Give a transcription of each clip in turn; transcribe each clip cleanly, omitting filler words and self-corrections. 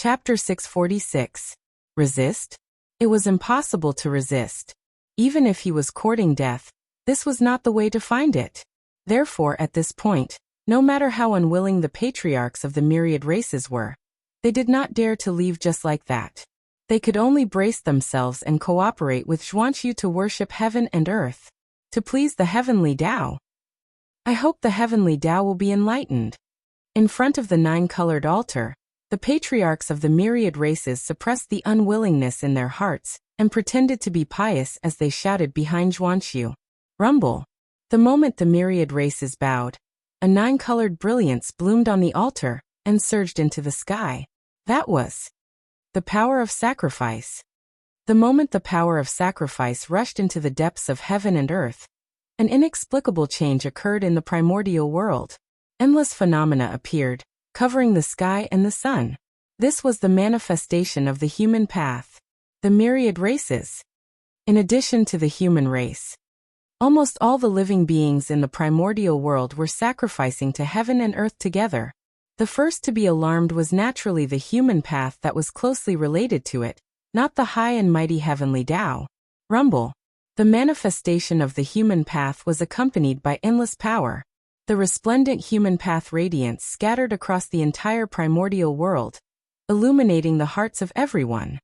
Chapter 646. Resist? It was impossible to resist. Even if he was courting death, this was not the way to find it. Therefore, at this point, no matter how unwilling the patriarchs of the myriad races were, they did not dare to leave just like that. They could only brace themselves and cooperate with Xuanqiu to worship heaven and earth, to please the heavenly Tao. I hope the heavenly Tao will be enlightened. In front of the nine-colored altar, the patriarchs of the myriad races suppressed the unwillingness in their hearts and pretended to be pious as they shouted behind Xuanqiu. Rumble. The moment the myriad races bowed, a nine-colored brilliance bloomed on the altar and surged into the sky. That was the power of sacrifice. The moment the power of sacrifice rushed into the depths of heaven and earth, an inexplicable change occurred in the primordial world. Endless phenomena appeared, covering the sky and the sun. This was the manifestation of the human path. The myriad races. In addition to the human race, almost all the living beings in the primordial world were sacrificing to heaven and earth together. The first to be alarmed was naturally the human path that was closely related to it, not the high and mighty heavenly Tao. Rumble. The manifestation of the human path was accompanied by endless power. The resplendent human path radiance scattered across the entire primordial world, illuminating the hearts of everyone.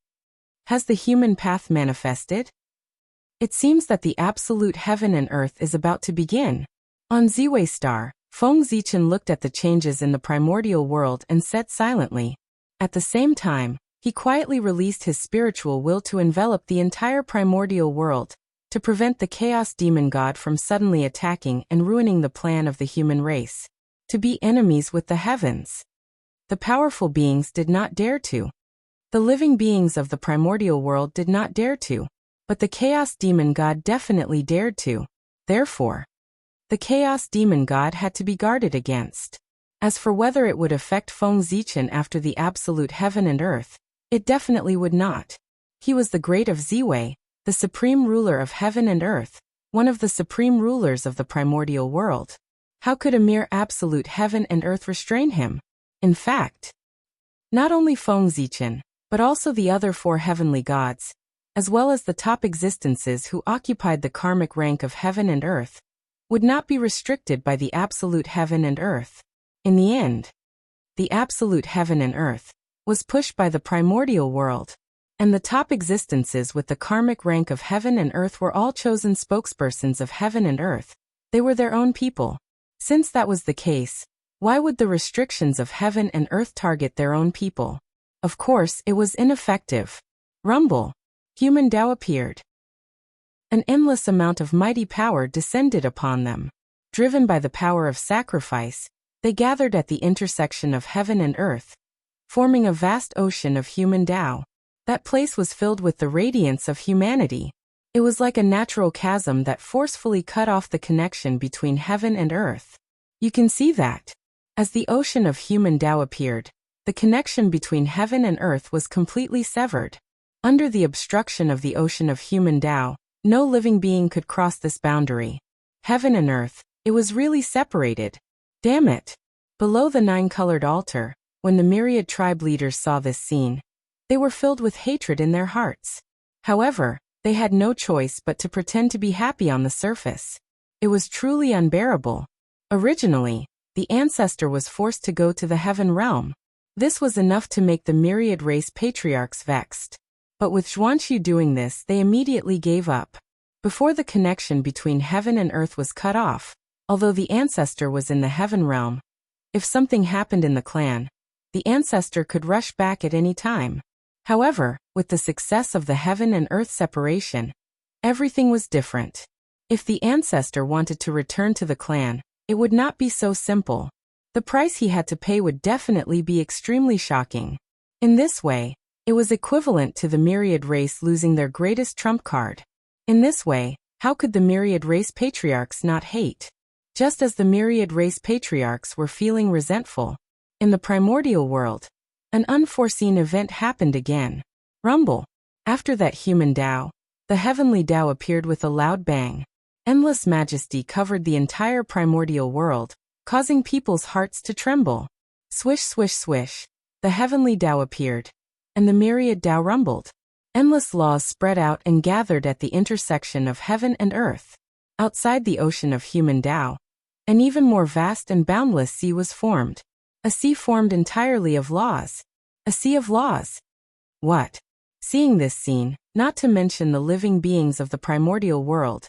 Has the human path manifested? It seems that the absolute heaven and earth is about to begin. On Ziwei Star, Feng Zichen looked at the changes in the primordial world and said silently. At the same time, he quietly released his spiritual will to envelop the entire primordial world, to prevent the chaos demon god from suddenly attacking and ruining the plan of the human race. To be enemies with the heavens. The powerful beings did not dare to. The living beings of the primordial world did not dare to. But the chaos demon god definitely dared to. Therefore, the chaos demon god had to be guarded against. As for whether it would affect Feng Zichen after the absolute heaven and earth, it definitely would not. He was the great of Ziwei, the supreme ruler of heaven and earth, one of the supreme rulers of the primordial world. How could a mere absolute heaven and earth restrain him? In fact, not only Feng Zichen, but also the other four heavenly gods, as well as the top existences who occupied the karmic rank of heaven and earth, would not be restricted by the absolute heaven and earth. In the end, the absolute heaven and earth was pushed by the primordial world, and the top existences with the karmic rank of heaven and earth were all chosen spokespersons of heaven and earth. They were their own people. Since that was the case, why would the restrictions of heaven and earth target their own people? Of course, it was ineffective. Rumble. Human Tao appeared. An endless amount of mighty power descended upon them. Driven by the power of sacrifice, they gathered at the intersection of heaven and earth, forming a vast ocean of human Tao. That place was filled with the radiance of humanity. It was like a natural chasm that forcefully cut off the connection between heaven and earth. You can see that. As the ocean of human Tao appeared, the connection between heaven and earth was completely severed. Under the obstruction of the ocean of human Tao, no living being could cross this boundary. Heaven and earth, it was really separated. Damn it! Below the nine-colored altar, when the myriad tribe leaders saw this scene, they were filled with hatred in their hearts. However, they had no choice but to pretend to be happy on the surface. It was truly unbearable. Originally, the ancestor was forced to go to the heaven realm. This was enough to make the myriad race patriarchs vexed. But with Xuanqiu doing this, they immediately gave up. Before the connection between heaven and earth was cut off, although the ancestor was in the heaven realm, if something happened in the clan, the ancestor could rush back at any time. However, with the success of the heaven and earth separation, everything was different. If the ancestor wanted to return to the clan, it would not be so simple. The price he had to pay would definitely be extremely shocking. In this way, it was equivalent to the myriad race losing their greatest trump card. In this way, how could the myriad race patriarchs not hate? Just as the myriad race patriarchs were feeling resentful, in the primordial world, an unforeseen event happened again. Rumble. After that human Tao, the heavenly Tao appeared with a loud bang. Endless majesty covered the entire primordial world, causing people's hearts to tremble. Swish, swish, swish. the heavenly Tao appeared, and the myriad Tao rumbled. Endless laws spread out and gathered at the intersection of heaven and earth. Outside the ocean of human Tao, an even more vast and boundless sea was formed. A sea formed entirely of laws. A sea of laws. What? Seeing this scene, not to mention the living beings of the primordial world,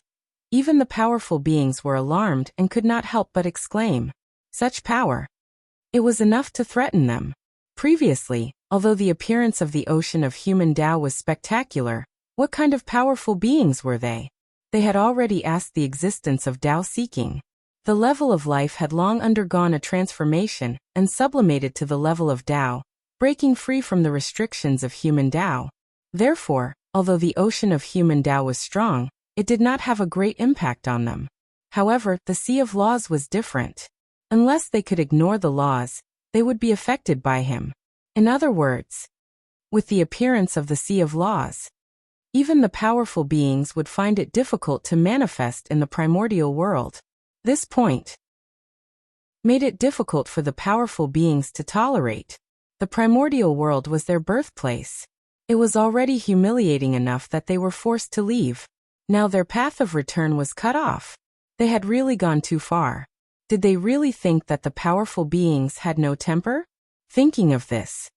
even the powerful beings were alarmed and could not help but exclaim, "Such power!" It was enough to threaten them. Previously, although the appearance of the ocean of human Tao was spectacular, what kind of powerful beings were they? They had already asked the existence of Tao seeking. The level of life had long undergone a transformation and sublimated to the level of Tao, breaking free from the restrictions of human Tao. Therefore, although the ocean of human Tao was strong, it did not have a great impact on them. However, the sea of laws was different. Unless they could ignore the laws, they would be affected by him. In other words, with the appearance of the sea of laws, even the powerful beings would find it difficult to manifest in the primordial world. This point made it difficult for the powerful beings to tolerate. The primordial world was their birthplace. It was already humiliating enough that they were forced to leave. Now their path of return was cut off. They had really gone too far. Did they really think that the powerful beings had no temper? Thinking of this,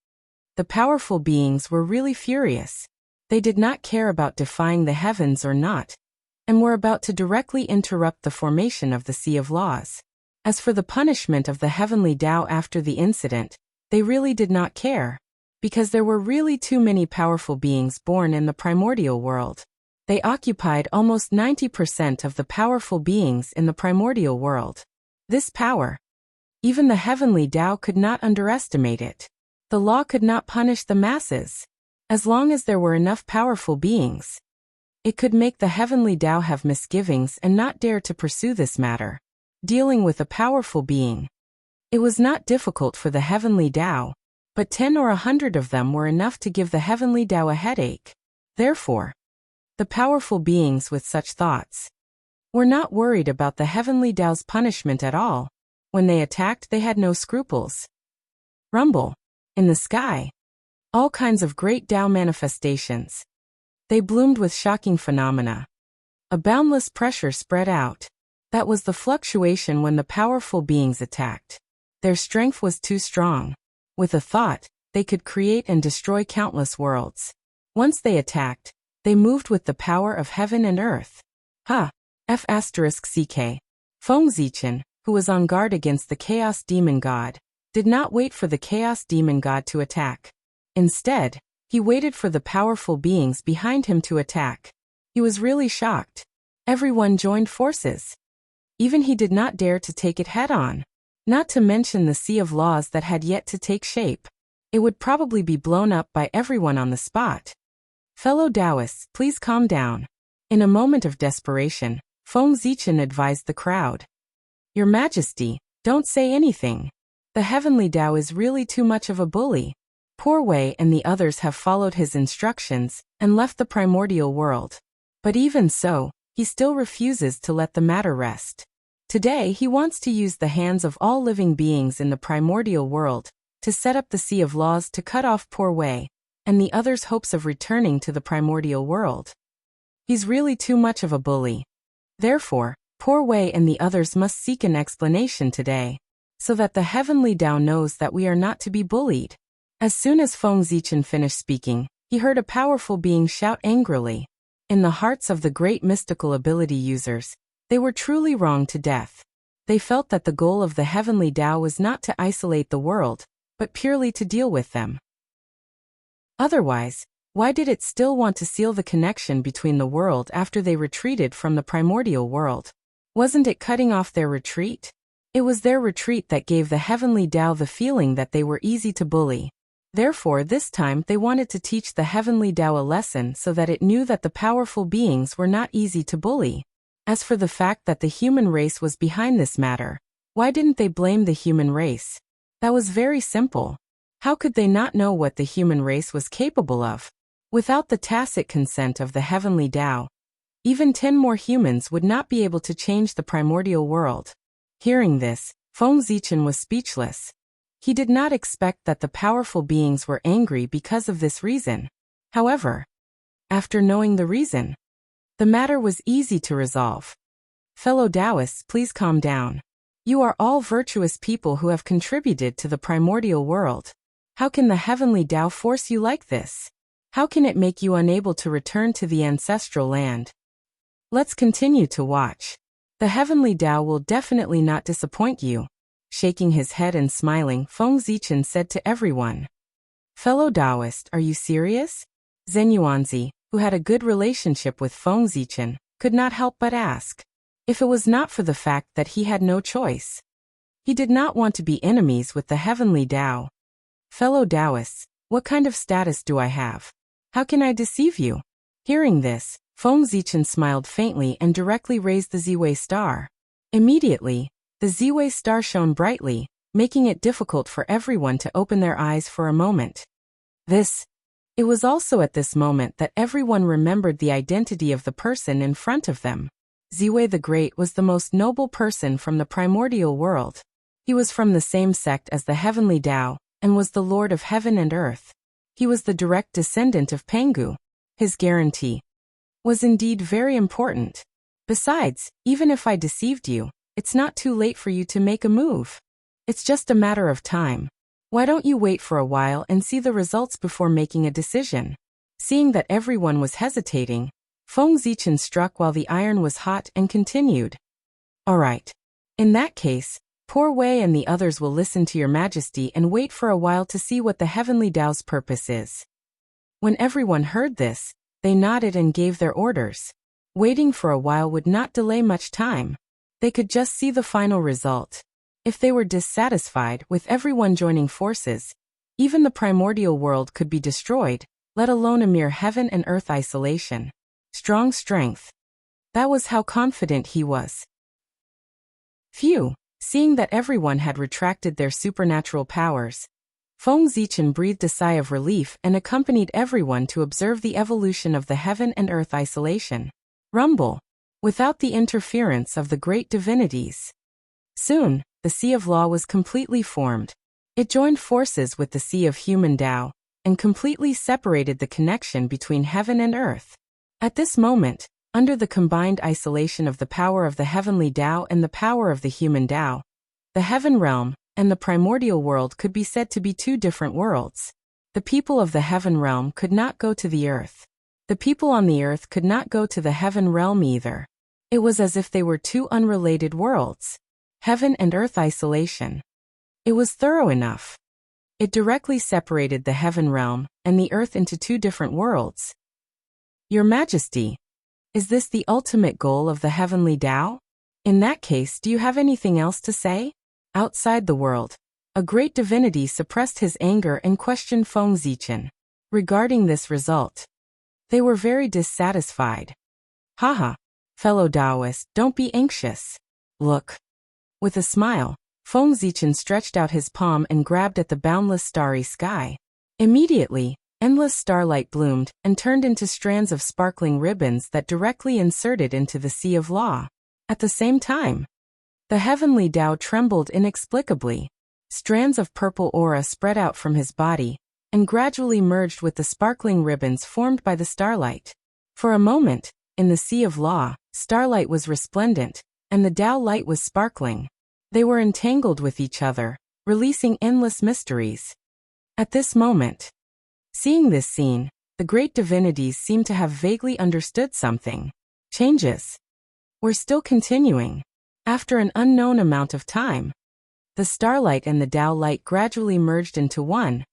the powerful beings were really furious. They did not care about defying the heavens or not, and were about to directly interrupt the formation of the Sea of Laws. As for the punishment of the heavenly Tao after the incident, they really did not care, because there were really too many powerful beings born in the primordial world. They occupied almost 90% of the powerful beings in the primordial world. This power, even the heavenly Tao could not underestimate it. The law could not punish the masses. As long as there were enough powerful beings, it could make the heavenly Tao have misgivings and not dare to pursue this matter. Dealing with a powerful being, it was not difficult for the heavenly Tao, but 10 or 100 of them were enough to give the heavenly Tao a headache. Therefore, the powerful beings with such thoughts were not worried about the heavenly Tao's punishment at all. When they attacked, they had no scruples. Rumble. In the sky, all kinds of great Tao manifestations. They bloomed with shocking phenomena. A boundless pressure spread out. That was the fluctuation when the powerful beings attacked. Their strength was too strong. With a thought, they could create and destroy countless worlds. Once they attacked, they moved with the power of heaven and earth. F***ck. Feng Zichen, who was on guard against the Chaos Demon God, did not wait for the Chaos Demon God to attack. Instead, he waited for the powerful beings behind him to attack. He was really shocked. Everyone joined forces. Even he did not dare to take it head-on. Not to mention the sea of laws that had yet to take shape. It would probably be blown up by everyone on the spot. Fellow Taoists, please calm down. In a moment of desperation, Feng Zichen advised the crowd. Your Majesty, don't say anything. The heavenly Tao is really too much of a bully. Poor Wei and the others have followed his instructions and left the primordial world. But even so, he still refuses to let the matter rest. Today he wants to use the hands of all living beings in the primordial world to set up the Sea of Laws to cut off poor Wei and the others' hopes of returning to the primordial world. He's really too much of a bully. Therefore, poor Wei and the others must seek an explanation today, so that the heavenly Tao knows that we are not to be bullied. As soon as Feng Zichen finished speaking, he heard a powerful being shout angrily. In the hearts of the great mystical ability users, they were truly wronged to death. They felt that the goal of the heavenly Tao was not to isolate the world, but purely to deal with them. Otherwise, why did it still want to seal the connection between the world after they retreated from the primordial world? Wasn't it cutting off their retreat? It was their retreat that gave the heavenly Tao the feeling that they were easy to bully. Therefore, this time they wanted to teach the heavenly Tao a lesson so that it knew that the powerful beings were not easy to bully. As for the fact that the human race was behind this matter, why didn't they blame the human race? That was very simple. How could they not know what the human race was capable of? Without the tacit consent of the heavenly Tao, even 10 more humans would not be able to change the primordial world. Hearing this, Feng Zichen was speechless. He did not expect that the powerful beings were angry because of this reason. However, after knowing the reason, the matter was easy to resolve. Fellow Taoists, please calm down. You are all virtuous people who have contributed to the primordial world. How can the heavenly Tao force you like this? How can it make you unable to return to the ancestral land? Let's continue to watch. The heavenly Tao will definitely not disappoint you. Shaking his head and smiling, Feng Zichen said to everyone. Fellow Taoist, are you serious? Zhen Yuanzi, who had a good relationship with Feng Zichen, could not help but ask. If it was not for the fact that he had no choice. He did not want to be enemies with the heavenly Tao. Fellow Taoists, what kind of status do I have? How can I deceive you? Hearing this, Feng Zichen smiled faintly and directly raised the Ziwei star. Immediately, the Ziwei star shone brightly, making it difficult for everyone to open their eyes for a moment. It was also at this moment that everyone remembered the identity of the person in front of them. Ziwei the Great was the most noble person from the primordial world. He was from the same sect as the heavenly Tao, and was the Lord of heaven and earth. He was the direct descendant of Pengu. His guarantee was indeed very important. Besides, even if I deceived you, it's not too late for you to make a move. It's just a matter of time. Why don't you wait for a while and see the results before making a decision? Seeing that everyone was hesitating, Feng Zichen struck while the iron was hot and continued. All right. In that case, Poor Wei and the others will listen to your majesty and wait for a while to see what the heavenly Tao's purpose is. When everyone heard this, they nodded and gave their orders. Waiting for a while would not delay much time. They could just see the final result. If they were dissatisfied with everyone joining forces, even the primordial world could be destroyed, let alone a mere heaven and earth isolation. Strong strength. That was how confident he was. Phew. Seeing that everyone had retracted their supernatural powers, Feng Zichen breathed a sigh of relief and accompanied everyone to observe the evolution of the heaven and earth isolation. Rumble. Without the interference of the great divinities. Soon, the Sea of Law was completely formed. It joined forces with the Sea of Human Tao, and completely separated the connection between heaven and earth. At this moment, under the combined isolation of the power of the heavenly Tao and the power of the human Tao, the heaven realm and the primordial world could be said to be two different worlds. The people of the heaven realm could not go to the earth. The people on the earth could not go to the heaven realm either. It was as if they were two unrelated worlds. Heaven and earth isolation. It was thorough enough. It directly separated the heaven realm and the earth into two different worlds. Your Majesty, is this the ultimate goal of the heavenly Tao? In that case, do you have anything else to say? Outside the world, a great divinity suppressed his anger and questioned Feng Zichen regarding this result. They were very dissatisfied. Haha, fellow Taoist, don't be anxious. Look. With a smile, Feng Zichen stretched out his palm and grabbed at the boundless starry sky. Immediately, endless starlight bloomed and turned into strands of sparkling ribbons that directly inserted into the Sea of Law. At the same time, the heavenly Tao trembled inexplicably. Strands of purple aura spread out from his body, and gradually merged with the sparkling ribbons formed by the starlight. For a moment, in the Sea of Law, starlight was resplendent, and the Tao light was sparkling. They were entangled with each other, releasing endless mysteries. At this moment, seeing this scene, the great divinities seemed to have vaguely understood something. Changes were still continuing. After an unknown amount of time, the starlight and the Tao light gradually merged into one,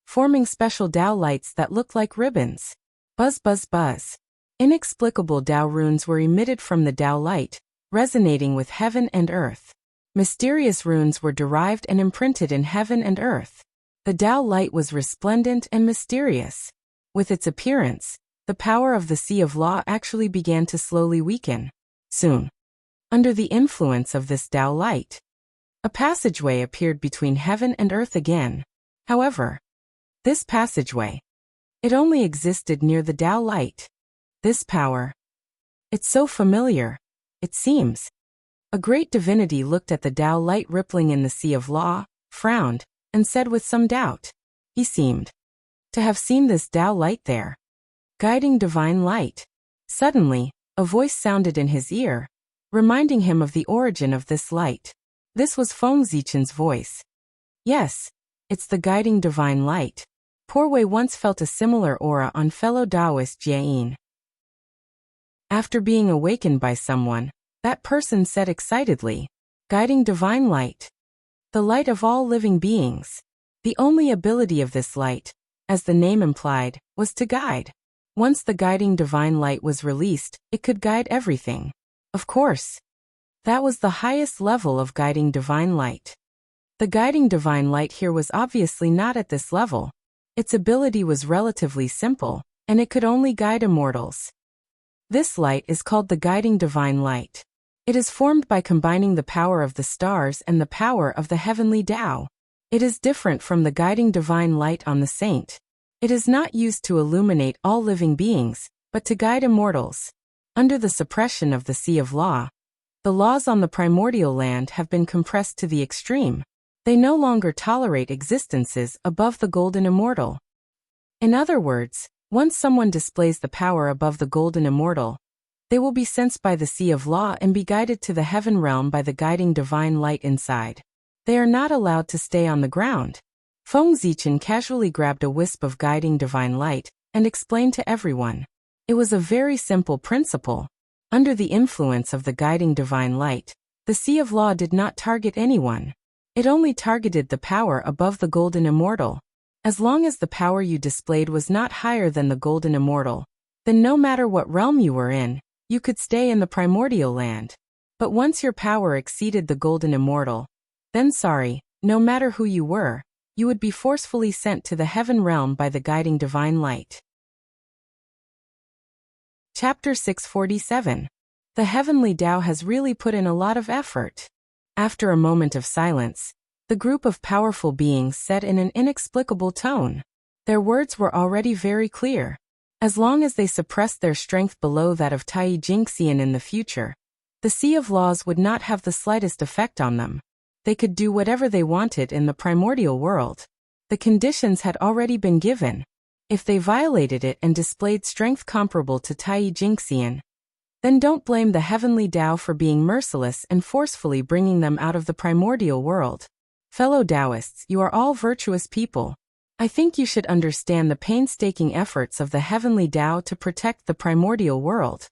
forming special Tao lights that looked like ribbons. Buzz buzz buzz. Inexplicable Tao runes were emitted from the Tao light, resonating with heaven and earth. Mysterious runes were derived and imprinted in heaven and earth. The Tao light was resplendent and mysterious. With its appearance, the power of the Sea of Law actually began to slowly weaken. Soon, under the influence of this Tao light, a passageway appeared between heaven and earth again. However, this passageway, it only existed near the Tao light. This power, it's so familiar, it seems. A great divinity looked at the Tao light rippling in the Sea of Law, frowned, and said with some doubt. He seemed to have seen this Tao light there. Guiding divine light. Suddenly, a voice sounded in his ear, reminding him of the origin of this light. This was Feng Zichen's voice. Yes, it's the guiding divine light. Poor Wei once felt a similar aura on fellow Taoist Jiayin. After being awakened by someone, that person said excitedly, guiding divine light. The light of all living beings. The only ability of this light, as the name implied, was to guide. Once the guiding divine light was released, it could guide everything. Of course. That was the highest level of guiding divine light. The guiding divine light here was obviously not at this level. Its ability was relatively simple, and it could only guide immortals. This light is called the guiding divine light. It is formed by combining the power of the stars and the power of the heavenly Tao. It is different from the guiding divine light on the saint. It is not used to illuminate all living beings, but to guide immortals. Under the suppression of the Sea of Law, the laws on the primordial land have been compressed to the extreme. They no longer tolerate existences above the golden immortal. In other words, once someone displays the power above the golden immortal, they will be sensed by the Sea of Law and be guided to the heaven realm by the guiding divine light inside. They are not allowed to stay on the ground. Feng Zichen casually grabbed a wisp of guiding divine light and explained to everyone. It was a very simple principle. Under the influence of the guiding divine light, the Sea of Law did not target anyone. It only targeted the power above the golden immortal. As long as the power you displayed was not higher than the golden immortal, then no matter what realm you were in, you could stay in the primordial land. But once your power exceeded the golden immortal, then no matter who you were, you would be forcefully sent to the heaven realm by the guiding divine light. Chapter 647. The heavenly Tao has really put in a lot of effort. After a moment of silence, the group of powerful beings said in an inexplicable tone. Their words were already very clear. As long as they suppressed their strength below that of Tai Jingxian in the future, the Sea of Laws would not have the slightest effect on them. They could do whatever they wanted in the primordial world. The conditions had already been given. If they violated it and displayed strength comparable to Tai Jingxian, then don't blame the heavenly Tao for being merciless and forcefully bringing them out of the primordial world. Fellow Taoists, you are all virtuous people. I think you should understand the painstaking efforts of the heavenly Tao to protect the primordial world.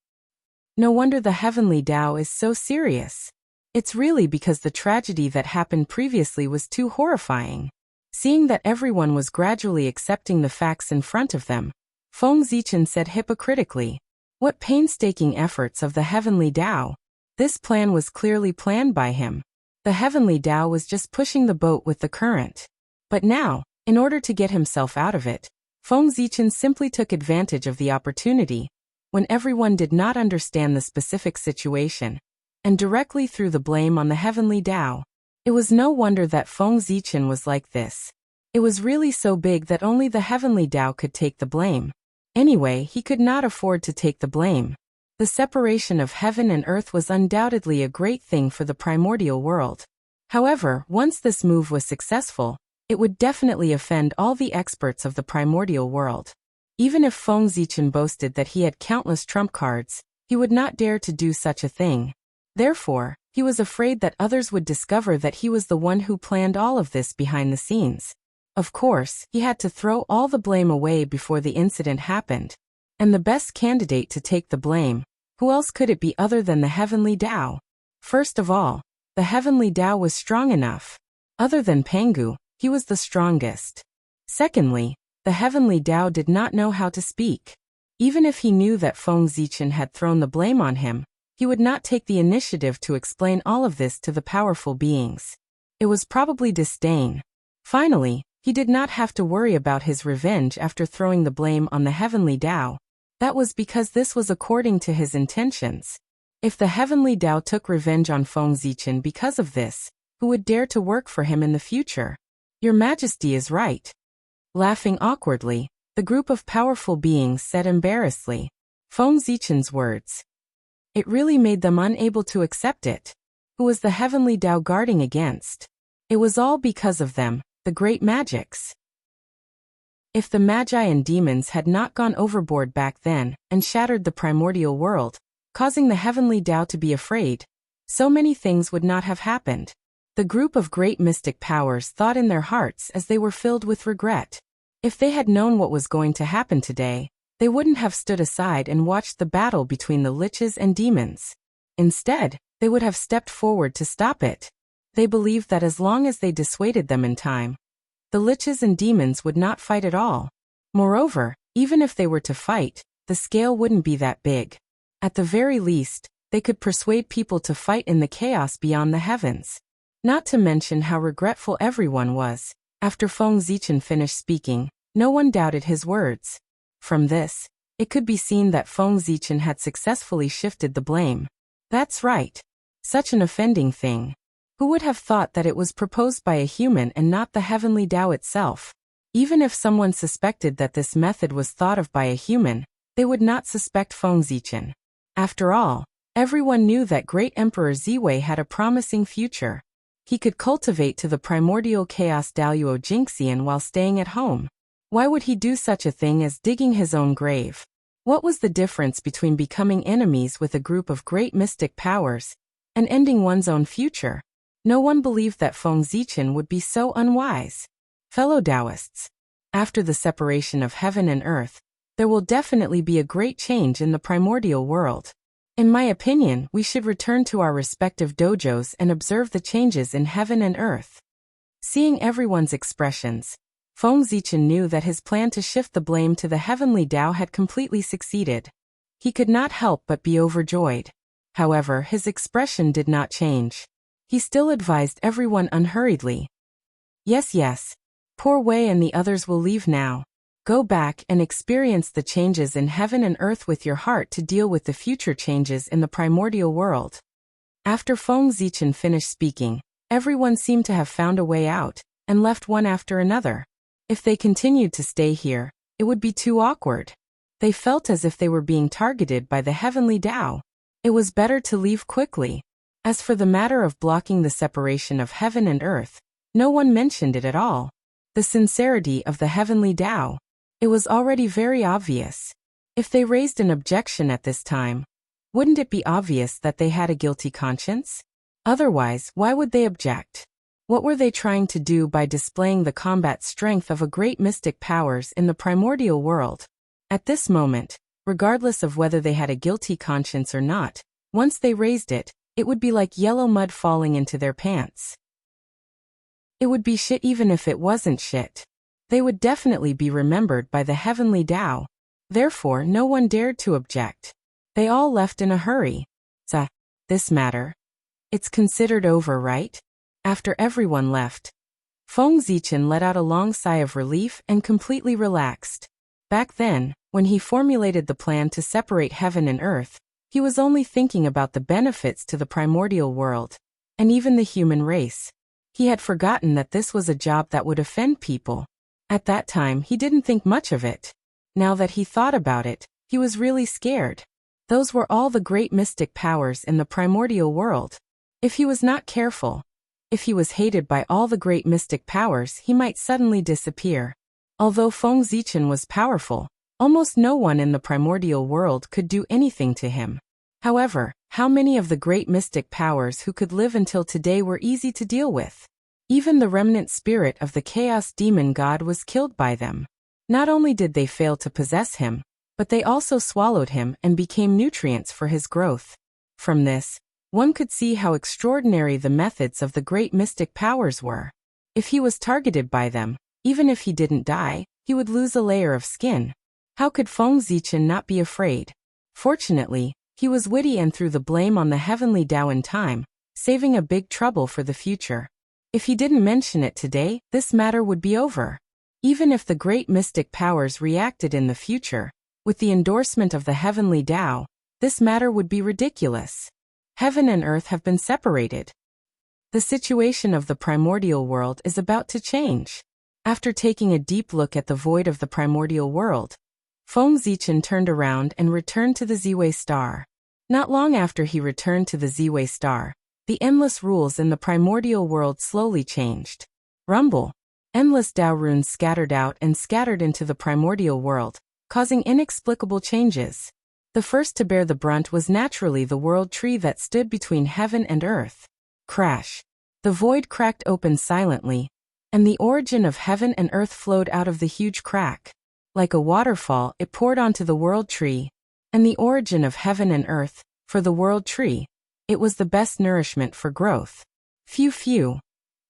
No wonder the heavenly Tao is so serious. It's really because the tragedy that happened previously was too horrifying. Seeing that everyone was gradually accepting the facts in front of them, Feng Zichen said hypocritically, "What painstaking efforts of the heavenly Tao! This plan was clearly planned by him. The heavenly Tao was just pushing the boat with the current. But now, in order to get himself out of it, Feng Zichen simply took advantage of the opportunity, when everyone did not understand the specific situation, and directly threw the blame on the heavenly Tao. It was no wonder that Feng Zichen was like this. It was really so big that only the heavenly Tao could take the blame. Anyway, he could not afford to take the blame. The separation of heaven and earth was undoubtedly a great thing for the primordial world. However, once this move was successful, it would definitely offend all the experts of the primordial world. Even if Feng Zichen boasted that he had countless trump cards, he would not dare to do such a thing. Therefore, he was afraid that others would discover that he was the one who planned all of this behind the scenes. Of course, he had to throw all the blame away before the incident happened. And the best candidate to take the blame, who else could it be other than the heavenly Tao? First of all, the heavenly Tao was strong enough. Other than Pangu, he was the strongest. Secondly, the heavenly Tao did not know how to speak. Even if he knew that Feng Zichen had thrown the blame on him, he would not take the initiative to explain all of this to the powerful beings. It was probably disdain. Finally, he did not have to worry about his revenge after throwing the blame on the heavenly Tao. That was because this was according to his intentions. If the heavenly Tao took revenge on Feng Zichen because of this, who would dare to work for him in the future? Your Majesty is right. Laughing awkwardly, the group of powerful beings said embarrassedly. Feng Zichen's words. It really made them unable to accept it. Who was the heavenly Tao guarding against? It was all because of them. the great magics. If the magi and demons had not gone overboard back then and shattered the primordial world, causing the heavenly Tao to be afraid, so many things would not have happened. The group of great mystic powers thought in their hearts as they were filled with regret. If they had known what was going to happen today, they wouldn't have stood aside and watched the battle between the liches and demons. Instead, they would have stepped forward to stop it. They believed that as long as they dissuaded them in time, the liches and demons would not fight at all. Moreover, even if they were to fight, the scale wouldn't be that big. At the very least, they could persuade people to fight in the chaos beyond the heavens. Not to mention how regretful everyone was. After Feng Zichen finished speaking, no one doubted his words. From this, it could be seen that Feng Zichen had successfully shifted the blame. That's right. Such an offending thing. Who would have thought that it was proposed by a human and not the heavenly Tao itself? Even if someone suspected that this method was thought of by a human, they would not suspect Feng Zichen. After all, everyone knew that Great Emperor Ziwei had a promising future. He could cultivate to the primordial chaos Daluo Jingxian while staying at home. Why would he do such a thing as digging his own grave? What was the difference between becoming enemies with a group of great mystic powers and ending one's own future? No one believed that Feng Zichen would be so unwise. Fellow Taoists, after the separation of heaven and earth, there will definitely be a great change in the primordial world. In my opinion, we should return to our respective dojos and observe the changes in heaven and earth. Seeing everyone's expressions, Feng Zichen knew that his plan to shift the blame to the heavenly Tao had completely succeeded. He could not help but be overjoyed. However, his expression did not change. He still advised everyone unhurriedly. Yes. Poor Wei and the others will leave now. Go back and experience the changes in heaven and earth with your heart to deal with the future changes in the primordial world. After Feng Zichen finished speaking, everyone seemed to have found a way out, and left one after another. If they continued to stay here, it would be too awkward. They felt as if they were being targeted by the heavenly Tao. It was better to leave quickly. As for the matter of blocking the separation of heaven and earth, no one mentioned it at all. The sincerity of the heavenly Tao. It was already very obvious. If they raised an objection at this time, wouldn't it be obvious that they had a guilty conscience? Otherwise, why would they object? What were they trying to do by displaying the combat strength of a great mystic powers in the primordial world? At this moment, regardless of whether they had a guilty conscience or not, once they raised it, it would be like yellow mud falling into their pants. It would be shit even if it wasn't shit. They would definitely be remembered by the heavenly Tao. Therefore, no one dared to object. They all left in a hurry. This matter. It's considered over, right? After everyone left, Feng Zichen let out a long sigh of relief and completely relaxed. Back then, when he formulated the plan to separate heaven and earth, he was only thinking about the benefits to the primordial world, and even the human race. He had forgotten that this was a job that would offend people. At that time, he didn't think much of it. Now that he thought about it, he was really scared. Those were all the great mystic powers in the primordial world. If he was not careful, if he was hated by all the great mystic powers, he might suddenly disappear. Although Feng Zichen was powerful, almost no one in the primordial world could do anything to him. However, how many of the great mystic powers who could live until today were easy to deal with? Even the remnant spirit of the chaos demon god was killed by them. Not only did they fail to possess him, but they also swallowed him and became nutrients for his growth. From this, one could see how extraordinary the methods of the great mystic powers were. If he was targeted by them, even if he didn't die, he would lose a layer of skin. How could Feng Zichen not be afraid? Fortunately, he was witty and threw the blame on the heavenly Tao in time, saving a big trouble for the future. If he didn't mention it today, this matter would be over. Even if the great mystic powers reacted in the future, with the endorsement of the heavenly Tao, this matter would be ridiculous. Heaven and earth have been separated. The situation of the primordial world is about to change. After taking a deep look at the void of the primordial world, Feng Zichen turned around and returned to the Ziwei star. Not long after he returned to the Ziwei star, the endless rules in the primordial world slowly changed. Rumble. Endless Tao runes scattered out and scattered into the primordial world, causing inexplicable changes. The first to bear the brunt was naturally the world tree that stood between heaven and earth. Crash. The void cracked open silently, and the origin of heaven and earth flowed out of the huge crack. Like a waterfall, it poured onto the world tree, and the origin of heaven and earth, for the world tree, it was the best nourishment for growth. Phew.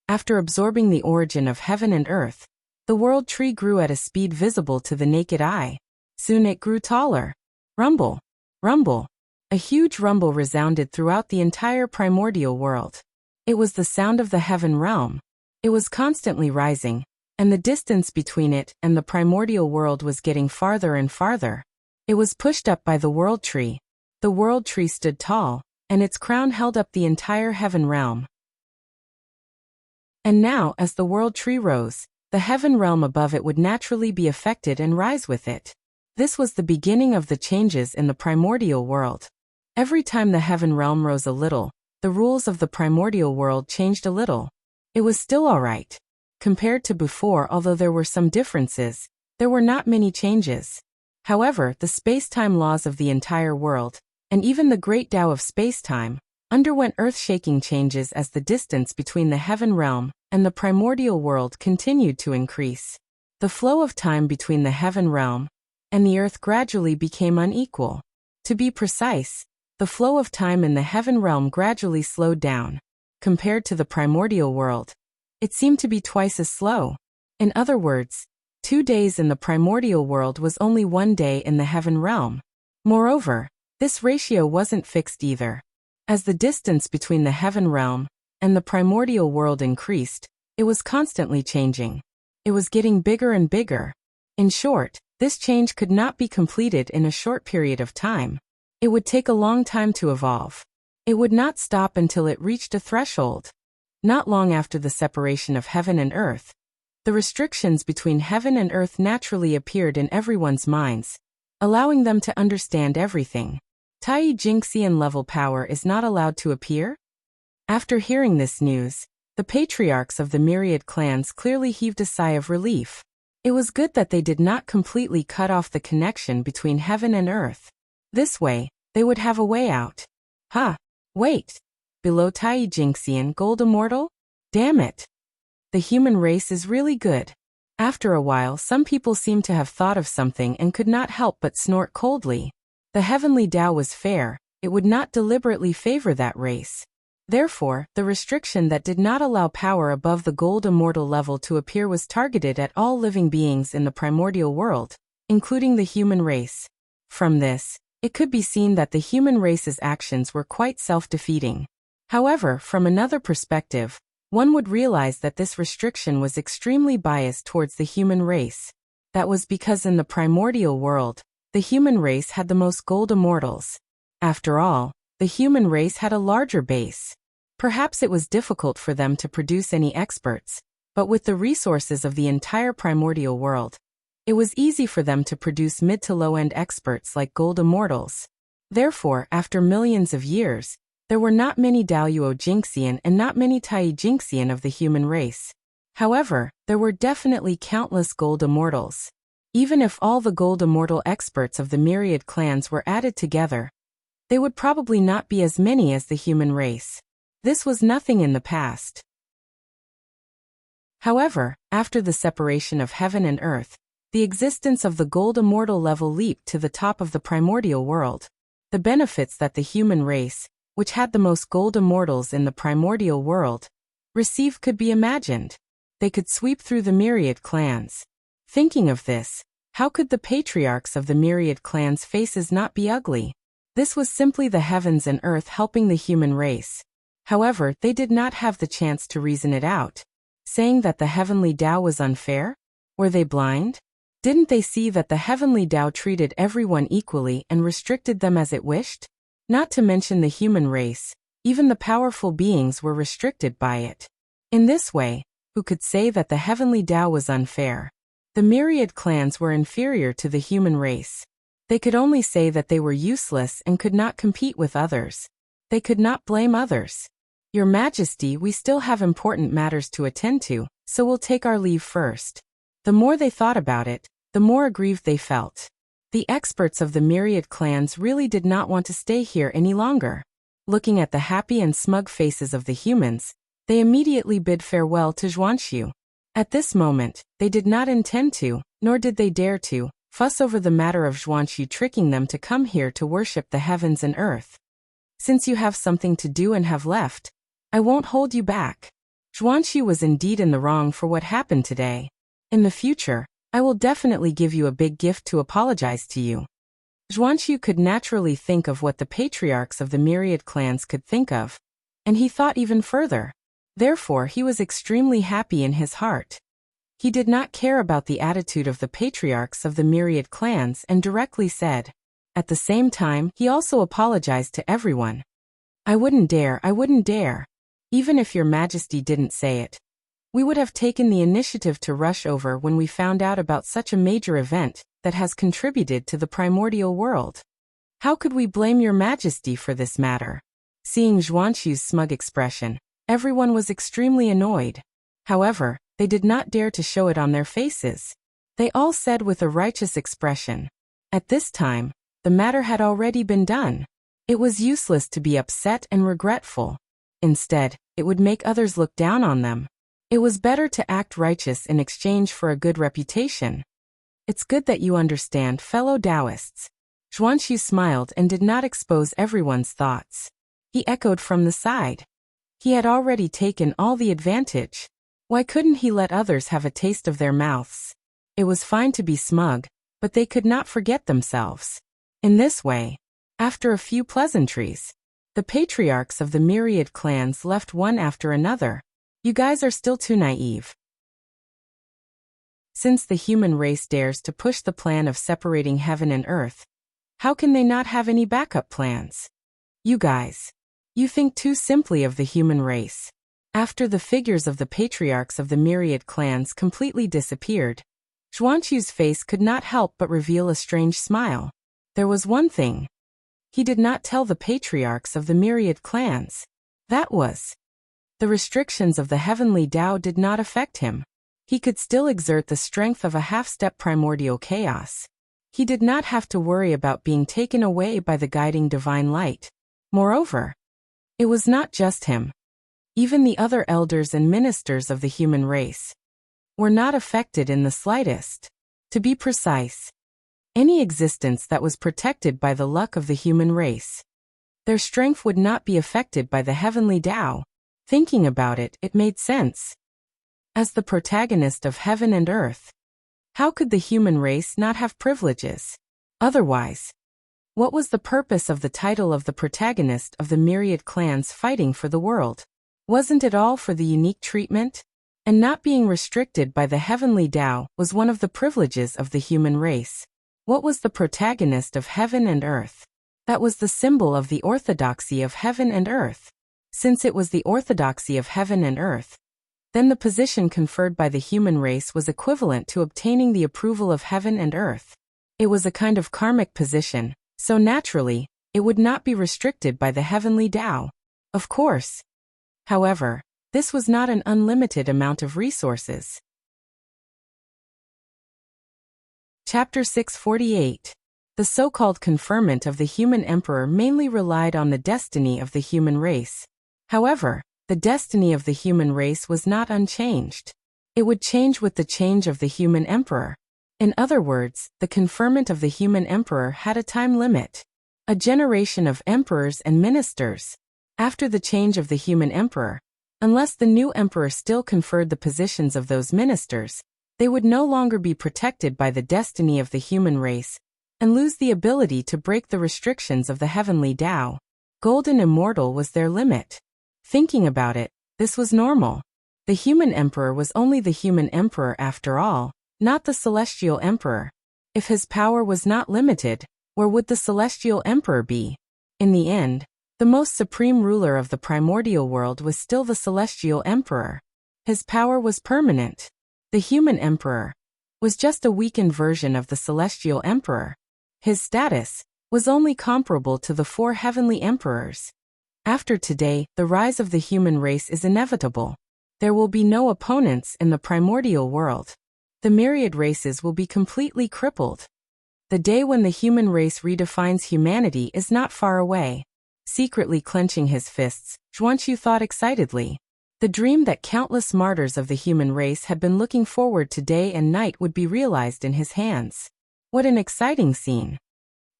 After absorbing the origin of heaven and earth, the world tree grew at a speed visible to the naked eye. Soon it grew taller. Rumble. Rumble. A huge rumble resounded throughout the entire primordial world. It was the sound of the heaven realm. It was constantly rising, and the distance between it and the primordial world was getting farther and farther. It was pushed up by the world tree. The world tree stood tall, and its crown held up the entire heaven realm. And now, as the world tree rose, the heaven realm above it would naturally be affected and rise with it. This was the beginning of the changes in the primordial world. Every time the heaven realm rose a little, the rules of the primordial world changed a little. It was still alright. Compared to before, although there were some differences, there were not many changes. However, the space-time laws of the entire world, and even the great Tao of space-time, underwent earth-shaking changes as the distance between the heaven realm and the primordial world continued to increase. The flow of time between the heaven realm and the earth gradually became unequal. To be precise, the flow of time in the heaven realm gradually slowed down. Compared to the primordial world, it seemed to be twice as slow. In other words, 2 days in the primordial world was only 1 day in the heaven realm. Moreover, this ratio wasn't fixed either. As the distance between the heaven realm and the primordial world increased, it was constantly changing. It was getting bigger and bigger. In short, this change could not be completed in a short period of time. It would take a long time to evolve. It would not stop until it reached a threshold. Not long after the separation of heaven and earth, the restrictions between heaven and earth naturally appeared in everyone's minds, allowing them to understand everything. Tai Jingxian level power is not allowed to appear? After hearing this news, the patriarchs of the myriad clans clearly heaved a sigh of relief. It was good that they did not completely cut off the connection between heaven and earth. This way, they would have a way out. Wait. Below Tai Jingxian Gold Immortal? Damn it. The human race is really good. After a while, some people seemed to have thought of something and could not help but snort coldly. The heavenly Tao was fair, it would not deliberately favor that race. Therefore, the restriction that did not allow power above the gold immortal level to appear was targeted at all living beings in the primordial world, including the human race. From this, it could be seen that the human race's actions were quite self-defeating. However, from another perspective, one would realize that this restriction was extremely biased towards the human race. That was because in the primordial world, the human race had the most gold immortals. After all, the human race had a larger base. Perhaps it was difficult for them to produce any experts, but with the resources of the entire primordial world, it was easy for them to produce mid to low-end experts like gold immortals. Therefore, after millions of years, there were not many Daoyuo Jingxian and not many Tai Jingxian of the human race. However, there were definitely countless gold immortals. Even if all the gold immortal experts of the myriad clans were added together, they would probably not be as many as the human race. This was nothing in the past. However, after the separation of heaven and earth, the existence of the gold immortal level leaped to the top of the primordial world. The benefits that the human race, which had the most gold immortals in the primordial world, received could be imagined. They could sweep through the myriad clans. Thinking of this, how could the patriarchs of the myriad clans' faces not be ugly? This was simply the heavens and earth helping the human race. However, they did not have the chance to reason it out. Saying that the heavenly Tao was unfair? Were they blind? Didn't they see that the heavenly Tao treated everyone equally and restricted them as it wished? Not to mention the human race, even the powerful beings were restricted by it. In this way, who could say that the heavenly Tao was unfair? The myriad clans were inferior to the human race. They could only say that they were useless and could not compete with others. They could not blame others. Your Majesty, we still have important matters to attend to, so we'll take our leave first." The more they thought about it, the more aggrieved they felt. The experts of the myriad clans really did not want to stay here any longer. Looking at the happy and smug faces of the humans, they immediately bid farewell to Zhuanxu. At this moment, they did not intend to, nor did they dare to, fuss over the matter of Zhuanxu tricking them to come here to worship the heavens and earth. "Since you have something to do and have left, I won't hold you back." Zhuanxu was indeed in the wrong for what happened today. "In the future, I will definitely give you a big gift to apologize to you." Zhuanxu could naturally think of what the patriarchs of the myriad clans could think of, and he thought even further. Therefore he was extremely happy in his heart. He did not care about the attitude of the patriarchs of the myriad clans and directly said. At the same time, he also apologized to everyone. I wouldn't dare. Even if your majesty didn't say it. We would have taken the initiative to rush over when we found out about such a major event that has contributed to the primordial world. How could we blame your majesty for this matter?" Seeing Zhuanxu's smug expression, everyone was extremely annoyed. However, they did not dare to show it on their faces. They all said with a righteous expression. At this time, the matter had already been done. It was useless to be upset and regretful. Instead, it would make others look down on them. It was better to act righteous in exchange for a good reputation. "It's good that you understand, fellow Taoists." Zhuanxu smiled and did not expose everyone's thoughts. He echoed from the side. He had already taken all the advantage. Why couldn't he let others have a taste of their mouths? It was fine to be smug, but they could not forget themselves. In this way, after a few pleasantries, the patriarchs of the myriad clans left one after another. "You guys are still too naive. Since the human race dares to push the plan of separating heaven and earth, how can they not have any backup plans? You guys. You think too simply of the human race." After the figures of the patriarchs of the myriad clans completely disappeared, Zhuanxu's face could not help but reveal a strange smile. There was one thing. He did not tell the patriarchs of the myriad clans. That was, the restrictions of the heavenly Tao did not affect him. He could still exert the strength of a half-step primordial chaos. He did not have to worry about being taken away by the guiding divine light. Moreover, it was not just him. Even the other elders and ministers of the human race were not affected in the slightest. To be precise, any existence that was protected by the luck of the human race. Their strength would not be affected by the heavenly Tao. Thinking about it, it made sense. As the protagonist of heaven and earth, how could the human race not have privileges? Otherwise, what was the purpose of the title of the protagonist of the myriad clans fighting for the world? Wasn't it all for the unique treatment? And not being restricted by the heavenly Tao was one of the privileges of the human race. What was the protagonist of heaven and earth? That was the symbol of the orthodoxy of heaven and earth. Since it was the orthodoxy of heaven and earth, then the position conferred by the human race was equivalent to obtaining the approval of heaven and earth. It was a kind of karmic position, so naturally, it would not be restricted by the heavenly Tao. Of course. However, this was not an unlimited amount of resources. Chapter 648. The so-called conferment of the human emperor mainly relied on the destiny of the human race. However, the destiny of the human race was not unchanged. It would change with the change of the human emperor. In other words, the conferment of the human emperor had a time limit. A generation of emperors and ministers. After the change of the human emperor, unless the new emperor still conferred the positions of those ministers, they would no longer be protected by the destiny of the human race, and lose the ability to break the restrictions of the heavenly Tao. Golden Immortal was their limit. Thinking about it, this was normal. The human emperor was only the human emperor after all, not the celestial emperor. If his power was not limited, where would the celestial emperor be? In the end, the most supreme ruler of the primordial world was still the celestial emperor. His power was permanent. The human emperor was just a weakened version of the celestial emperor. His status was only comparable to the 4 heavenly emperors. After today, the rise of the human race is inevitable. There will be no opponents in the primordial world. The myriad races will be completely crippled. The day when the human race redefines humanity is not far away. Secretly clenching his fists, Zhuanqiu thought excitedly. The dream that countless martyrs of the human race had been looking forward to day and night would be realized in his hands. What an exciting scene.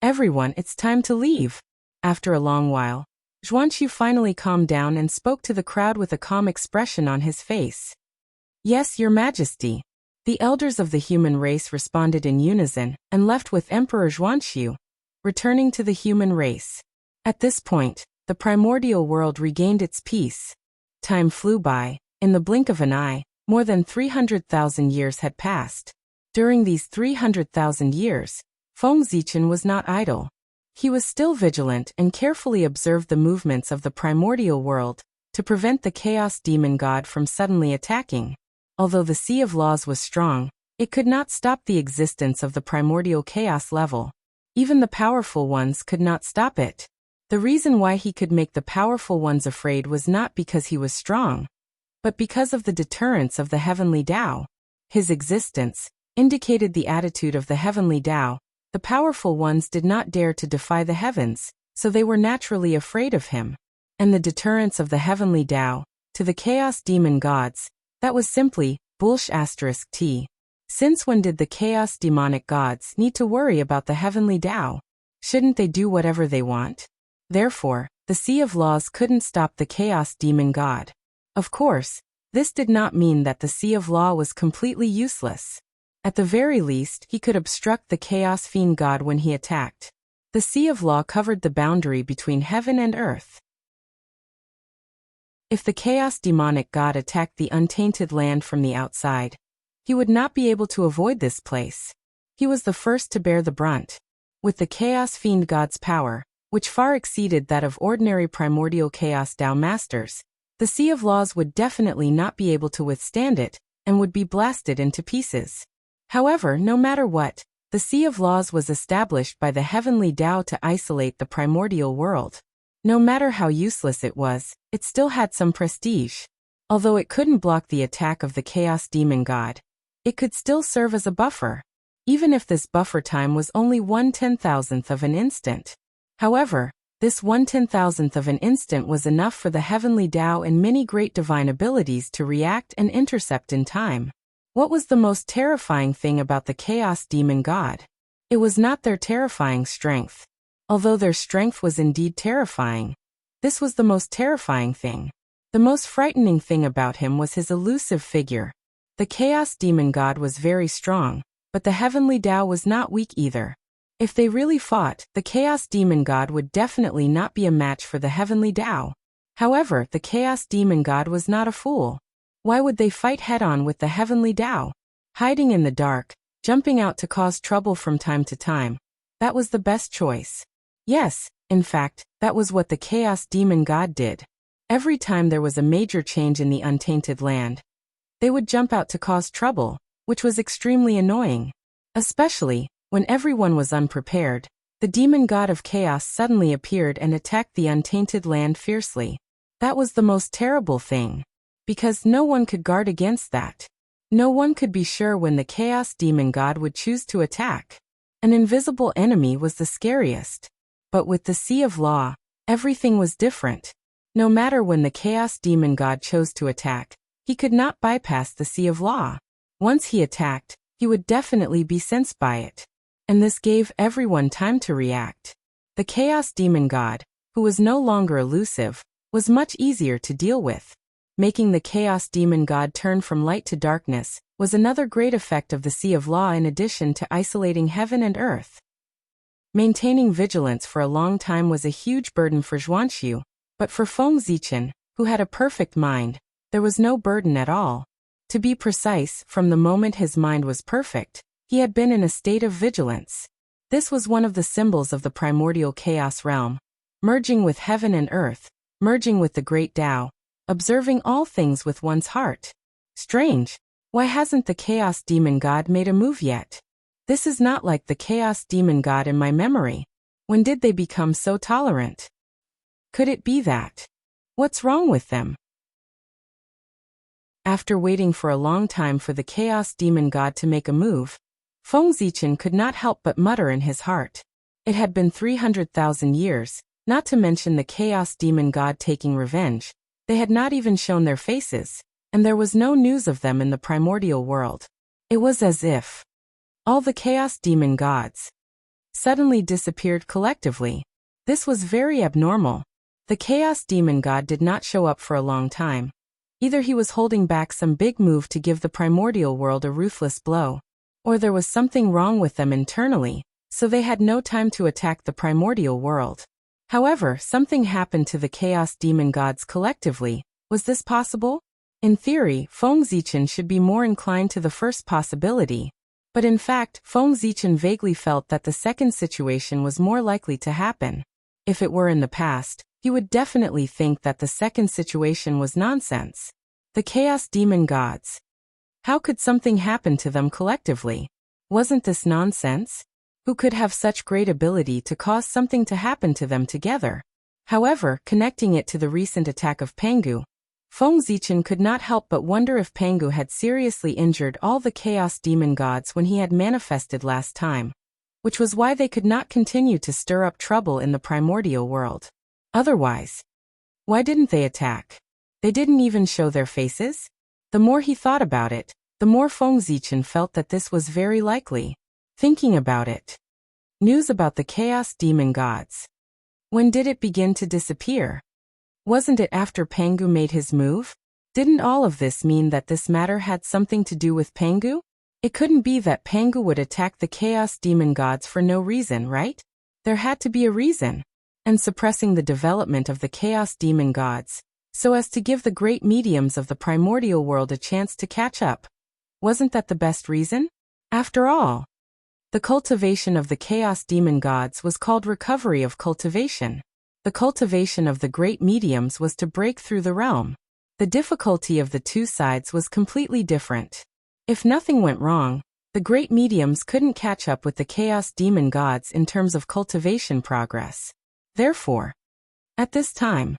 Everyone, it's time to leave. After a long while, Zhuanqiu finally calmed down and spoke to the crowd with a calm expression on his face. Yes, Your Majesty. The elders of the human race responded in unison and left with Emperor Zhuanqiu, returning to the human race. At this point, the primordial world regained its peace. Time flew by. In the blink of an eye, more than 300,000 years had passed. During these 300,000 years, Feng Zichen was not idle. He was still vigilant and carefully observed the movements of the primordial world to prevent the chaos demon god from suddenly attacking. Although the Sea of Laws was strong, it could not stop the existence of the primordial chaos level. Even the powerful ones could not stop it. The reason why he could make the powerful ones afraid was not because he was strong, but because of the deterrence of the heavenly Tao. His existence indicated the attitude of the heavenly Tao. The powerful ones did not dare to defy the heavens, so they were naturally afraid of him. And the deterrence of the heavenly Tao to the chaos demon gods, that was simply **t. Since when did the chaos demonic gods need to worry about the heavenly Tao? Shouldn't they do whatever they want? Therefore, the Sea of Laws couldn't stop the chaos demon god. Of course, this did not mean that the Sea of Law was completely useless. At the very least, he could obstruct the chaos fiend god when he attacked. The Sea of Law covered the boundary between heaven and earth. If the chaos demonic god attacked the untainted land from the outside, he would not be able to avoid this place. He was the first to bear the brunt. With the chaos fiend god's power, which far exceeded that of ordinary primordial chaos Tao masters, the Sea of Laws would definitely not be able to withstand it and would be blasted into pieces. However, no matter what, the Sea of Laws was established by the heavenly Tao to isolate the primordial world. No matter how useless it was, it still had some prestige. Although it couldn't block the attack of the chaos demon god, it could still serve as a buffer, even if this buffer time was only 1/10,000th of an instant. However, this 1/10,000th of an instant was enough for the heavenly Tao and many great divine abilities to react and intercept in time. What was the most terrifying thing about the chaos demon god? It was not their terrifying strength. Although their strength was indeed terrifying, this was the most terrifying thing. The most frightening thing about him was his elusive figure. The chaos demon god was very strong, but the heavenly Tao was not weak either. If they really fought, the chaos demon god would definitely not be a match for the heavenly Tao. However, the chaos demon god was not a fool. Why would they fight head-on with the heavenly Tao? Hiding in the dark, jumping out to cause trouble from time to time, that was the best choice. Yes, in fact, that was what the chaos demon god did. Every time there was a major change in the untainted land, they would jump out to cause trouble, which was extremely annoying. Especially, when everyone was unprepared, the demon god of chaos suddenly appeared and attacked the untainted land fiercely. That was the most terrible thing. Because no one could guard against that. No one could be sure when the chaos demon god would choose to attack. An invisible enemy was the scariest. But with the Sea of Law, everything was different. No matter when the chaos demon god chose to attack, he could not bypass the Sea of Law. Once he attacked, he would definitely be sensed by it. And this gave everyone time to react. The chaos demon god, who was no longer elusive, was much easier to deal with. Making the chaos demon god turn from light to darkness was another great effect of the Sea of Law in addition to isolating heaven and earth. Maintaining vigilance for a long time was a huge burden for Zhuanqiu, but for Feng Zichen, who had a perfect mind, there was no burden at all. To be precise, from the moment his mind was perfect, he had been in a state of vigilance. This was one of the symbols of the primordial chaos realm, merging with heaven and earth, merging with the great Tao, observing all things with one's heart. Strange. Why hasn't the chaos demon god made a move yet? This is not like the chaos demon god in my memory. When did they become so tolerant? Could it be that? What's wrong with them? After waiting for a long time for the Chaos Demon God to make a move, Feng Zichen could not help but mutter in his heart. It had been 300,000 years, not to mention the Chaos Demon God taking revenge. They had not even shown their faces, and there was no news of them in the primordial world. It was as if all the Chaos Demon Gods suddenly disappeared collectively. This was very abnormal. The Chaos Demon God did not show up for a long time. Either he was holding back some big move to give the primordial world a ruthless blow, or there was something wrong with them internally, so they had no time to attack the primordial world. However, something happened to the Chaos Demon Gods collectively. Was this possible? In theory, Feng Zichen should be more inclined to the first possibility, but in fact, Feng Zichen vaguely felt that the second situation was more likely to happen. If it were in the past, he would definitely think that the second situation was nonsense. The Chaos Demon Gods. How could something happen to them collectively? Wasn't this nonsense? Who could have such great ability to cause something to happen to them together? However, connecting it to the recent attack of Pangu, Feng Zichen could not help but wonder if Pangu had seriously injured all the Chaos Demon Gods when he had manifested last time, which was why they could not continue to stir up trouble in the primordial world. Otherwise, why didn't they attack? They didn't even show their faces? The more he thought about it, the more Feng Zichen felt that this was very likely. Thinking about it. News about the Chaos Demon Gods. When did it begin to disappear? Wasn't it after Pangu made his move? Didn't all of this mean that this matter had something to do with Pangu? It couldn't be that Pangu would attack the Chaos Demon Gods for no reason, right? There had to be a reason. And suppressing the development of the Chaos Demon Gods, so as to give the great mediums of the primordial world a chance to catch up. Wasn't that the best reason? After all, the cultivation of the Chaos Demon Gods was called recovery of cultivation. The cultivation of the great mediums was to break through the realm. The difficulty of the two sides was completely different. If nothing went wrong, the great mediums couldn't catch up with the Chaos Demon Gods in terms of cultivation progress. Therefore, at this time,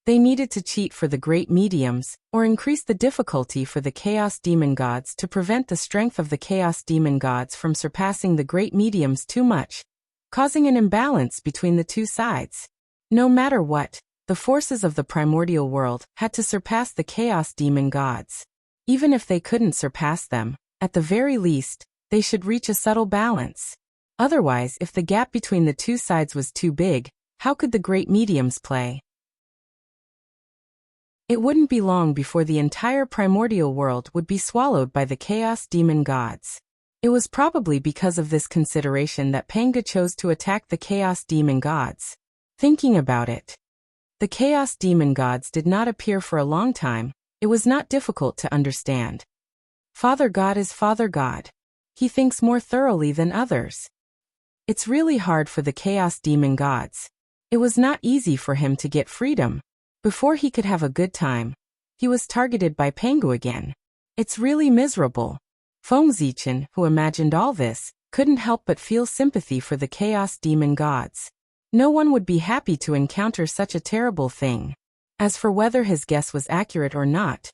they needed to cheat for the great mediums, or increase the difficulty for the Chaos Demon Gods to prevent the strength of the Chaos Demon Gods from surpassing the great mediums too much, causing an imbalance between the two sides. No matter what, the forces of the primordial world had to surpass the Chaos Demon Gods. Even if they couldn't surpass them, at the very least, they should reach a subtle balance. Otherwise, if the gap between the two sides was too big, how could the great mediums play? It wouldn't be long before the entire primordial world would be swallowed by the Chaos Demon Gods. It was probably because of this consideration that Pangu chose to attack the Chaos Demon Gods. Thinking about it, the Chaos Demon Gods did not appear for a long time. It was not difficult to understand. Father God is Father God. He thinks more thoroughly than others. It's really hard for the Chaos Demon Gods. It was not easy for him to get freedom. Before he could have a good time, he was targeted by Pangu again. It's really miserable. Feng Zichen, who imagined all this, couldn't help but feel sympathy for the Chaos Demon Gods. No one would be happy to encounter such a terrible thing. As for whether his guess was accurate or not,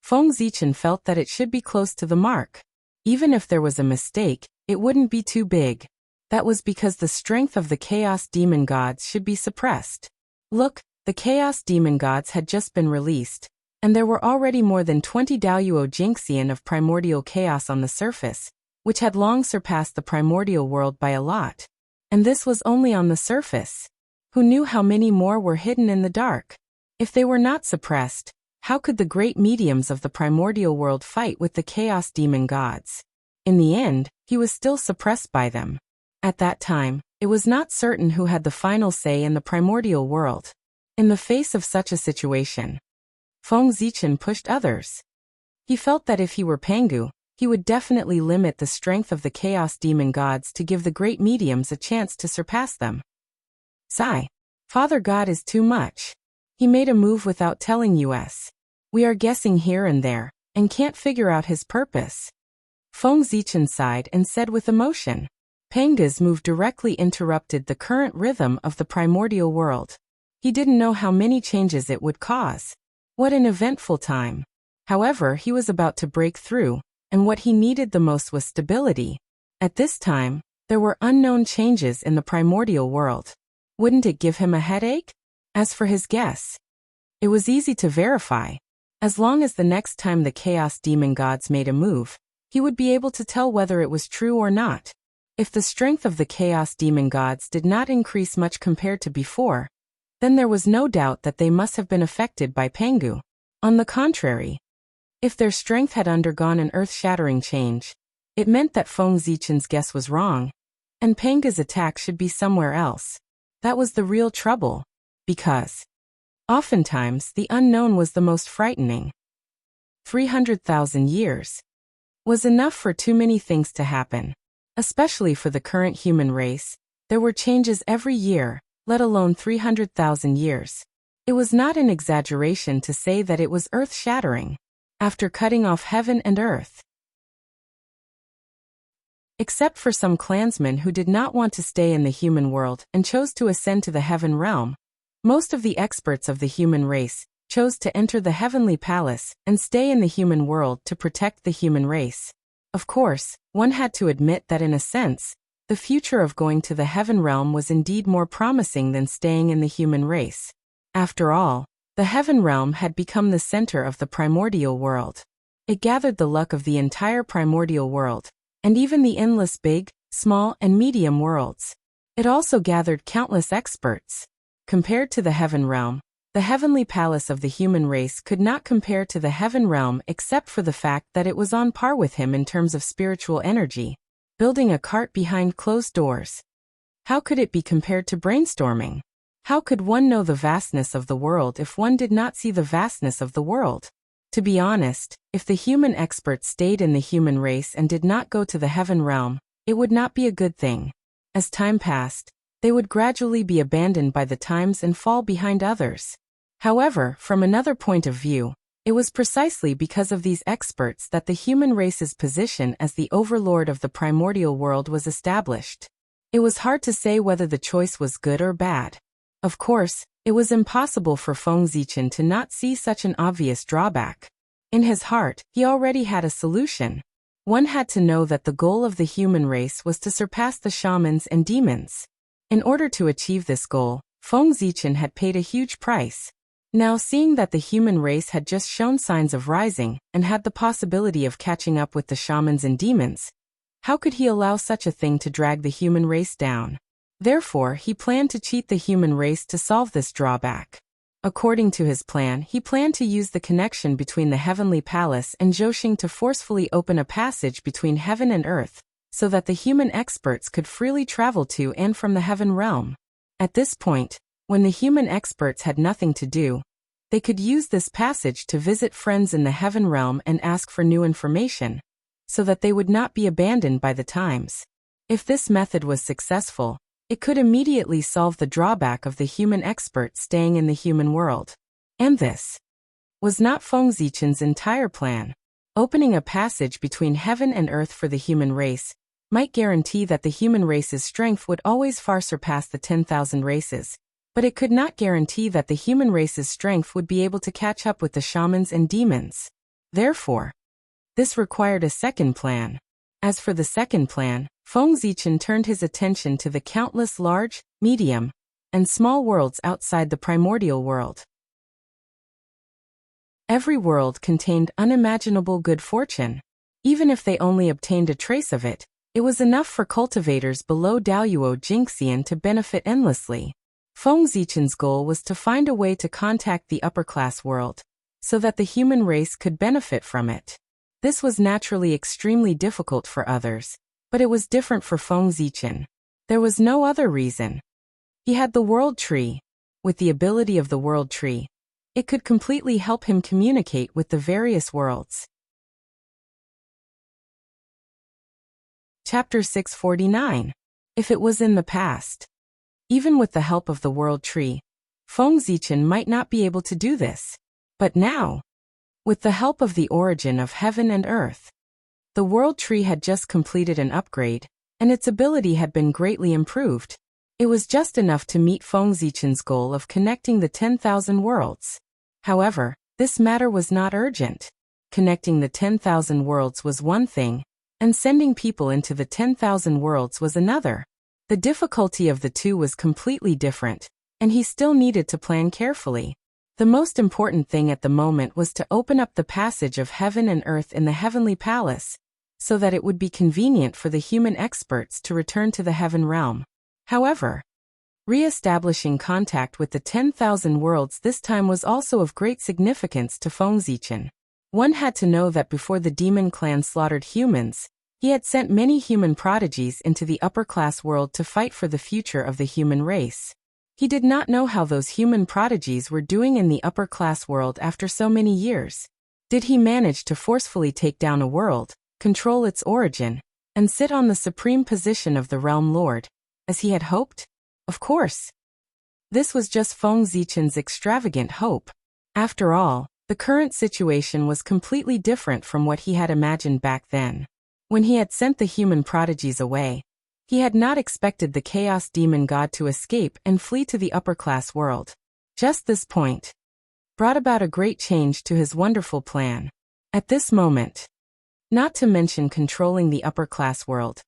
Feng Zichen felt that it should be close to the mark. Even if there was a mistake, it wouldn't be too big. That was because the strength of the Chaos Demon Gods should be suppressed. Look, the Chaos Demon Gods had just been released, and there were already more than 20 Daluo Jinxian of primordial chaos on the surface, which had long surpassed the primordial world by a lot. And this was only on the surface. Who knew how many more were hidden in the dark? If they were not suppressed, how could the great mediums of the primordial world fight with the Chaos Demon Gods? In the end, he was still suppressed by them. At that time, it was not certain who had the final say in the primordial world. In the face of such a situation, Feng Zichen pushed others. He felt that if he were Pangu, he would definitely limit the strength of the Chaos Demon Gods to give the great mediums a chance to surpass them. Sigh. Father God is too much. He made a move without telling us. We are guessing here and there, and can't figure out his purpose. Feng Zichen sighed and said with emotion. Pangu's move directly interrupted the current rhythm of the primordial world. He didn't know how many changes it would cause. What an eventful time. However, he was about to break through, and what he needed the most was stability. At this time, there were unknown changes in the primordial world. Wouldn't it give him a headache? As for his guess, it was easy to verify. As long as the next time the Chaos Demon Gods made a move, he would be able to tell whether it was true or not. If the strength of the Chaos Demon Gods did not increase much compared to before, then there was no doubt that they must have been affected by Pengu. On the contrary, if their strength had undergone an earth-shattering change, it meant that Feng Zichen's guess was wrong, and Pengu's attack should be somewhere else. That was the real trouble, because oftentimes the unknown was the most frightening. 300,000 years was enough for too many things to happen. Especially for the current human race, there were changes every year, let alone 300,000 years. It was not an exaggeration to say that it was earth-shattering. After cutting off heaven and earth, except for some clansmen who did not want to stay in the human world and chose to ascend to the heaven realm, most of the experts of the human race chose to enter the heavenly palace and stay in the human world to protect the human race. Of course, one had to admit that in a sense, the future of going to the heaven realm was indeed more promising than staying in the human race. After all, the heaven realm had become the center of the primordial world. It gathered the luck of the entire primordial world, and even the endless big, small, and medium worlds. It also gathered countless experts. Compared to the heaven realm, the heavenly palace of the human race could not compare to the heaven realm except for the fact that it was on par with him in terms of spiritual energy, building a cart behind closed doors. How could it be compared to brainstorming? How could one know the vastness of the world if one did not see the vastness of the world? To be honest, if the human experts stayed in the human race and did not go to the heaven realm, it would not be a good thing. As time passed, they would gradually be abandoned by the times and fall behind others. However, from another point of view, it was precisely because of these experts that the human race's position as the overlord of the primordial world was established. It was hard to say whether the choice was good or bad. Of course, it was impossible for Feng Zichen to not see such an obvious drawback. In his heart, he already had a solution. One had to know that the goal of the human race was to surpass the shamans and demons. In order to achieve this goal, Feng Zichen had paid a huge price. Now, seeing that the human race had just shown signs of rising and had the possibility of catching up with the shamans and demons, how could he allow such a thing to drag the human race down? Therefore, he planned to cheat the human race to solve this drawback. According to his plan, he planned to use the connection between the heavenly palace and Zhousing to forcefully open a passage between heaven and earth, so that the human experts could freely travel to and from the heaven realm. At this point, when the human experts had nothing to do, they could use this passage to visit friends in the heaven realm and ask for new information, so that they would not be abandoned by the times. If this method was successful, it could immediately solve the drawback of the human experts staying in the human world. And this was not Feng Zichen's entire plan. Opening a passage between heaven and earth for the human race might guarantee that the human race's strength would always far surpass the 10,000 races, but it could not guarantee that the human race's strength would be able to catch up with the shamans and demons. Therefore, this required a second plan. As for the second plan, Feng Zichen turned his attention to the countless large, medium, and small worlds outside the primordial world. Every world contained unimaginable good fortune. Even if they only obtained a trace of it, it was enough for cultivators below Daoyuo Jingxian to benefit endlessly. Feng Zichen's goal was to find a way to contact the upper-class world, so that the human race could benefit from it. This was naturally extremely difficult for others, but it was different for Feng Zichen. There was no other reason. He had the World Tree. With the ability of the World Tree, it could completely help him communicate with the various worlds. Chapter 649. If it was in the past. Even with the help of the World Tree, Feng Zichen might not be able to do this. But now, with the help of the origin of heaven and earth, the World Tree had just completed an upgrade, and its ability had been greatly improved. It was just enough to meet Feng Zichen's goal of connecting the 10,000 worlds. However, this matter was not urgent. Connecting the 10,000 worlds was one thing, and sending people into the 10,000 worlds was another. The difficulty of the two was completely different, and he still needed to plan carefully. The most important thing at the moment was to open up the passage of heaven and earth in the heavenly palace, so that it would be convenient for the human experts to return to the heaven realm. However, re-establishing contact with the 10,000 worlds this time was also of great significance to Feng Zichen. One had to know that before the demon clan slaughtered humans, he had sent many human prodigies into the upper-class world to fight for the future of the human race. He did not know how those human prodigies were doing in the upper-class world after so many years. Did he manage to forcefully take down a world, control its origin, and sit on the supreme position of the realm lord, as he had hoped? Of course. This was just Feng Zichen's extravagant hope. After all, the current situation was completely different from what he had imagined back then. When he had sent the human prodigies away, he had not expected the chaos demon god to escape and flee to the upper-class world. Just this point brought about a great change to his wonderful plan. At this moment, not to mention controlling the upper-class world,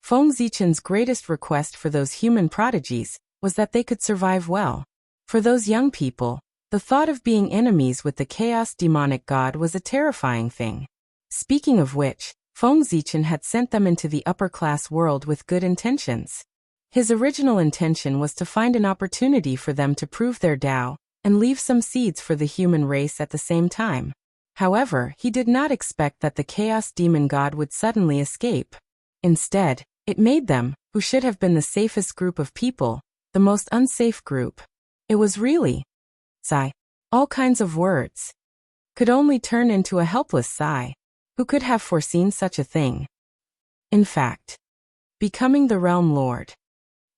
Feng Zichen's greatest request for those human prodigies was that they could survive well. For those young people, the thought of being enemies with the chaos demonic god was a terrifying thing. Speaking of which, Feng Zichen had sent them into the upper-class world with good intentions. His original intention was to find an opportunity for them to prove their Tao and leave some seeds for the human race at the same time. However, he did not expect that the chaos demon god would suddenly escape. Instead, it made them, who should have been the safest group of people, the most unsafe group. It was really sigh. All kinds of words could only turn into a helpless sigh. Who could have foreseen such a thing? In fact, becoming the realm lord.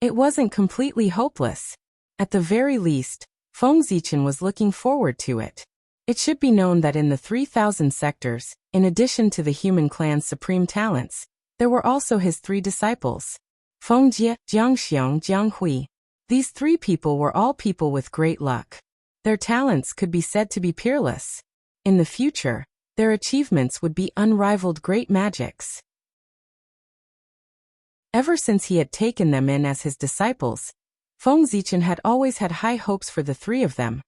It wasn't completely hopeless. At the very least, Feng Zichen was looking forward to it. It should be known that in the 3,000 sectors, in addition to the human clan's supreme talents, there were also his 3 disciples. Feng Jie, Jiang Xiong, Jiang Hui. These 3 people were all people with great luck. Their talents could be said to be peerless. In the future, their achievements would be unrivaled great magics. Ever since he had taken them in as his disciples, Feng Zichen had always had high hopes for the 3 of them,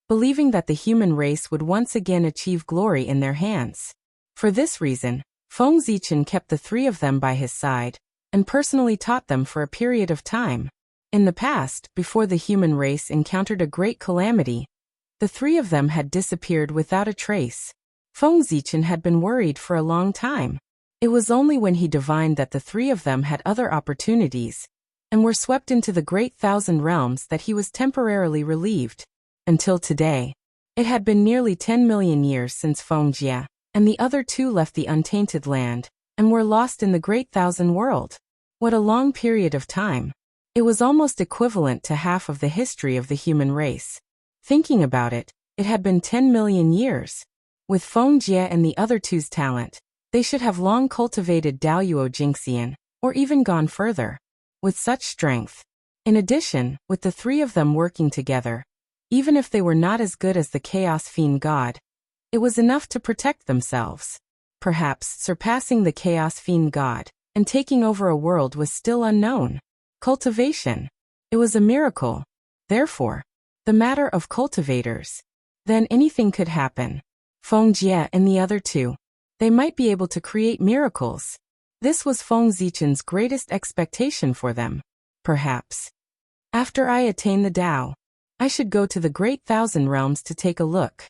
believing that the human race would once again achieve glory in their hands. For this reason, Feng Zichen kept the 3 of them by his side, and personally taught them for a period of time. In the past, before the human race encountered a great calamity, the 3 of them had disappeared without a trace. Feng Zichen had been worried for a long time. It was only when he divined that the 3 of them had other opportunities and were swept into the great 1,000 realms that he was temporarily relieved. Until today, it had been nearly 10 million years since Feng Jie and the other 2 left the untainted land and were lost in the great 1,000 world. What a long period of time. It was almost equivalent to half of the history of the human race. Thinking about it, it had been 10 million years. With Feng Jie and the other 2's talent, they should have long cultivated Daoyuo Jingxian, or even gone further. With such strength. In addition, with the 3 of them working together, even if they were not as good as the Chaos Fiend God, it was enough to protect themselves. Perhaps surpassing the Chaos Fiend God and taking over a world was still unknown. Cultivation. It was a miracle. Therefore, the matter of cultivators. Then anything could happen. Feng Jie and the other 2. They might be able to create miracles. This was Feng Zichen's greatest expectation for them. Perhaps, after I attain the Tao, I should go to the great 1,000 realms to take a look.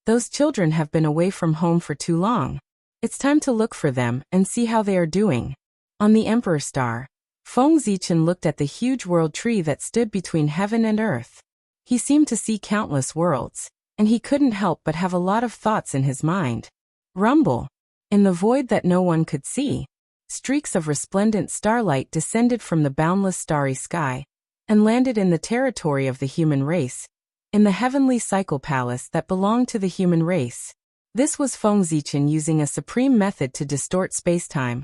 Those children have been away from home for too long. It's time to look for them and see how they are doing. On the Emperor Star, Feng Zichen looked at the huge world tree that stood between heaven and earth. He seemed to see countless worlds, and he couldn't help but have a lot of thoughts in his mind. Rumble. In the void that no one could see, streaks of resplendent starlight descended from the boundless starry sky and landed in the territory of the human race, in the heavenly cycle palace that belonged to the human race. This was Feng Zichen using a supreme method to distort spacetime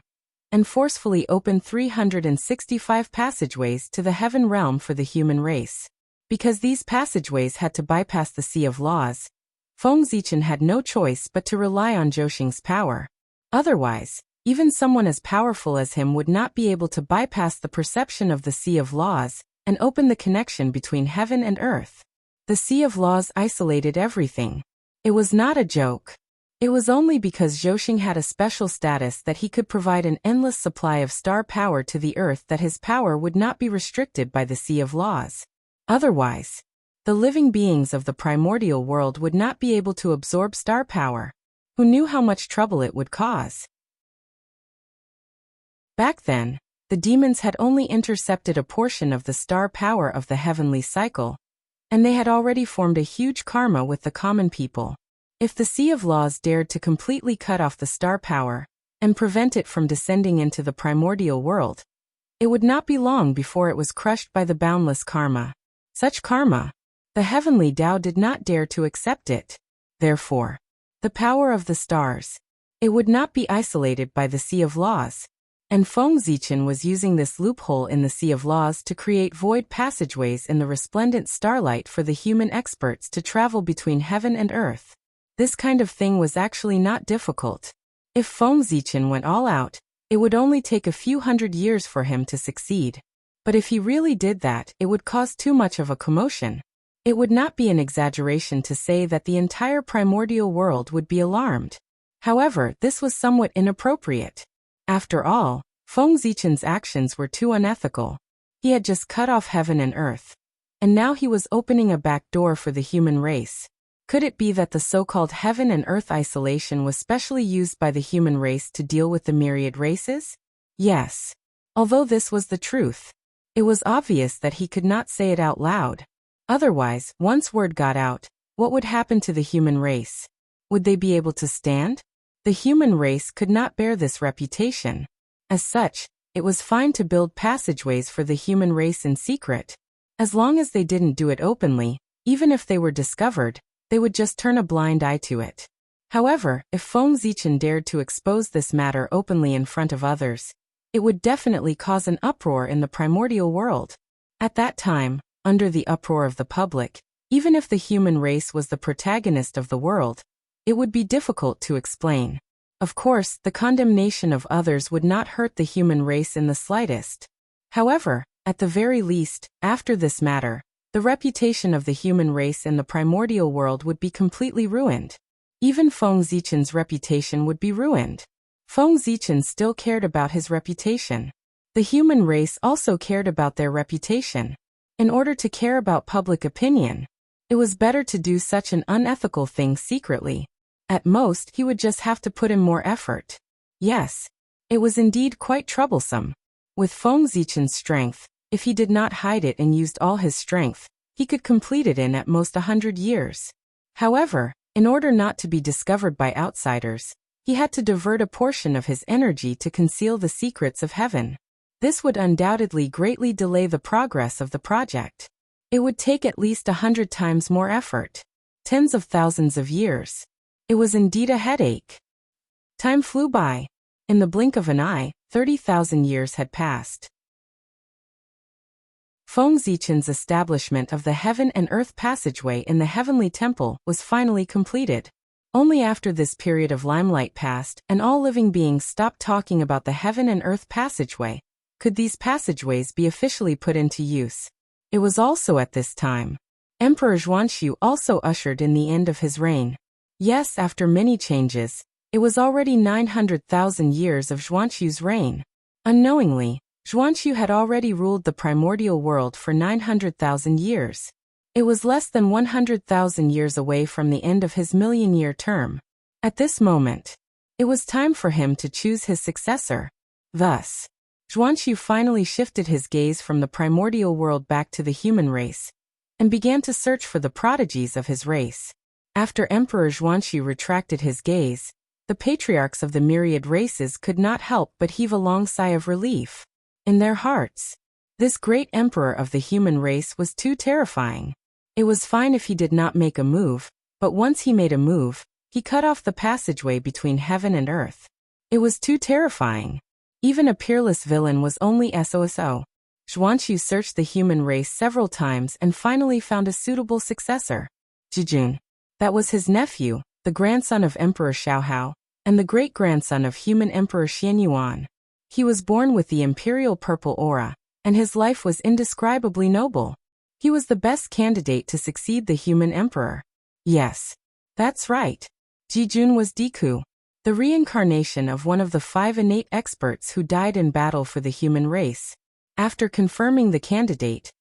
and forcefully open 365 passageways to the heaven realm for the human race. Because these passageways had to bypass the sea of laws, Feng Zichen had no choice but to rely on Zhou power. Otherwise, even someone as powerful as him would not be able to bypass the perception of the Sea of Laws and open the connection between heaven and earth. The Sea of Laws isolated everything. It was not a joke. It was only because Zhou had a special status that he could provide an endless supply of star power to the earth that his power would not be restricted by the Sea of Laws. Otherwise, the living beings of the primordial world would not be able to absorb star power. Who knew how much trouble it would cause? Back then, the demons had only intercepted a portion of the star power of the heavenly cycle, and they had already formed a huge karma with the common people. If the Sea of Laws dared to completely cut off the star power and prevent it from descending into the primordial world, it would not be long before it was crushed by the boundless karma. Such karma, the heavenly Tao did not dare to accept it. Therefore, the power of the stars, it would not be isolated by the Sea of Laws. And Feng Zichen was using this loophole in the Sea of Laws to create void passageways in the resplendent starlight for the human experts to travel between heaven and earth. This kind of thing was actually not difficult. If Feng Zichen went all out, it would only take a few hundred years for him to succeed. But if he really did that, it would cause too much of a commotion. It would not be an exaggeration to say that the entire primordial world would be alarmed. However, this was somewhat inappropriate. After all, Feng Zichen's actions were too unethical. He had just cut off heaven and earth. And now he was opening a back door for the human race. Could it be that the so-called heaven and earth isolation was specially used by the human race to deal with the myriad races? Yes. Although this was the truth, it was obvious that he could not say it out loud. Otherwise, once word got out, what would happen to the human race? Would they be able to stand? The human race could not bear this reputation. As such, it was fine to build passageways for the human race in secret. As long as they didn't do it openly, even if they were discovered, they would just turn a blind eye to it. However, if Feng Zichen dared to expose this matter openly in front of others, it would definitely cause an uproar in the primordial world. At that time, under the uproar of the public, even if the human race was the protagonist of the world, it would be difficult to explain. Of course, the condemnation of others would not hurt the human race in the slightest. However, at the very least, after this matter, the reputation of the human race in the primordial world would be completely ruined. Even Feng Zichen's reputation would be ruined. Feng Zichen still cared about his reputation. The human race also cared about their reputation. In order to care about public opinion, it was better to do such an unethical thing secretly. At most, he would just have to put in more effort. Yes, it was indeed quite troublesome. With Feng Zichen's strength, if he did not hide it and used all his strength, he could complete it in at most 100 years. However, in order not to be discovered by outsiders, he had to divert a portion of his energy to conceal the secrets of heaven. This would undoubtedly greatly delay the progress of the project. It would take at least 100 times more effort. Tens of thousands of years. It was indeed a headache. Time flew by. In the blink of an eye, 30,000 years had passed. Feng Zichen's establishment of the heaven and earth passageway in the heavenly temple was finally completed. Only after this period of limelight passed and all living beings stopped talking about the heaven and earth passageway, could these passageways be officially put into use. It was also at this time Emperor Zhuanxu also ushered in the end of his reign. Yes, after many changes, it was already 900,000 years of Zhuanxu's reign. Unknowingly, Zhuanxu had already ruled the primordial world for 900,000 years. It was less than 100,000 years away from the end of his million-year term. At this moment, it was time for him to choose his successor. Thus, Zhuanxu finally shifted his gaze from the primordial world back to the human race, and began to search for the prodigies of his race. After Emperor Zhuanxu retracted his gaze, the patriarchs of the myriad races could not help but heave a long sigh of relief. In their hearts, this great emperor of the human race was too terrifying. It was fine if he did not make a move, but once he made a move, he cut off the passageway between heaven and earth. It was too terrifying. Even a peerless villain was only SOSO. Zhuanxu searched the human race several times and finally found a suitable successor. Jijun. That was his nephew, the grandson of Emperor Xiaohao, and the great-grandson of human Emperor Xianyuan. He was born with the imperial purple aura, and his life was indescribably noble. He was the best candidate to succeed the human emperor. Yes, that's right. Jijun was Diku, the reincarnation of one of the 5 innate experts who died in battle for the human race. After confirming the candidate,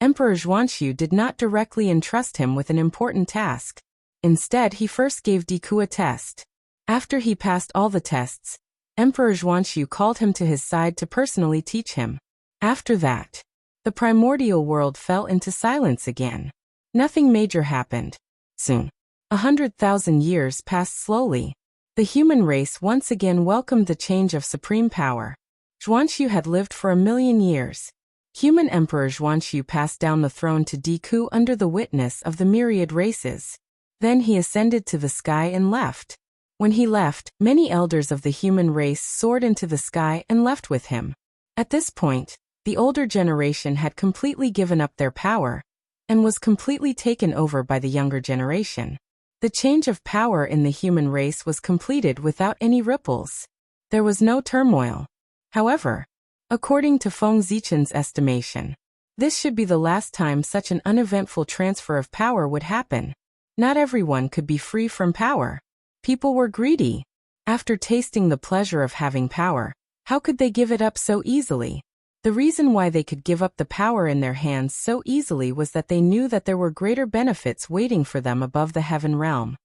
Emperor Zhuanxu did not directly entrust him with an important task. Instead, he first gave Diku a test. After he passed all the tests, Emperor Zhuanxu called him to his side to personally teach him. After that, the primordial world fell into silence again. Nothing major happened. Soon, 100,000 years passed slowly. The human race once again welcomed the change of supreme power. Zhuanxu had lived for 1,000,000 years. Human Emperor Zhuanxu passed down the throne to Diku under the witness of the myriad races. Then he ascended to the sky and left. When he left, many elders of the human race soared into the sky and left with him. At this point, the older generation had completely given up their power and was completely taken over by the younger generation. The change of power in the human race was completed without any ripples. There was no turmoil. However, according to Feng Zichen's estimation, this should be the last time such an uneventful transfer of power would happen. Not everyone could be free from power. People were greedy. After tasting the pleasure of having power, how could they give it up so easily? The reason why they could give up the power in their hands so easily was that they knew that there were greater benefits waiting for them above the heaven realm.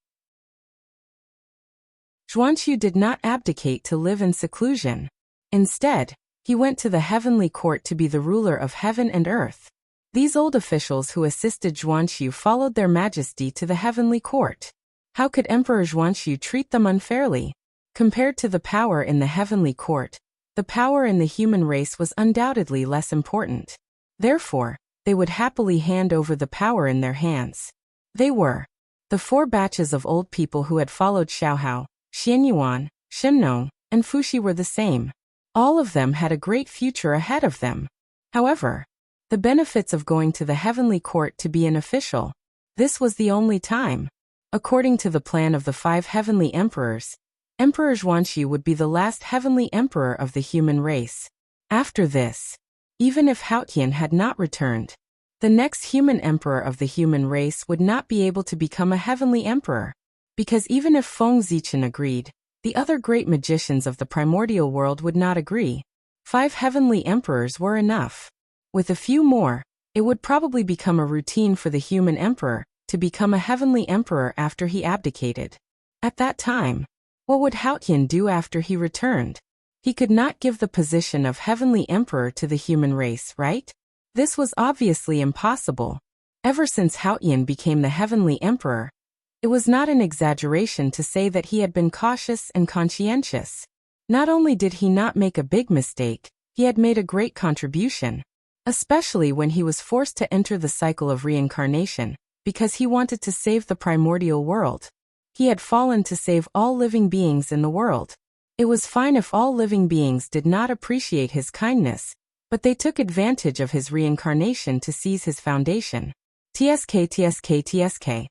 Zhuanxu did not abdicate to live in seclusion. Instead, he went to the heavenly court to be the ruler of heaven and earth. These old officials who assisted Zhuanxu followed their majesty to the heavenly court. How could Emperor Zhuanxu treat them unfairly? Compared to the power in the heavenly court, the power in the human race was undoubtedly less important. Therefore, they would happily hand over the power in their hands. They were the 4 batches of old people who had followed Xiaohao, Xianyuan, Shennong, and Fuxi were the same. All of them had a great future ahead of them. However, the benefits of going to the heavenly court to be an official, this was the only time. According to the plan of the 5 heavenly emperors, Emperor Zhuanxu would be the last heavenly emperor of the human race. After this, even if Haotian had not returned, the next human emperor of the human race would not be able to become a heavenly emperor. Because even if Feng Zichen agreed, the other great magicians of the primordial world would not agree. 5 heavenly emperors were enough. With a few more, it would probably become a routine for the human emperor to become a heavenly emperor after he abdicated. At that time, what would Haotian do after he returned? He could not give the position of heavenly emperor to the human race, right? This was obviously impossible. Ever since Haotian became the heavenly emperor, it was not an exaggeration to say that he had been cautious and conscientious. Not only did he not make a big mistake, he had made a great contribution. Especially when he was forced to enter the cycle of reincarnation, because he wanted to save the primordial world. He had fallen to save all living beings in the world. It was fine if all living beings did not appreciate his kindness, but they took advantage of his reincarnation to seize his foundation. TSK.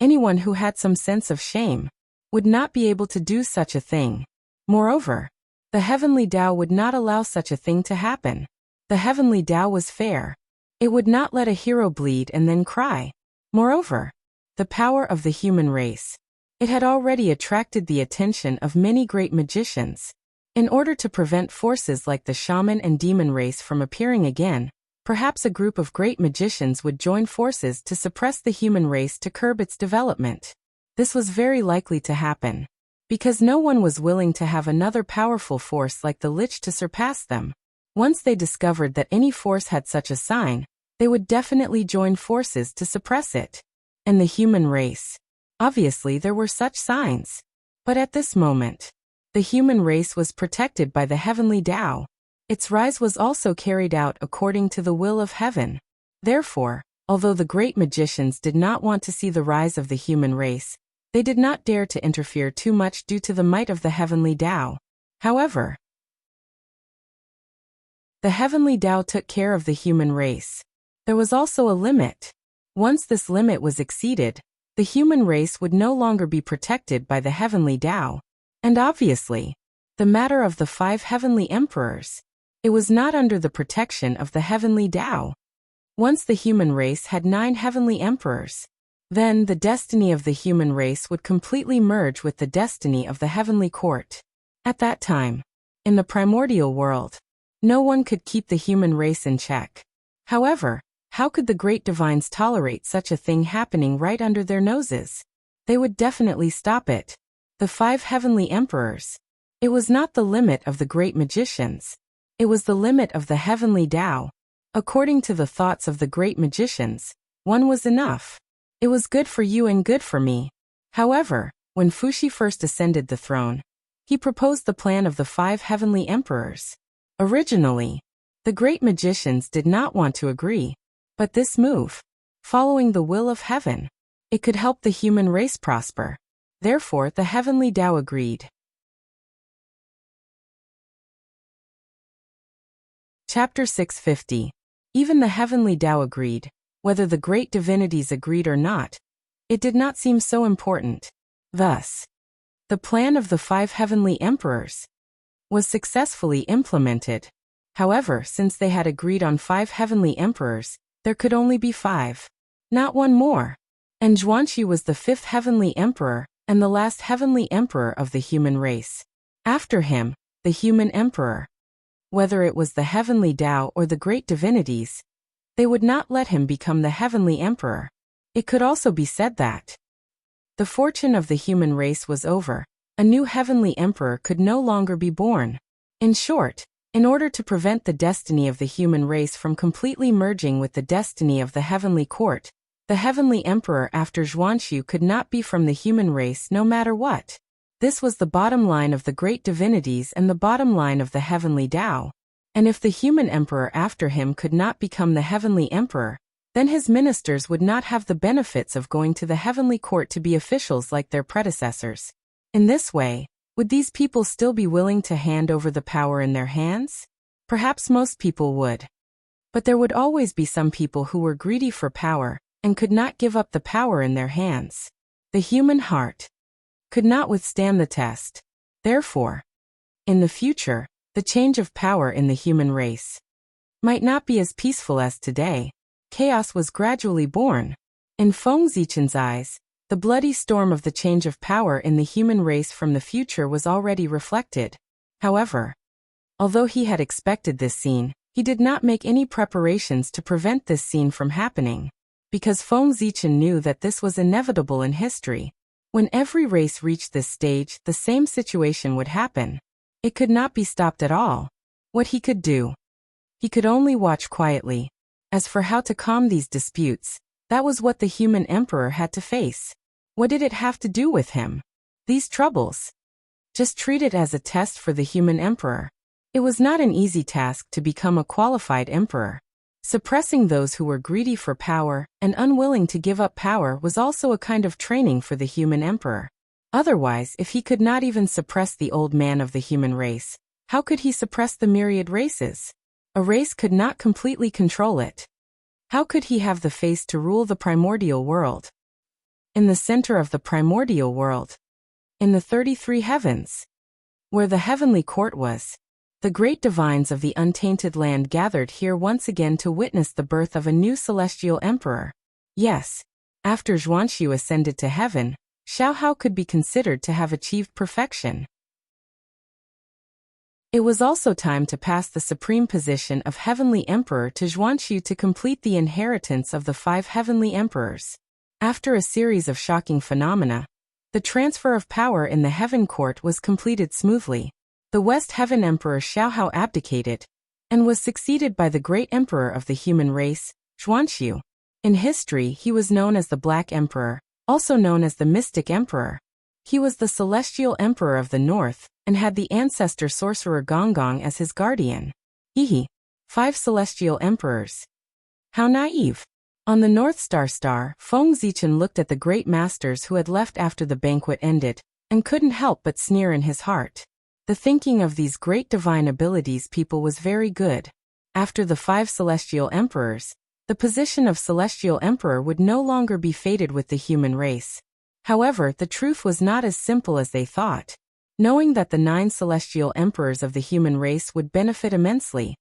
Anyone who had some sense of shame would not be able to do such a thing. Moreover, the heavenly Tao would not allow such a thing to happen. The heavenly Tao was fair. It would not let a hero bleed and then cry. Moreover, the power of the human race. It had already attracted the attention of many great magicians. In order to prevent forces like the shaman and demon race from appearing again, perhaps a group of great magicians would join forces to suppress the human race to curb its development. This was very likely to happen, because no one was willing to have another powerful force like the Lich to surpass them. Once they discovered that any force had such a sign, they would definitely join forces to suppress it. And the human race. Obviously there were such signs. But at this moment, the human race was protected by the heavenly Tao. Its rise was also carried out according to the will of heaven. Therefore, although the great magicians did not want to see the rise of the human race, they did not dare to interfere too much due to the might of the heavenly Tao. However, the heavenly Tao took care of the human race. There was also a limit. Once this limit was exceeded, the human race would no longer be protected by the heavenly Tao. And obviously, the matter of the 5 heavenly emperors, it was not under the protection of the heavenly Tao. Once the human race had 9 heavenly emperors, then the destiny of the human race would completely merge with the destiny of the heavenly court. At that time, in the primordial world, no one could keep the human race in check. However, how could the great divines tolerate such a thing happening right under their noses? They would definitely stop it. The 5 heavenly emperors. It was not the limit of the great magicians. It was the limit of the heavenly Tao. According to the thoughts of the great magicians, one was enough. It was good for you and good for me. However, when Fuxi first ascended the throne, he proposed the plan of the 5 heavenly emperors. Originally, the great magicians did not want to agree. But this move, following the will of heaven, it could help the human race prosper. Therefore, the heavenly Tao agreed. Chapter 650. Even the heavenly Tao agreed. Whether the great divinities agreed or not, it did not seem so important. Thus, the plan of the 5 heavenly emperors was successfully implemented. However, since they had agreed on 5 heavenly emperors, there could only be 5. Not one more. And Zhuanxi was the 5th heavenly emperor, and the last heavenly emperor of the human race. After him, the human emperor. Whether it was the heavenly Tao or the great divinities, they would not let him become the heavenly emperor. It could also be said that the fortune of the human race was over. A new heavenly emperor could no longer be born. In short, in order to prevent the destiny of the human race from completely merging with the destiny of the heavenly court, the heavenly emperor after Zhuanxu could not be from the human race no matter what. This was the bottom line of the great divinities and the bottom line of the heavenly Tao. And if the human emperor after him could not become the heavenly emperor, then his ministers would not have the benefits of going to the heavenly court to be officials like their predecessors. In this way, would these people still be willing to hand over the power in their hands? Perhaps most people would. But there would always be some people who were greedy for power and could not give up the power in their hands. The human heart could not withstand the test. Therefore, in the future, the change of power in the human race might not be as peaceful as today. Chaos was gradually born. In Feng Zichen's eyes, the bloody storm of the change of power in the human race from the future was already reflected. However, although he had expected this scene, he did not make any preparations to prevent this scene from happening. Because Feng Zichen knew that this was inevitable in history. When every race reached this stage, the same situation would happen. It could not be stopped at all. What he could do? He could only watch quietly. As for how to calm these disputes, that was what the human emperor had to face. What did it have to do with him? These troubles. Just treat it as a test for the human emperor. It was not an easy task to become a qualified emperor. Suppressing those who were greedy for power and unwilling to give up power was also a kind of training for the human emperor. Otherwise, if he could not even suppress the old man of the human race, how could he suppress the myriad races? A race could not completely control it. How could he have the face to rule the primordial world? In the center of the primordial world, in the 33 heavens, where the heavenly court was, the great divines of the untainted land gathered here once again to witness the birth of a new celestial emperor. Yes, after Zhuanxu ascended to heaven, Xiaohao could be considered to have achieved perfection. It was also time to pass the supreme position of heavenly emperor to Zhuanxu to complete the inheritance of the 5 heavenly emperors. After a series of shocking phenomena, the transfer of power in the heaven court was completed smoothly. The West Heaven Emperor Xiaohao abdicated, and was succeeded by the great emperor of the human race, Zhuanxu. In history, he was known as the Black Emperor, also known as the Mystic Emperor. He was the celestial emperor of the north, and had the ancestor sorcerer Gonggong as his guardian. Hehe. 5 celestial emperors. How naive. On the North Star, Feng Zichen looked at the great masters who had left after the banquet ended, and couldn't help but sneer in his heart. The thinking of these great divine abilities people was very good. After the 5 celestial emperors, The position of celestial emperor would no longer be fated with the human race. However, the truth was not as simple as they thought. Knowing that the 9 celestial emperors of the human race would benefit immensely,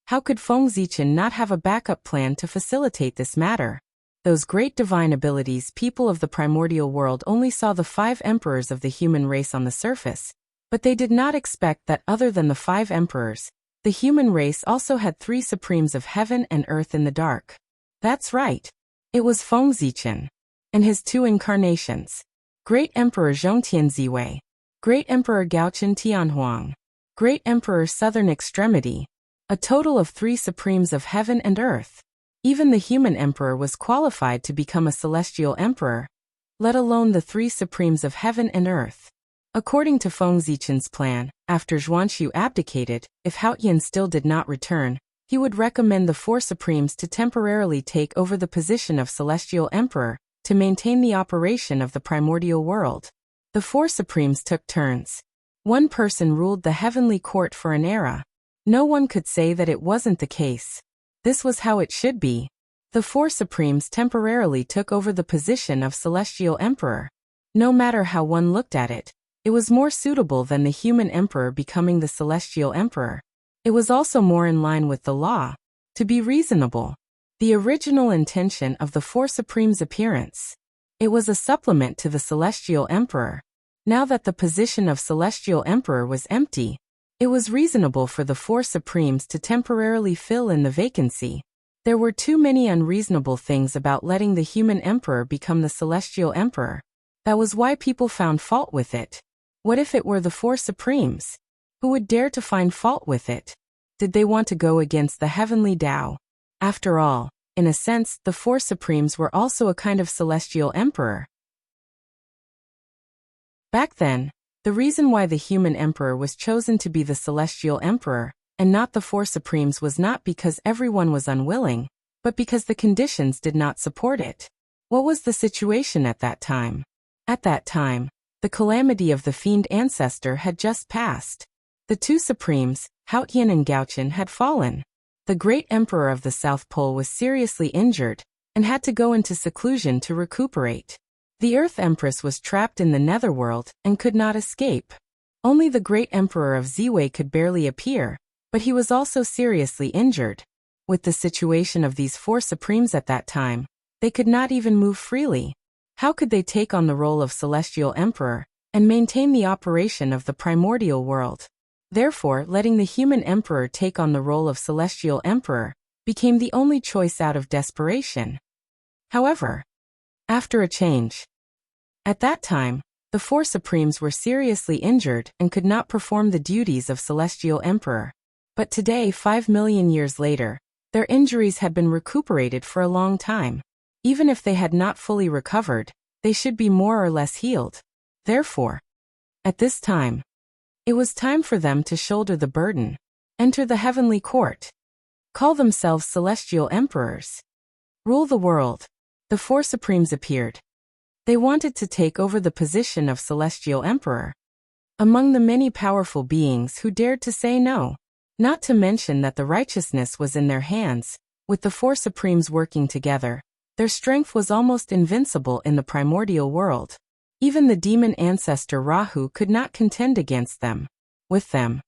how could Feng Zichen not have a backup plan to facilitate this matter? Those great divine abilities, people of the primordial world only saw the 5 emperors of the human race on the surface, but they did not expect that other than the 5 emperors, the human race also had 3 supremes of heaven and earth in the dark. That's right. It was Feng Zichen and his 2 incarnations. Great Emperor Zhongtian Ziwei, Great Emperor Gaochen Tianhuang, Great Emperor Southern Extremity, a total of 3 supremes of heaven and earth. Even the human emperor was qualified to become a celestial emperor, let alone the 3 supremes of heaven and earth. According to Feng Zichen's plan, after Zhuanxu abdicated, if Haotian still did not return, he would recommend the 4 supremes to temporarily take over the position of celestial emperor, to maintain the operation of the primordial world. The 4 supremes took turns. One person ruled the heavenly court for an era. No one could say that it wasn't the case. This was how it should be. The 4 supremes temporarily took over the position of celestial emperor. No matter how one looked at it, it was more suitable than the human emperor becoming the celestial emperor. It was also more in line with the law. To be reasonable. The original intention of the 4 supremes' appearance. It was a supplement to the celestial emperor. Now that the position of celestial emperor was empty, it was reasonable for the 4 supremes to temporarily fill in the vacancy. There were too many unreasonable things about letting the human emperor become the celestial emperor. That was why people found fault with it. What if it were the 4 supremes? Who would dare to find fault with it? Did they want to go against the heavenly Tao? After all, in a sense, the 4 supremes were also a kind of celestial emperor. Back then, the reason why the human emperor was chosen to be the celestial emperor, and not the 4 supremes, was not because everyone was unwilling, but because the conditions did not support it. What was the situation at that time? At that time, the calamity of the fiend ancestor had just passed. The 2 supremes, Haotian and Gaochen, had fallen. The great emperor of the South Pole was seriously injured, and had to go into seclusion to recuperate. The Earth Empress was trapped in the netherworld, and could not escape. Only the great emperor of Ziwei could barely appear, but he was also seriously injured. With the situation of these 4 supremes at that time, they could not even move freely. How could they take on the role of celestial emperor, and maintain the operation of the primordial world? Therefore, letting the human emperor take on the role of celestial emperor became the only choice out of desperation. However, after a change, at that time, the 4 supremes were seriously injured and could not perform the duties of celestial emperor. But today, 5 million years later, their injuries had been recuperated for a long time. Even if they had not fully recovered, they should be more or less healed. Therefore, at this time, it was time for them to shoulder the burden, enter the heavenly court, call themselves celestial emperors, rule the world. The 4 supremes appeared. They wanted to take over the position of celestial emperor. Among the many powerful beings who dared to say no, not to mention that the righteousness was in their hands, with the 4 supremes working together, their strength was almost invincible in the primordial world. Even the demon ancestor Rahu could not contend against them. With them,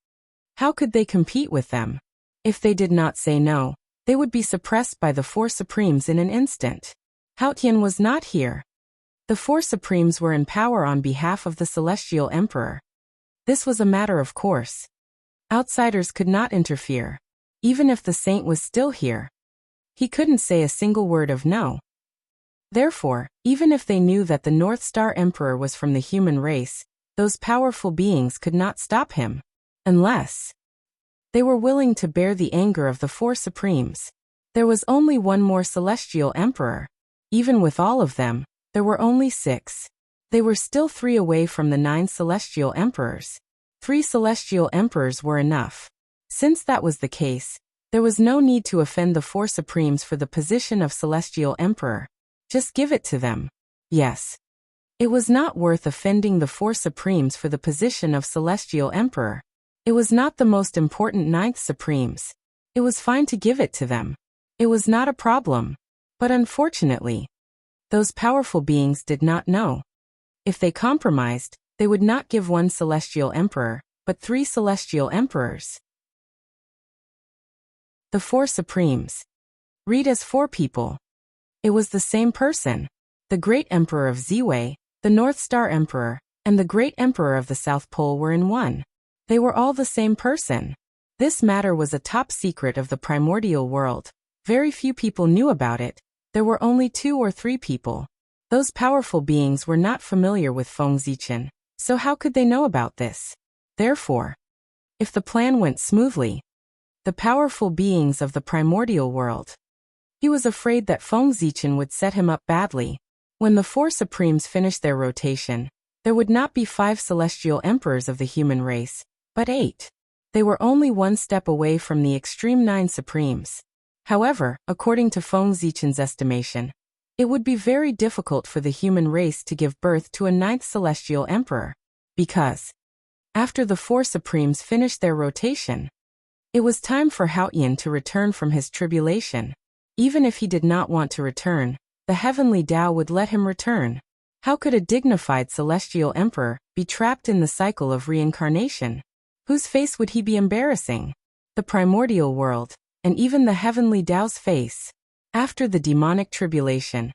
how could they compete with them? If they did not say no, they would be suppressed by the 4 supremes in an instant. Haotian was not here. The 4 supremes were in power on behalf of the celestial emperor. This was a matter of course. Outsiders could not interfere. Even if the saint was still here, he couldn't say a single word of no. Therefore, even if they knew that the North Star Emperor was from the human race, those powerful beings could not stop him, unless they were willing to bear the anger of the 4 supremes. There was only one more celestial emperor. Even with all of them, there were only 6. They were still 3 away from the 9 celestial emperors. 3 celestial emperors were enough. Since that was the case, there was no need to offend the 4 supremes for the position of celestial emperor. Just give it to them. Yes. It was not worth offending the 4 supremes for the position of celestial emperor. It was not the most important 9th supremes. It was fine to give it to them. It was not a problem. But unfortunately, those powerful beings did not know. If they compromised, they would not give one celestial emperor, but 3 celestial emperors. The 4 supremes. Read as 4 people. It was the same person. The great emperor of Ziwei, the North Star Emperor, and the great emperor of the South Pole were in one. They were all the same person. This matter was a top secret of the primordial world. Very few people knew about it. There were only 2 or 3 people. Those powerful beings were not familiar with Feng Zichen, so how could they know about this? Therefore, if the plan went smoothly, the powerful beings of the primordial world, he was afraid that Feng Zichen would set him up badly. When the 4 supremes finished their rotation, there would not be 5 celestial emperors of the human race, but 8. They were only one step away from the extreme 9 supremes. However, according to Feng Zichen's estimation, it would be very difficult for the human race to give birth to a 9th celestial emperor, because, after the 4 supremes finished their rotation, it was time for Haoyan to return from his tribulation. Even if he did not want to return, the heavenly Tao would let him return. How could a dignified celestial emperor be trapped in the cycle of reincarnation? Whose face would he be embarrassing? The primordial world, and even the heavenly Tao's face. After the demonic tribulation,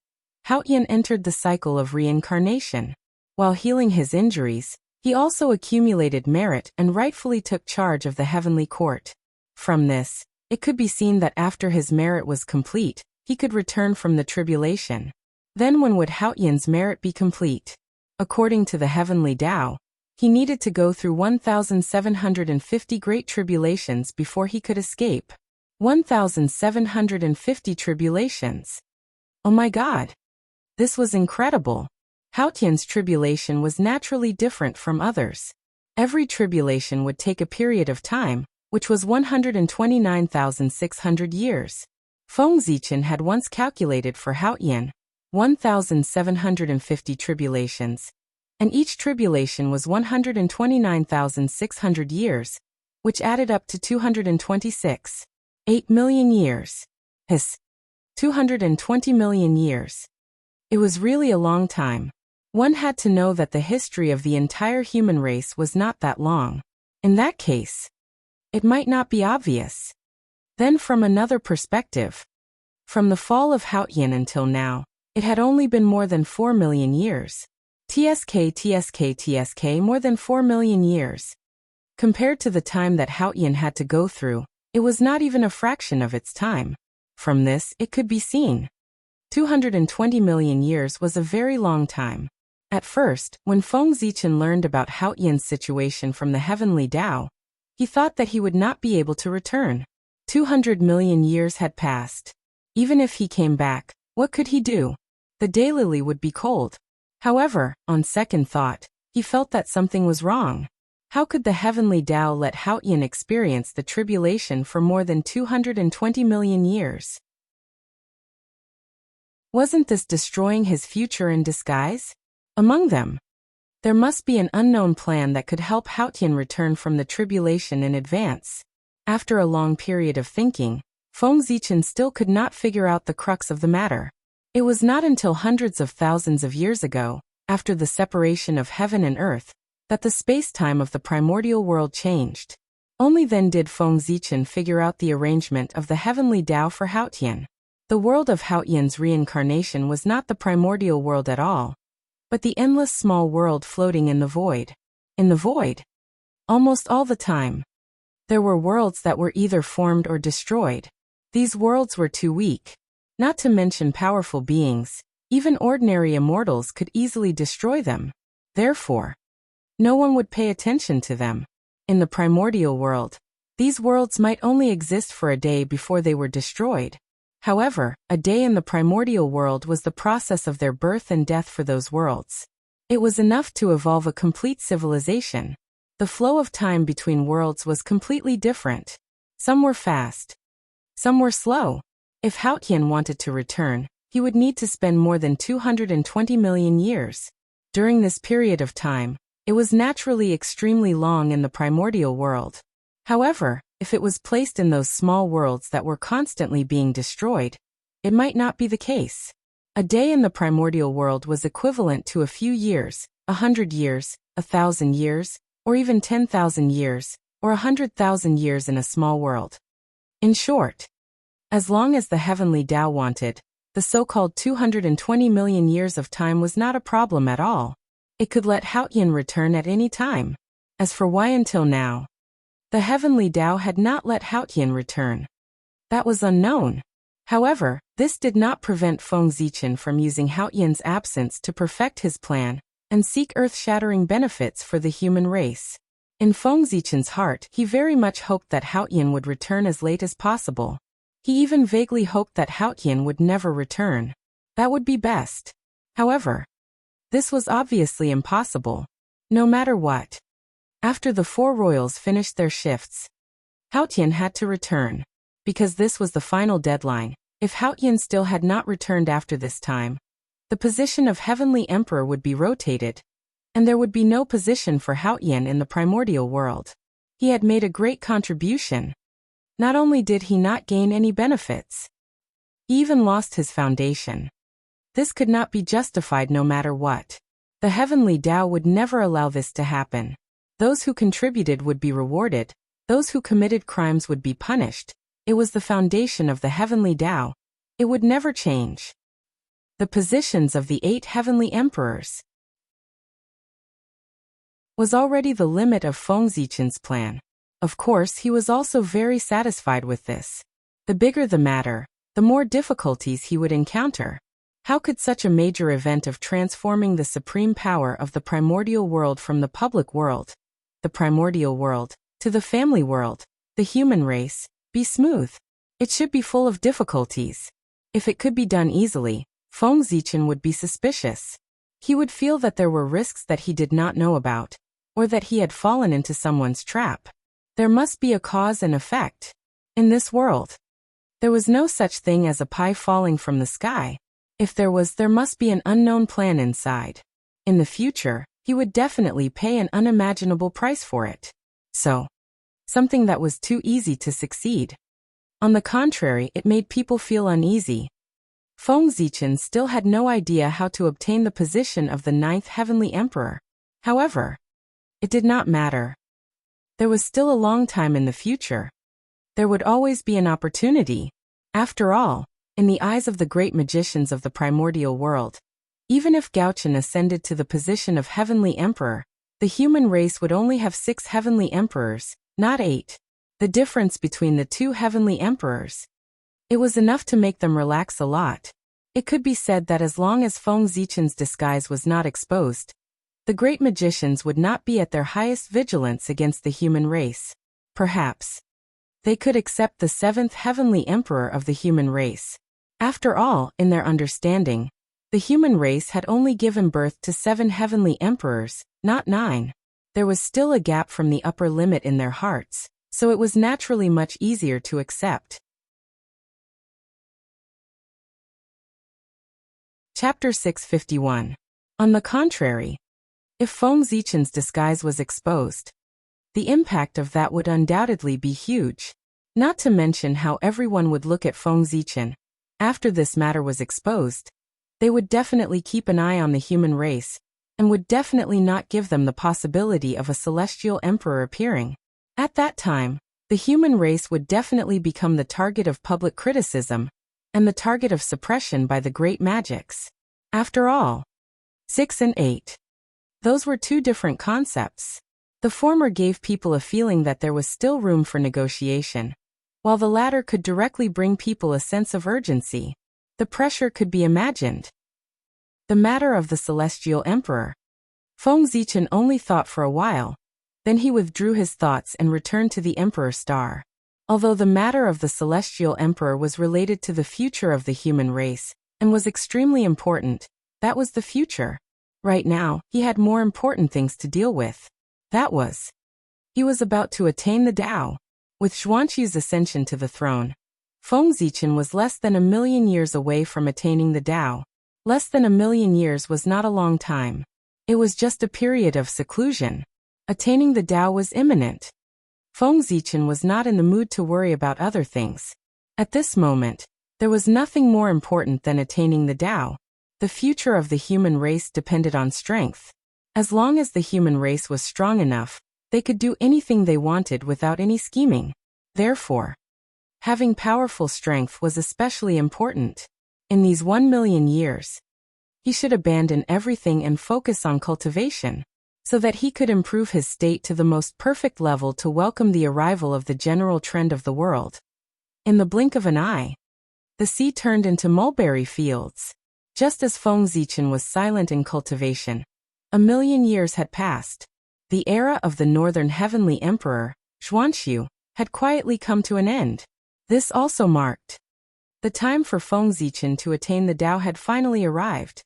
Haoyan entered the cycle of reincarnation. While healing his injuries, he also accumulated merit and rightfully took charge of the heavenly court. From this, it could be seen that after his merit was complete, he could return from the tribulation. Then when would Haoyan's merit be complete? According to the heavenly Tao, he needed to go through 1,750 great tribulations before he could escape. 1,750 tribulations. Oh my God! This was incredible. Haoyan's tribulation was naturally different from others. Every tribulation would take a period of time, which was 129,600 years. Feng Zichen had once calculated for Haoyan 1,750 tribulations, and each tribulation was 129,600 years, which added up to 226. 8 million years. 220 million years. It was really a long time. One had to know that the history of the entire human race was not that long. In that case, it might not be obvious. Then from another perspective, from the fall of Haoyan until now, it had only been more than 4 million years. TSK, more than 4 million years. Compared to the time that Haoyan had to go through, it was not even a fraction of its time. From this, it could be seen. 220 million years was a very long time. At first, when Feng Zichen learned about Haoyan's situation from the heavenly Tao, he thought that he would not be able to return. 200 million years had passed. Even if he came back, what could he do? The daylily would be cold. However, on second thought, he felt that something was wrong. How could the heavenly Tao let Haoyan experience the tribulation for more than 220 million years? Wasn't this destroying his future in disguise? Among them, there must be an unknown plan that could help Haoyan return from the tribulation in advance. After a long period of thinking, Feng Zichen still could not figure out the crux of the matter. It was not until hundreds of thousands of years ago, after the separation of heaven and earth, that the space-time of the primordial world changed. Only then did Feng Zichen figure out the arrangement of the heavenly Tao for Haoyan. The world of Haoyan's reincarnation was not the primordial world at all, but the endless small world floating in the void. In the void, almost all the time, there were worlds that were either formed or destroyed. These worlds were too weak. Not to mention powerful beings, even ordinary immortals could easily destroy them. Therefore, no one would pay attention to them. In the primordial world, these worlds might only exist for a day before they were destroyed. However, a day in the primordial world was the process of their birth and death for those worlds. It was enough to evolve a complete civilization. The flow of time between worlds was completely different. Some were fast. Some were slow. If Haoyan wanted to return, he would need to spend more than 220 million years. During this period of time, it was naturally extremely long in the primordial world. However, If it was placed in those small worlds that were constantly being destroyed, it might not be the case. A day in the primordial world was equivalent to a few years, 100 years, 1,000 years, or even 10,000 years, or 100,000 years in a small world. In short, as long as the heavenly Tao wanted, the so-called 220 million years of time was not a problem at all. It could let Haotian return at any time. As for why until now, the heavenly Tao had not let Haotian return, that was unknown. However, this did not prevent Feng Zichen from using Haotian's absence to perfect his plan and seek earth-shattering benefits for the human race. In Feng Zichen's heart, he very much hoped that Haotian would return as late as possible. He even vaguely hoped that Haotian would never return. That would be best. However, this was obviously impossible. No matter what. After the four royals finished their shifts, Haotian had to return. Because this was the final deadline, if Haotian still had not returned after this time, the position of Heavenly Emperor would be rotated, and there would be no position for Haotian in the primordial world. He had made a great contribution. Not only did he not gain any benefits, he even lost his foundation. This could not be justified no matter what. The heavenly Tao would never allow this to happen. Those who contributed would be rewarded, those who committed crimes would be punished. It was the foundation of the heavenly Tao. It would never change. The positions of the 8 heavenly emperors was already the limit of Feng Zichen's plan. Of course, he was also very satisfied with this. The bigger the matter, the more difficulties he would encounter. How could such a major event of transforming the supreme power of the primordial world from the public world, the primordial world, to the family world, the human race, be smooth? It should be full of difficulties. If it could be done easily, Feng Zichen would be suspicious. He would feel that there were risks that he did not know about, or that he had fallen into someone's trap. There must be a cause and effect. In this world, there was no such thing as a pie falling from the sky. If there was, there must be an unknown plan inside. In the future, he would definitely pay an unimaginable price for it. So, something that was too easy to succeed. On the contrary, it made people feel uneasy. Feng Zichen still had no idea how to obtain the position of the 9th heavenly emperor. However, it did not matter. There was still a long time in the future. There would always be an opportunity. After all, in the eyes of the great magicians of the primordial world, even if Gaochen ascended to the position of heavenly emperor, the human race would only have 6 heavenly emperors, not 8. The difference between the 2 heavenly emperors, it was enough to make them relax a lot. It could be said that as long as Feng Zichen's disguise was not exposed, the great magicians would not be at their highest vigilance against the human race. Perhaps they could accept the 7th heavenly emperor of the human race. After all, in their understanding, the human race had only given birth to 7 heavenly emperors, not 9. There was still a gap from the upper limit in their hearts, so it was naturally much easier to accept. Chapter 651. On the contrary, if Feng Zichen's disguise was exposed, the impact of that would undoubtedly be huge. Not to mention how everyone would look at Feng Zichen. After this matter was exposed, they would definitely keep an eye on the human race, and would definitely not give them the possibility of a celestial emperor appearing. At that time, the human race would definitely become the target of public criticism, and the target of suppression by the great magics. After all, 6 and 8. Those were 2 different concepts. The former gave people a feeling that there was still room for negotiation, while the latter could directly bring people a sense of urgency. The pressure could be imagined. The matter of the celestial emperor. Feng Zichen only thought for a while, then he withdrew his thoughts and returned to the emperor star. Although the matter of the celestial emperor was related to the future of the human race, and was extremely important, that was the future. Right now, he had more important things to deal with. That was, he was about to attain the Tao. With Xuanqi's ascension to the throne, Feng Zichen was less than 1,000,000 years away from attaining the Tao. Less than 1,000,000 years was not a long time. It was just a period of seclusion. Attaining the Tao was imminent. Feng Zichen was not in the mood to worry about other things. At this moment, there was nothing more important than attaining the Tao. The future of the human race depended on strength. As long as the human race was strong enough, they could do anything they wanted without any scheming. Therefore, having powerful strength was especially important. In these 1,000,000 years, he should abandon everything and focus on cultivation, so that he could improve his state to the most perfect level to welcome the arrival of the general trend of the world. In the blink of an eye, the sea turned into mulberry fields. Just as Feng Zichen was silent in cultivation, 1,000,000 years had passed. The era of the Northern Heavenly Emperor, Xuanxiu, had quietly come to an end. This also marked the time for Feng Zichen to attain the Tao had finally arrived.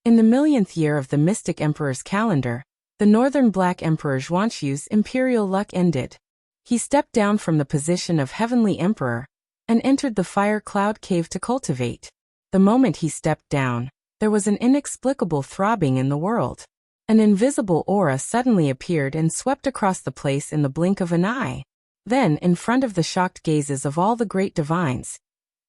In the 1,000,000th year of the Mystic Emperor's calendar, the Northern Black Emperor Xuanxiu's imperial luck ended. He stepped down from the position of Heavenly Emperor and entered the Fire Cloud Cave to cultivate. The moment he stepped down, there was an inexplicable throbbing in the world. An invisible aura suddenly appeared and swept across the place in the blink of an eye. Then, in front of the shocked gazes of all the great divines,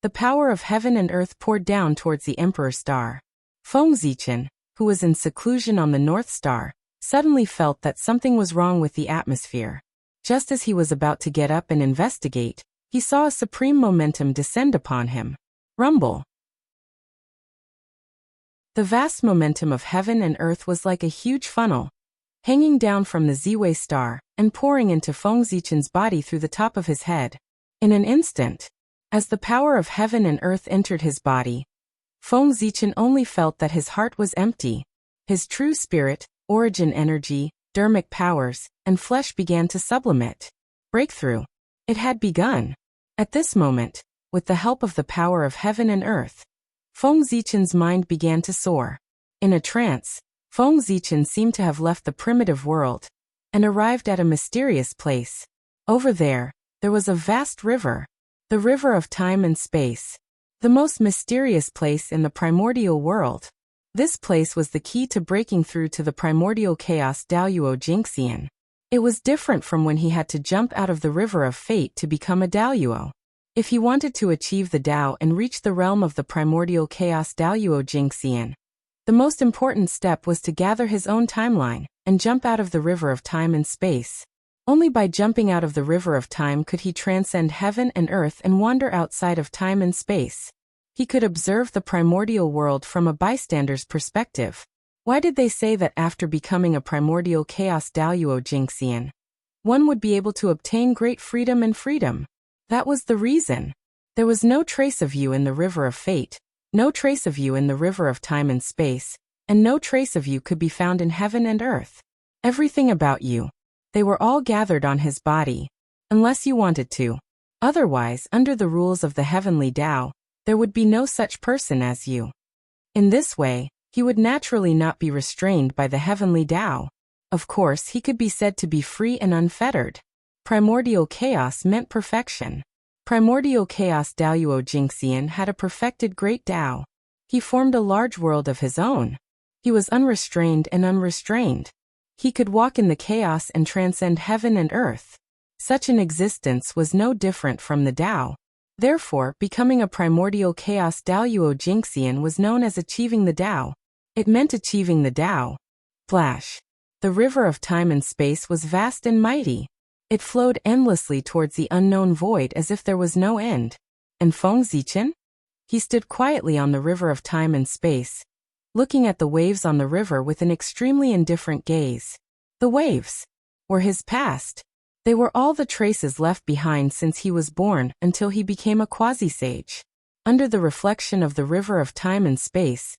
the power of heaven and earth poured down towards the Emperor Star. Feng Zichen, who was in seclusion on the North Star, suddenly felt that something was wrong with the atmosphere. Just as he was about to get up and investigate, he saw a supreme momentum descend upon him. Rumble. The vast momentum of heaven and earth was like a huge funnel, hanging down from the Ziwei star and pouring into Feng Zichen's body through the top of his head. In an instant, as the power of heaven and earth entered his body, Feng Zichen only felt that his heart was empty. His true spirit, origin energy, dermic powers, and flesh began to sublimate. Breakthrough. It had begun. At this moment, with the help of the power of heaven and earth, Feng Zichen's mind began to soar. In a trance, Feng Zichen seemed to have left the primitive world and arrived at a mysterious place. Over there was a vast river, the river of time and space, the most mysterious place in the primordial world. This place was the key to breaking through to the primordial chaos Daoyuo Jingxian. It was different from when he had to jump out of the river of fate to become a Daoyuo. If he wanted to achieve the Tao and reach the realm of the primordial chaos Daoyuo Jingxian, the most important step was to gather his own timeline and jump out of the river of time and space. Only by jumping out of the river of time could he transcend heaven and earth and wander outside of time and space. He could observe the primordial world from a bystander's perspective. Why did they say that after becoming a primordial chaos Daoyuo Jingxian, one would be able to obtain great freedom and freedom? That was the reason. There was no trace of you in the river of fate, no trace of you in the river of time and space, and no trace of you could be found in heaven and earth. Everything about you. They were all gathered on his body. Unless you wanted to. Otherwise, under the rules of the heavenly Tao, there would be no such person as you. In this way, he would naturally not be restrained by the heavenly Tao. Of course, he could be said to be free and unfettered. Primordial chaos meant perfection. Primordial chaos Daoyuo Jingxian had a perfected great Tao. He formed a large world of his own. He was unrestrained and unrestrained. He could walk in the chaos and transcend heaven and earth. Such an existence was no different from the Tao. Therefore, becoming a primordial chaos Daoyuo Jingxian was known as achieving the Tao. It meant achieving the Tao. Flash. The river of time and space was vast and mighty. It flowed endlessly towards the unknown void as if there was no end. And Feng Zichen? He stood quietly on the river of time and space, looking at the waves on the river with an extremely indifferent gaze. The waves were his past. They were all the traces left behind since he was born until he became a quasi-sage. Under the reflection of the river of time and space,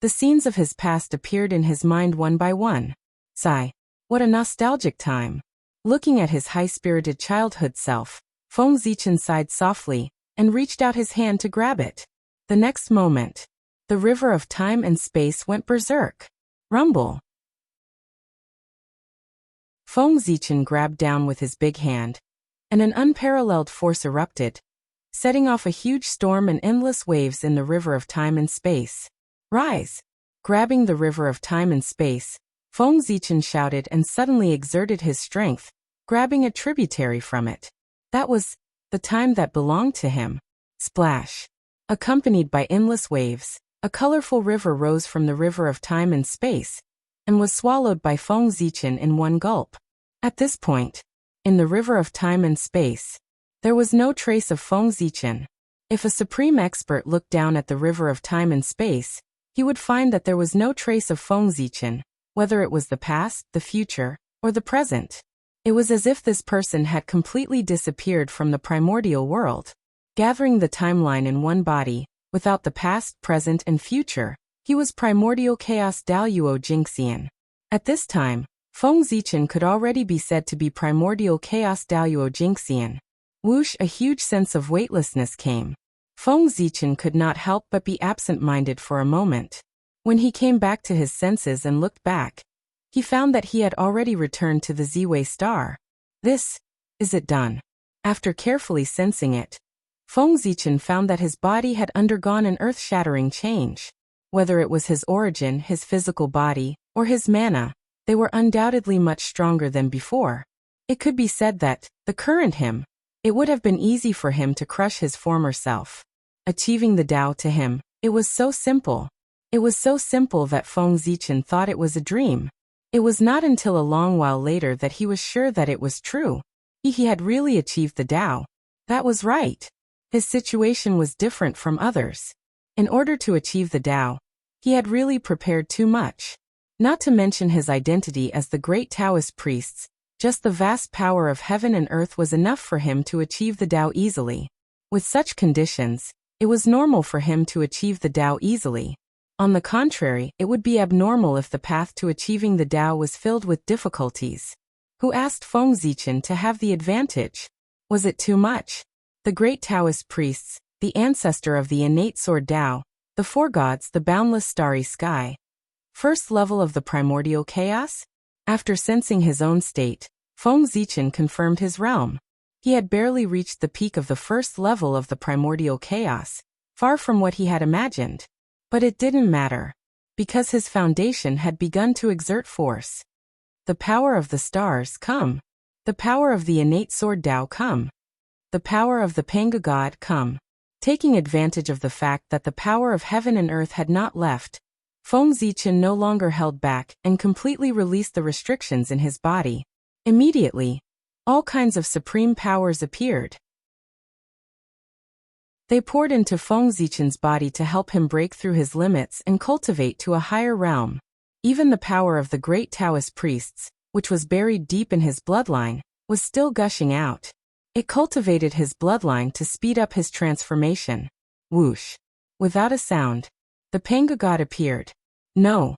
the scenes of his past appeared in his mind one by one. Sigh. What a nostalgic time. Looking at his high-spirited childhood self, Feng Zichen sighed softly and reached out his hand to grab it. The next moment, the river of time and space went berserk. Rumble. Feng Zichen grabbed down with his big hand, and an unparalleled force erupted, setting off a huge storm and endless waves in the river of time and space. Rise! Grabbing the river of time and space, Feng Zichen shouted and suddenly exerted his strength, grabbing a tributary from it. That was the time that belonged to him. Splash. Accompanied by endless waves, a colorful river rose from the river of time and space, and was swallowed by Feng Zichen in one gulp. At this point, in the river of time and space, there was no trace of Feng Zichen. If a supreme expert looked down at the river of time and space, he would find that there was no trace of Feng Zichen, whether it was the past, the future, or the present. It was as if this person had completely disappeared from the primordial world. Gathering the timeline in one body, without the past, present, and future, he was primordial chaos Daoyuo Jingxian. At this time, Feng Zichen could already be said to be primordial chaos Daoyuo Jingxian. Whoosh, a huge sense of weightlessness came. Feng Zichen could not help but be absent-minded for a moment. When he came back to his senses and looked back, he found that he had already returned to the Ziwei star. This is it done. After carefully sensing it, Feng Zichen found that his body had undergone an earth-shattering change. Whether it was his origin, his physical body, or his mana, they were undoubtedly much stronger than before. It could be said that, the current him, it would have been easy for him to crush his former self. Achieving the Tao to him, it was so simple. It was so simple that Feng Zichen thought it was a dream. It was not until a long while later that he was sure that it was true. He had really achieved the Tao. That was right. His situation was different from others. In order to achieve the Tao, he had really prepared too much. Not to mention his identity as the great Taoist priests, just the vast power of heaven and earth was enough for him to achieve the Tao easily. With such conditions, it was normal for him to achieve the Tao easily. On the contrary, it would be abnormal if the path to achieving the Tao was filled with difficulties. Who asked Feng Zichen to have the advantage? Was it too much? The great Taoist priests, the ancestor of the innate sword Tao, the four gods, the boundless starry sky. First level of the primordial chaos? After sensing his own state, Feng Zichen confirmed his realm. He had barely reached the peak of the first level of the primordial chaos, far from what he had imagined. But it didn't matter, because his foundation had begun to exert force. The power of the stars come. The power of the innate sword Tao come. The power of the Panga God come. Taking advantage of the fact that the power of heaven and earth had not left, Feng Zichen no longer held back and completely released the restrictions in his body. Immediately, all kinds of supreme powers appeared. They poured into Feng Zichen's body to help him break through his limits and cultivate to a higher realm. Even the power of the great Taoist priests, which was buried deep in his bloodline, was still gushing out. It cultivated his bloodline to speed up his transformation. Whoosh. Without a sound, the Panga God appeared. No.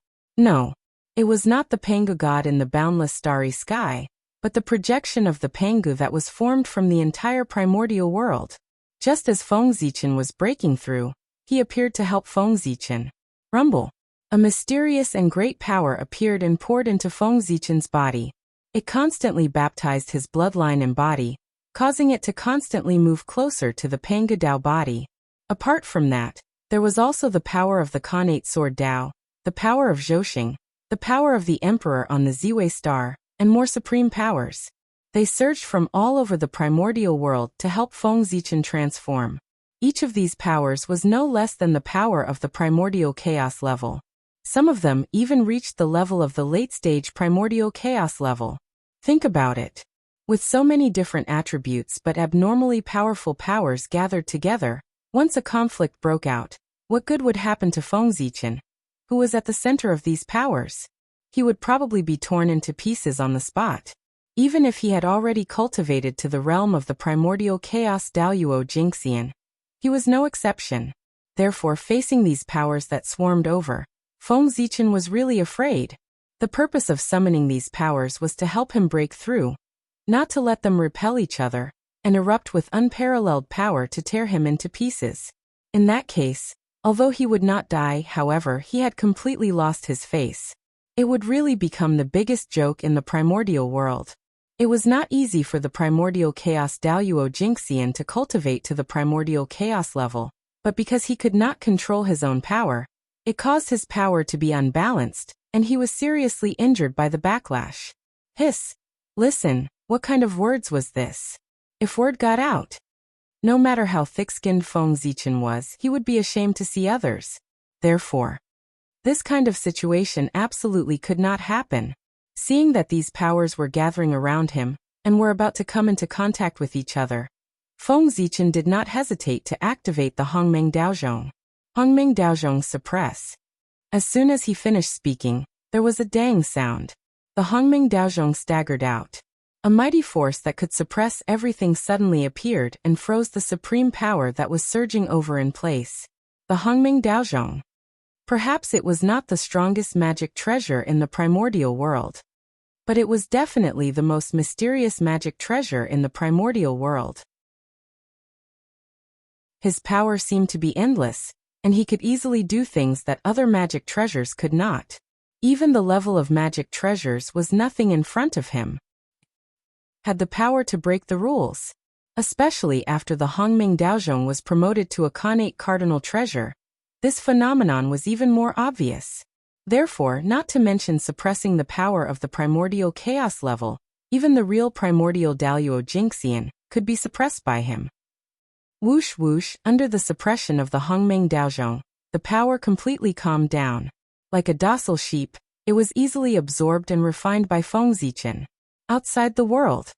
It was not the Panga God in the boundless starry sky, but the projection of the Pangu that was formed from the entire primordial world. Just as Feng Zichen was breaking through, he appeared to help Feng Zichen. Rumble. A mysterious and great power appeared and poured into Feng Zichen's body. It constantly baptized his bloodline and body, causing it to constantly move closer to the Panga Tao body. Apart from that, there was also the power of the Khanate sword Tao, the power of Zhouxing, the power of the Emperor on the Ziwei star, and more supreme powers. They surged from all over the primordial world to help Feng Zichen transform. Each of these powers was no less than the power of the primordial chaos level. Some of them even reached the level of the late-stage primordial chaos level. Think about it. With so many different attributes but abnormally powerful powers gathered together, once a conflict broke out, what good would happen to Feng Zichen, who was at the center of these powers? He would probably be torn into pieces on the spot. Even if he had already cultivated to the realm of the primordial chaos Daoyuo Jingxian, he was no exception. Therefore, facing these powers that swarmed over, Feng Zichen was really afraid. The purpose of summoning these powers was to help him break through, not to let them repel each other and erupt with unparalleled power to tear him into pieces. In that case, although he would not die, however, he had completely lost his face. It would really become the biggest joke in the primordial world. It was not easy for the primordial chaos Daoyuo Jingxian to cultivate to the primordial chaos level, but because he could not control his own power, it caused his power to be unbalanced, and he was seriously injured by the backlash. Hiss! Listen, What kind of words was this? If word got out, no matter how thick-skinned Feng Zichen was, he would be ashamed to see others. Therefore, this kind of situation absolutely could not happen. Seeing that these powers were gathering around him, and were about to come into contact with each other, Feng Zichen did not hesitate to activate the Hongmeng Daozhong. Hongmeng Daozhong suppress. As soon as he finished speaking, there was a dang sound. The Hongmeng Daozhong staggered out. A mighty force that could suppress everything suddenly appeared and froze the supreme power that was surging over in place. The Hongmeng Daozhong. Perhaps it was not the strongest magic treasure in the primordial world, but it was definitely the most mysterious magic treasure in the primordial world. His power seemed to be endless, and he could easily do things that other magic treasures could not. Even the level of magic treasures was nothing in front of him. Had the power to break the rules, especially after the Hongmeng Daozhong was promoted to a connate cardinal treasure. This phenomenon was even more obvious. Therefore, not to mention suppressing the power of the primordial chaos level, even the real primordial Daluo Jinxian could be suppressed by him. Whoosh whoosh, under the suppression of the Hongmeng Daozhong, the power completely calmed down. Like a docile sheep, it was easily absorbed and refined by Feng Zichen. Outside the world,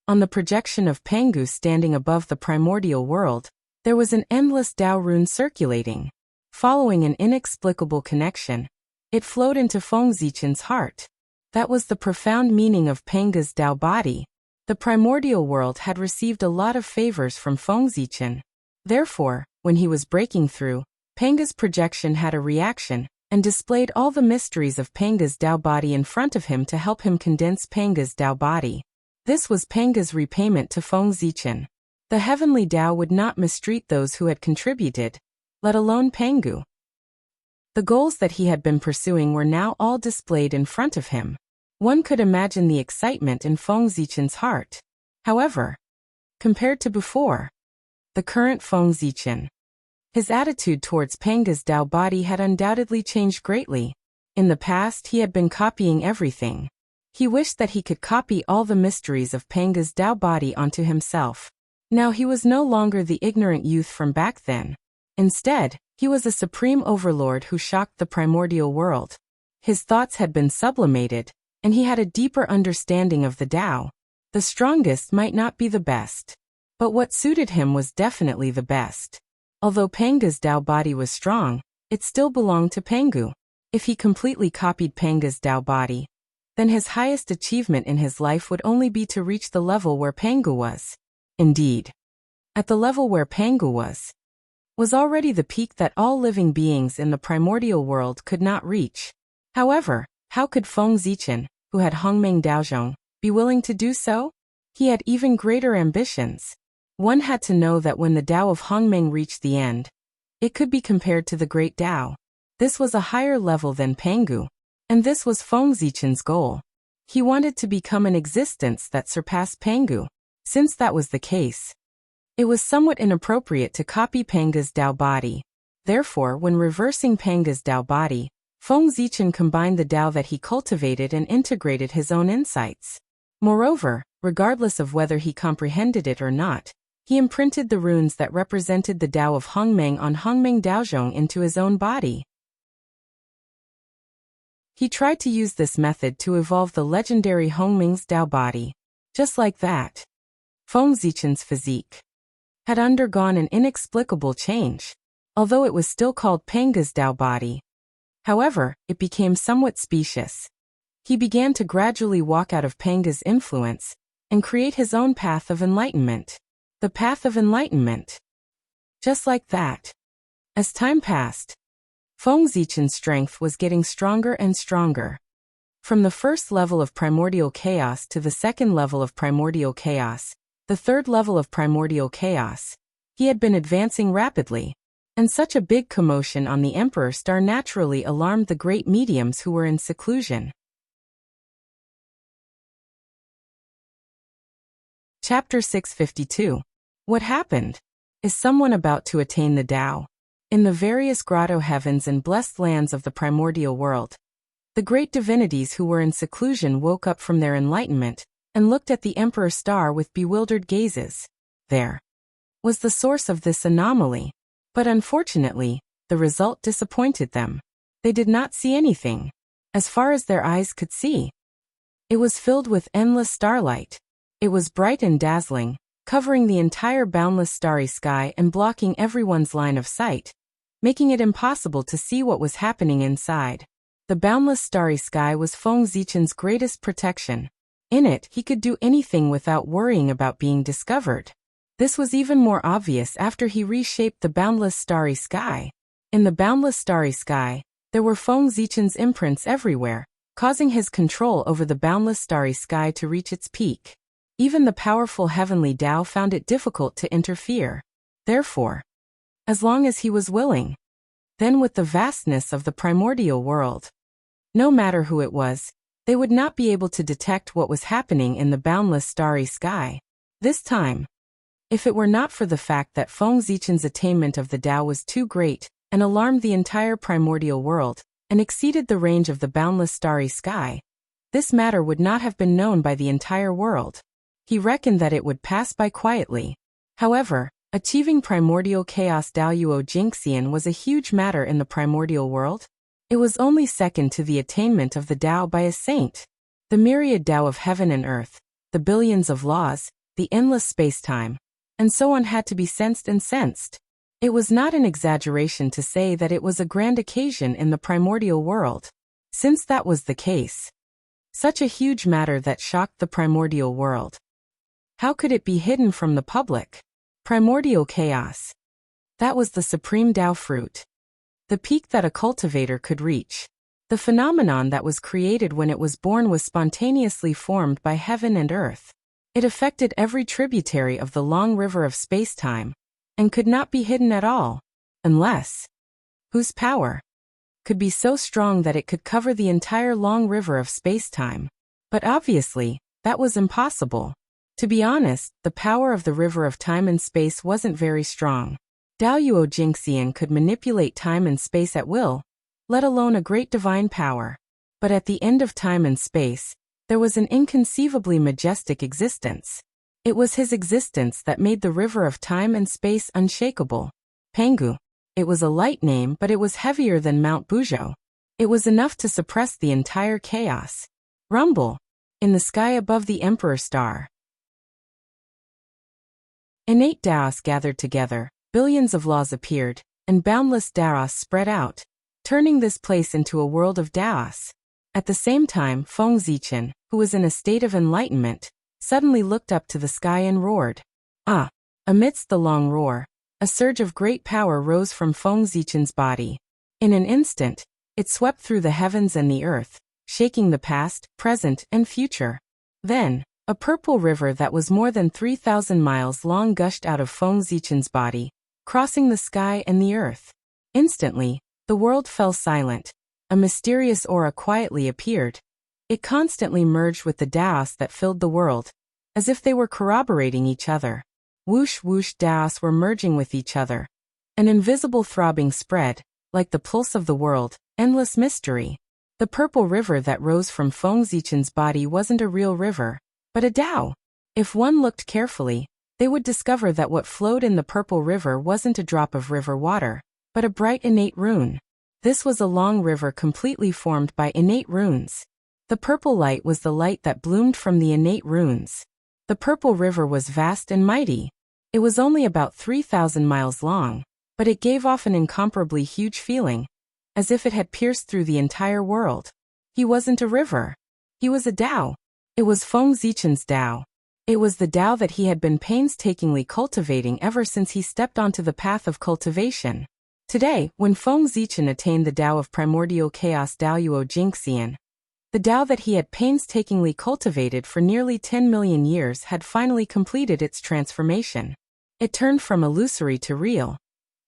on the projection of Pangu standing above the primordial world, there was an endless Dao rune circulating. Following an inexplicable connection, it flowed into Feng Zichen's heart. That was the profound meaning of Panga's Dao body. The primordial world had received a lot of favors from Feng Zichen. Therefore, when he was breaking through, Panga's projection had a reaction, and displayed all the mysteries of Panga's Dao body in front of him to help him condense Panga's Dao body. This was Panga's repayment to Feng Zichen. The heavenly Dao would not mistreat those who had contributed, let alone Pangu. The goals that he had been pursuing were now all displayed in front of him. One could imagine the excitement in Feng Zichen's heart. However, compared to before, the current Feng Zichen, his attitude towards Panga's Dao body had undoubtedly changed greatly. In the past, he had been copying everything. He wished that he could copy all the mysteries of Panga's Dao body onto himself. Now he was no longer the ignorant youth from back then. Instead, he was a supreme overlord who shocked the primordial world. His thoughts had been sublimated, and he had a deeper understanding of the Dao. The strongest might not be the best, but what suited him was definitely the best. Although Panga's Dao body was strong, it still belonged to Pangu. If he completely copied Panga's Dao body, then his highest achievement in his life would only be to reach the level where Pangu was. Indeed, at the level where Pangu was already the peak that all living beings in the primordial world could not reach. However, how could Feng Zichen, who had Hongmeng Daozhong, be willing to do so? He had even greater ambitions. One had to know that when the Dao of Hongmeng reached the end, it could be compared to the great Dao. This was a higher level than Pangu, and this was Feng Zichen's goal. He wanted to become an existence that surpassed Pangu. Since that was the case, it was somewhat inappropriate to copy Panga's Dao body. Therefore, when reversing Panga's Dao body, Feng Zichen combined the Dao that he cultivated and integrated his own insights. Moreover, regardless of whether he comprehended it or not, he imprinted the runes that represented the Dao of Hongmeng on Hongmeng Daozhong into his own body. He tried to use this method to evolve the legendary Hongmeng's Dao body. Just like that, Feng Zichen's physique had undergone an inexplicable change. Although it was still called Panga's Dao body, however, it became somewhat specious. He began to gradually walk out of Panga's influence and create his own path of enlightenment. The path of enlightenment. Just like that. As time passed, Feng Zichen's strength was getting stronger and stronger. From the first level of primordial chaos to the second level of primordial chaos, the third level of primordial chaos, he had been advancing rapidly, and such a big commotion on the Emperor Star naturally alarmed the great mediums who were in seclusion. Chapter 652. What happened? Is someone about to attain the Tao? In the various grotto heavens and blessed lands of the primordial world, the great divinities who were in seclusion woke up from their enlightenment, and looked at the Emperor star with bewildered gazes. There was the source of this anomaly. But unfortunately, the result disappointed them. They did not see anything. As far as their eyes could see, it was filled with endless starlight. It was bright and dazzling, covering the entire boundless starry sky and blocking everyone's line of sight, making it impossible to see what was happening inside. The boundless starry sky was Feng Zichen's greatest protection. In it, he could do anything without worrying about being discovered. This was even more obvious after he reshaped the boundless starry sky. In the boundless starry sky, there were Feng Zichen's imprints everywhere, causing his control over the boundless starry sky to reach its peak. Even the powerful heavenly Tao found it difficult to interfere. Therefore, as long as he was willing, then with the vastness of the primordial world, no matter who it was, they would not be able to detect what was happening in the boundless starry sky. This time, if it were not for the fact that Feng Zichen's attainment of the Tao was too great and alarmed the entire primordial world, and exceeded the range of the boundless starry sky, this matter would not have been known by the entire world. He reckoned that it would pass by quietly. However, achieving primordial chaos Daoyuo Jingxian was a huge matter in the primordial world. It was only second to the attainment of the Tao by a saint. The myriad Tao of heaven and earth, the billions of laws, the endless space-time, and so on had to be sensed and sensed. It was not an exaggeration to say that it was a grand occasion in the primordial world. Since that was the case, such a huge matter that shocked the primordial world, how could it be hidden from the public? Primordial chaos. That was the supreme Tao fruit. The peak that a cultivator could reach. The phenomenon that was created when it was born was spontaneously formed by heaven and earth. It affected every tributary of the long river of space-time, and could not be hidden at all, unless whose power could be so strong that it could cover the entire long river of space-time. But obviously, that was impossible. To be honest, the power of the river of time and space wasn't very strong. Daoyuo Jingxian could manipulate time and space at will, let alone a great divine power. But at the end of time and space, there was an inconceivably majestic existence. It was his existence that made the river of time and space unshakable. Pangu. It was a light name, but it was heavier than Mount Buzhou. It was enough to suppress the entire chaos. Rumble. In the sky above the Emperor star, innate Daos gathered together, billions of laws appeared, and boundless Daos spread out, turning this place into a world of Daos. At the same time, Feng Zichen, who was in a state of enlightenment, suddenly looked up to the sky and roared. Ah! Amidst the long roar, a surge of great power rose from Feng Zichen's body. In an instant, it swept through the heavens and the earth, shaking the past, present, and future. Then, a purple river that was more than 3,000 miles long gushed out of Feng Zichen's body, crossing the sky and the earth. Instantly, the world fell silent. A mysterious aura quietly appeared. It constantly merged with the Daos that filled the world, as if they were corroborating each other. Whoosh whoosh Daos were merging with each other. An invisible throbbing spread, like the pulse of the world, endless mystery. The purple river that rose from Feng Zichen's body wasn't a real river, but a Tao. If one looked carefully, they would discover that what flowed in the purple river wasn't a drop of river water, but a bright innate rune. This was a long river completely formed by innate runes. The purple light was the light that bloomed from the innate runes. The purple river was vast and mighty. It was only about 3,000 miles long, but it gave off an incomparably huge feeling, as if it had pierced through the entire world. He wasn't a river. He was a Tao. It was Feng Zichen's Tao. It was the Tao that he had been painstakingly cultivating ever since he stepped onto the path of cultivation. Today, when Feng Zichen attained the Tao of primordial chaos Daoyuo Jingxian, the Tao that he had painstakingly cultivated for nearly 10 million years had finally completed its transformation. It turned from illusory to real,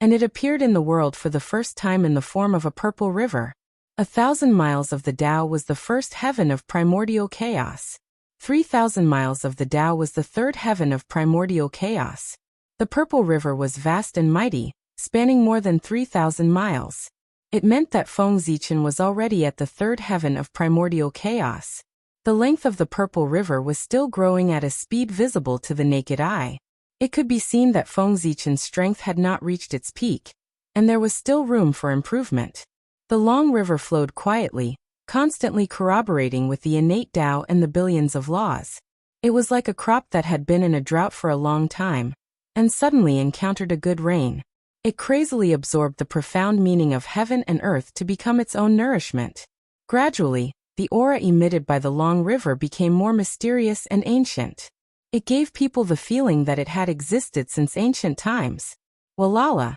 and it appeared in the world for the first time in the form of a purple river. 1,000 miles of the Tao was the first heaven of primordial chaos. 3,000 miles of the Tao was the third heaven of primordial chaos. The purple river was vast and mighty, spanning more than 3,000 miles. It meant that Feng Zichen was already at the third heaven of primordial chaos. The length of the purple river was still growing at a speed visible to the naked eye. It could be seen that Feng Zichen's strength had not reached its peak, and there was still room for improvement. The long river flowed quietly, constantly corroborating with the innate Tao and the billions of laws. It was like a crop that had been in a drought for a long time, and suddenly encountered a good rain. It crazily absorbed the profound meaning of heaven and earth to become its own nourishment. Gradually, the aura emitted by the long river became more mysterious and ancient. It gave people the feeling that it had existed since ancient times. Walala.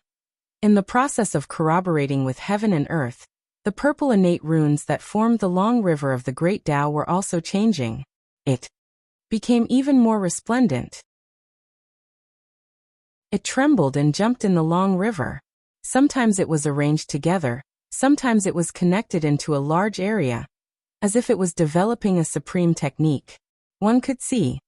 In the process of corroborating with heaven and earth, the purple innate runes that formed the long river of the great Tao were also changing. It became even more resplendent. It trembled and jumped in the long river. Sometimes it was arranged together, sometimes it was connected into a large area, as if it was developing a supreme technique. One could see.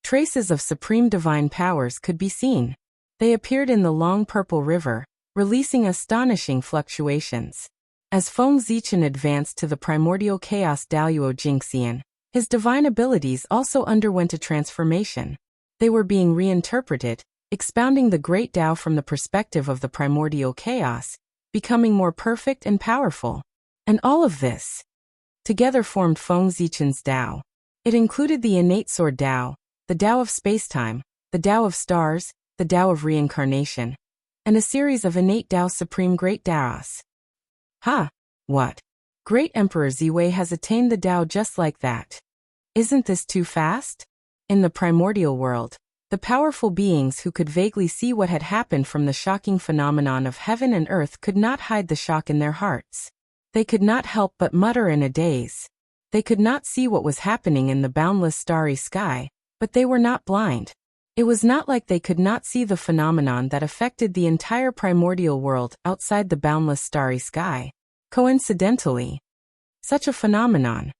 Traces of supreme divine powers could be seen. They appeared in the long purple river, releasing astonishing fluctuations. As Feng Zichen advanced to the primordial chaos Daoyuo Jingxian, his divine abilities also underwent a transformation. They were being reinterpreted, expounding the great Tao from the perspective of the primordial chaos, becoming more perfect and powerful. And all of this together formed Feng Zichen's Tao. It included the innate sword Tao, the Tao of spacetime, the Tao of stars, the Tao of reincarnation, and a series of innate Tao supreme great Taos. What? Great Emperor Ziwei has attained the Tao just like that. Isn't this too fast? In the primordial world, the powerful beings who could vaguely see what had happened from the shocking phenomenon of heaven and earth could not hide the shock in their hearts. They could not help but mutter in a daze. They could not see what was happening in the boundless starry sky, but they were not blind. It was not like they could not see the phenomenon that affected the entire primordial world outside the boundless starry sky. Coincidentally, such a phenomenon.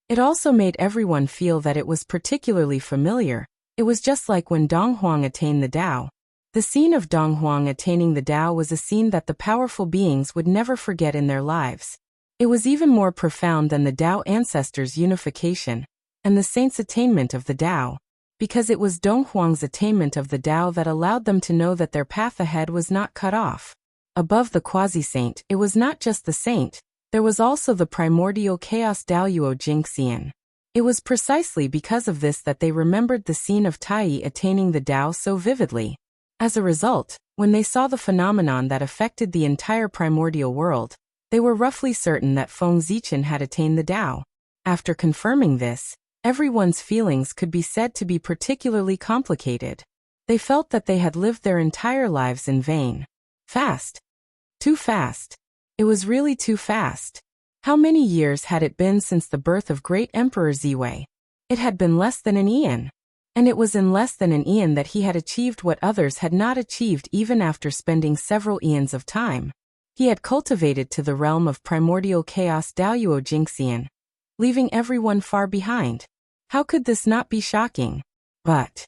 It also made everyone feel that it was particularly familiar. It was just like when Dong Huang attained the Tao. The scene of Dong Huang attaining the Tao was a scene that the powerful beings would never forget in their lives. It was even more profound than the Tao ancestors' unification and the saints' attainment of the Tao, because it was Dong Huang's attainment of the Tao that allowed them to know that their path ahead was not cut off. Above the quasi-saint, it was not just the saint, there was also the primordial chaos Daoyuo Jingxian. It was precisely because of this that they remembered the scene of Tai attaining the Tao so vividly. As a result, when they saw the phenomenon that affected the entire primordial world, they were roughly certain that Feng Zichen had attained the Tao. After confirming this, everyone's feelings could be said to be particularly complicated. They felt that they had lived their entire lives in vain. Fast. Too fast. It was really too fast. How many years had it been since the birth of great Emperor Ziwei? It had been less than an eon. And it was in less than an eon that he had achieved what others had not achieved even after spending several eons of time. He had cultivated to the realm of primordial chaos Daoyuo Jingxian, leaving everyone far behind. How could this not be shocking? But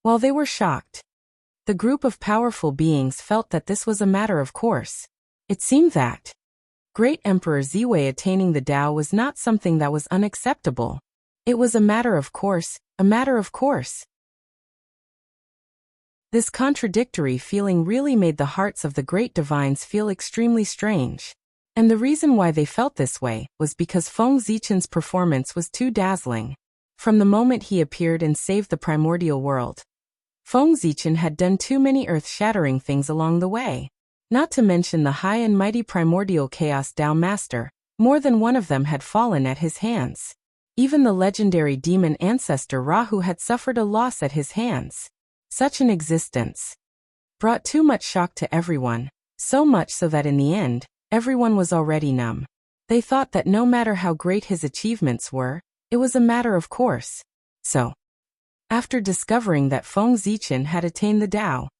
while they were shocked, the group of powerful beings felt that this was a matter of course. It seemed that great Emperor Ziwei attaining the Tao was not something that was unacceptable. It was a matter of course, a matter of course. This contradictory feeling really made the hearts of the great divines feel extremely strange. And the reason why they felt this way was because Feng Zichen's performance was too dazzling. From the moment he appeared and saved the primordial world, Feng Zichen had done too many earth-shattering things along the way. Not to mention the high and mighty primordial chaos Tao Master, more than one of them had fallen at his hands. Even the legendary demon ancestor Rahu had suffered a loss at his hands. Such an existence brought too much shock to everyone, so much so that in the end, everyone was already numb. They thought that no matter how great his achievements were, it was a matter of course. So, after discovering that Feng Zichen had attained the Tao,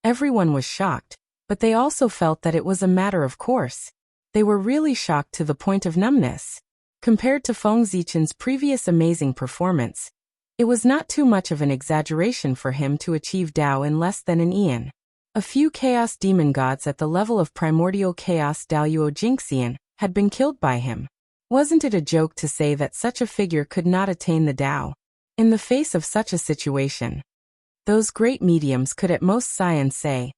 everyone was shocked, but they also felt that it was a matter of course. They were really shocked to the point of numbness. Compared to Feng Zichen's previous amazing performance, it was not too much of an exaggeration for him to achieve Tao in less than an eon. A few chaos demon gods at the level of primordial chaos Daoyuo Jingxian had been killed by him. Wasn't it a joke to say that such a figure could not attain the Tao? In the face of such a situation, those great mediums could at most sigh and say,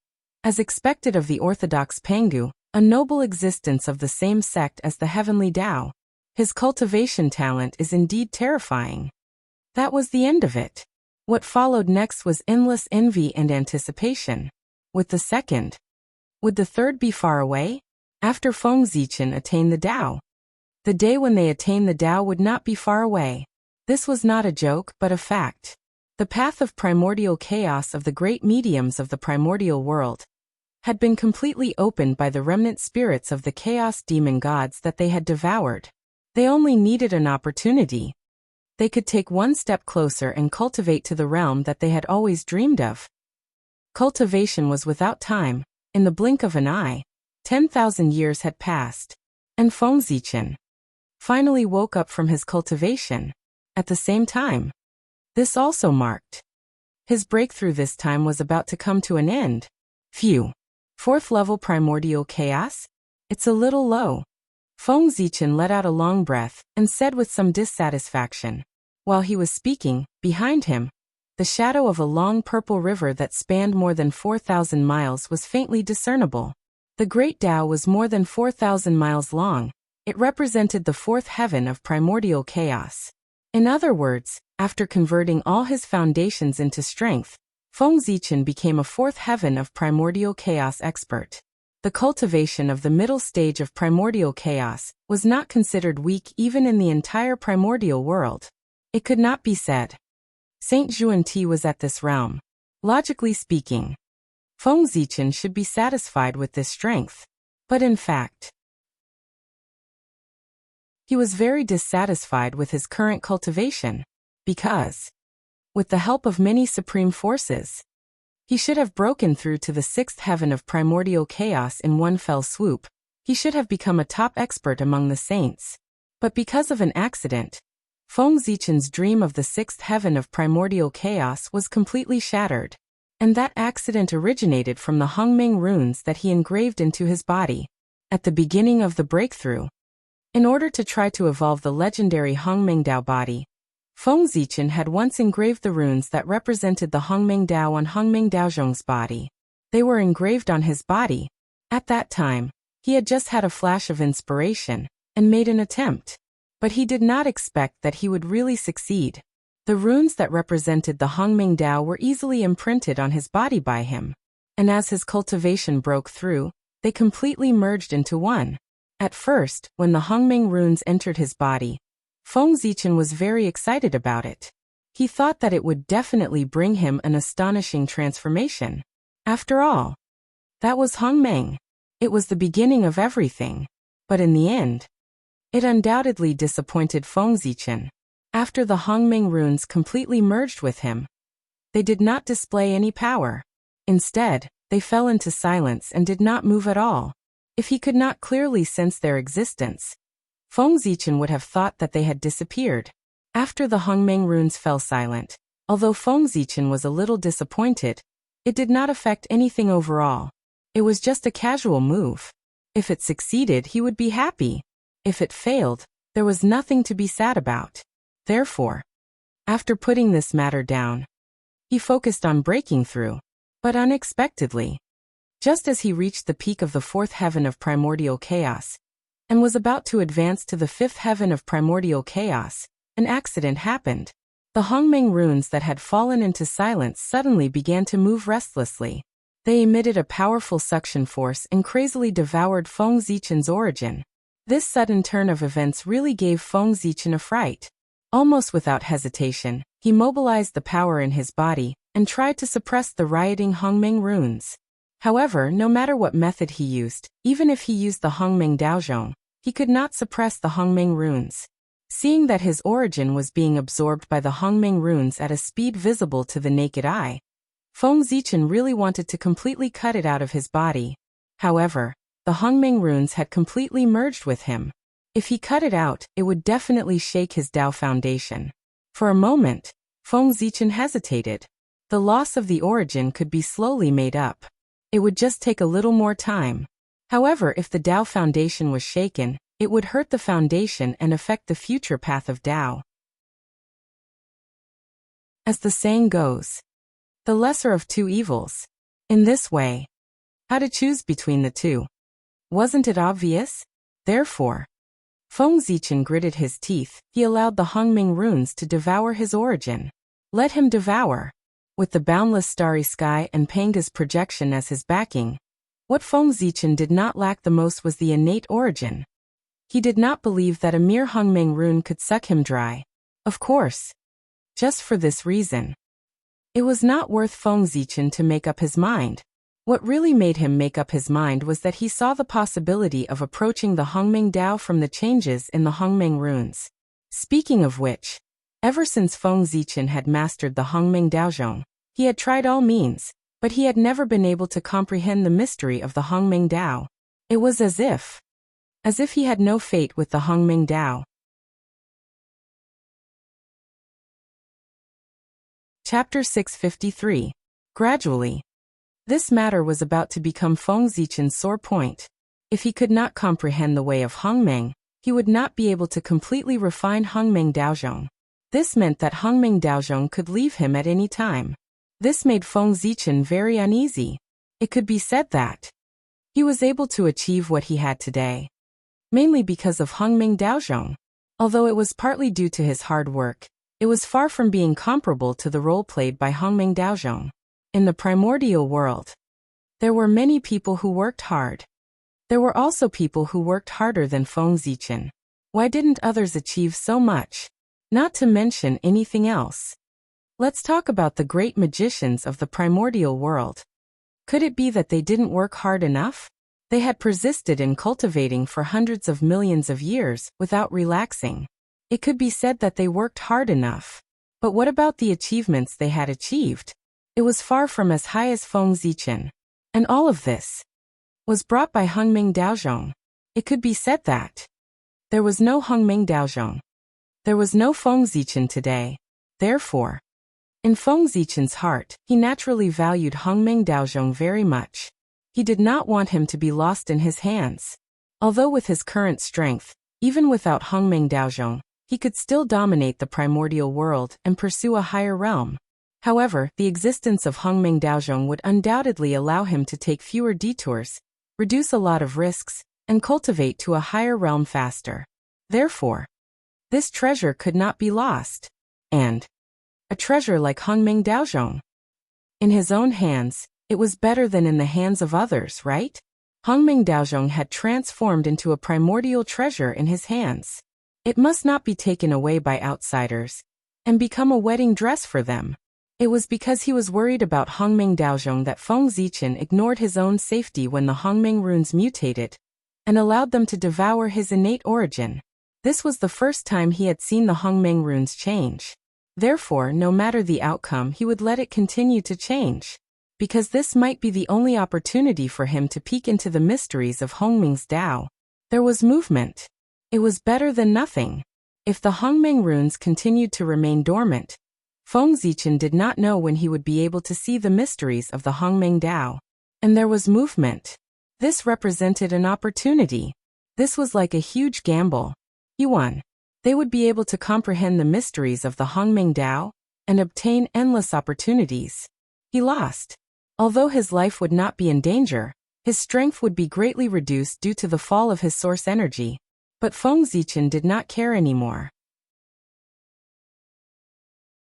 as expected of the orthodox Pangu, a noble existence of the same sect as the heavenly Tao. His cultivation talent is indeed terrifying. That was the end of it. What followed next was endless envy and anticipation. With the second, would the third be far away? After Feng Zichen attained the Tao, the day when they attain the Tao would not be far away. This was not a joke, but a fact. The path of primordial chaos of the great mediums of the primordial world had been completely opened by the remnant spirits of the chaos demon gods that they had devoured. They only needed an opportunity. They could take one step closer and cultivate to the realm that they had always dreamed of. Cultivation was without time. In the blink of an eye, 10,000 years had passed, and Feng Zichen finally woke up from his cultivation. At the same time, this also marked his breakthrough. This time was about to come to an end. Phew. Fourth level primordial chaos? It's a little low. Feng Zichen let out a long breath and said with some dissatisfaction. While he was speaking, behind him, the shadow of a long purple river that spanned more than 4,000 miles was faintly discernible. The Great Tao was more than 4,000 miles long. It represented the fourth heaven of primordial chaos. In other words, after converting all his foundations into strength, Feng Zichen became a fourth heaven of primordial chaos expert. The cultivation of the middle stage of primordial chaos was not considered weak even in the entire primordial world. It could not be said Saint Zhuan-Ti was at this realm. Logically speaking, Feng Zichen should be satisfied with this strength. But in fact, he was very dissatisfied with his current cultivation, because, with the help of many supreme forces, he should have broken through to the sixth heaven of primordial chaos in one fell swoop. He should have become a top expert among the saints. But because of an accident, Feng Zichen's dream of the sixth heaven of primordial chaos was completely shattered. And that accident originated from the Hongming runes that he engraved into his body at the beginning of the breakthrough. In order to try to evolve the legendary Hongming Dao body, Feng Zichen had once engraved the runes that represented the Hongming Dao on Hongming Daozhong's body. They were engraved on his body. At that time, he had just had a flash of inspiration and made an attempt. But he did not expect that he would really succeed. The runes that represented the Hongming Dao were easily imprinted on his body by him. And as his cultivation broke through, they completely merged into one. At first, when the Hongming runes entered his body, Feng Zichen was very excited about it. He thought that it would definitely bring him an astonishing transformation. After all, that was Hongmeng. It was the beginning of everything. But in the end, it undoubtedly disappointed Feng Zichen. After the Hongming runes completely merged with him, they did not display any power. Instead, they fell into silence and did not move at all. If he could not clearly sense their existence, Feng Zichen would have thought that they had disappeared. After the Hongmeng runes fell silent, although Feng Zichen was a little disappointed, it did not affect anything overall. It was just a casual move. If it succeeded, he would be happy. If it failed, there was nothing to be sad about. Therefore, after putting this matter down, he focused on breaking through. But unexpectedly, just as he reached the peak of the fourth heaven of primordial chaos, and was about to advance to the fifth heaven of primordial chaos, an accident happened. The Hongmeng runes that had fallen into silence suddenly began to move restlessly. They emitted a powerful suction force and crazily devoured Feng Zichen's origin. This sudden turn of events really gave Feng Zichen a fright. Almost without hesitation, he mobilized the power in his body and tried to suppress the rioting Hongmeng runes. However, no matter what method he used, even if he used the Hongmeng Daozhong, he could not suppress the Hongmeng runes. Seeing that his origin was being absorbed by the Hongmeng runes at a speed visible to the naked eye, Feng Zichen really wanted to completely cut it out of his body. However, the Hongmeng runes had completely merged with him. If he cut it out, it would definitely shake his Dao foundation. For a moment, Feng Zichen hesitated. The loss of the origin could be slowly made up. It would just take a little more time. However, if the Dao foundation was shaken, It would hurt the foundation and affect the future path of Tao. As the saying goes, the lesser of two evils. In this way, how to choose between the two? Wasn't it obvious? Therefore, Feng Zichen gritted his teeth. He allowed the Hongming runes to devour his origin. Let him devour. With the boundless starry sky and Panga's projection as his backing, what Feng Zichen did not lack the most was the innate origin. He did not believe that a mere Hongming rune could suck him dry. Of course. Just for this reason. It was not worth Feng Zichen to make up his mind. What really made him make up his mind was that he saw the possibility of approaching the Hongming Dao from the changes in the Hongming runes. Speaking of which, ever since Feng Zichen had mastered the Hongming Daozhong, he had tried all means, but he had never been able to comprehend the mystery of the Hongming Dao. It was as if he had no fate with the Hongming Dao. Chapter 653. Gradually. This matter was about to become Feng Zichen's sore point. If he could not comprehend the way of Hongmeng, he would not be able to completely refine Hongmeng Daozhong. This meant that Hongmeng Daozhong could leave him at any time. This made Feng Zichen very uneasy. It could be said that he was able to achieve what he had today, mainly because of Hongmeng Daozhong. Although it was partly due to his hard work, it was far from being comparable to the role played by Hongmeng Daozhong. In the primordial world, there were many people who worked hard. There were also people who worked harder than Feng Zichen. Why didn't others achieve so much? Not to mention anything else. Let's talk about the great magicians of the primordial world. Could it be that they didn't work hard enough? They had persisted in cultivating for hundreds of millions of years without relaxing. It could be said that they worked hard enough. But what about the achievements they had achieved? It was far from as high as Feng Zichen. And all of this was brought by Hongmeng Daozhong. It could be said that there was no Hongmeng Daozhong. There was no Feng Zichen today. Therefore, in Feng Zichen's heart, he naturally valued Hongmeng Daozhong very much. He did not want him to be lost in his hands. Although with his current strength, even without Hongmeng Daozhong, he could still dominate the primordial world and pursue a higher realm. However, the existence of Hongmeng Daozhong would undoubtedly allow him to take fewer detours, reduce a lot of risks, and cultivate to a higher realm faster. Therefore, this treasure could not be lost. And a treasure like Hongmeng Daozhong, in his own hands, it was better than in the hands of others, right? Hongmeng Daozhong had transformed into a primordial treasure in his hands. It must not be taken away by outsiders and become a wedding dress for them. It was because he was worried about Hongmeng Daozhong that Feng Zichen ignored his own safety when the Hongmeng runes mutated and allowed them to devour his innate origin. This was the first time he had seen the Hongmeng runes change. Therefore, no matter the outcome, he would let it continue to change, because this might be the only opportunity for him to peek into the mysteries of Hongmeng's Dao. There was movement. It was better than nothing. If the Hongmeng runes continued to remain dormant, Feng Zichen did not know when he would be able to see the mysteries of the Hongmeng Dao. And there was movement. This represented an opportunity. This was like a huge gamble. He won. They would be able to comprehend the mysteries of the Hongmeng Dao and obtain endless opportunities. He lost. Although his life would not be in danger, his strength would be greatly reduced due to the fall of his source energy. But Feng Zichen did not care anymore.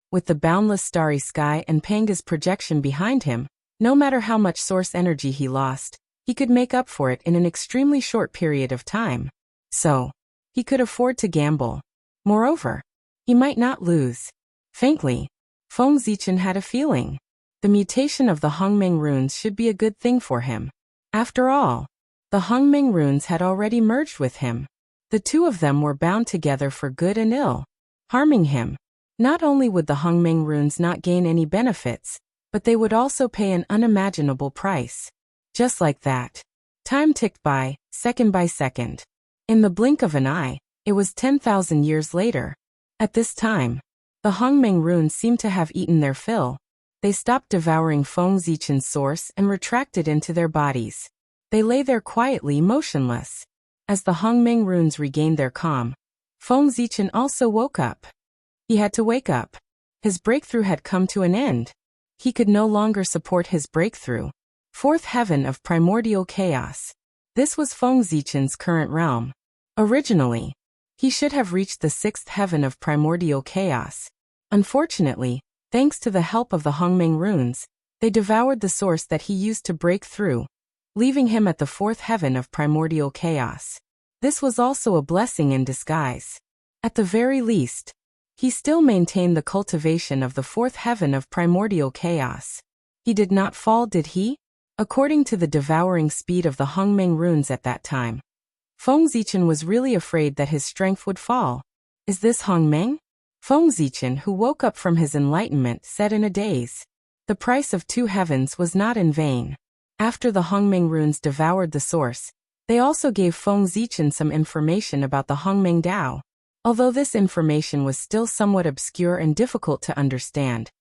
With the boundless starry sky and Panga's projection behind him, no matter how much source energy he lost, he could make up for it in an extremely short period of time. So, he could afford to gamble. Moreover, he might not lose. Faintly, Feng Zichen had a feeling. The mutation of the Hongmeng runes should be a good thing for him. After all, the Hongmeng runes had already merged with him. The two of them were bound together for good and ill, harming him. Not only would the Hongmeng runes not gain any benefits, but they would also pay an unimaginable price. Just like that, time ticked by, second by second. In the blink of an eye, it was 10,000 years later. At this time, the Hongmeng runes seemed to have eaten their fill. They stopped devouring Feng Zichen's source and retracted into their bodies. They lay there quietly motionless. As the Hongmeng runes regained their calm, Feng Zichen also woke up. He had to wake up. His breakthrough had come to an end. He could no longer support his breakthrough. Fourth heaven of primordial chaos. This was Feng Zichen's current realm. Originally, he should have reached the sixth heaven of primordial chaos. Unfortunately, thanks to the help of the Hongmeng runes, they devoured the source that he used to break through, leaving him at the fourth heaven of primordial chaos. This was also a blessing in disguise. At the very least, he still maintained the cultivation of the fourth heaven of primordial chaos. He did not fall, did he? According to the devouring speed of the Hongmeng runes at that time, Feng Zichen was really afraid that his strength would fall. Is this Hongmeng? Feng Zichen, who woke up from his enlightenment, said in a daze. The price of 2 heavens was not in vain. After the Hongmeng runes devoured the source, they also gave Feng Zichen some information about the Hongmeng Dao. Although this information was still somewhat obscure and difficult to understand,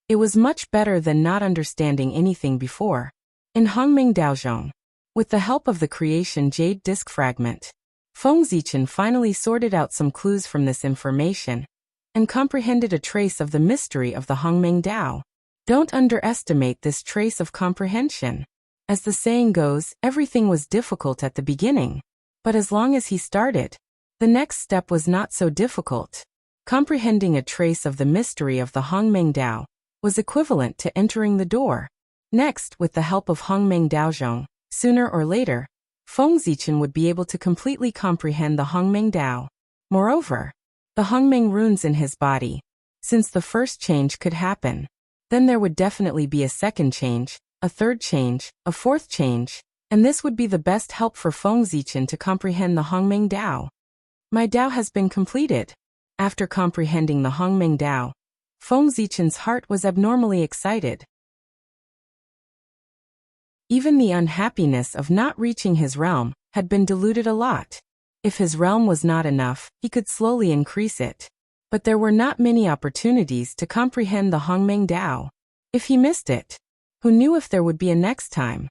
it was much better than not understanding anything before. In Hongmeng Daozhong, with the help of the creation jade disc fragment, Feng Zichen finally sorted out some clues from this information and comprehended a trace of the mystery of the Hongmeng Dao. Don't underestimate this trace of comprehension. As the saying goes, everything was difficult at the beginning, but as long as he started, the next step was not so difficult. Comprehending a trace of the mystery of the Hongmeng Dao was equivalent to entering the door. Next, with the help of Hongmeng Daozhong, sooner or later, Feng Zichen would be able to completely comprehend the Hongmeng Dao. Moreover, the Hongmeng runes in his body, since the first change could happen, then there would definitely be a second change, a third change, a fourth change, and this would be the best help for Feng Zichen to comprehend the Hongmeng Dao. My Dao has been completed. After comprehending the Hongmeng Dao, Feng Zichen's heart was abnormally excited. Even the unhappiness of not reaching his realm had been diluted a lot. If his realm was not enough, he could slowly increase it. But there were not many opportunities to comprehend the Hongmeng Dao. If he missed it, who knew if there would be a next time?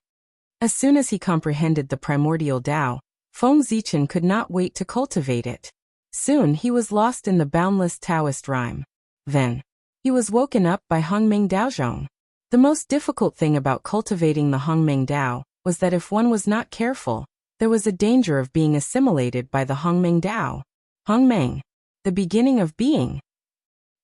As soon as he comprehended the primordial Dao, Feng Zichen could not wait to cultivate it. Soon he was lost in the boundless Taoist rhyme. Then, he was woken up by Hongmeng Daozhong. The most difficult thing about cultivating the Hongmeng Dao was that if one was not careful, there was a danger of being assimilated by the Hongmeng Dao. Hongmeng, the beginning of being.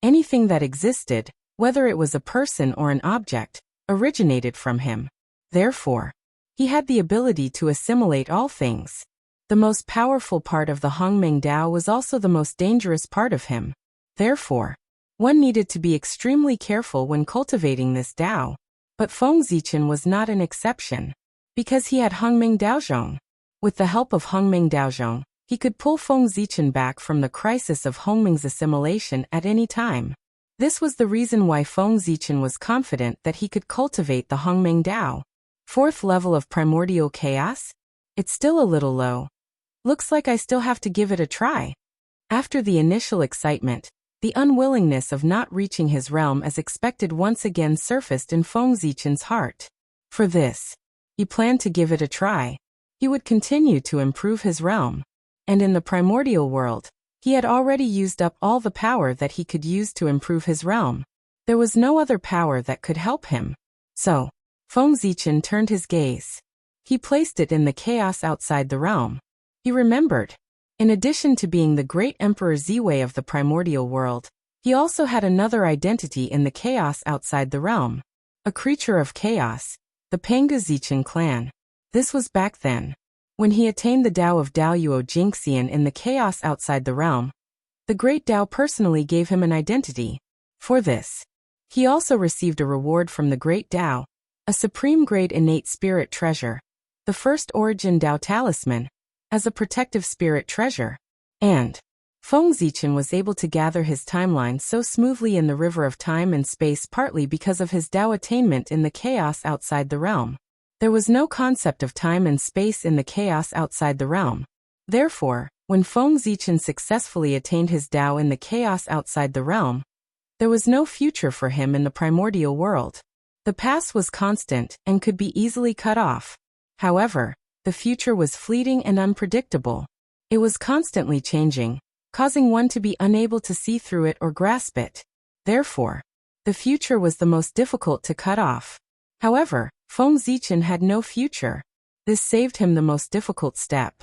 Anything that existed, whether it was a person or an object, originated from him. Therefore, he had the ability to assimilate all things. The most powerful part of the Hongmeng Dao was also the most dangerous part of him. Therefore, one needed to be extremely careful when cultivating this Dao. But Feng Zichen was not an exception, because he had Hongmeng Daozhong. With the help of Hongmeng Daozhong, he could pull Feng Zichen back from the crisis of Hongmeng's assimilation at any time. This was the reason why Feng Zichen was confident that he could cultivate the Hongmeng Dao. Fourth level of primordial chaos? It's still a little low. Looks like I still have to give it a try. After the initial excitement, the unwillingness of not reaching his realm as expected once again surfaced in Feng Zichen's heart. For this, he planned to give it a try. He would continue to improve his realm. And in the primordial world, he had already used up all the power that he could use to improve his realm. There was no other power that could help him. So, Feng Zichen turned his gaze. He placed it in the chaos outside the realm. He remembered. In addition to being the great Emperor Ziwei of the primordial world, he also had another identity in the chaos outside the realm. A creature of chaos, the Panga Zichen clan. This was back then. When he attained the Tao of Daoyuo Jingxian in the chaos outside the realm, the great Tao personally gave him an identity. For this, he also received a reward from the great Tao, a supreme grade innate spirit treasure, the first origin Tao talisman, as a protective spirit treasure. And Feng Zichen was able to gather his timeline so smoothly in the river of time and space partly because of his Tao attainment in the chaos outside the realm. There was no concept of time and space in the chaos outside the realm. Therefore, when Feng Zichen successfully attained his Tao in the chaos outside the realm, there was no future for him in the primordial world. The past was constant and could be easily cut off. However, The future was fleeting and unpredictable. It was constantly changing, causing one to be unable to see through it or grasp it. Therefore, the future was the most difficult to cut off. However, Feng Zichen had no future. This saved him the most difficult step.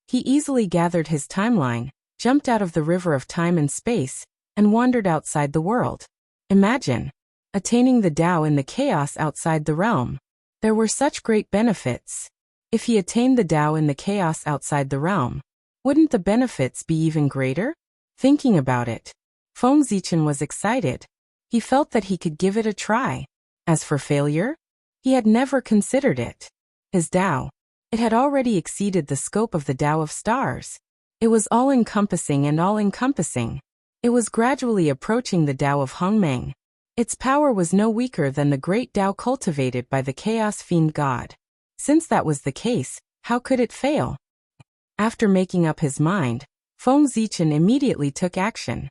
He easily gathered his timeline, jumped out of the river of time and space, and wandered outside the world. Imagine attaining the Tao in the chaos outside the realm. There were such great benefits. If he attained the Tao in the chaos outside the realm, wouldn't the benefits be even greater? Thinking about it, Feng Zichen was excited. He felt that he could give it a try. As for failure, he had never considered it. His Tao, it had already exceeded the scope of the Tao of stars. It was all-encompassing and all-encompassing. It was gradually approaching the Tao of Hongmeng. Its power was no weaker than the great Tao cultivated by the Chaos Fiend God. Since that was the case, how could it fail? After making up his mind, Feng Zichen immediately took action.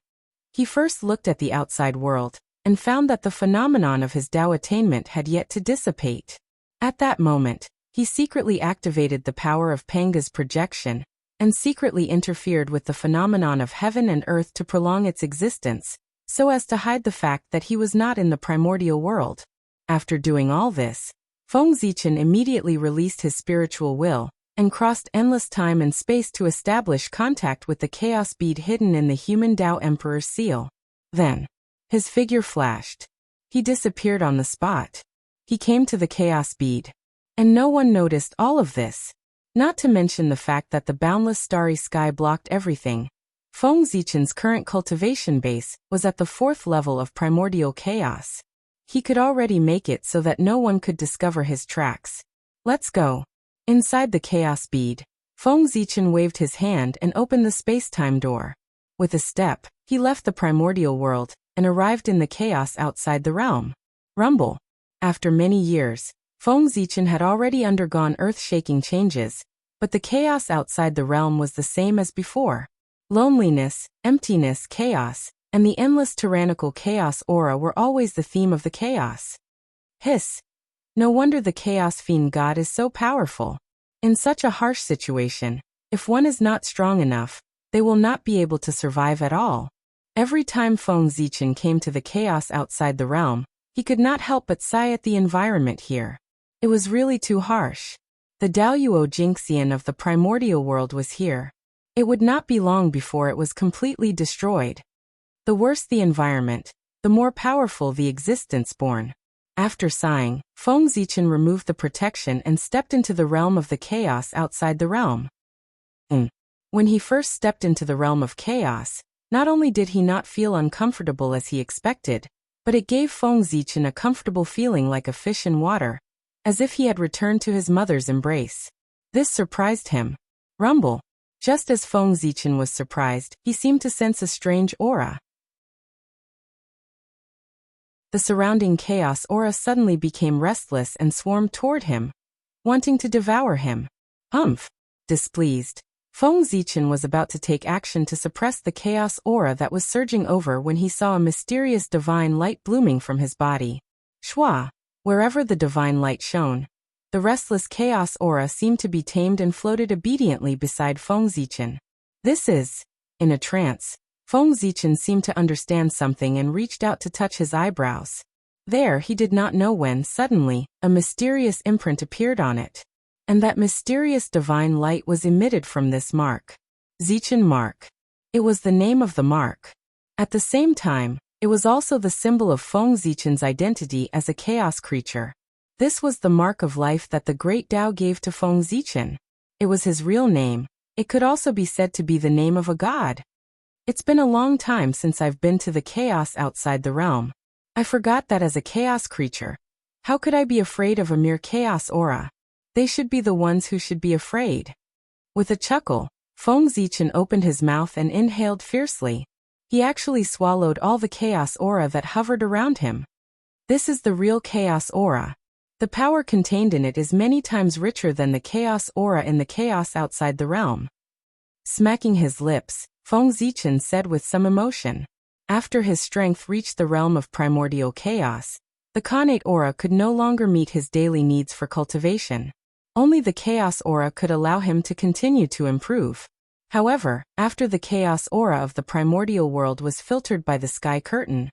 He first looked at the outside world, and found that the phenomenon of his Tao attainment had yet to dissipate. At that moment, he secretly activated the power of Panga's projection, and secretly interfered with the phenomenon of heaven and earth to prolong its existence, so as to hide the fact that he was not in the primordial world. After doing all this, Feng Zichen immediately released his spiritual will, and crossed endless time and space to establish contact with the chaos bead hidden in the human Tao Emperor's seal. Then, his figure flashed. He disappeared on the spot. He came to the chaos bead. And no one noticed all of this. Not to mention the fact that the boundless starry sky blocked everything. Feng Zichen's current cultivation base was at the 4th level of primordial chaos. He could already make it so that no one could discover his tracks. Let's go. Inside the chaos bead, Feng Zichen waved his hand and opened the space-time door. With a step, he left the primordial world and arrived in the chaos outside the realm. Rumble. After many years, Feng Zichen had already undergone earth-shaking changes, but the chaos outside the realm was the same as before. Loneliness, emptiness, chaos, and the endless tyrannical chaos aura were always the theme of the chaos. Hiss. No wonder the Chaos Fiend God is so powerful. In such a harsh situation, if one is not strong enough, they will not be able to survive at all. Every time Feng Zichen came to the chaos outside the realm, he could not help but sigh at the environment here. It was really too harsh. The Daoyuo Jinxian of the primordial world was here. It would not be long before it was completely destroyed. The worse the environment, the more powerful the existence born. After sighing, Feng Zichen removed the protection and stepped into the realm of the chaos outside the realm. When he first stepped into the realm of chaos, not only did he not feel uncomfortable as he expected, but it gave Feng Zichen a comfortable feeling like a fish in water, as if he had returned to his mother's embrace. This surprised him. Rumble. Just as Feng Zichen was surprised, he seemed to sense a strange aura. The surrounding chaos aura suddenly became restless and swarmed toward him, wanting to devour him. Displeased, Feng Zichen was about to take action to suppress the chaos aura that was surging over when he saw a mysterious divine light blooming from his body. Shua. Wherever the divine light shone, the restless chaos aura seemed to be tamed and floated obediently beside Feng Zichen. This is. In a trance, Feng Zichen seemed to understand something and reached out to touch his eyebrows. There he did not know when, suddenly, a mysterious imprint appeared on it. And that mysterious divine light was emitted from this mark. Zichen mark. It was the name of the mark. At the same time, it was also the symbol of Feng Zichen's identity as a chaos creature. This was the mark of life that the great Tao gave to Feng Zichen. It was his real name. It could also be said to be the name of a god. It's been a long time since I've been to the chaos outside the realm. I forgot that as a chaos creature, how could I be afraid of a mere chaos aura? They should be the ones who should be afraid. With a chuckle, Feng Zichen opened his mouth and inhaled fiercely. He actually swallowed all the chaos aura that hovered around him. This is the real chaos aura. The power contained in it is many times richer than the chaos aura in the chaos outside the realm. Smacking his lips, Feng Zichen said with some emotion. After his strength reached the realm of primordial chaos, The Khanate aura could no longer meet his daily needs for cultivation. Only the Chaos aura could allow him to continue to improve. However, after the Chaos aura of the primordial world was filtered by the sky curtain,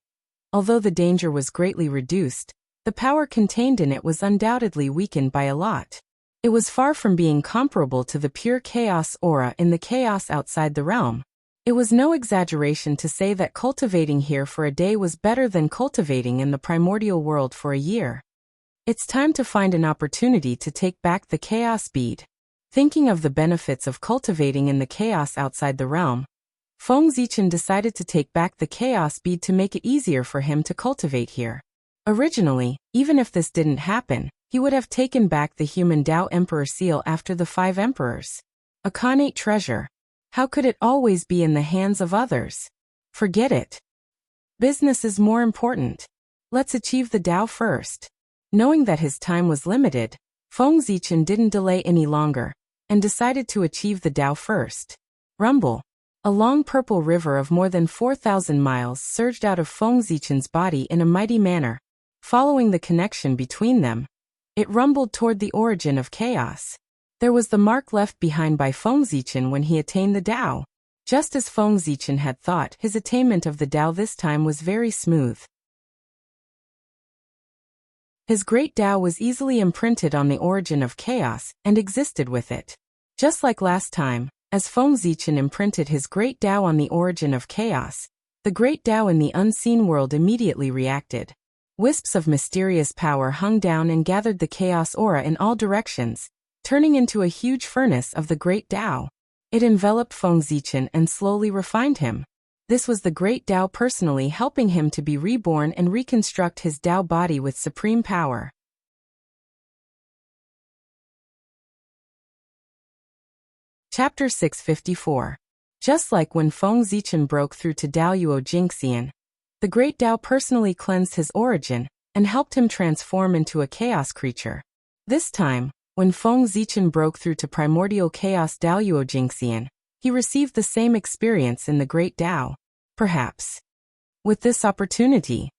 although the danger was greatly reduced, the power contained in it was undoubtedly weakened by a lot. It was far from being comparable to the pure Chaos aura in the chaos outside the realm. It was no exaggeration to say that cultivating here for a day was better than cultivating in the primordial world for a year. It's time to find an opportunity to take back the chaos bead. Thinking of the benefits of cultivating in the chaos outside the realm, Feng Zichen decided to take back the chaos bead to make it easier for him to cultivate here. Originally, even if this didn't happen, he would have taken back the human Tao Emperor seal after the 5 emperors. A Khanate treasure. How could it always be in the hands of others? Forget it. Business is more important. Let's achieve the Tao first. Knowing that his time was limited, Feng Zichen didn't delay any longer, and decided to achieve the Tao first. Rumble. A long purple river of more than 4,000 miles surged out of Feng Zichen's body in a mighty manner. Following the connection between them, it rumbled toward the origin of chaos. There was the mark left behind by Feng Zichen when he attained the Tao. Just as Feng Zichen had thought, his attainment of the Tao this time was very smooth. His great Tao was easily imprinted on the origin of chaos and existed with it. Just like last time, as Feng Zichen imprinted his great Tao on the origin of chaos, the great Tao in the unseen world immediately reacted. Wisps of mysterious power hung down and gathered the chaos aura in all directions, turning into a huge furnace of the great Tao. It enveloped Feng Zichen and slowly refined him. This was the great Tao personally helping him to be reborn and reconstruct his Tao body with supreme power. Chapter 654. Just like when Feng Zichen broke through to Tao Yuo Jingxian, the great Tao personally cleansed his origin and helped him transform into a chaos creature. This time, when Feng Zichen broke through to primordial chaos Tao Yuo Jingxian, he received the same experience in the great Tao. Perhaps, with this opportunity,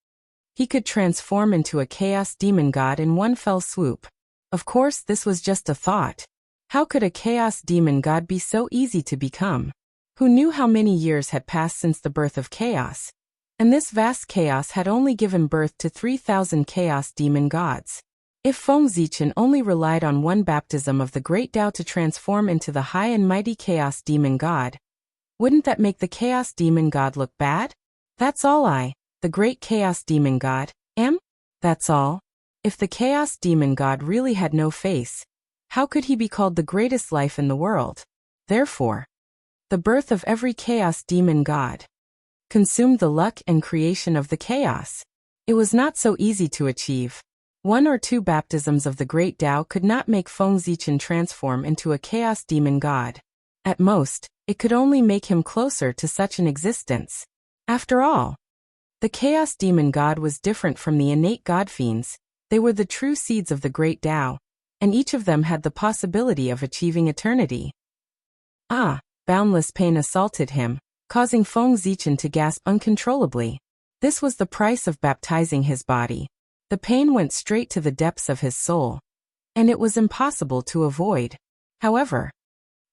he could transform into a chaos demon god in one fell swoop. Of course, this was just a thought. How could a chaos demon god be so easy to become? Who knew how many years had passed since the birth of chaos? And this vast chaos had only given birth to 3,000 chaos demon gods. If Feng Zichen only relied on one baptism of the great Tao to transform into the high and mighty chaos demon god, wouldn't that make the chaos demon god look bad? That's all the great chaos demon god, am? That's all? If the chaos demon god really had no face, how could he be called the greatest life in the world? Therefore, the birth of every chaos demon god consumed the luck and creation of the chaos. It was not so easy to achieve. 1 or 2 baptisms of the great Tao could not make Feng Zichen transform into a chaos demon god. At most, it could only make him closer to such an existence. After all, the chaos demon god was different from the innate god fiends. They were the true seeds of the great Tao, and each of them had the possibility of achieving eternity. Boundless pain assaulted him, causing Feng Zichen to gasp uncontrollably. This was the price of baptizing his body. The pain went straight to the depths of his soul, and it was impossible to avoid. However,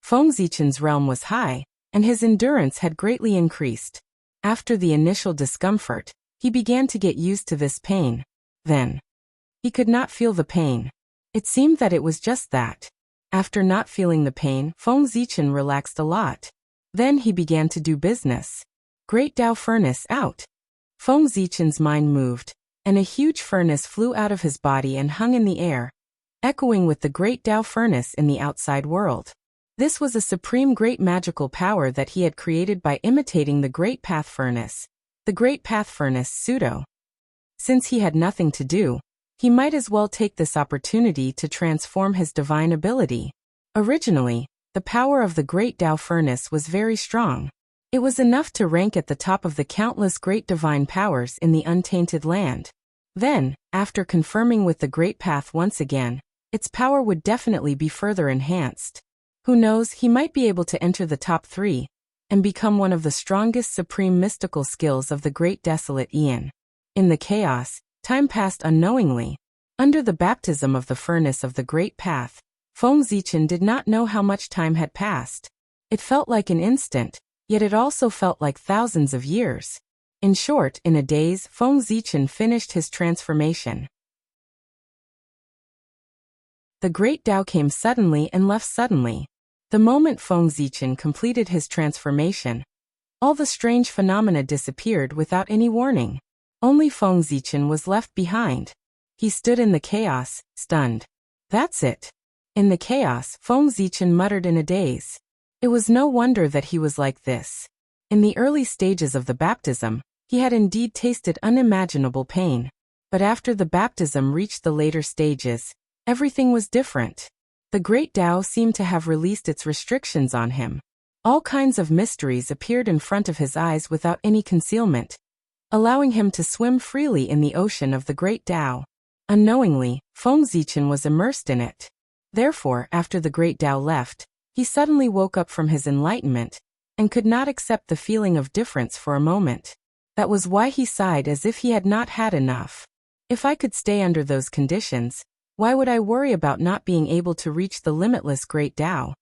Feng Zichen's realm was high, and his endurance had greatly increased. After the initial discomfort, he began to get used to this pain. Then, he could not feel the pain. It seemed that it was just that. After not feeling the pain, Feng Zichen relaxed a lot. Then he began to do business. Great Tao furnace out. Feng Zichen's mind moved, and a huge furnace flew out of his body and hung in the air, echoing with the great Tao furnace in the outside world. This was a supreme great magical power that he had created by imitating the Great Path Furnace. The Great Path Furnace pseudo. Since he had nothing to do, he might as well take this opportunity to transform his divine ability. Originally, the power of the Great Tao Furnace was very strong. It was enough to rank at the top of the countless great divine powers in the untainted land. Then, after confirming with the Great Path once again, its power would definitely be further enhanced. Who knows, he might be able to enter the top 3 and become one of the strongest supreme mystical skills of the Great Desolate Aeon. In the chaos, Time passed unknowingly. Under the baptism of the furnace of the great path, Feng Zichen did not know how much time had passed. It felt like an instant, yet it also felt like thousands of years. In short, in a daze, Feng Zichen finished his transformation. The great Tao came suddenly and left suddenly. The moment Feng Zichen completed his transformation, all the strange phenomena disappeared without any warning. Only Feng Zichen was left behind. He stood in the chaos, stunned. That's it. In the chaos, Feng Zichen muttered in a daze. It was no wonder that he was like this. In the early stages of the baptism, he had indeed tasted unimaginable pain. But after the baptism reached the later stages, everything was different. The great Tao seemed to have released its restrictions on him. All kinds of mysteries appeared in front of his eyes without any concealment, allowing him to swim freely in the ocean of the great Tao. Unknowingly, Feng Zichen was immersed in it. Therefore, after the great Tao left, he suddenly woke up from his enlightenment and could not accept the feeling of difference for a moment. That was why he sighed as if he had not had enough. If I could stay under those conditions, why would I worry about not being able to reach the limitless great Tao?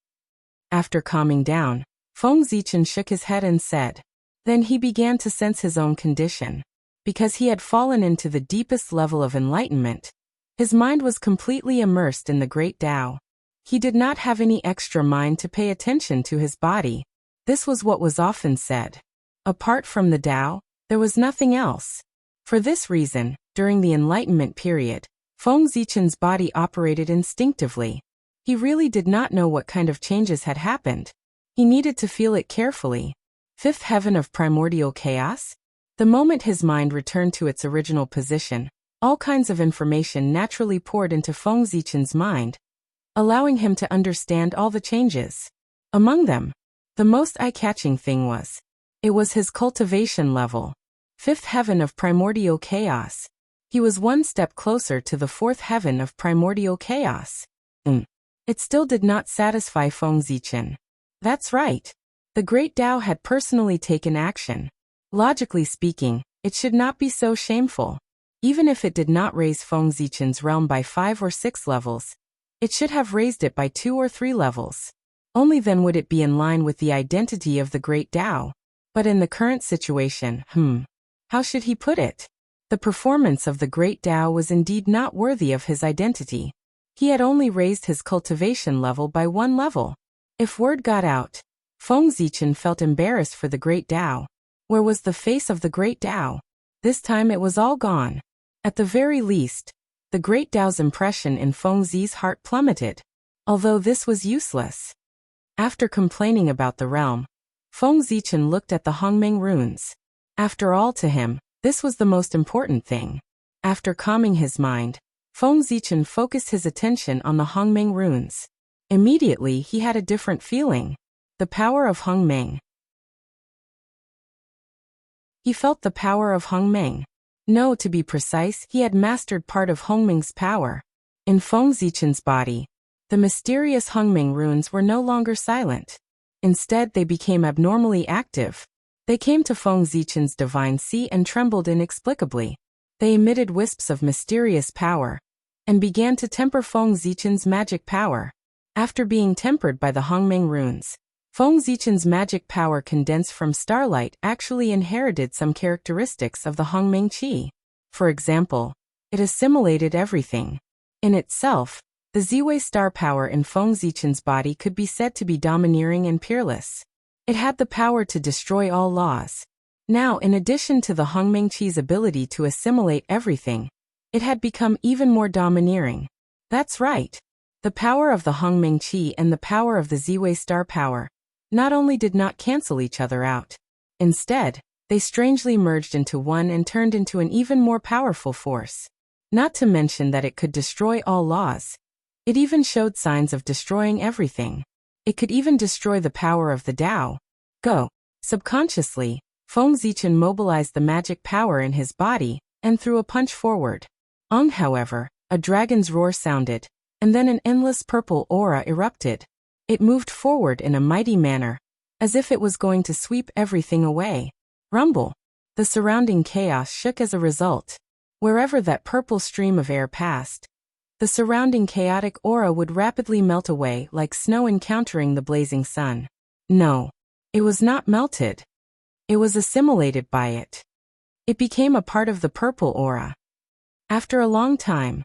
After calming down, Feng Zichen shook his head and said. Then he began to sense his own condition. Because he had fallen into the deepest level of enlightenment, his mind was completely immersed in the great Tao. He did not have any extra mind to pay attention to his body. This was what was often said. Apart from the Tao, there was nothing else. For this reason, during the enlightenment period, Feng Zichen's body operated instinctively. He really did not know what kind of changes had happened. He needed to feel it carefully. Fifth heaven of primordial chaos? The moment his mind returned to its original position, all kinds of information naturally poured into Feng Zichen's mind, allowing him to understand all the changes. Among them, the most eye-catching thing was, it was his cultivation level. Fifth heaven of primordial chaos. He was one step closer to the fourth heaven of primordial chaos. It still did not satisfy Feng Zichen. That's right. The great Tao had personally taken action. Logically speaking, it should not be so shameful. Even if it did not raise Feng Zichen's realm by 5 or 6 levels, it should have raised it by 2 or 3 levels. Only then would it be in line with the identity of the great Tao. But in the current situation, how should he put it? The performance of the great Tao was indeed not worthy of his identity. He had only raised his cultivation level by 1 level. If word got out, Feng Zichen felt embarrassed for the great Tao. Where was the face of the great Tao? This time it was all gone. At the very least, the great Tao's impression in Feng Zi's heart plummeted. Although this was useless. After complaining about the realm, Feng Zichen looked at the Hongmeng runes. After all, to him, this was the most important thing. After calming his mind, Feng Zichen focused his attention on the Hongmeng runes. Immediately he had a different feeling. The power of Hongmeng. He felt the power of Hongmeng. No, to be precise, he had mastered part of Hongmeng's power. In Feng Zichen's body, the mysterious Hongmeng runes were no longer silent. Instead, they became abnormally active. They came to Feng Zichen's divine sea and trembled inexplicably. They emitted wisps of mysterious power, and began to temper Feng Zichen's magic power. After being tempered by the Hongmeng runes, Feng Zichen's magic power condensed from starlight actually inherited some characteristics of the Hongmeng Qi. For example, it assimilated everything. In itself, the Ziwei star power in Feng Zichen's body could be said to be domineering and peerless. It had the power to destroy all laws. Now, in addition to the Hongmeng Qi's ability to assimilate everything, it had become even more domineering. That's right. The power of the Hongmeng Qi and the power of the Ziwei star power not only did not cancel each other out. Instead, they strangely merged into one and turned into an even more powerful force. Not to mention that it could destroy all laws. It even showed signs of destroying everything. It could even destroy the power of the Tao. Go. Subconsciously, Feng Zichen mobilized the magic power in his body and threw a punch forward. However, a dragon's roar sounded, and then an endless purple aura erupted. It moved forward in a mighty manner, as if it was going to sweep everything away. Rumble. The surrounding chaos shook as a result. Wherever that purple stream of air passed, the surrounding chaotic aura would rapidly melt away like snow encountering the blazing sun. No, it was not melted. It was assimilated by it. It became a part of the purple aura. After a long time,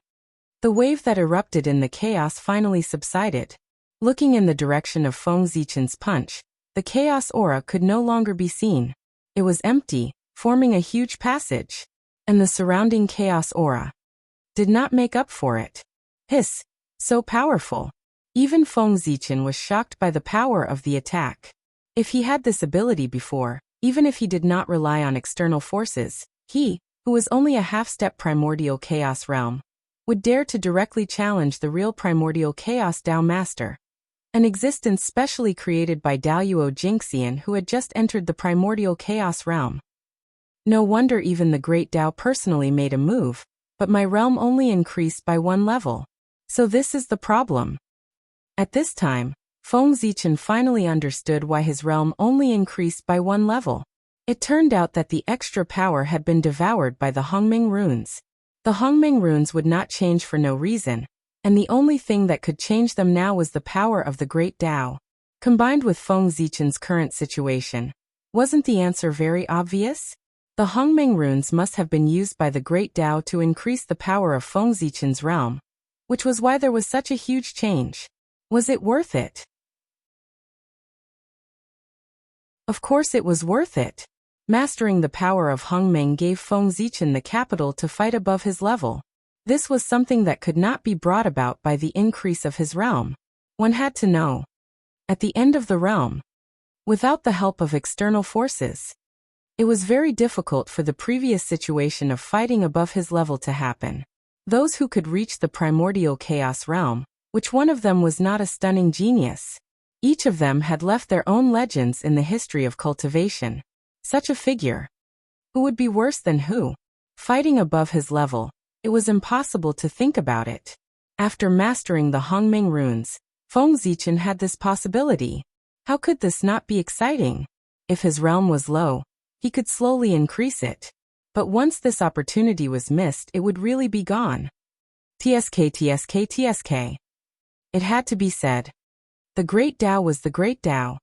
the wave that erupted in the chaos finally subsided. Looking in the direction of Feng Zichen's punch, the chaos aura could no longer be seen. It was empty, forming a huge passage. And the surrounding chaos aura did not make up for it. Hiss! So powerful. Even Feng Zichen was shocked by the power of the attack. If he had this ability before, even if he did not rely on external forces, he, who was only a half-step primordial chaos realm, would dare to directly challenge the real primordial chaos Dao Master, an existence specially created by Daoyuo Jingxian who had just entered the primordial chaos realm. No wonder even the great Dao personally made a move, but my realm only increased by 1 level. So this is the problem. At this time, Feng Zichen finally understood why his realm only increased by 1 level. It turned out that the extra power had been devoured by the Hongming runes. The Hongming runes would not change for no reason, and the only thing that could change them now was the power of the great Dao. Combined with Feng Zichen's current situation, wasn't the answer very obvious? The Hongming runes must have been used by the great Dao to increase the power of Feng Zichen's realm, which was why there was such a huge change. Was it worth it? Of course it was worth it. Mastering the power of Hongming gave Feng Zichen the capital to fight above his level. This was something that could not be brought about by the increase of his realm. One had to know. At the end of the realm, without the help of external forces, it was very difficult for the previous situation of fighting above his level to happen. Those who could reach the primordial chaos realm, which one of them was not a stunning genius? Each of them had left their own legends in the history of cultivation. Such a figure. Who would be worse than who? Fighting above his level, it was impossible to think about it. After mastering the Hongming runes, Feng Zichen had this possibility. How could this not be exciting? If his realm was low, he could slowly increase it. But once this opportunity was missed, it would really be gone. TSK. It had to be said. The great Dao was the great Dao.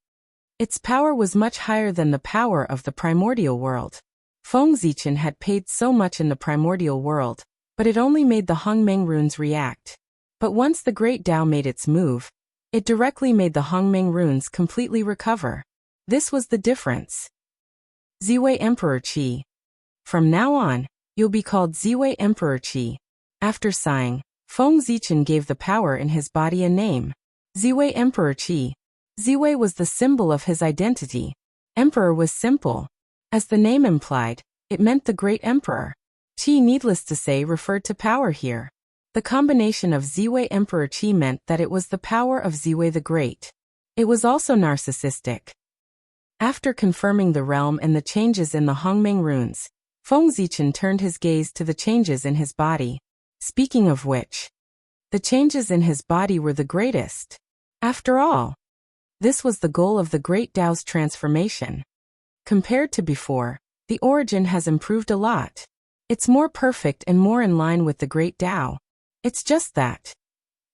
Its power was much higher than the power of the primordial world. Feng Zichen had paid so much in the primordial world, but it only made the Hongming runes react. But once the great Dao made its move, it directly made the Hongming runes completely recover. This was the difference. Ziwei Emperor Qi. From now on, you'll be called Ziwei Emperor Qi. After sighing, Feng Zichen gave the power in his body a name. Ziwei Emperor Qi. Ziwei was the symbol of his identity. Emperor was simple. As the name implied, it meant the great emperor. Qi, needless to say, referred to power here. The combination of Ziwei Emperor Qi meant that it was the power of Ziwei the Great. It was also narcissistic. After confirming the realm and the changes in the Hongming runes, Feng Zichen turned his gaze to the changes in his body. Speaking of which, the changes in his body were the greatest. After all, this was the goal of the great Dao's transformation. Compared to before, the origin has improved a lot. It's more perfect and more in line with the great Dao. It's just that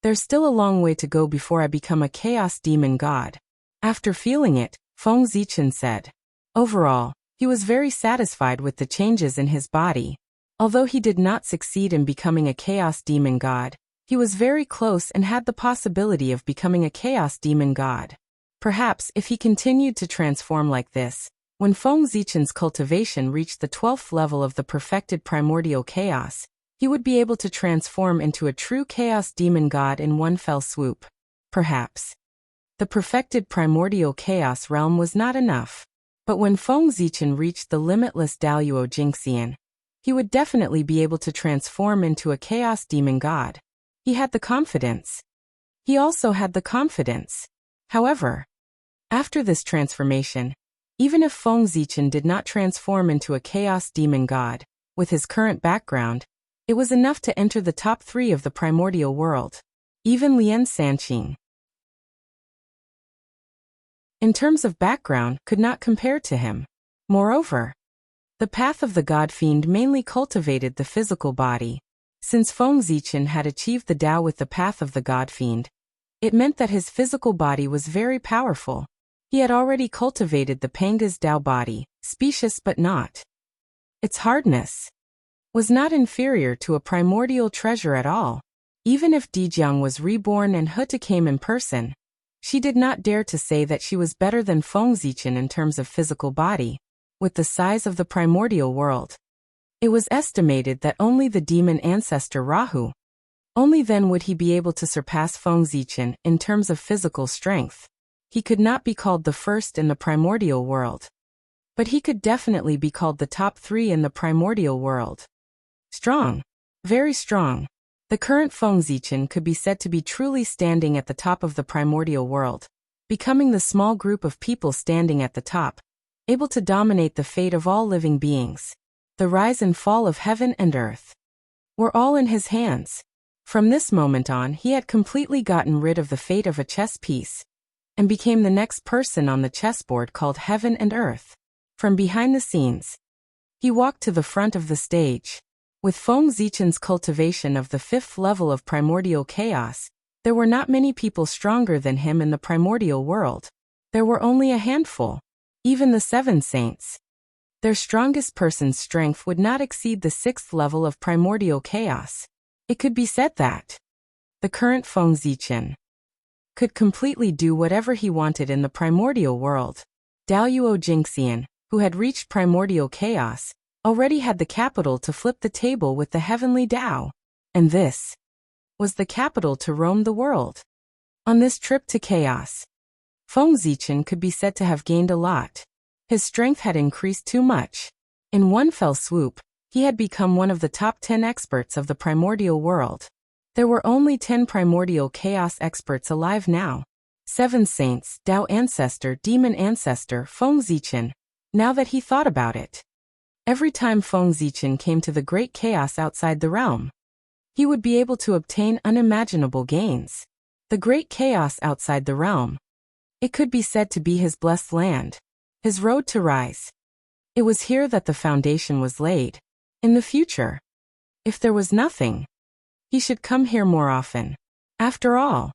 there's still a long way to go before I become a chaos demon god. After feeling it, Feng Zichen said. Overall, he was very satisfied with the changes in his body. Although he did not succeed in becoming a chaos demon god, he was very close and had the possibility of becoming a chaos demon god. Perhaps if he continued to transform like this, when Feng Zichen's cultivation reached the 12th level of the perfected primordial chaos, he would be able to transform into a true chaos demon god in one fell swoop. Perhaps. The perfected primordial chaos realm was not enough. But when Feng Zichen reached the limitless Daoyuo Jingxian, he would definitely be able to transform into a chaos demon god. He had the confidence. He also had the confidence. However, after this transformation, even if Feng Zichen did not transform into a chaos demon god, with his current background, it was enough to enter the top 3 of the primordial world. Even Lian Sanqing, in terms of background, could not compare to him. Moreover, The path of the God-fiend mainly cultivated the physical body. Since Feng Zichen had achieved the Tao with the path of the God-fiend, it meant that his physical body was very powerful. He had already cultivated the Panga's Tao body, specious but not. Its hardness was not inferior to a primordial treasure at all. Even if Dijiang was reborn and Huta came in person, she did not dare to say that she was better than Feng Zichen in terms of physical body. With the size of the primordial world, it was estimated that only the demon ancestor Rahu, only then would he be able to surpass Feng Zichen in terms of physical strength. He could not be called the first in the primordial world, but he could definitely be called the top 3 in the primordial world. Strong. Very strong. The current Feng Zichen could be said to be truly standing at the top of the primordial world, becoming the small group of people standing at the top, able to dominate the fate of all living beings. The rise and fall of heaven and earth were all in his hands. From this moment on, he had completely gotten rid of the fate of a chess piece, and became the next person on the chessboard called heaven and earth. From behind the scenes, he walked to the front of the stage. With Feng Zichen's cultivation of the 5th level of primordial chaos, there were not many people stronger than him in the primordial world. There were only a handful. Even the 7 saints, their strongest person's strength would not exceed the 6th level of primordial chaos. It could be said that the current Feng Zichen could completely do whatever he wanted in the primordial world. Daoyuo Jingxian, who had reached primordial chaos, already had the capital to flip the table with the heavenly Tao, and this was the capital to roam the world. On this trip to chaos, Feng Zichen could be said to have gained a lot. His strength had increased too much. In one fell swoop, he had become one of the top 10 experts of the primordial world. There were only 10 primordial chaos experts alive now. 7 saints, Tao ancestor, demon ancestor, Feng Zichen. Now that he thought about it, every time Feng Zichen came to the great chaos outside the realm, he would be able to obtain unimaginable gains. The great chaos outside the realm, it could be said to be his blessed land, his road to rise. It was here that the foundation was laid. In the future, if there was nothing, he should come here more often. After all,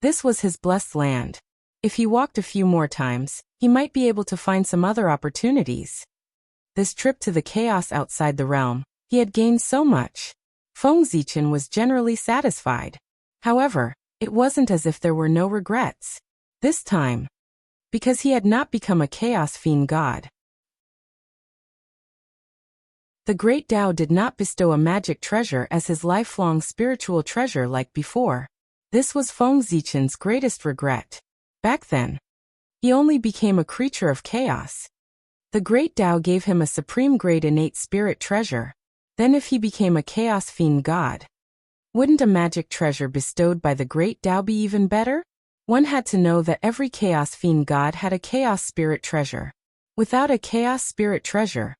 this was his blessed land. If he walked a few more times, he might be able to find some other opportunities. This trip to the chaos outside the realm, he had gained so much. Feng Zichen was generally satisfied. However, it wasn't as if there were no regrets. This time, because he had not become a chaos fiend god. The great Tao did not bestow a magic treasure as his lifelong spiritual treasure like before. This was Feng Zichen's greatest regret. Back then, he only became a creature of chaos. The great Tao gave him a supreme grade innate spirit treasure. Then if he became a chaos fiend god, wouldn't a magic treasure bestowed by the great Tao be even better? One had to know that every chaos fiend god had a chaos spirit treasure. Without a chaos spirit treasure,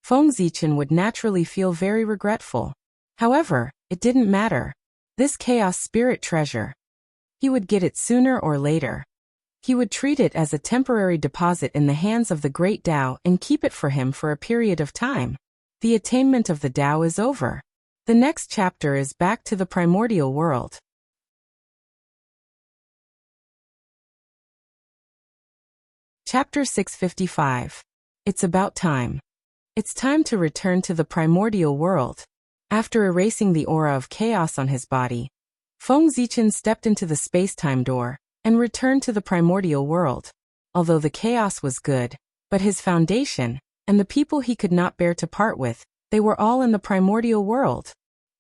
Feng Zichen would naturally feel very regretful. However, it didn't matter. This chaos spirit treasure, he would get it sooner or later. He would treat it as a temporary deposit in the hands of the great Tao and keep it for him for a period of time. The attainment of the Tao is over. The next chapter is back to the primordial world. Chapter 655. It's about time. It's time to return to the primordial world. After erasing the aura of chaos on his body, Feng Zichen stepped into the space-time door and returned to the primordial world. Although the chaos was good, but his foundation, and the people he could not bear to part with, they were all in the primordial world.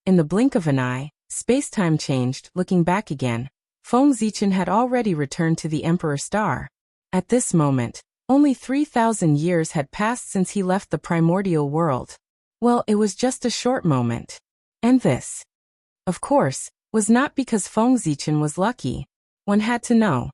In the blink of an eye, space-time changed. Looking back again, Feng Zichen had already returned to the Emperor Star. At this moment, only 3,000 years had passed since he left the primordial world. Well, it was just a short moment. And this, of course, was not because Feng Zichen was lucky. One had to know.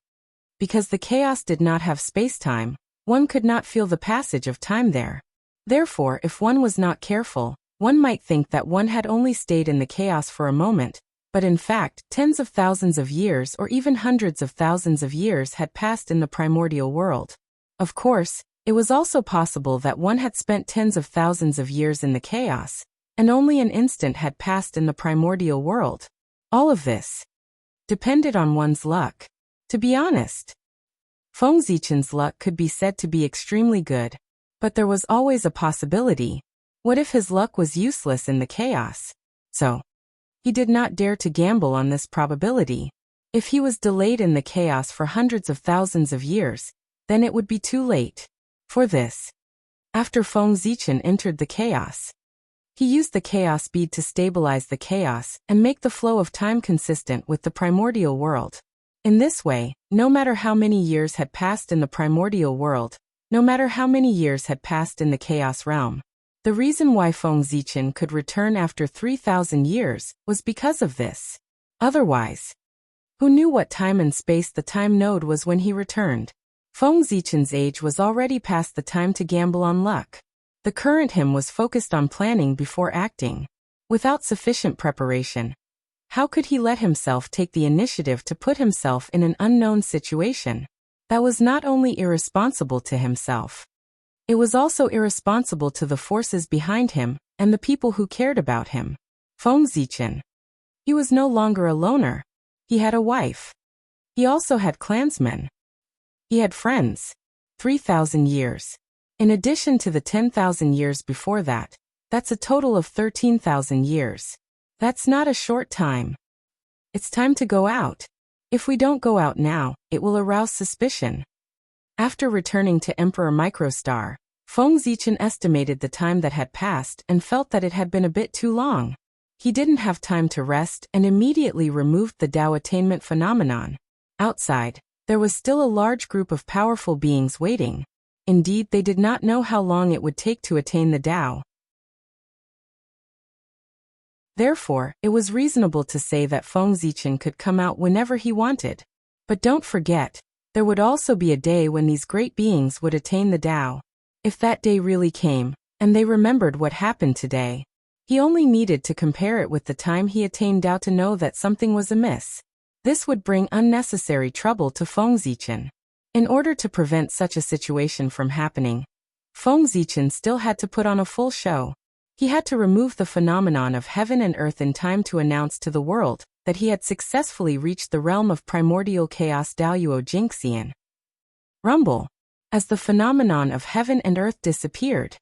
Because the chaos did not have space-time, one could not feel the passage of time there. Therefore, if one was not careful, one might think that one had only stayed in the chaos for a moment, but in fact, tens of thousands of years or even hundreds of thousands of years had passed in the primordial world. Of course, It was also possible that one had spent tens of thousands of years in the chaos, and only an instant had passed in the primordial world. All of this depended on one's luck. To be honest, Feng Zichen's luck could be said to be extremely good, but there was always a possibility. What if his luck was useless in the chaos? So, he did not dare to gamble on this probability. If he was delayed in the chaos for hundreds of thousands of years, then it would be too late. For this, after Feng Zichen entered the chaos, he used the chaos bead to stabilize the chaos and make the flow of time consistent with the primordial world. In this way, no matter how many years had passed in the primordial world, no matter how many years had passed in the chaos realm, the reason why Feng Zichen could return after 3,000 years was because of this. Otherwise, who knew what time and space the time node was when he returned? Feng Zichen's age was already past the time to gamble on luck. The current him was focused on planning before acting. Without sufficient preparation, how could he let himself take the initiative to put himself in an unknown situation? That was not only irresponsible to himself. It was also irresponsible to the forces behind him and the people who cared about him. Feng Zichen. He was no longer a loner. He had a wife. He also had clansmen. He had friends. 3,000 years. In addition to the 10,000 years before that, that's a total of 13,000 years. That's not a short time. It's time to go out. If we don't go out now, it will arouse suspicion. After returning to Emperor Microstar, Feng Zichen estimated the time that had passed and felt that it had been a bit too long. He didn't have time to rest and immediately removed the Tao attainment phenomenon. Outside, there was still a large group of powerful beings waiting. Indeed, they did not know how long it would take to attain the Tao. Therefore, it was reasonable to say that Feng Zichen could come out whenever he wanted. But don't forget, there would also be a day when these great beings would attain the Tao. If that day really came, and they remembered what happened today, he only needed to compare it with the time he attained Tao to know that something was amiss. This would bring unnecessary trouble to Feng Zichen. In order to prevent such a situation from happening, Feng Zichen still had to put on a full show. He had to remove the phenomenon of heaven and earth in time to announce to the world that he had successfully reached the realm of primordial chaos Daoyuo Jingxian. Rumble. As the phenomenon of heaven and earth disappeared,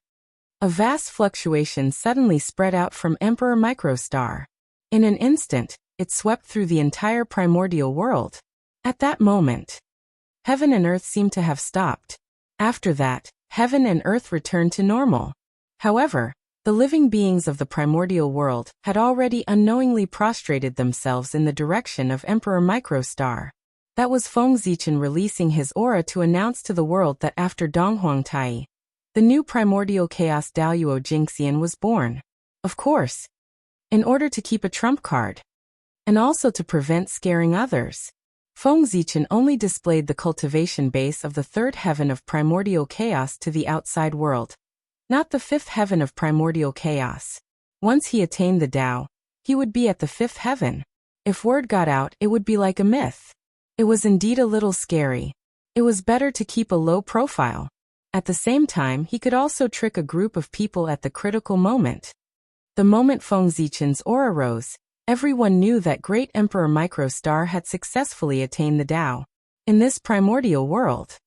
a vast fluctuation suddenly spread out from Emperor Microstar. In an instant, it swept through the entire primordial world. At that moment, heaven and earth seemed to have stopped. After that, heaven and earth returned to normal. However, the living beings of the primordial world had already unknowingly prostrated themselves in the direction of Emperor Microstar. That was Feng Zichen releasing his aura to announce to the world that after Donghuang Tai, the new primordial chaos Daoyuo Jingxian was born. Of course, in order to keep a trump card, and also to prevent scaring others, Feng Zichen only displayed the cultivation base of the third heaven of primordial chaos to the outside world, not the fifth heaven of primordial chaos. Once he attained the Tao, he would be at the fifth heaven. If word got out, it would be like a myth. It was indeed a little scary. It was better to keep a low profile. At the same time, he could also trick a group of people at the critical moment. The moment Feng Zichen's aura rose, everyone knew that great Emperor Microstar had successfully attained the Tao. In this primordial world,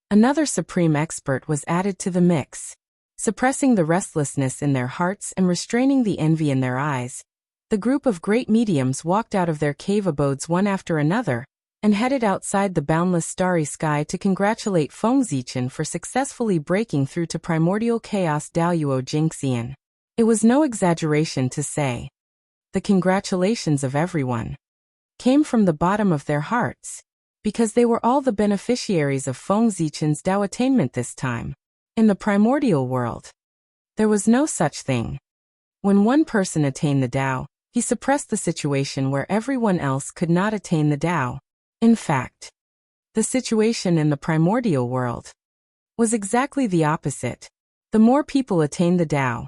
another supreme expert was added to the mix. Suppressing the restlessness in their hearts and restraining the envy in their eyes, the group of great mediums walked out of their cave abodes one after another, and headed outside the boundless starry sky to congratulate Feng Zichen for successfully breaking through to primordial chaos Daoyuo Jingxian. It was no exaggeration to say, the congratulations of everyone came from the bottom of their hearts, because they were all the beneficiaries of Feng Zichen's Tao attainment this time. In the primordial world, there was no such thing. When one person attained the Tao, he suppressed the situation where everyone else could not attain the Tao. In fact, the situation in the primordial world was exactly the opposite. The more people attained the Tao,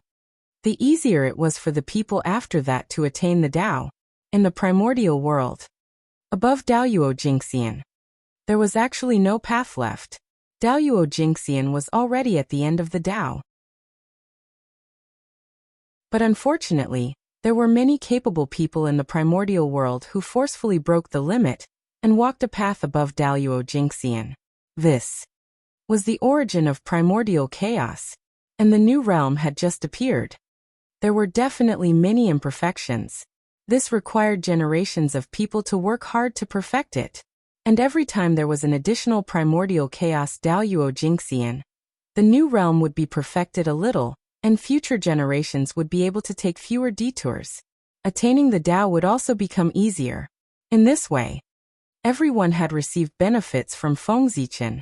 the easier it was for the people after that to attain the Tao. In the primordial world, above Daoyuo Jingxian, there was actually no path left. Daoyuo Jingxian was already at the end of the Tao. But unfortunately, there were many capable people in the primordial world who forcefully broke the limit and walked a path above Daoyuo Jingxian. This was the origin of primordial chaos, and the new realm had just appeared. There were definitely many imperfections. This required generations of people to work hard to perfect it. And every time there was an additional primordial chaos Daoyuo Jingxian, the new realm would be perfected a little, and future generations would be able to take fewer detours. Attaining the Tao would also become easier. In this way, everyone had received benefits from Feng Zichen.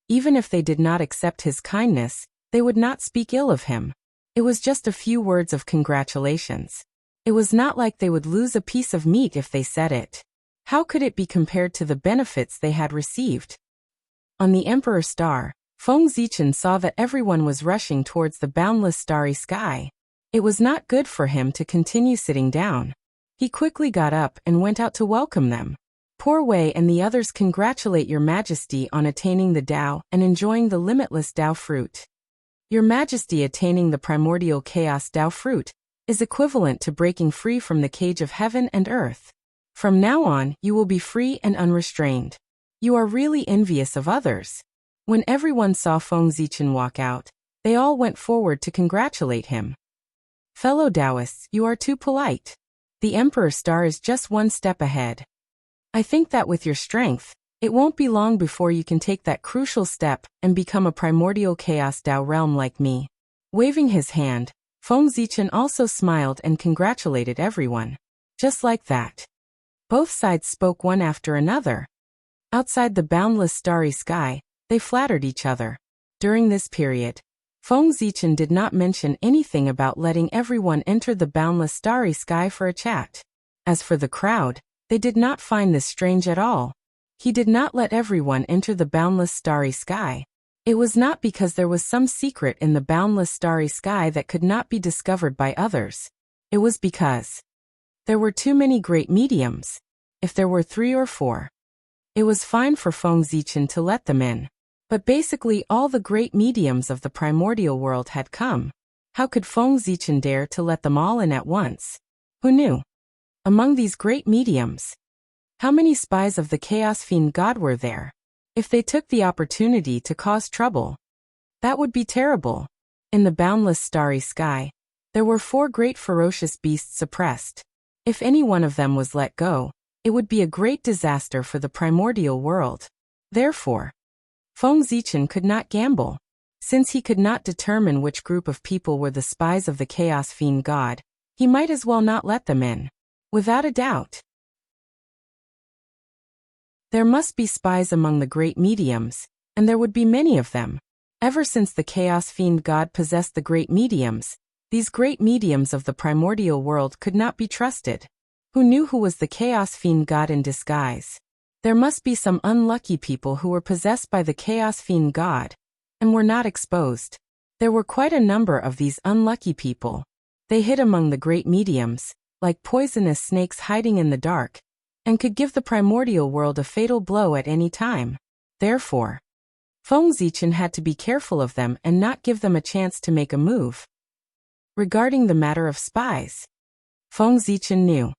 Even if they did not accept his kindness, they would not speak ill of him. It was just a few words of congratulations. It was not like they would lose a piece of meat if they said it. How could it be compared to the benefits they had received? On the Emperor Star, Feng Zichen saw that everyone was rushing towards the boundless starry sky. It was not good for him to continue sitting down. He quickly got up and went out to welcome them. Poor Wei and the others congratulate Your Majesty on attaining the Tao and enjoying the limitless Tao fruit. Your Majesty attaining the primordial chaos Tao fruit is equivalent to breaking free from the cage of heaven and earth. From now on, you will be free and unrestrained. You are really envious of others. When everyone saw Feng Zichen walk out, they all went forward to congratulate him. Fellow Taoists, you are too polite. The Emperor Star is just one step ahead. I think that with your strength, it won't be long before you can take that crucial step and become a primordial chaos Tao realm like me. Waving his hand, Feng Zichen also smiled and congratulated everyone. Just like that. Both sides spoke one after another. Outside the boundless starry sky, they flattered each other. During this period, Feng Zichen did not mention anything about letting everyone enter the boundless starry sky for a chat. As for the crowd, they did not find this strange at all. He did not let everyone enter the boundless starry sky. It was not because there was some secret in the boundless starry sky that could not be discovered by others. It was because there were too many great mediums. If there were 3 or 4, it was fine for Feng Zichen to let them in. But basically all the great mediums of the primordial world had come. How could Feng Zichen dare to let them all in at once? Who knew? Among these great mediums, how many spies of the Chaos Fiend God were there? If they took the opportunity to cause trouble, that would be terrible. In the boundless starry sky, there were 4 great ferocious beasts suppressed. If any one of them was let go, it would be a great disaster for the primordial world. Therefore, Feng Zichen could not gamble. Since he could not determine which group of people were the spies of the Chaos Fiend God, he might as well not let them in. Without a doubt, there must be spies among the great mediums, and there would be many of them. Ever since the Chaos Fiend God possessed the great mediums, these great mediums of the primordial world could not be trusted. Who knew who was the Chaos Fiend God in disguise? There must be some unlucky people who were possessed by the Chaos Fiend God, and were not exposed. There were quite a number of these unlucky people. They hid among the great mediums, like poisonous snakes hiding in the dark, and could give the primordial world a fatal blow at any time. Therefore, Feng Zichen had to be careful of them and not give them a chance to make a move. Regarding the matter of spies, Feng Zichen knew.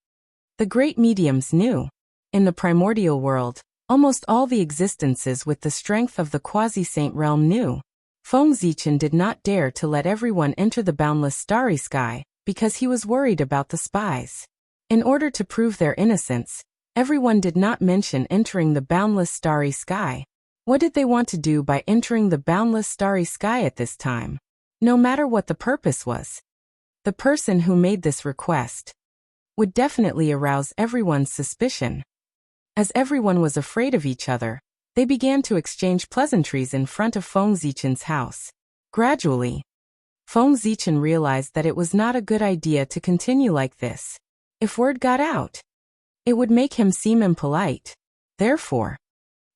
The great mediums knew. In the primordial world, almost all the existences with the strength of the quasi-saint realm knew. Feng Zichen did not dare to let everyone enter the boundless starry sky, because he was worried about the spies. In order to prove their innocence, everyone did not mention entering the boundless starry sky. What did they want to do by entering the boundless starry sky at this time? No matter what the purpose was, the person who made this request would definitely arouse everyone's suspicion. As everyone was afraid of each other, they began to exchange pleasantries in front of Feng Zichen's house. Gradually, Feng Zichen realized that it was not a good idea to continue like this. If word got out, it would make him seem impolite. Therefore,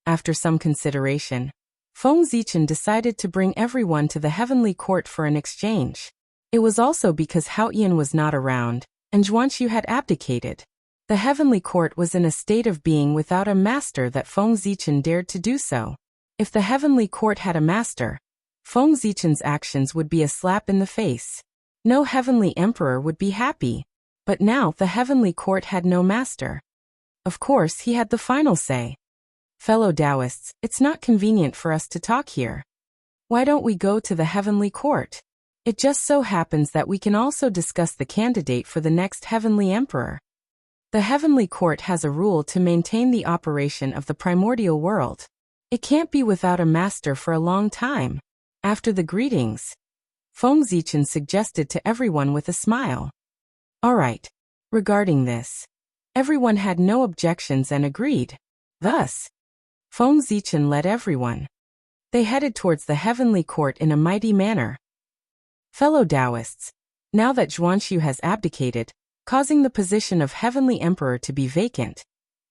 after some consideration, Feng Zichen decided to bring everyone to the heavenly court for an exchange. It was also because Hao Yan was not around, and Zhuanxu had abdicated. The heavenly court was in a state of being without a master that Feng Zichen dared to do so. If the heavenly court had a master, Feng Zichen's actions would be a slap in the face. No heavenly emperor would be happy. But now the heavenly court had no master. Of course, he had the final say. Fellow Taoists, it's not convenient for us to talk here. Why don't we go to the heavenly court? It just so happens that we can also discuss the candidate for the next heavenly emperor. The heavenly court has a rule to maintain the operation of the primordial world. It can't be without a master for a long time. After the greetings, Feng Zichen suggested to everyone with a smile. All right. Regarding this, everyone had no objections and agreed. Thus, Feng Zichen led everyone. They headed towards the heavenly court in a mighty manner. Fellow Taoists, now that Zhuanshu has abdicated, causing the position of heavenly emperor to be vacant,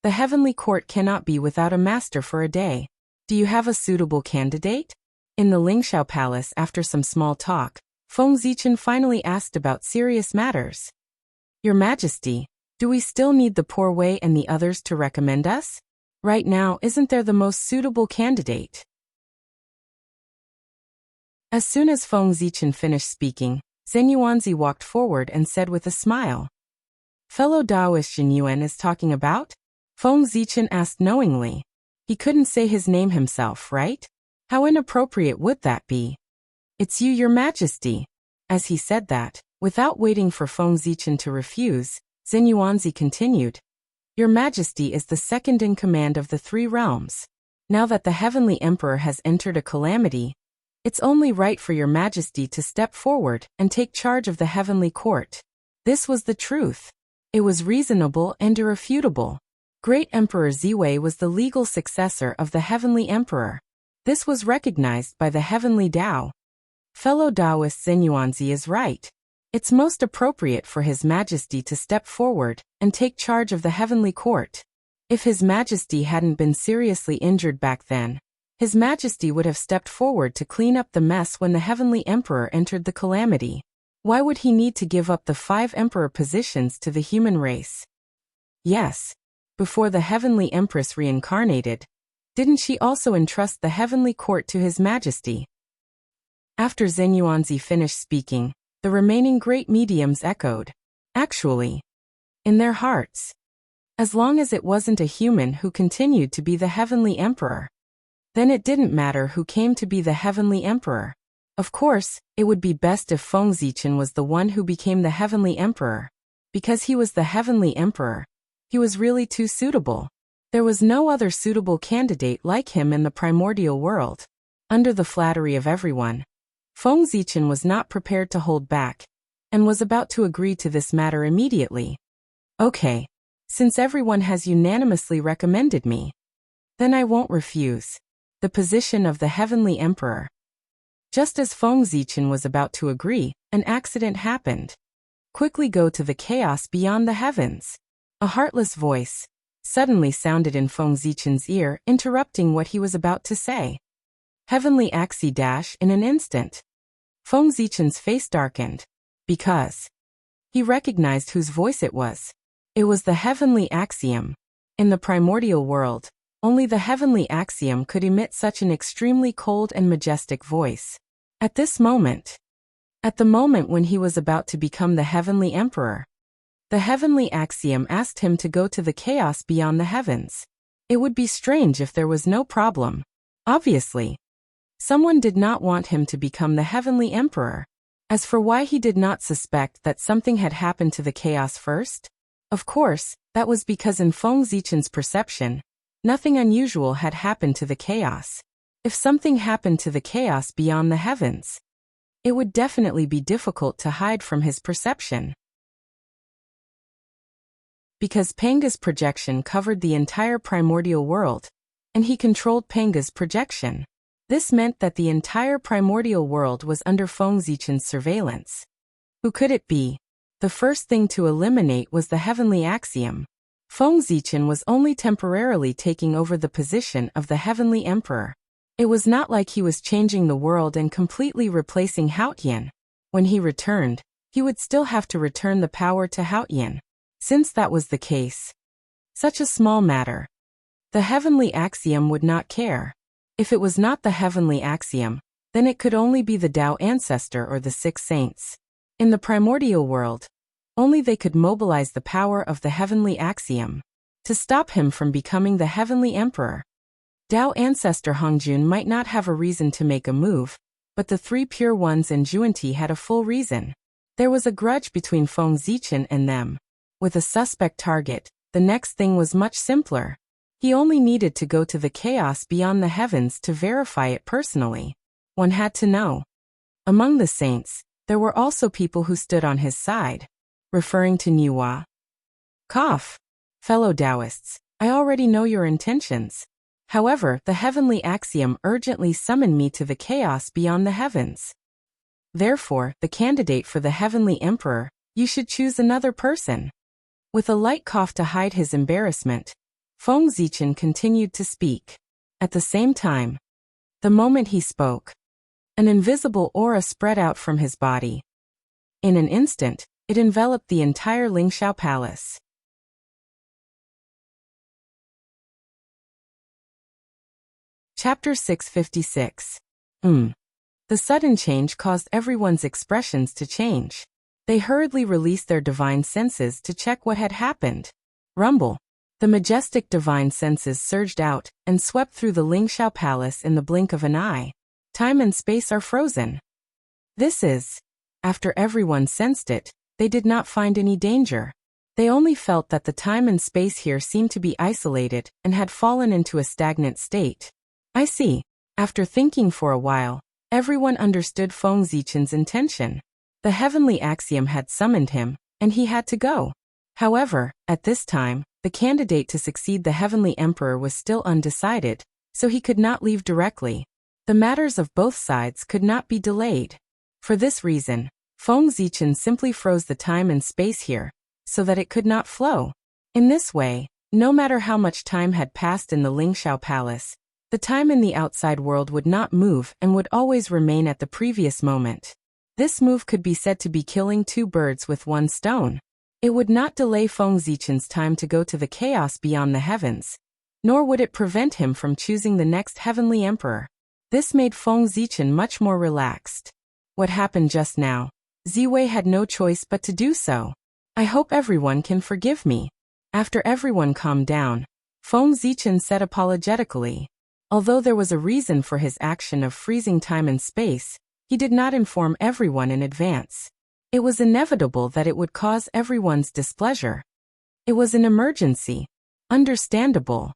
the heavenly court cannot be without a master for a day. Do you have a suitable candidate? In the Lingxiao Palace, after some small talk, Feng Zichen finally asked about serious matters. Your Majesty, do we still need the poor Wei and the others to recommend us? Right now, isn't there the most suitable candidate? As soon as Feng Zichen finished speaking, Zhen Yuanzi walked forward and said with a smile. Fellow Taoist Zhen Yuan is talking about? Feng Zichen asked knowingly. He couldn't say his name himself, right? How inappropriate would that be? It's you, Your Majesty. As he said that, without waiting for Feng Zichen to refuse, Zhen Yuanzi continued. Your Majesty is the second in command of the three realms. Now that the heavenly emperor has entered a calamity, it's only right for Your Majesty to step forward and take charge of the heavenly court. This was the truth. It was reasonable and irrefutable. Great Emperor Ziwei was the legal successor of the heavenly emperor. This was recognized by the heavenly Tao. Fellow Taoist Zhen Yuanzi is right. It's most appropriate for His Majesty to step forward and take charge of the heavenly court. If His Majesty hadn't been seriously injured back then, His Majesty would have stepped forward to clean up the mess when the heavenly emperor entered the calamity. Why would he need to give up the 5 emperor positions to the human race? Yes. Before the heavenly empress reincarnated, didn't she also entrust the heavenly court to His Majesty? After Zhen Yuanzi finished speaking, the remaining great mediums echoed. Actually, in their hearts. As long as it wasn't a human who continued to be the heavenly emperor, then it didn't matter who came to be the heavenly emperor. Of course, it would be best if Feng Zichen was the one who became the heavenly emperor. Because he was the heavenly emperor, he was really too suitable. There was no other suitable candidate like him in the primordial world. Under the flattery of everyone, Feng Zichen was not prepared to hold back, and was about to agree to this matter immediately. Okay, since everyone has unanimously recommended me, then I won't refuse the position of the heavenly emperor. Just as Feng Zichen was about to agree, an accident happened. Quickly go to the chaos beyond the heavens. A heartless voice suddenly sounded in Feng Zichen's ear, interrupting what he was about to say. Heavenly Axie dash in an instant. Feng Zichen's face darkened, because he recognized whose voice it was. It was the heavenly axiom. In the primordial world, only the heavenly axiom could emit such an extremely cold and majestic voice. At the moment when he was about to become the heavenly emperor, the heavenly axiom asked him to go to the chaos beyond the heavens. It would be strange if there was no problem. Obviously, someone did not want him to become the heavenly emperor. As for why he did not suspect that something had happened to the chaos first, of course, that was because in Feng Zichen's perception, nothing unusual had happened to the chaos. If something happened to the chaos beyond the heavens, it would definitely be difficult to hide from his perception. Because Panga's projection covered the entire primordial world, and he controlled Panga's projection. This meant that the entire primordial world was under Feng Zichen's surveillance. Who could it be? The first thing to eliminate was the heavenly axiom. Feng Zichen was only temporarily taking over the position of the heavenly emperor. It was not like he was changing the world and completely replacing Haotian. When he returned, he would still have to return the power to Haotian. Since that was the case, such a small matter, the heavenly axiom would not care. If it was not the heavenly axiom, then it could only be the Tao ancestor or the six saints. In the primordial world, only they could mobilize the power of the heavenly axiom to stop him from becoming the heavenly emperor. Tao ancestor Hongjun might not have a reason to make a move, but the three pure ones and Juanti had a full reason. There was a grudge between Feng Zichen and them. With a suspect target, the next thing was much simpler. He only needed to go to the chaos beyond the heavens to verify it personally. One had to know. Among the saints, there were also people who stood on his side. Referring to Niwa. Cough. Fellow Taoists, I already know your intentions. However, the heavenly axiom urgently summoned me to the chaos beyond the heavens. Therefore, the candidate for the heavenly emperor, you should choose another person. With a light cough to hide his embarrassment, Feng Zichen continued to speak. At the same time, the moment he spoke, an invisible aura spread out from his body. In an instant, it enveloped the entire Lingxiao palace. Chapter 656. The sudden change caused everyone's expressions to change. They hurriedly released their divine senses to check what had happened. Rumble. The majestic divine senses surged out and swept through the Lingxiao palace in the blink of an eye. Time and space are frozen. This is. After everyone sensed it, they did not find any danger. They only felt that the time and space here seemed to be isolated and had fallen into a stagnant state. I see. After thinking for a while, everyone understood Feng Zichen's intention. The heavenly axiom had summoned him, and he had to go. However, at this time, the candidate to succeed the heavenly emperor was still undecided, so he could not leave directly. The matters of both sides could not be delayed. For this reason, Feng Zichen simply froze the time and space here, so that it could not flow. In this way, no matter how much time had passed in the Lingxiao palace, the time in the outside world would not move and would always remain at the previous moment. This move could be said to be killing two birds with one stone. It would not delay Feng Zichen's time to go to the chaos beyond the heavens, nor would it prevent him from choosing the next heavenly emperor. This made Feng Zichen much more relaxed. What happened just now? Ziwei had no choice but to do so. I hope everyone can forgive me. After everyone calmed down, Feng Zichen said apologetically. Although there was a reason for his action of freezing time and space, he did not inform everyone in advance. It was inevitable that it would cause everyone's displeasure. It was an emergency. Understandable.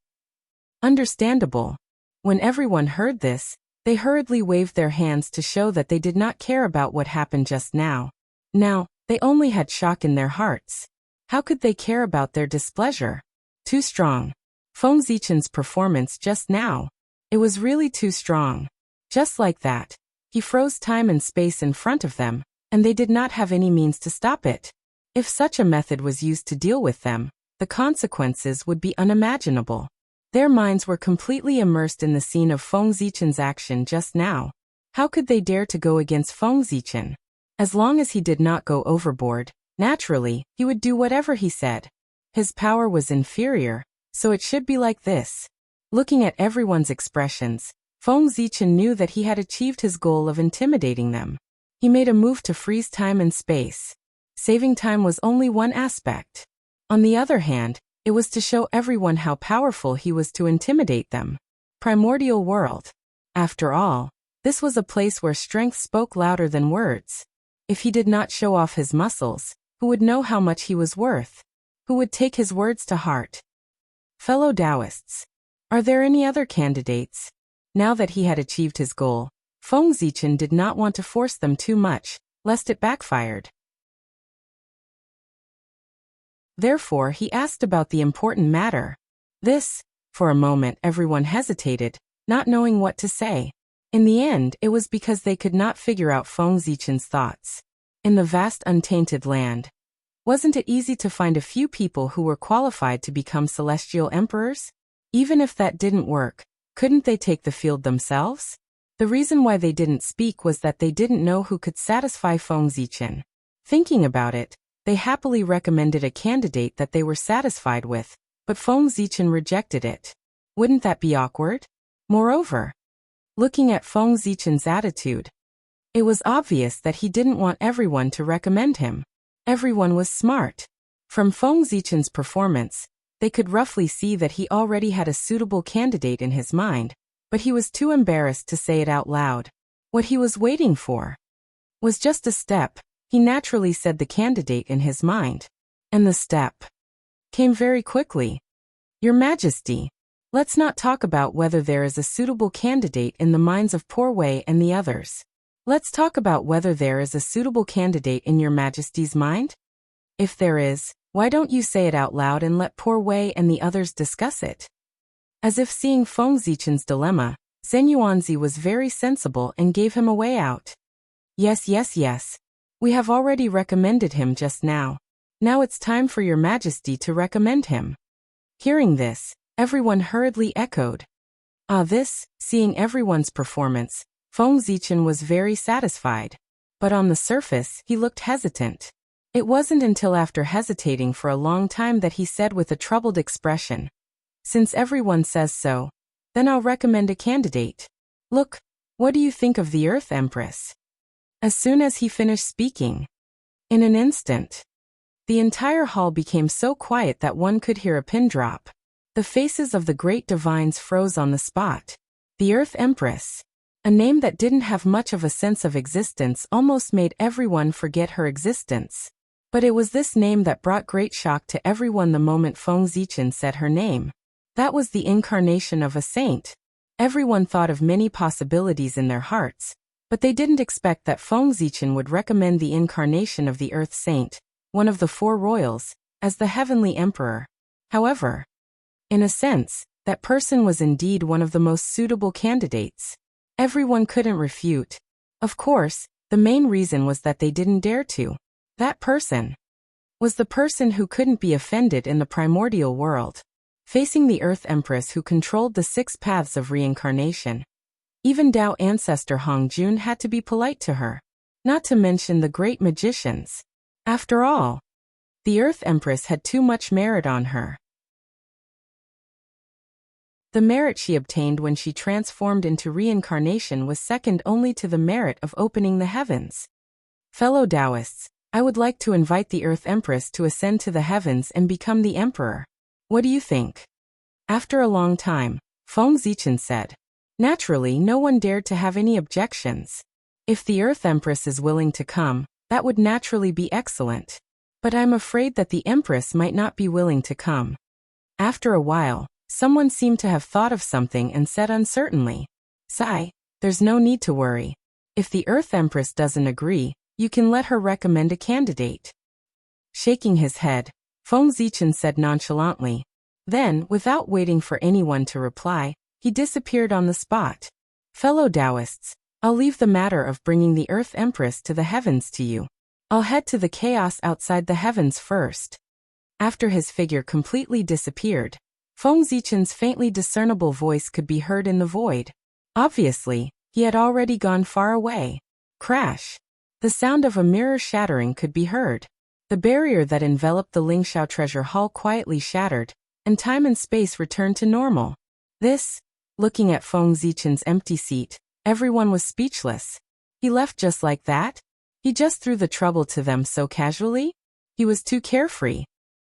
Understandable. When everyone heard this, they hurriedly waved their hands to show that they did not care about what happened just now. Now, they only had shock in their hearts. How could they care about their displeasure? Too strong. Feng Zichen's performance just now. It was really too strong. Just like that, he froze time and space in front of them, and they did not have any means to stop it. If such a method was used to deal with them, the consequences would be unimaginable. Their minds were completely immersed in the scene of Feng Zichen's action just now. How could they dare to go against Feng Zichen? As long as he did not go overboard, naturally, he would do whatever he said. His power was inferior, so it should be like this. Looking at everyone's expressions, Feng Zichen knew that he had achieved his goal of intimidating them. He made a move to freeze time and space. Saving time was only one aspect. On the other hand, it was to show everyone how powerful he was to intimidate them. Primordial world. After all, this was a place where strength spoke louder than words. If he did not show off his muscles, who would know how much he was worth? Who would take his words to heart? Fellow Taoists, are there any other candidates? Now that he had achieved his goal, Feng Zichen did not want to force them too much, lest it backfired. Therefore, he asked about the important matter. For a moment everyone hesitated, not knowing what to say. In the end, it was because they could not figure out Feng Zichen's thoughts. In the vast untainted land, wasn't it easy to find a few people who were qualified to become celestial emperors? Even if that didn't work, couldn't they take the field themselves? The reason why they didn't speak was that they didn't know who could satisfy Feng Zichen. Thinking about it, they happily recommended a candidate that they were satisfied with, but Feng Zichen rejected it. Wouldn't that be awkward? Moreover, Looking at Feng Zichen's attitude, it was obvious that he didn't want everyone to recommend him. Everyone was smart. From Feng Zichen's performance, they could roughly see that he already had a suitable candidate in his mind, but he was too embarrassed to say it out loud. What he was waiting for was just a step. He naturally said the candidate in his mind. And the step came very quickly. Your Majesty, let's not talk about whether there is a suitable candidate in the minds of Poor Wei and the others. Let's talk about whether there is a suitable candidate in your Majesty's mind. If there is, why don't you say it out loud and let Poor Wei and the others discuss it? As if seeing Feng Zichen's dilemma, Zhen Yuanzi was very sensible and gave him a way out. Yes, yes, yes. We have already recommended him just now. Now it's time for your Majesty to recommend him. Hearing this, everyone hurriedly echoed. Seeing everyone's performance, Feng Zichen was very satisfied. But on the surface, he looked hesitant. It wasn't until after hesitating for a long time that he said with a troubled expression, "Since everyone says so, then I'll recommend a candidate. Look, what do you think of the Earth Empress?" As soon as he finished speaking, in an instant, the entire hall became so quiet that one could hear a pin drop. The faces of the great divines froze on the spot. The Earth Empress, a name that didn't have much of a sense of existence, almost made everyone forget her existence. But it was this name that brought great shock to everyone the moment Feng Zichen said her name. That was the incarnation of a saint. Everyone thought of many possibilities in their hearts, but they didn't expect that Feng Zichen would recommend the incarnation of the Earth Saint, one of the four royals, as the Heavenly Emperor. However, in a sense, that person was indeed one of the most suitable candidates. Everyone couldn't refute. Of course, the main reason was that they didn't dare to. That person was the person who couldn't be offended in the primordial world, facing the Earth Empress who controlled the 6 paths of reincarnation. Even Tao ancestor Hong Jun had to be polite to her, not to mention the great magicians. After all, the Earth Empress had too much merit on her. The merit she obtained when she transformed into reincarnation was second only to the merit of opening the heavens. Fellow Taoists, I would like to invite the Earth Empress to ascend to the heavens and become the Emperor. What do you think? After a long time, Feng Zichen said. Naturally, no one dared to have any objections. If the Earth Empress is willing to come, that would naturally be excellent. But I'm afraid that the Empress might not be willing to come. After a while, someone seemed to have thought of something and said uncertainly, "Sai, there's no need to worry. If the Earth Empress doesn't agree, you can let her recommend a candidate." Shaking his head, Feng Zichen said nonchalantly. Then, without waiting for anyone to reply, he disappeared on the spot. Fellow Taoists, I'll leave the matter of bringing the Earth Empress to the heavens to you. I'll head to the chaos outside the heavens first. After his figure completely disappeared, Feng Zichen's faintly discernible voice could be heard in the void. Obviously, he had already gone far away. Crash! The sound of a mirror shattering could be heard. The barrier that enveloped the Lingxiao treasure hall quietly shattered, and time and space returned to normal. Looking at Feng Zichen's empty seat, everyone was speechless. He left just like that? He just threw the trouble to them so casually? He was too carefree.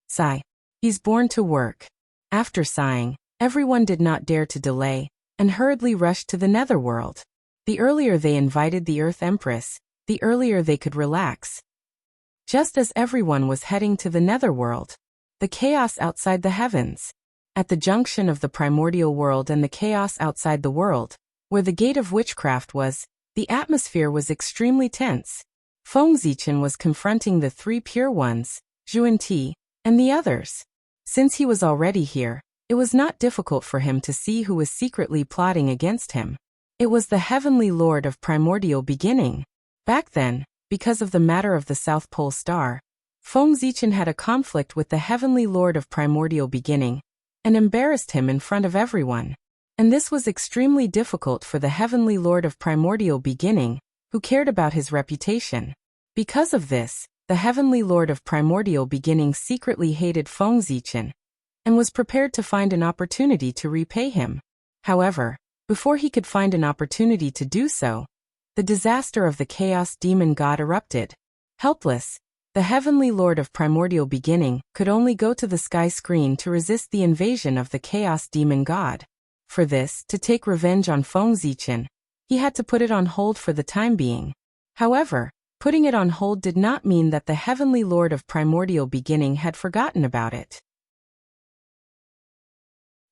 Sigh. He's born to work. After sighing, everyone did not dare to delay, and hurriedly rushed to the netherworld. The earlier they invited the Earth Empress, the earlier they could relax. Just as everyone was heading to the netherworld, the chaos outside the heavens, at the junction of the primordial world and the chaos outside the world, where the gate of witchcraft was, the atmosphere was extremely tense. Feng Zichen was confronting the 3 pure ones, Zhuan Ti, and the others. Since he was already here, it was not difficult for him to see who was secretly plotting against him. It was the Heavenly Lord of Primordial Beginning. Back then, because of the matter of the South Pole Star, Feng Zichen had a conflict with the Heavenly Lord of Primordial Beginning, and embarrassed him in front of everyone. And this was extremely difficult for the Heavenly Lord of Primordial Beginning, who cared about his reputation. Because of this, the Heavenly Lord of Primordial Beginning secretly hated Feng Zichen, and was prepared to find an opportunity to repay him. However, Before he could find an opportunity to do so, the disaster of the chaos demon god erupted. Helpless, the heavenly lord of primordial beginning could only go to the sky screen to resist the invasion of the chaos demon god. For this, to take revenge on Feng Zichen, he had to put it on hold for the time being. However, putting it on hold did not mean that the heavenly lord of primordial beginning had forgotten about it.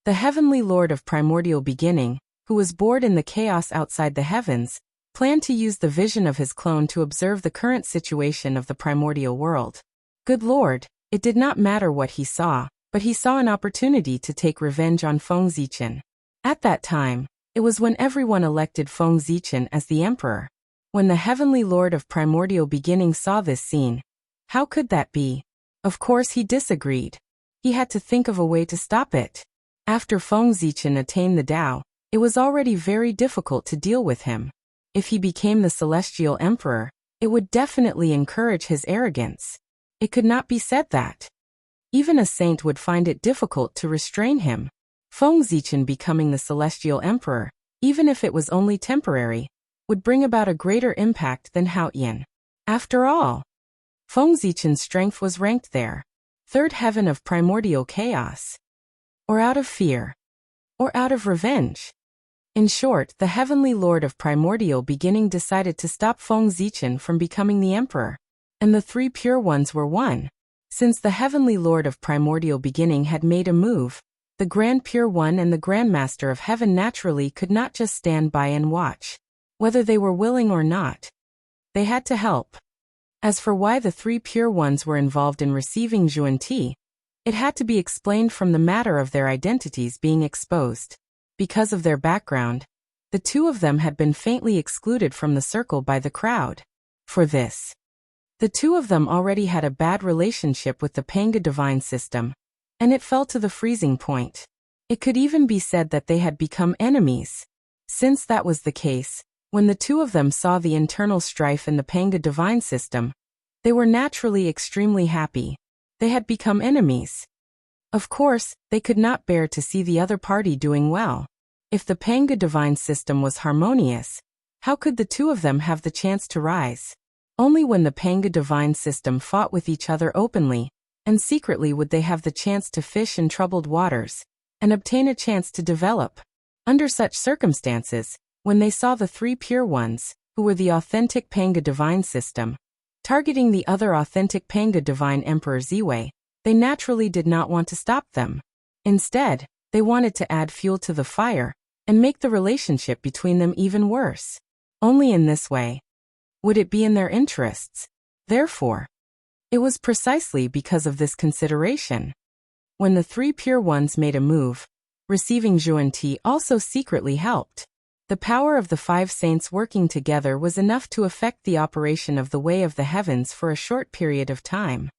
The heavenly lord of primordial beginning, who was bored in the chaos outside the heavens, planned to use the vision of his clone to observe the current situation of the primordial world. Good Lord, it did not matter what he saw, but he saw an opportunity to take revenge on Feng Zichen. At that time, it was when everyone elected Feng Zichen as the emperor. When the heavenly lord of primordial beginning saw this scene, how could that be? Of course he disagreed. He had to think of a way to stop it. After Feng Zichen attained the Tao, it was already very difficult to deal with him. If he became the celestial emperor, it would definitely encourage his arrogance. It could not be said that even a saint would find it difficult to restrain him. Feng Zichen becoming the celestial emperor, even if it was only temporary, would bring about a greater impact than Haoyan. After all, Feng Zichen's strength was ranked there. Third heaven of primordial chaos. Or out of fear. Or out of revenge. In short, the heavenly lord of primordial beginning decided to stop Feng Zichen from becoming the emperor. And the three pure ones were one. Since the heavenly lord of primordial beginning had made a move, the Grand Pure One and the Grand Master of Heaven naturally could not just stand by and watch. Whether they were willing or not, they had to help. As for why the three pure ones were involved in receiving Zhuan-Ti, it had to be explained from the matter of their identities being exposed. Because of their background, the two of them had been faintly excluded from the circle by the crowd. For this, the two of them already had a bad relationship with the Panga divine system, and it fell to the freezing point. It could even be said that they had become enemies. Since that was the case, when the two of them saw the internal strife in the Panga divine system, they were naturally extremely happy. They had become enemies. Of course, they could not bear to see the other party doing well. If the Panga divine system was harmonious, how could the two of them have the chance to rise? Only when the Panga divine system fought with each other openly and secretly would they have the chance to fish in troubled waters and obtain a chance to develop. Under such circumstances, when they saw the three pure ones, who were the authentic Panga divine system, targeting the other authentic Panga divine emperor Ziwei, they naturally did not want to stop them. Instead, they wanted to add fuel to the fire and make the relationship between them even worse. Only in this way would it be in their interests. Therefore, it was precisely because of this consideration. When the three pure ones made a move, receiving Zhuan-Ti also secretly helped. The power of the five saints working together was enough to affect the operation of the Way of the Heavens for a short period of time.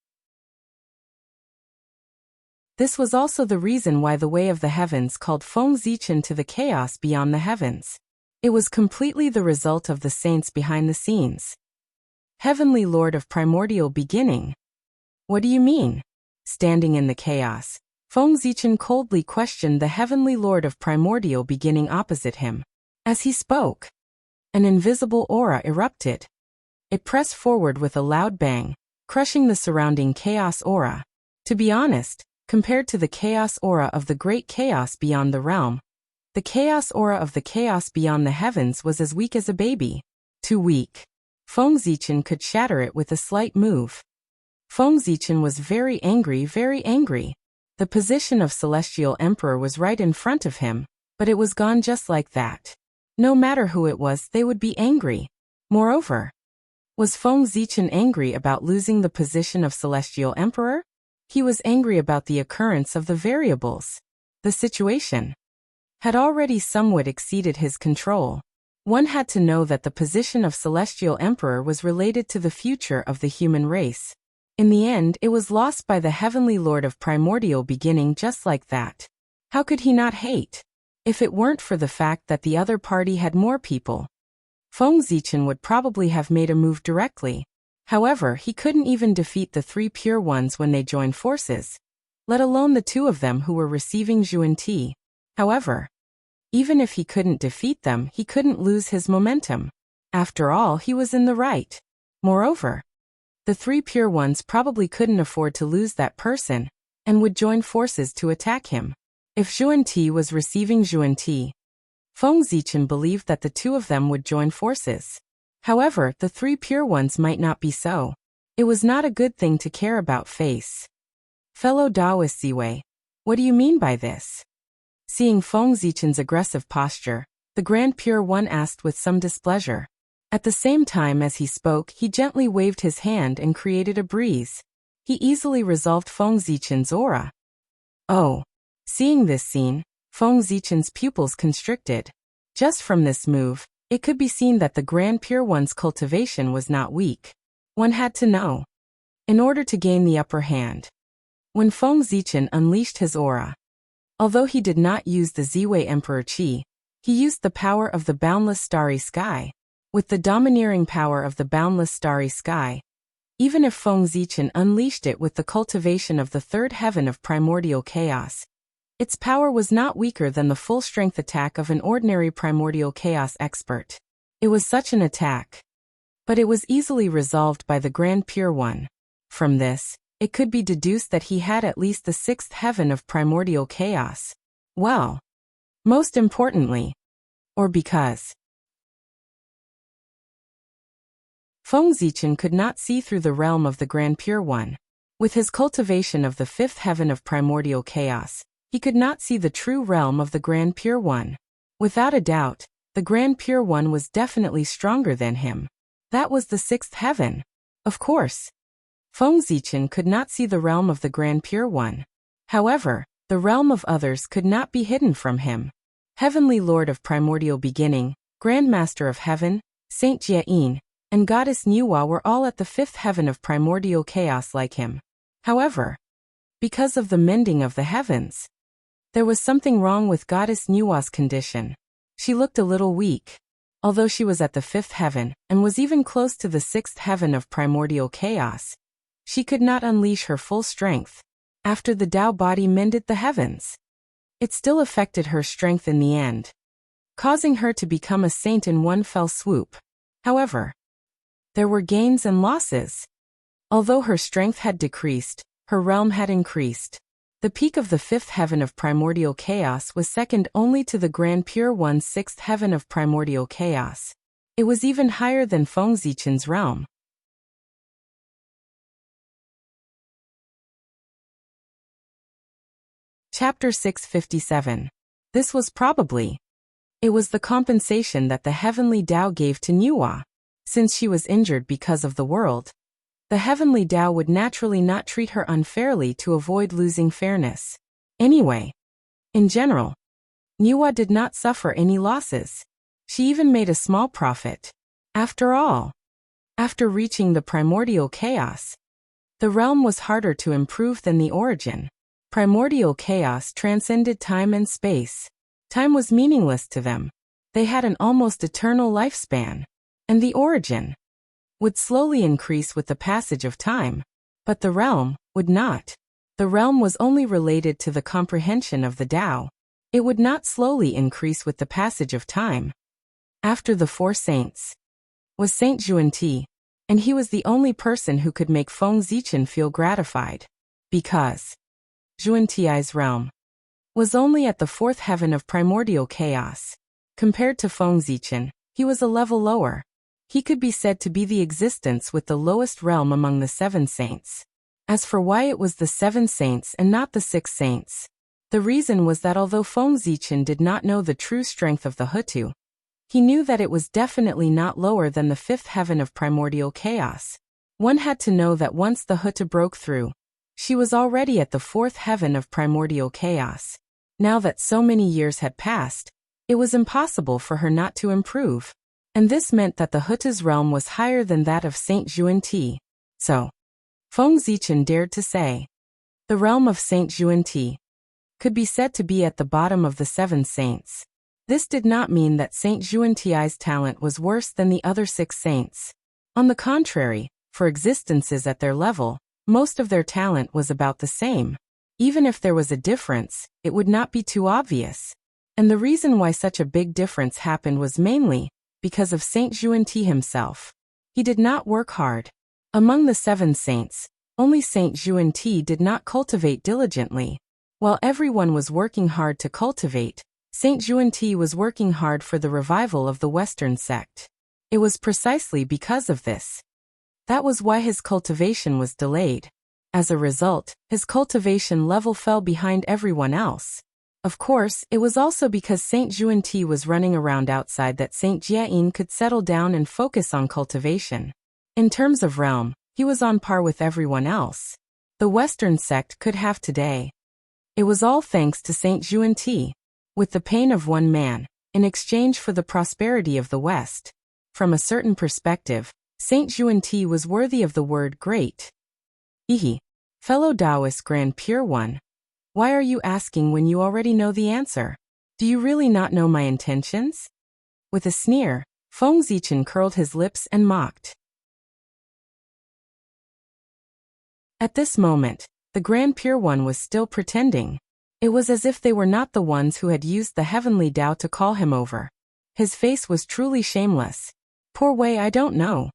This was also the reason why the Way of the Heavens called Feng Zichen to the chaos beyond the heavens. It was completely the result of the saints behind the scenes. Heavenly Lord of Primordial Beginning. What do you mean? Standing in the chaos, Feng Zichen coldly questioned the Heavenly Lord of Primordial Beginning opposite him. As he spoke, an invisible aura erupted. It pressed forward with a loud bang, crushing the surrounding chaos aura. To be honest, compared to the chaos aura of the great chaos beyond the realm, the chaos aura of the chaos beyond the heavens was as weak as a baby. Too weak. Feng Zichen could shatter it with a slight move. Feng Zichen was very angry, very angry. The position of Celestial Emperor was right in front of him, but it was gone just like that. No matter who it was, they would be angry. Moreover, was Feng Zichen angry about losing the position of Celestial Emperor? He was angry about the occurrence of the variables. The situation had already somewhat exceeded his control. One had to know that the position of Celestial Emperor was related to the future of the human race. In the end, it was lost by the Heavenly Lord of Primordial Beginning just like that. How could he not hate? If it weren't for the fact that the other party had more people, Feng Zichen would probably have made a move directly. However, he couldn't even defeat the three pure ones when they joined forces, let alone the two of them who were receiving Zhuan-Ti. However, Even if he couldn't defeat them, he couldn't lose his momentum. After all, he was in the right. Moreover, the three pure ones probably couldn't afford to lose that person, and would join forces to attack him. If Xuanti was receiving Xuanti, Feng Zichen believed that the two of them would join forces. However, the three pure ones might not be so. It was not a good thing to care about face. Fellow Taoist Ziwei, what do you mean by this? Seeing Feng Zichen's aggressive posture, the Grand Pure One asked with some displeasure. At the same time as he spoke, he gently waved his hand and created a breeze. He easily resolved Feng Zichen's aura. Oh! Seeing this scene, Feng Zichen's pupils constricted. Just from this move, it could be seen that the Grand Pure One's cultivation was not weak. One had to know. In order to gain the upper hand. When Feng Zichen unleashed his aura, although he did not use the Ziwei Emperor Qi, he used the power of the boundless starry sky. With the domineering power of the boundless starry sky, even if Feng Zichen unleashed it with the cultivation of the third heaven of primordial chaos, its power was not weaker than the full-strength attack of an ordinary primordial chaos expert. It was such an attack. But it was easily resolved by the Grand Pure One. From this, it could be deduced that he had at least the sixth heaven of primordial chaos. Well, most importantly, or because Feng Zichen could not see through the realm of the Grand Pure One. With his cultivation of the fifth heaven of primordial chaos, he could not see the true realm of the Grand Pure One. Without a doubt, the Grand Pure One was definitely stronger than him. That was the sixth heaven. Of course, Feng Zichen could not see the realm of the Grand Pure One. However, the realm of others could not be hidden from him. Heavenly Lord of Primordial Beginning, Grand Master of Heaven, Saint Jia-yin, and Goddess Nuwa were all at the fifth heaven of primordial chaos like him. However, because of the mending of the heavens, there was something wrong with Goddess Nuwa's condition. She looked a little weak. Although she was at the fifth heaven, and was even close to the sixth heaven of primordial chaos, she could not unleash her full strength. After the Tao body mended the heavens, it still affected her strength in the end, causing her to become a saint in one fell swoop. However, there were gains and losses. Although her strength had decreased, her realm had increased. The peak of the fifth heaven of primordial chaos was second only to the Grand Pure One's sixth heaven of primordial chaos. It was even higher than Feng Zichen's realm. Chapter 657. This was probably. It was the compensation that the heavenly Tao gave to Nuwa. Since she was injured because of the world, the heavenly Tao would naturally not treat her unfairly to avoid losing fairness. Anyway, in general, Nuwa did not suffer any losses. She even made a small profit. After all, after reaching the primordial chaos, the realm was harder to improve than the origin. Primordial chaos transcended time and space. Time was meaningless to them. They had an almost eternal lifespan. And the origin would slowly increase with the passage of time. But the realm would not. The realm was only related to the comprehension of the Tao. It would not slowly increase with the passage of time. After the four saints was Saint Xuanti, and he was the only person who could make Feng Zichen feel gratified. Because Xuanti's realm was only at the fourth heaven of primordial chaos. Compared to Feng Zichen, he was a level lower. He could be said to be the existence with the lowest realm among the seven saints. As for why it was the seven saints and not the six saints, the reason was that although Feng Zichen did not know the true strength of the Hutu, he knew that it was definitely not lower than the fifth heaven of primordial chaos. One had to know that once the Hutu broke through, she was already at the fourth heaven of primordial chaos. Now that so many years had passed, it was impossible for her not to improve. And this meant that the Hutu's realm was higher than that of Saint Xuanti. So, Feng Zichen dared to say, the realm of Saint Xuanti could be said to be at the bottom of the seven saints. This did not mean that Saint Xuanti's talent was worse than the other six saints. On the contrary, for existences at their level, most of their talent was about the same. Even if there was a difference, it would not be too obvious. And the reason why such a big difference happened was mainly because of Saint Xuanti himself. He did not work hard. Among the 7 saints, only Saint Xuanti did not cultivate diligently. While everyone was working hard to cultivate, Saint Xuanti was working hard for the revival of the Western sect. It was precisely because of this. That was why his cultivation was delayed. As a result, his cultivation level fell behind everyone else. Of course, it was also because Saint Xuanti was running around outside that Saint Jiayin could settle down and focus on cultivation. In terms of realm, he was on par with everyone else. The Western sect could have today. It was all thanks to Saint Xuanti. With the pain of one man, in exchange for the prosperity of the West. From a certain perspective, Saint Xuanti was worthy of the word great. Ehe. Fellow Taoist Grand Pure One. Why are you asking when you already know the answer? Do you really not know my intentions? With a sneer, Feng Zichen curled his lips and mocked. At this moment, the Grand Pure One was still pretending. It was as if they were not the ones who had used the heavenly Tao to call him over. His face was truly shameless. Poor Wei, I don't know.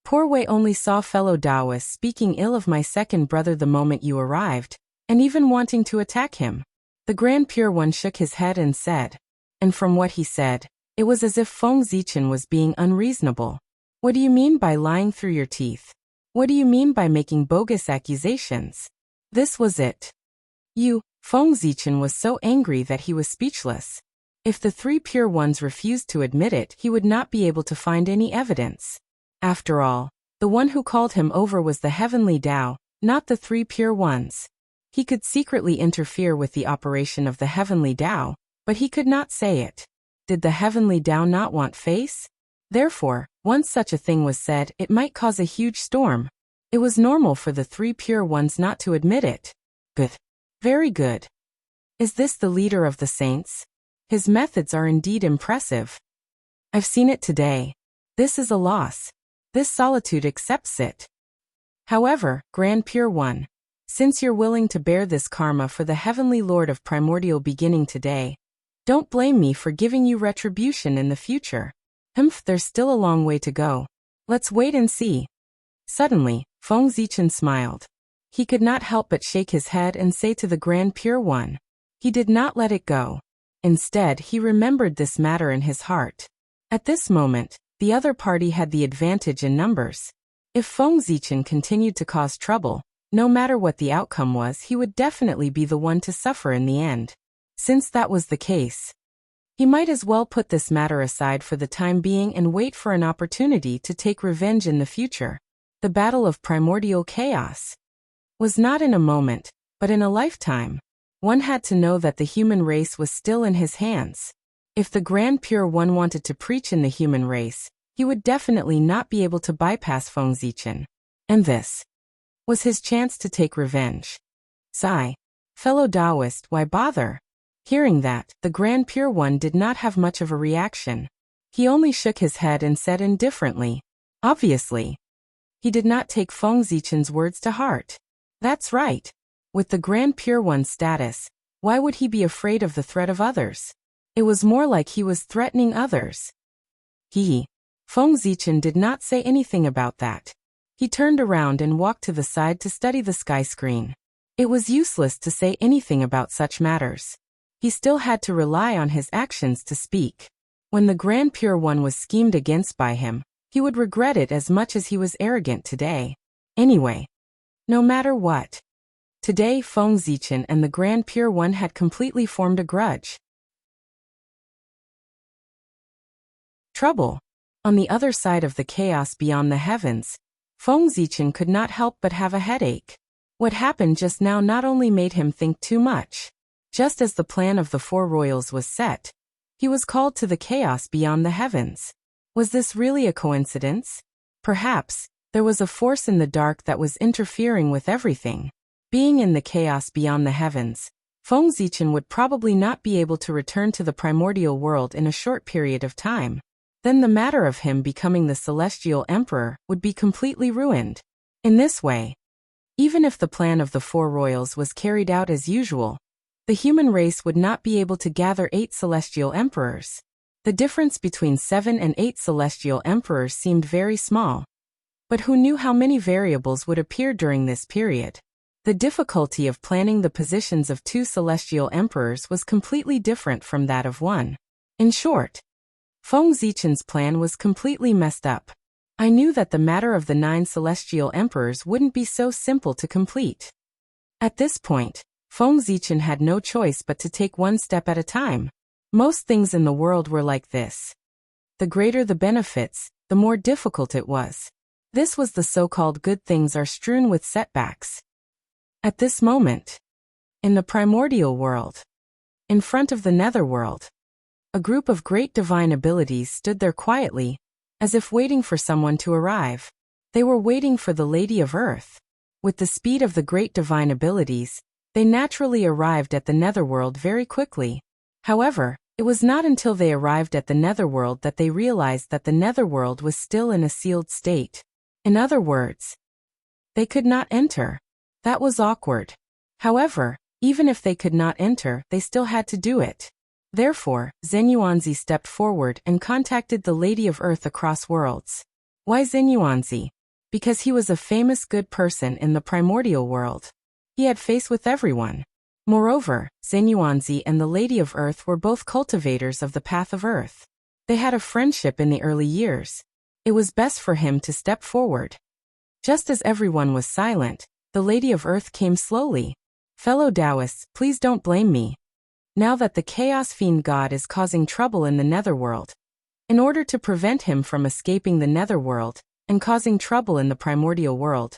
Poor Wei only saw fellow Taoists speaking ill of my second brother the moment you arrived, and even wanting to attack him. The Grand Pure One shook his head and said. And from what he said, it was as if Feng Zichen was being unreasonable. What do you mean by lying through your teeth? What do you mean by making bogus accusations? This was it. Feng Zichen was so angry that he was speechless. If the 3 pure ones refused to admit it, he would not be able to find any evidence. After all, the one who called him over was the heavenly Tao, not the 3 pure ones. He could secretly interfere with the operation of the heavenly Tao, but he could not say it. Did the heavenly Tao not want face? Therefore, once such a thing was said, it might cause a huge storm. It was normal for the 3 pure ones not to admit it. Good. Very good. Is this the leader of the saints? His methods are indeed impressive. I've seen it today. This is a loss. This solitude accepts it. However, Grand Pure One, since you're willing to bear this karma for the Heavenly Lord of Primordial beginning today, don't blame me for giving you retribution in the future. There's still a long way to go. Let's wait and see. Suddenly, Feng Zichen smiled. He could not help but shake his head and say to the Grand Pure One. He did not let it go. Instead, he remembered this matter in his heart. At this moment, the other party had the advantage in numbers. If Feng Zichen continued to cause trouble, no matter what the outcome was, he would definitely be the one to suffer in the end. Since that was the case, he might as well put this matter aside for the time being and wait for an opportunity to take revenge in the future. The battle of primordial chaos was not in a moment, but in a lifetime. One had to know that the human race was still in his hands. If the Grand Pure One wanted to preach in the human race, he would definitely not be able to bypass Feng Zichen. And this was his chance to take revenge. Sigh. Fellow Taoist, why bother? Hearing that, the Grand Pure One did not have much of a reaction. He only shook his head and said indifferently. Obviously. He did not take Feng Zichen's words to heart. That's right. With the Grand Pure One's status, why would he be afraid of the threat of others? It was more like he was threatening others. Feng Zichen did not say anything about that. He turned around and walked to the side to study the sky screen. It was useless to say anything about such matters. He still had to rely on his actions to speak. When the Grand Pure One was schemed against by him, he would regret it as much as he was arrogant today. Anyway, no matter what. Today Feng Zichen and the Grand Pure One had completely formed a grudge. Trouble. On the other side of the chaos beyond the heavens, Feng Zichen could not help but have a headache. What happened just now not only made him think too much. Just as the plan of the 4 royals was set, he was called to the chaos beyond the heavens. Was this really a coincidence? Perhaps, there was a force in the dark that was interfering with everything. Being in the chaos beyond the heavens, Feng Zichen would probably not be able to return to the primordial world in a short period of time. Then the matter of him becoming the celestial emperor would be completely ruined. In this way, even if the plan of the 4 royals was carried out as usual, the human race would not be able to gather 8 celestial emperors. The difference between 7 and 8 celestial emperors seemed very small. But who knew how many variables would appear during this period? The difficulty of planning the positions of 2 celestial emperors was completely different from that of 1. In short, Feng Zichen's plan was completely messed up. I knew that the matter of the 9 celestial emperors wouldn't be so simple to complete. At this point, Feng Zichen had no choice but to take one step at a time. Most things in the world were like this. The greater the benefits, the more difficult it was. This was the so-called good things are strewn with setbacks. At this moment, in the primordial world, in front of the netherworld, a group of great divine abilities stood there quietly, as if waiting for someone to arrive. They were waiting for the Lady of Earth. With the speed of the great divine abilities, they naturally arrived at the netherworld very quickly. However, it was not until they arrived at the netherworld that they realized that the netherworld was still in a sealed state. In other words, they could not enter. That was awkward. However, even if they could not enter, they still had to do it. Therefore, Zenyuanzi stepped forward and contacted the Lady of Earth across worlds. Why Zenyuanzi? Because he was a famous good person in the primordial world. He had face with everyone. Moreover, Zenyuanzi and the Lady of Earth were both cultivators of the path of Earth. They had a friendship in the early years. It was best for him to step forward. Just as everyone was silent, the Lady of Earth came slowly. Fellow Taoists, please don't blame me. Now that the Chaos Fiend God is causing trouble in the netherworld, in order to prevent him from escaping the netherworld and causing trouble in the primordial world,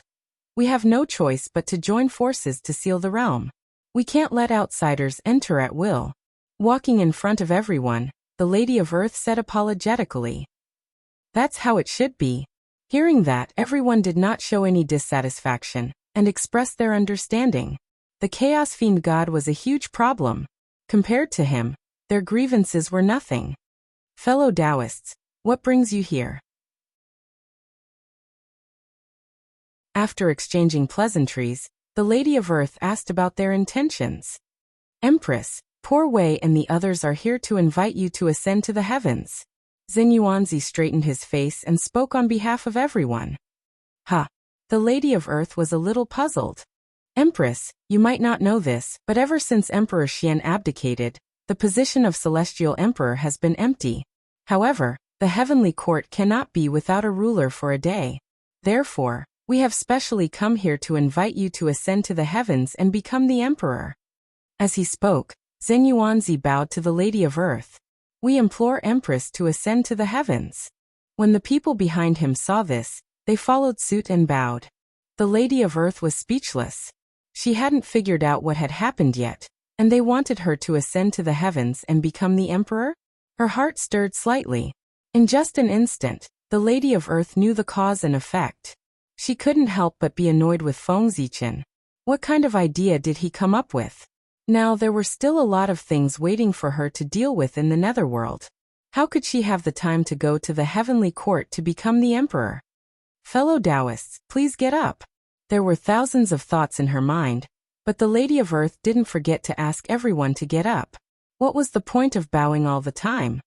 we have no choice but to join forces to seal the realm. We can't let outsiders enter at will. Walking in front of everyone, the Lady of Earth said apologetically. That's how it should be. Hearing that, everyone did not show any dissatisfaction and expressed their understanding. The Chaos Fiend God was a huge problem. Compared to him, their grievances were nothing. Fellow Taoists, what brings you here? After exchanging pleasantries, the Lady of Earth asked about their intentions. Empress, Poor Wei and the others are here to invite you to ascend to the heavens. Zenyuanzi straightened his face and spoke on behalf of everyone. Ha! The Lady of Earth was a little puzzled. Empress, you might not know this, but ever since Emperor Xian abdicated, the position of Celestial Emperor has been empty. However, the heavenly court cannot be without a ruler for a day. Therefore, we have specially come here to invite you to ascend to the heavens and become the emperor. As he spoke, Zenyuanzi bowed to the Lady of Earth. We implore Empress to ascend to the heavens. When the people behind him saw this, they followed suit and bowed. The Lady of Earth was speechless. She hadn't figured out what had happened yet, and they wanted her to ascend to the heavens and become the emperor? Her heart stirred slightly. In just an instant, the Lady of Earth knew the cause and effect. She couldn't help but be annoyed with Feng Zichen. What kind of idea did he come up with? Now there were still a lot of things waiting for her to deal with in the netherworld. How could she have the time to go to the heavenly court to become the emperor? Fellow Taoists, please get up. There were thousands of thoughts in her mind, but the Lady of Earth didn't forget to ask everyone to get up. What was the point of bowing all the time?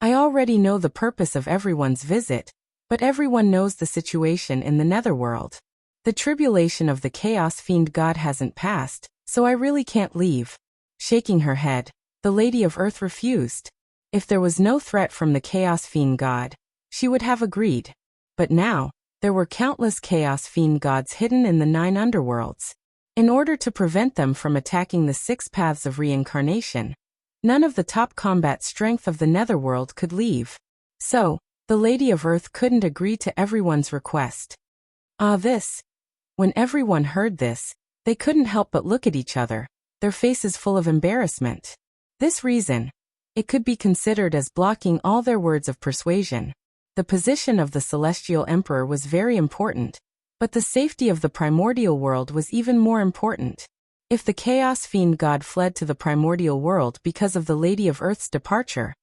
I already know the purpose of everyone's visit, but everyone knows the situation in the netherworld. The tribulation of the Chaos Fiend God hasn't passed, so I really can't leave. Shaking her head, the Lady of Earth refused. If there was no threat from the Chaos Fiend God, she would have agreed. But now, there were countless Chaos Fiend gods hidden in the 9 underworlds. In order to prevent them from attacking the 6 paths of reincarnation, none of the top combat strength of the netherworld could leave. So, the Lady of Earth couldn't agree to everyone's request. When everyone heard this, they couldn't help but look at each other, their faces full of embarrassment. This reason, it could be considered as blocking all their words of persuasion. The position of the Celestial Emperor was very important, but the safety of the primordial world was even more important. If the Chaos Fiend God fled to the primordial world because of the Lady of Earth's departure,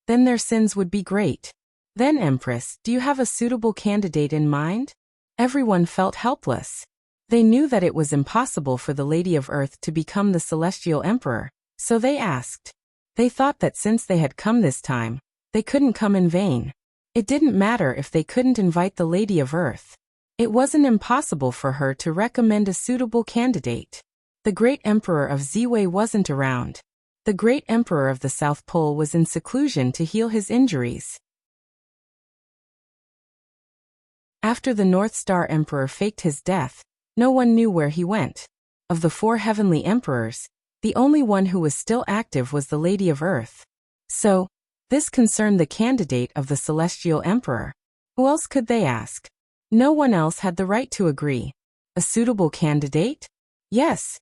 then their sins would be great. Then, Empress, do you have a suitable candidate in mind? Everyone felt helpless. They knew that it was impossible for the Lady of Earth to become the Celestial Emperor, so they asked. They thought that since they had come this time, they couldn't come in vain. It didn't matter if they couldn't invite the Lady of Earth. It wasn't impossible for her to recommend a suitable candidate. The great Emperor of Ziwei wasn't around. The great Emperor of the South Pole was in seclusion to heal his injuries. After the North Star Emperor faked his death, no one knew where he went. Of the 4 heavenly emperors, the only one who was still active was the Lady of Earth. So, this concerned the candidate of the Celestial Emperor. Who else could they ask? No one else had the right to agree. A suitable candidate? Yes.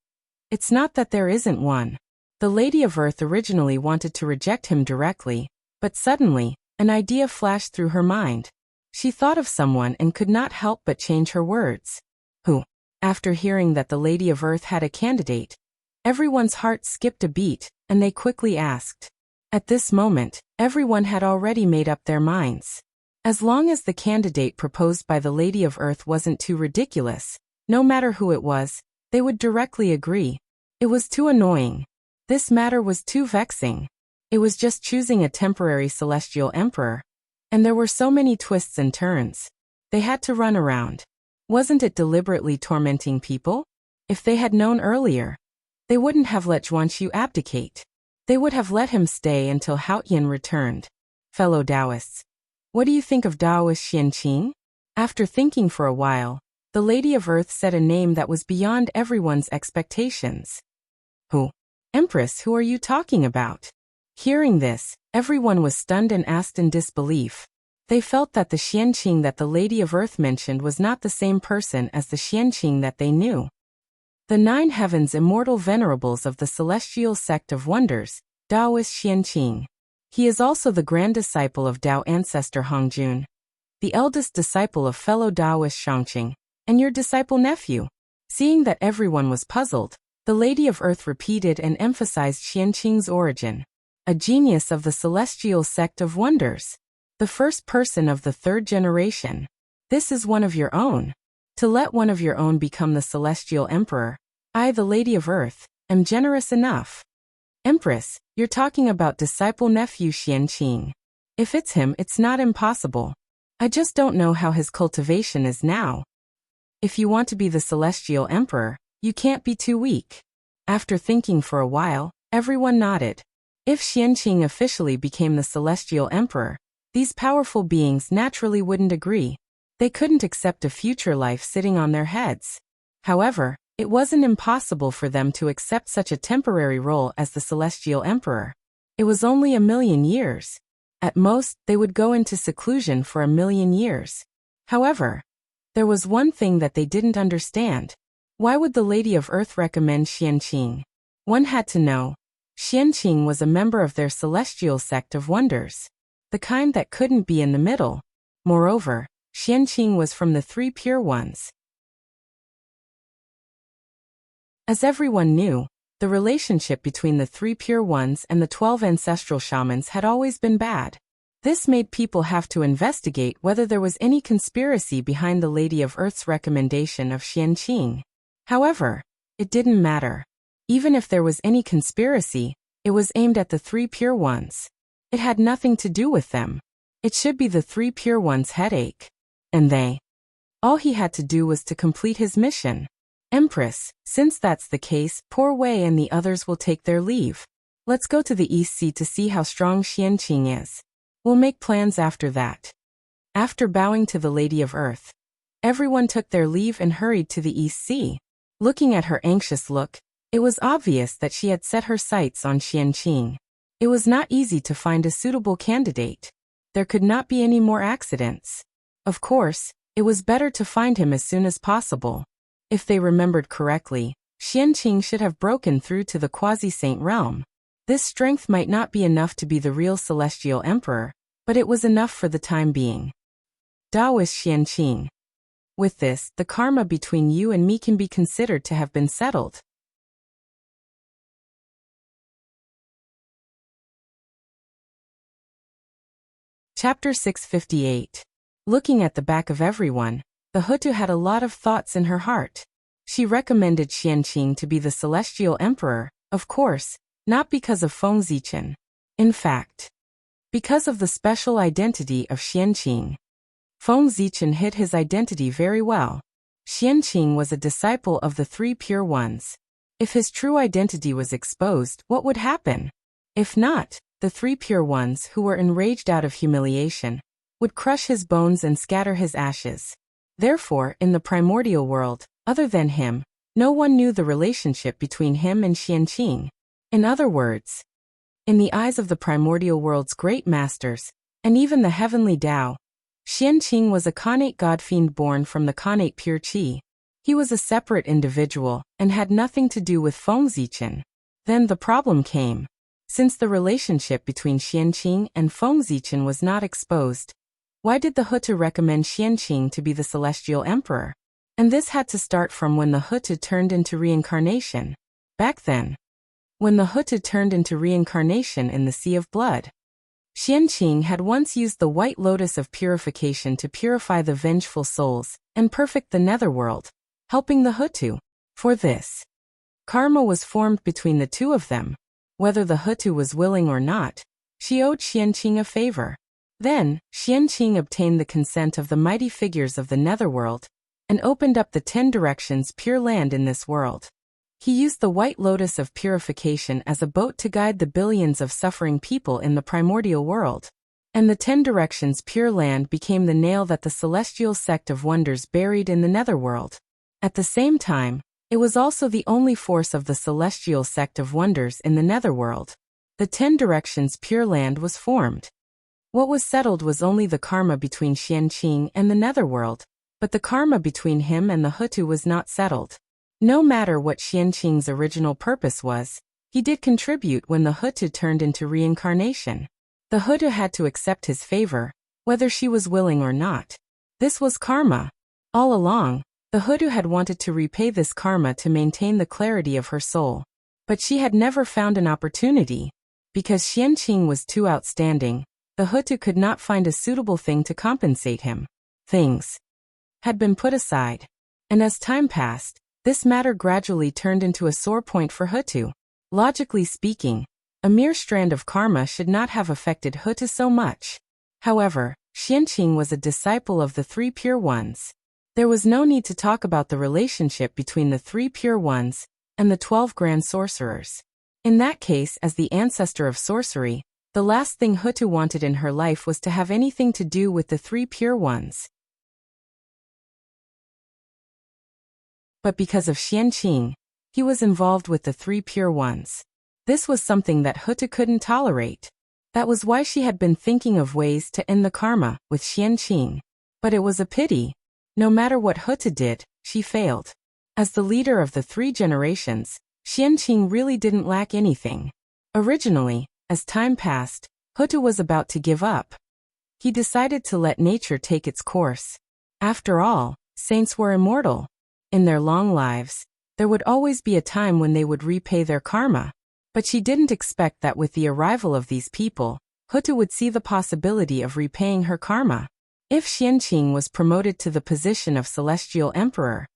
It's not that there isn't one. The Lady of Earth originally wanted to reject him directly, but suddenly, an idea flashed through her mind. She thought of someone and could not help but change her words. Who? After hearing that the Lady of Earth had a candidate, everyone's heart skipped a beat, and they quickly asked. At this moment, everyone had already made up their minds. As long as the candidate proposed by the Lady of Earth wasn't too ridiculous, no matter who it was, they would directly agree. It was too annoying. This matter was too vexing. It was just choosing a temporary celestial emperor. And there were so many twists and turns. They had to run around. Wasn't it deliberately tormenting people? If they had known earlier, they wouldn't have let Zhuanshu abdicate. They would have let him stay until Haoyan returned. Fellow Taoists, what do you think of Taoist Xianqing? After thinking for a while, the Lady of Earth said a name that was beyond everyone's expectations. Who? Empress, who are you talking about? Hearing this, everyone was stunned and asked in disbelief. They felt that the Xianqing that the Lady of Earth mentioned was not the same person as the Xianqing that they knew. The 9 heavens immortal venerables of the celestial sect of wonders, Taoist Xianqing. He is also the grand disciple of Tao ancestor Hongjun, the eldest disciple of fellow Taoist Shangqing, and your disciple nephew. Seeing that everyone was puzzled, the Lady of Earth repeated and emphasized Xianqing's origin. A genius of the celestial sect of wonders. The first person of the 3rd generation. This is one of your own. To let one of your own become the celestial emperor, I, the Lady of Earth, am generous enough. Empress, you're talking about disciple nephew Xianqing. If it's him, it's not impossible. I just don't know how his cultivation is now. If you want to be the celestial emperor, you can't be too weak. After thinking for a while, everyone nodded. If Xianqing officially became the celestial emperor, these powerful beings naturally wouldn't agree. They couldn't accept a future life sitting on their heads. However, it wasn't impossible for them to accept such a temporary role as the celestial emperor. It was only 1,000,000 years. At most, they would go into seclusion for 1,000,000 years. However, there was one thing that they didn't understand. Why would the Lady of Earth recommend Xianqing? One had to know. Xianqing was a member of their celestial sect of wonders. The kind that couldn't be in the middle. Moreover, Xianqing was from the 3 pure ones. As everyone knew, the relationship between the 3 pure ones and the 12 ancestral shamans had always been bad. This made people have to investigate whether there was any conspiracy behind the Lady of Earth's recommendation of Xianqing. However, it didn't matter. Even if there was any conspiracy, it was aimed at the 3 pure ones. It had nothing to do with them. It should be the 3 pure ones' headache. And all he had to do was to complete his mission. Empress, since that's the case, poor Wei and the others will take their leave. Let's go to the East Sea to see how strong Xianqing is. We'll make plans after that. After bowing to the Lady of Earth, everyone took their leave and hurried to the East Sea. Looking at her anxious look, it was obvious that she had set her sights on Xianqing. It was not easy to find a suitable candidate. There could not be any more accidents. Of course, it was better to find him as soon as possible. If they remembered correctly, Xianqing should have broken through to the quasi-saint realm. This strength might not be enough to be the real celestial emperor, but it was enough for the time being. Taoist Xianqing. With this, the karma between you and me can be considered to have been settled. Chapter 658. Looking at the back of everyone, the Hutu had a lot of thoughts in her heart. She recommended Qianqing to be the celestial emperor, of course, not because of Feng Zichen. In fact, because of the special identity of Qianqing. Feng Zichen hid his identity very well. Qianqing was a disciple of the three pure ones. If his true identity was exposed, what would happen? If not, the three pure ones, who were enraged out of humiliation, would crush his bones and scatter his ashes. Therefore, in the primordial world, other than him, no one knew the relationship between him and Qianqing. In other words, in the eyes of the primordial world's great masters, and even the heavenly Tao, Qianqing was a Khanate godfiend born from the Khanate pure Qi. He was a separate individual, and had nothing to do with Feng Zichen. Then the problem came. Since the relationship between Qianqing and Feng Zichen was not exposed, why did the Hutu recommend Qianqing to be the celestial emperor? And this had to start from when the Hutu turned into reincarnation. Back then, when the Hutu turned into reincarnation in the Sea of Blood, Qianqing had once used the white lotus of purification to purify the vengeful souls and perfect the netherworld, helping the Hutu. For this, karma was formed between the two of them. Whether the Hutu was willing or not, she owed Qianqing a favor. Then, Qianqing obtained the consent of the mighty figures of the netherworld and opened up the 10 directions pure land in this world. He used the white lotus of purification as a boat to guide the billions of suffering people in the primordial world. And the 10 directions pure land became the nail that the celestial sect of wonders buried in the netherworld. At the same time, it was also the only force of the celestial sect of wonders in the netherworld. The 10 directions pure land was formed. What was settled was only the karma between Qianqing and the netherworld, but the karma between him and the Hutu was not settled. No matter what Qianqing's original purpose was, he did contribute when the Hutu turned into reincarnation. The Hutu had to accept his favor, whether she was willing or not. This was karma. All along, the Hutu had wanted to repay this karma to maintain the clarity of her soul. But she had never found an opportunity. Because Qianqing was too outstanding, the Hutu could not find a suitable thing to compensate him. Things had been put aside. And as time passed, this matter gradually turned into a sore point for Hutu. Logically speaking, a mere strand of karma should not have affected Hutu so much. However, Qianqing was a disciple of the three pure ones. There was no need to talk about the relationship between the three pure ones and the 12 grand sorcerers. In that case, as the ancestor of sorcery, the last thing Hutu wanted in her life was to have anything to do with the three pure ones. But because of Qianqing, he was involved with the three pure ones. This was something that Hutu couldn't tolerate. That was why she had been thinking of ways to end the karma with Qianqing. But it was a pity. No matter what Hutu did, she failed. As the leader of the 3 generations, Qianqing really didn't lack anything. Originally, as time passed, Hutu was about to give up. He decided to let nature take its course. After all, saints were immortal. In their long lives, there would always be a time when they would repay their karma. But she didn't expect that with the arrival of these people, Hutu would see the possibility of repaying her karma. If Qianqing was promoted to the position of celestial emperor,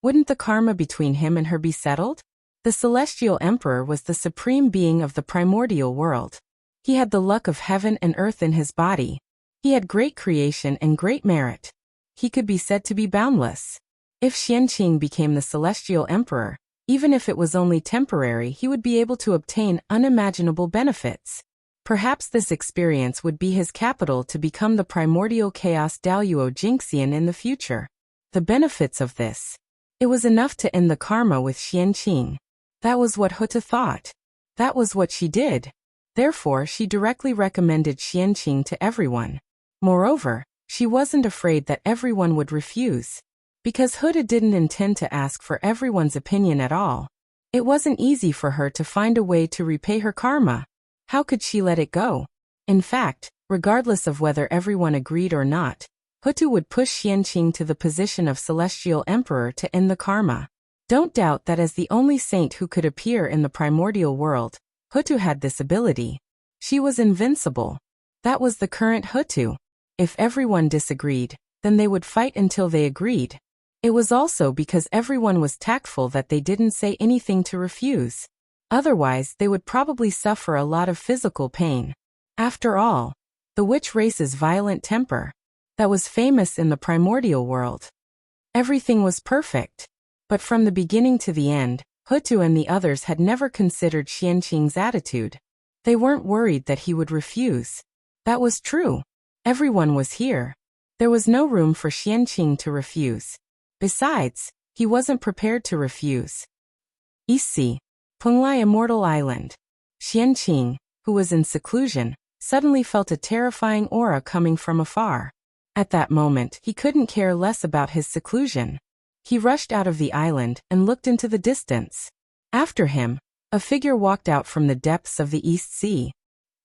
wouldn't the karma between him and her be settled? The celestial emperor was the supreme being of the primordial world. He had the luck of heaven and earth in his body. He had great creation and great merit. He could be said to be boundless. If Qianqing became the celestial emperor, even if it was only temporary, he would be able to obtain unimaginable benefits. Perhaps this experience would be his capital to become the primordial chaos Daluo Jinxian in the future. The benefits of this. It was enough to end the karma with Qianqing. That was what Hutu thought. That was what she did. Therefore, she directly recommended Qianqing to everyone. Moreover, she wasn't afraid that everyone would refuse. Because Hutu didn't intend to ask for everyone's opinion at all. It wasn't easy for her to find a way to repay her karma. How could she let it go? In fact, regardless of whether everyone agreed or not, Hutu would push Qianqing to the position of celestial emperor to end the karma. Don't doubt that as the only saint who could appear in the primordial world, Hutu had this ability. She was invincible. That was the current Hutu. If everyone disagreed, then they would fight until they agreed. It was also because everyone was tactful that they didn't say anything to refuse. Otherwise, they would probably suffer a lot of physical pain. After all, the witch race's violent temper, that was famous in the primordial world. Everything was perfect. But from the beginning to the end, Hutu and the others had never considered Xianqing's attitude. They weren't worried that he would refuse. That was true. Everyone was here. There was no room for Xianqing to refuse. Besides, he wasn't prepared to refuse. Isi, Penglai Immortal Island. Xianqing, who was in seclusion, suddenly felt a terrifying aura coming from afar. At that moment, he couldn't care less about his seclusion. He rushed out of the island and looked into the distance. After him, a figure walked out from the depths of the East Sea.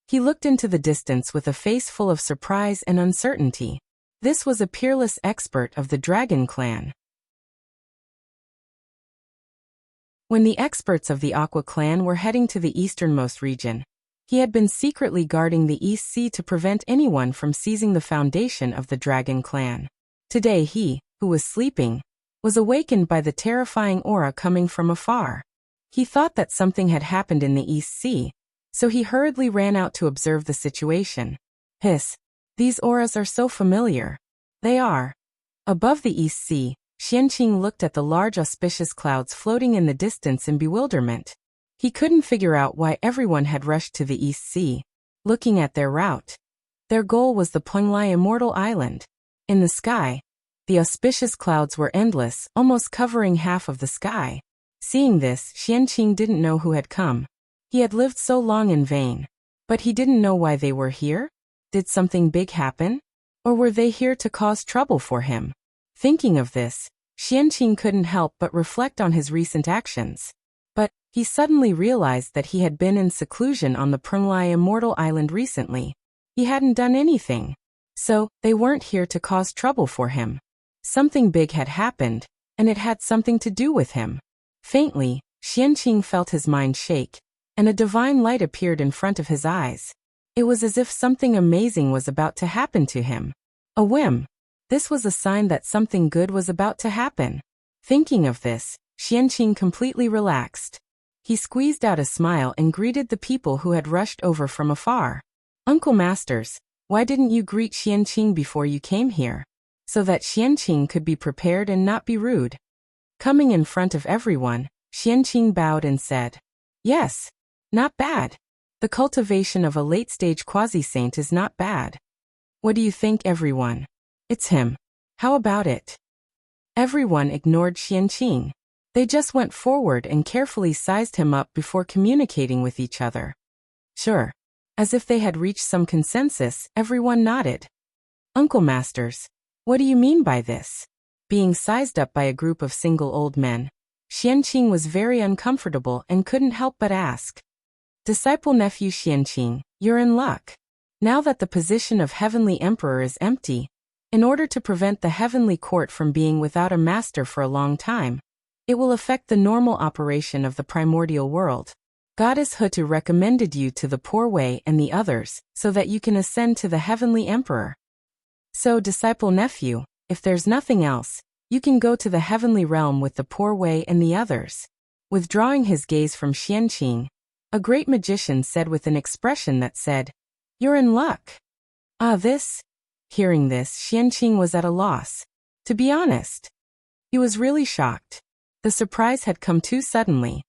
He looked into the distance with a face full of surprise and uncertainty. This was a peerless expert of the Dragon Clan. When the experts of the Aqua Clan were heading to the easternmost region, he had been secretly guarding the East Sea to prevent anyone from seizing the foundation of the Dragon Clan. Today he, who was sleeping, was awakened by the terrifying aura coming from afar. He thought that something had happened in the East Sea, so he hurriedly ran out to observe the situation. Hiss! These auras are so familiar. They are. Above the East Sea, Xianqing looked at the large auspicious clouds floating in the distance in bewilderment. He couldn't figure out why everyone had rushed to the East Sea. Looking at their route, their goal was the Penglai Immortal Island. In the sky, the auspicious clouds were endless, almost covering half of the sky. Seeing this, Xianqing didn't know who had come. He had lived so long in vain. But he didn't know why they were here? Did something big happen? Or were they here to cause trouble for him? Thinking of this, Xianqing couldn't help but reflect on his recent actions. But he suddenly realized that he had been in seclusion on the Penglai Immortal Island recently. He hadn't done anything. So, they weren't here to cause trouble for him. Something big had happened, and it had something to do with him. Faintly, Xianqing felt his mind shake, and a divine light appeared in front of his eyes. It was as if something amazing was about to happen to him. A whim. This was a sign that something good was about to happen. Thinking of this, Xianqing completely relaxed. He squeezed out a smile and greeted the people who had rushed over from afar. Uncle Masters, why didn't you greet Xianqing before you came here? So that Xianqing could be prepared and not be rude. Coming in front of everyone, Xianqing bowed and said, "Yes, not bad. The cultivation of a late-stage quasi-saint is not bad. What do you think, everyone? It's him. How about it?" Everyone ignored Xianqing. They just went forward and carefully sized him up before communicating with each other. Sure. As if they had reached some consensus, everyone nodded. Uncle Masters, what do you mean by this? Being sized up by a group of single old men, Xianqing was very uncomfortable and couldn't help but ask. Disciple nephew Xianqing, you're in luck. Now that the position of Heavenly Emperor is empty, in order to prevent the Heavenly Court from being without a master for a long time, it will affect the normal operation of the primordial world. Goddess Hutu recommended you to the Poor Way and the others, so that you can ascend to the Heavenly Emperor. So, disciple nephew, if there's nothing else, you can go to the Heavenly Realm with the Poor Way and the others. Withdrawing his gaze from Xianqing, a great magician said with an expression that said, "You're in luck." This? Hearing this, Xianqing was at a loss. To be honest, he was really shocked. The surprise had come too suddenly.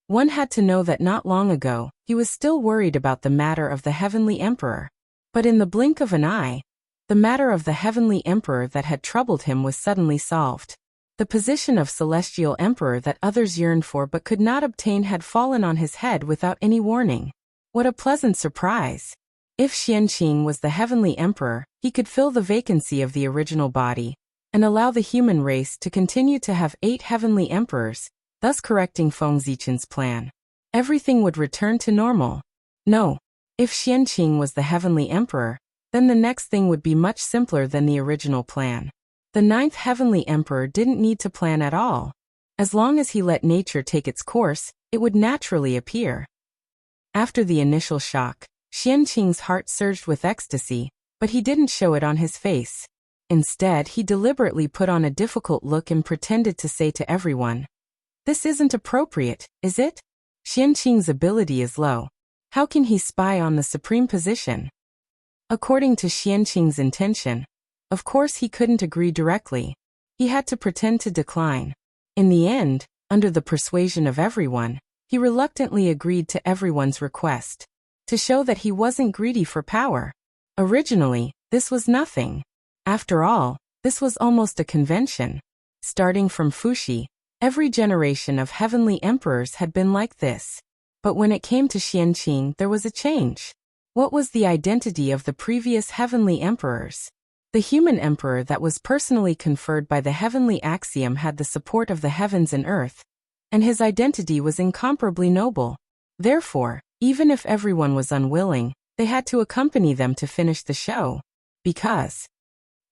One had to know that not long ago, he was still worried about the matter of the Heavenly Emperor. But in the blink of an eye, the matter of the Heavenly Emperor that had troubled him was suddenly solved. The position of Celestial Emperor that others yearned for but could not obtain had fallen on his head without any warning. What a pleasant surprise! If Xianqing was the Heavenly Emperor, he could fill the vacancy of the original body, and allow the human race to continue to have 8 Heavenly Emperors, thus correcting Feng Zichen's plan. Everything would return to normal. No. If Xianqing was the Heavenly Emperor, then the next thing would be much simpler than the original plan. The 9th Heavenly Emperor didn't need to plan at all. As long as he let nature take its course, it would naturally appear. After the initial shock, Xianqing's heart surged with ecstasy, but he didn't show it on his face. Instead, he deliberately put on a difficult look and pretended to say to everyone, "This isn't appropriate, is it? Xianqing's ability is low. How can he spy on the supreme position?" According to Xianqing's intention, of course he couldn't agree directly. He had to pretend to decline. In the end, under the persuasion of everyone, he reluctantly agreed to everyone's request, to show that he wasn't greedy for power. Originally, this was nothing. After all, this was almost a convention. Starting from Fuxi, every generation of heavenly emperors had been like this. But when it came to Xianqing, there was a change. What was the identity of the previous heavenly emperors? The human emperor that was personally conferred by the heavenly axiom had the support of the heavens and earth, and his identity was incomparably noble. Therefore, even if everyone was unwilling, they had to accompany them to finish the show. Because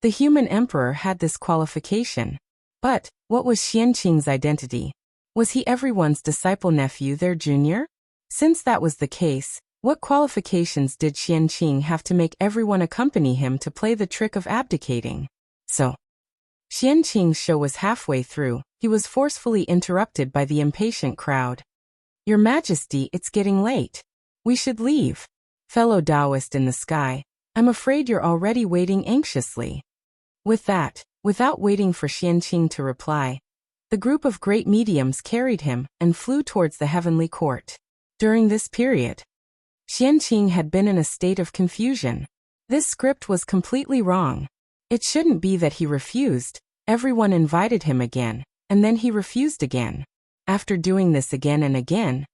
the human emperor had this qualification. But what was Xianqing's identity? Was he everyone's disciple nephew, their junior? Since that was the case, what qualifications did Xianqing have to make everyone accompany him to play the trick of abdicating? So, Xianqing's show was halfway through. He was forcefully interrupted by the impatient crowd. "Your Majesty, it's getting late. We should leave." "Fellow Taoist in the sky, I'm afraid you're already waiting anxiously." With that, without waiting for Xianqing to reply, the group of great mediums carried him and flew towards the heavenly court. During this period, Xianqing had been in a state of confusion. This script was completely wrong. It shouldn't be that he refused. Everyone invited him again, and then he refused again. After doing this again and again,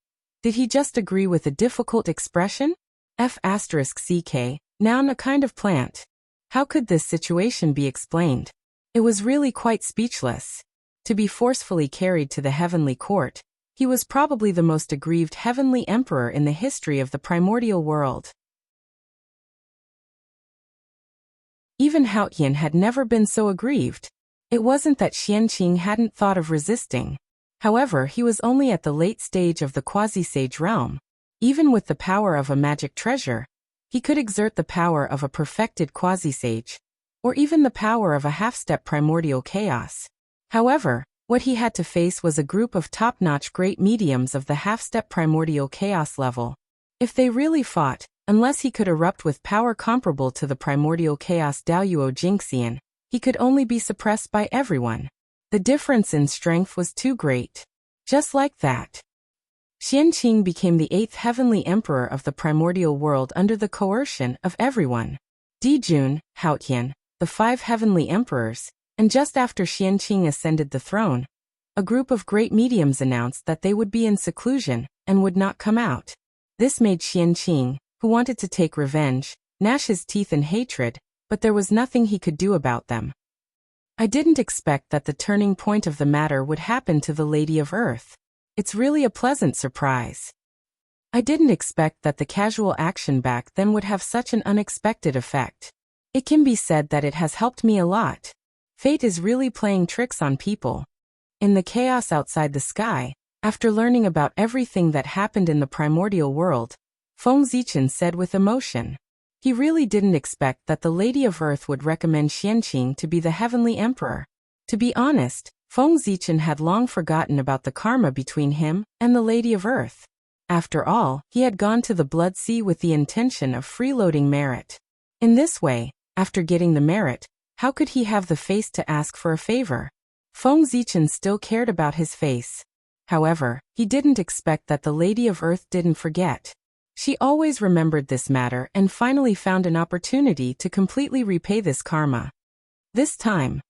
did he just agree with a difficult expression? F***ck, noun, a kind of plant. How could this situation be explained? It was really quite speechless. To be forcefully carried to the heavenly court, he was probably the most aggrieved heavenly emperor in the history of the primordial world. Even Haotian had never been so aggrieved. It wasn't that Xianqing hadn't thought of resisting. However, he was only at the late stage of the quasi-sage realm. Even with the power of a magic treasure, he could exert the power of a perfected quasi-sage, or even the power of a half-step primordial chaos. However, what he had to face was a group of top-notch great mediums of the half-step primordial chaos level. If they really fought, unless he could erupt with power comparable to the primordial chaos Daoyuo Jingxian, he could only be suppressed by everyone. The difference in strength was too great. Just like that, Xianqing became the 8th heavenly emperor of the primordial world under the coercion of everyone. Dijun, Haotian, the 5 heavenly emperors, and just after Xianqing ascended the throne, a group of great mediums announced that they would be in seclusion and would not come out. This made Xianqing, who wanted to take revenge, gnash his teeth in hatred, but there was nothing he could do about them. "I didn't expect that the turning point of the matter would happen to the Lady of Earth. It's really a pleasant surprise. I didn't expect that the casual action back then would have such an unexpected effect. It can be said that it has helped me a lot. Fate is really playing tricks on people." In the chaos outside the sky, after learning about everything that happened in the primordial world, Feng Zichen said with emotion. He really didn't expect that the Lady of Earth would recommend Xianqing to be the heavenly emperor. To be honest, Feng Zichen had long forgotten about the karma between him and the Lady of Earth. After all, he had gone to the Blood Sea with the intention of freeloading merit. In this way, after getting the merit, how could he have the face to ask for a favor? Feng Zichen still cared about his face. However, he didn't expect that the Lady of Earth didn't forget. She always remembered this matter and finally found an opportunity to completely repay this karma. This time,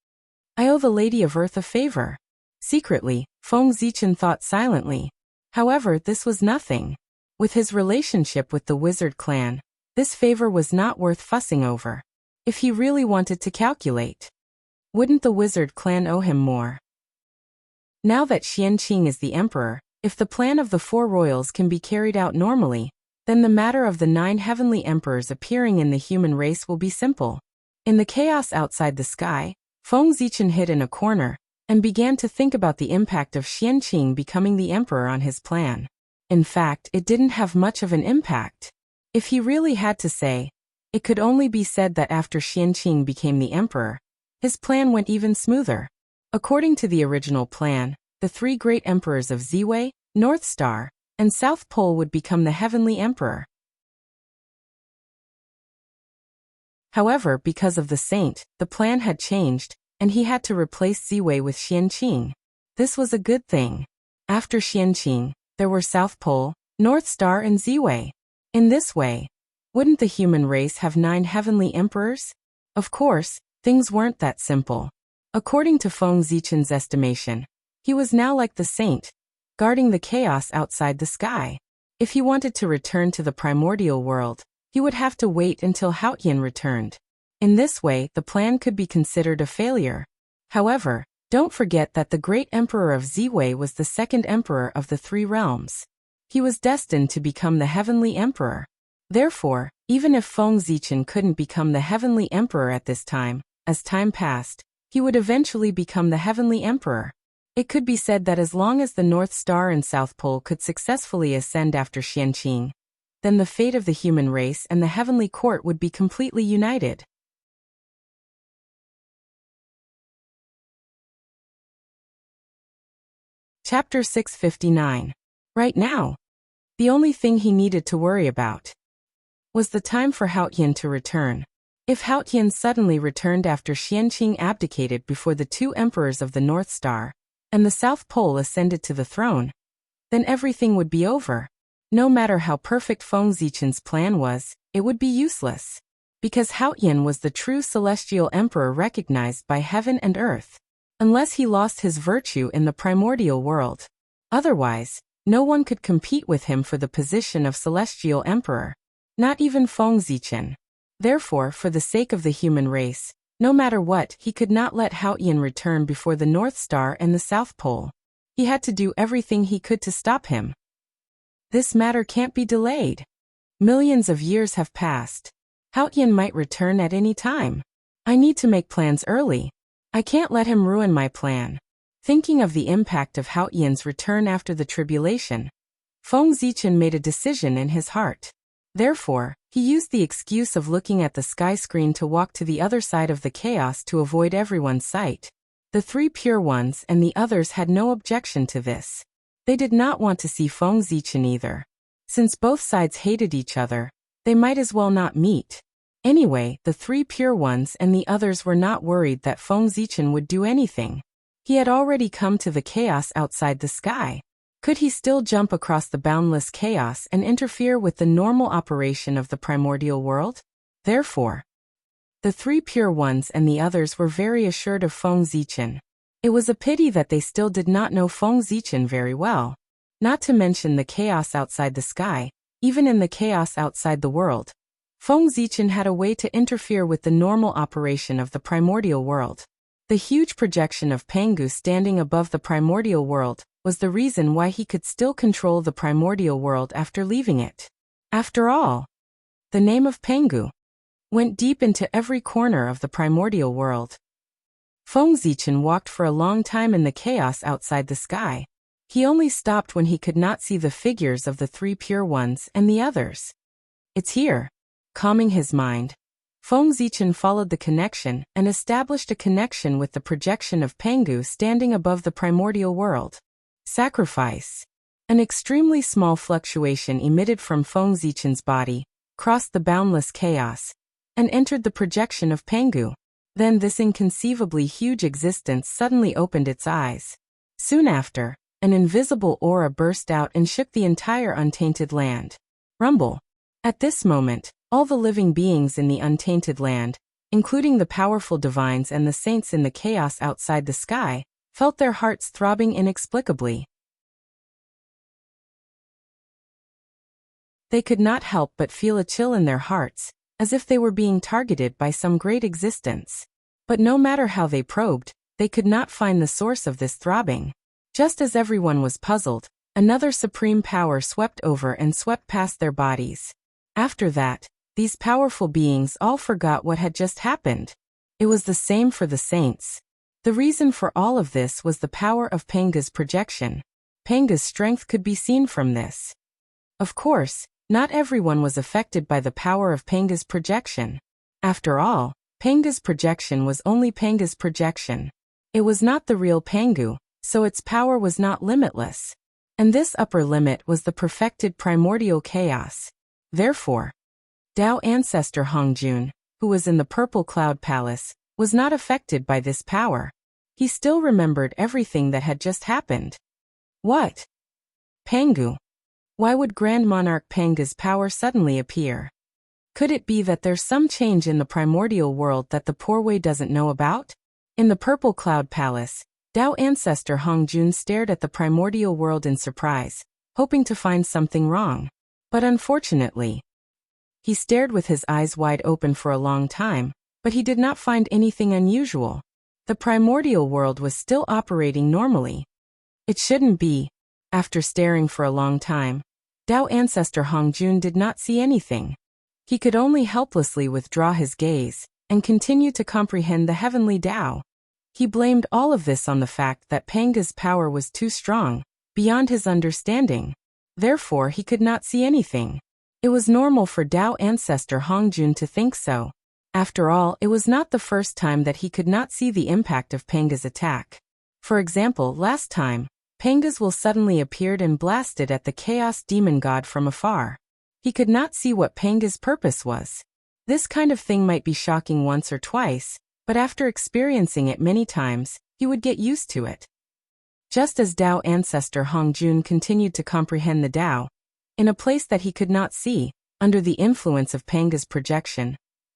"I owe the Lady of Earth a favor." Secretly, Feng Zichen thought silently. However, this was nothing. With his relationship with the wizard clan, this favor was not worth fussing over. If he really wanted to calculate, wouldn't the wizard clan owe him more? Now that Xianqing is the emperor, if the plan of the 4 royals can be carried out normally, then the matter of the 9 heavenly emperors appearing in the human race will be simple. In the chaos outside the sky, Feng Zichen hid in a corner and began to think about the impact of Xianqing becoming the emperor on his plan. In fact, it didn't have much of an impact. If he really had to say, it could only be said that after Xianqing became the emperor, his plan went even smoother. According to the original plan, the three great emperors of Ziwei, North Star, and South Pole would become the heavenly emperor. However, because of the saint, the plan had changed, and he had to replace Ziwei with Xianqing. This was a good thing. After Xianqing, there were South Pole, North Star, and Ziwei. In this way, wouldn't the human race have 9 heavenly emperors? Of course, things weren't that simple. According to Feng Zichen's estimation, he was now like the saint, guarding the chaos outside the sky. If he wanted to return to the primordial world, he would have to wait until Haotian returned. In this way, the plan could be considered a failure. However, don't forget that the great emperor of Ziwei was the second emperor of the 3 realms. He was destined to become the heavenly emperor. Therefore, even if Feng Zichen couldn't become the heavenly emperor at this time, as time passed, he would eventually become the heavenly emperor. It could be said that as long as the North Star and South Pole could successfully ascend after Xianqing, then the fate of the human race and the heavenly court would be completely united. Chapter 659. Right now, the only thing he needed to worry about was the time for Haotian to return. If Haotian suddenly returned after Xianqing abdicated before the 2 emperors of the North Star, and the South Pole ascended to the throne, then everything would be over. No matter how perfect Feng Zichen's plan was, it would be useless. Because Haotian was the true celestial emperor recognized by heaven and earth. Unless he lost his virtue in the primordial world. Otherwise, no one could compete with him for the position of celestial emperor. Not even Feng Zichen. Therefore, for the sake of the human race, no matter what, he could not let Haotian return before the North Star and the South Pole. He had to do everything he could to stop him. This matter can't be delayed. Millions of years have passed. Haotian might return at any time. I need to make plans early. I can't let him ruin my plan. Thinking of the impact of Haotian's return after the tribulation, Feng Zichen made a decision in his heart. Therefore, he used the excuse of looking at the sky screen to walk to the other side of the chaos to avoid everyone's sight. The 3 pure ones and the others had no objection to this. They did not want to see Feng Zichen either. Since both sides hated each other, they might as well not meet. Anyway, the 3 pure ones and the others were not worried that Feng Zichen would do anything. He had already come to the chaos outside the sky. Could he still jump across the boundless chaos and interfere with the normal operation of the primordial world? Therefore, the 3 pure ones and the others were very assured of Feng Zichen. It was a pity that they still did not know Feng Zichen very well. Not to mention the chaos outside the sky, even in the chaos outside the world. Feng Zichen had a way to interfere with the normal operation of the primordial world. The huge projection of Pangu standing above the primordial world was the reason why he could still control the primordial world after leaving it. After all, the name of Pangu went deep into every corner of the primordial world. Feng Zichen walked for a long time in the chaos outside the sky. He only stopped when he could not see the figures of the 3 pure ones and the others. It's here. Calming his mind, Feng Zichen followed the connection and established a connection with the projection of Pangu standing above the primordial world. Sacrifice. An extremely small fluctuation emitted from Feng Zichen's body, crossed the boundless chaos, and entered the projection of Pangu. Then this inconceivably huge existence suddenly opened its eyes. Soon after, an invisible aura burst out and shook the entire untainted land. Rumble. At this moment, all the living beings in the untainted land, including the powerful divines and the saints in the chaos outside the sky, felt their hearts throbbing inexplicably. They could not help but feel a chill in their hearts, as if they were being targeted by some great existence. But no matter how they probed, they could not find the source of this throbbing. Just as everyone was puzzled, another supreme power swept over and swept past their bodies. After that, these powerful beings all forgot what had just happened. It was the same for the saints. The reason for all of this was the power of Pangu's projection. Pangu's strength could be seen from this. Of course, not everyone was affected by the power of Pangu's projection. After all, Panga's projection was only Panga's projection. It was not the real Pangu, so its power was not limitless. And this upper limit was the perfected primordial chaos. Therefore, Tao ancestor Hongjun, who was in the Purple Cloud Palace, was not affected by this power. He still remembered everything that had just happened. What? Pangu. Why would Grand Monarch Panga's power suddenly appear? Could it be that there's some change in the primordial world that the poor Wei doesn't know about? In the Purple Cloud Palace, Tao ancestor Hongjun stared at the primordial world in surprise, hoping to find something wrong. But unfortunately, he stared with his eyes wide open for a long time, but he did not find anything unusual. The primordial world was still operating normally. It shouldn't be. After staring for a long time, Tao ancestor Hongjun did not see anything. He could only helplessly withdraw his gaze and continue to comprehend the heavenly Tao. He blamed all of this on the fact that Panga's power was too strong, beyond his understanding. Therefore, he could not see anything. It was normal for Tao ancestor Hongjun to think so. After all, it was not the first time that he could not see the impact of Panga's attack. For example, last time, Panga's will suddenly appeared and blasted at the chaos demon god from afar. He could not see what Panga's purpose was. This kind of thing might be shocking once or twice, but after experiencing it many times, he would get used to it. Just as Tao ancestor Hongjun continued to comprehend the Tao, in a place that he could not see, under the influence of Panga's projection,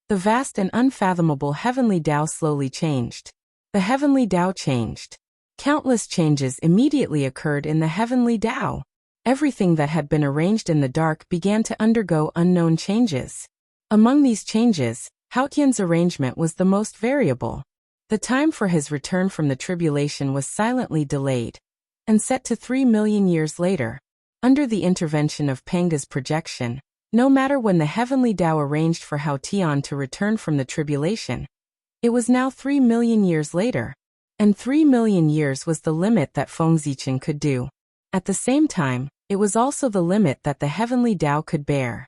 the vast and unfathomable heavenly Tao slowly changed. The heavenly Tao changed. Countless changes immediately occurred in the heavenly Tao. Everything that had been arranged in the dark began to undergo unknown changes. Among these changes, Haotian's arrangement was the most variable. The time for his return from the tribulation was silently delayed, and set to 3 million years later. Under the intervention of Panga's projection, no matter when the heavenly Tao arranged for Haotian to return from the tribulation, it was now 3 million years later, and 3 million years was the limit that Feng Zichen could do. At the same time, it was also the limit that the heavenly Tao could bear.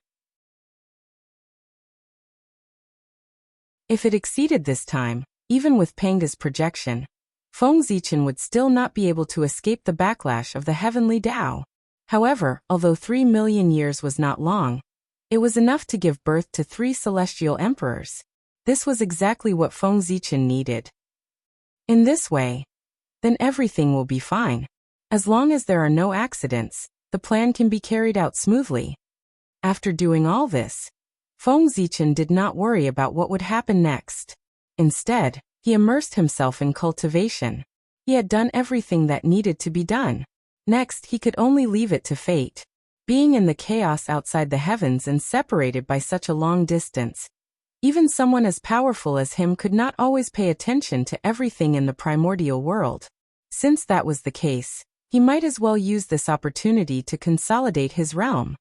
If it exceeded this time, even with Panga's projection, Feng Zichen would still not be able to escape the backlash of the heavenly Tao. However, although 3 million years was not long, it was enough to give birth to 3 celestial emperors. This was exactly what Feng Zichen needed. In this way, then everything will be fine. As long as there are no accidents, the plan can be carried out smoothly. After doing all this, Feng Zichen did not worry about what would happen next. Instead, he immersed himself in cultivation. He had done everything that needed to be done. Next, he could only leave it to fate. Being in the chaos outside the heavens and separated by such a long distance, even someone as powerful as him could not always pay attention to everything in the primordial world. Since that was the case, he might as well use this opportunity to consolidate his realm.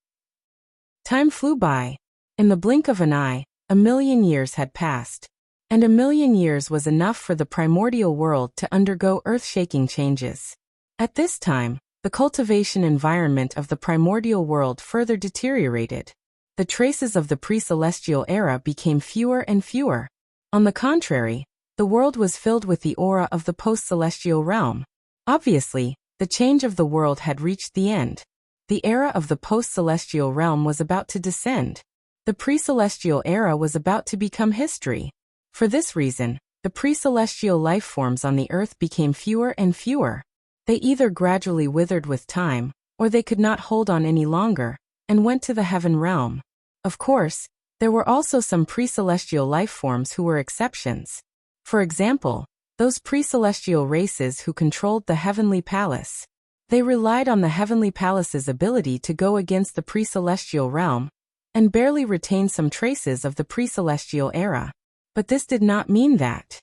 Time flew by. In the blink of an eye, 1 million years had passed. And 1 million years was enough for the primordial world to undergo earth-shaking changes. At this time, the cultivation environment of the primordial world further deteriorated. The traces of the pre-celestial era became fewer and fewer. On the contrary, the world was filled with the aura of the post-celestial realm. Obviously, the change of the world had reached the end. The era of the post-celestial realm was about to descend. The pre-celestial era was about to become history. For this reason, the pre-celestial life forms on the earth became fewer and fewer. They either gradually withered with time, or they could not hold on any longer, and went to the heaven realm. Of course, there were also some pre-celestial life forms who were exceptions. For example, those pre-celestial races who controlled the heavenly palace. They relied on the heavenly palace's ability to go against the pre-celestial realm, and barely retain some traces of the pre-celestial era. But this did not mean that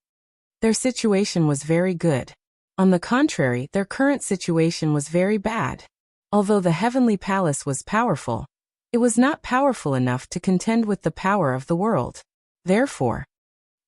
their situation was very good. On the contrary, their current situation was very bad. Although the heavenly palace was powerful, it was not powerful enough to contend with the power of the world. Therefore,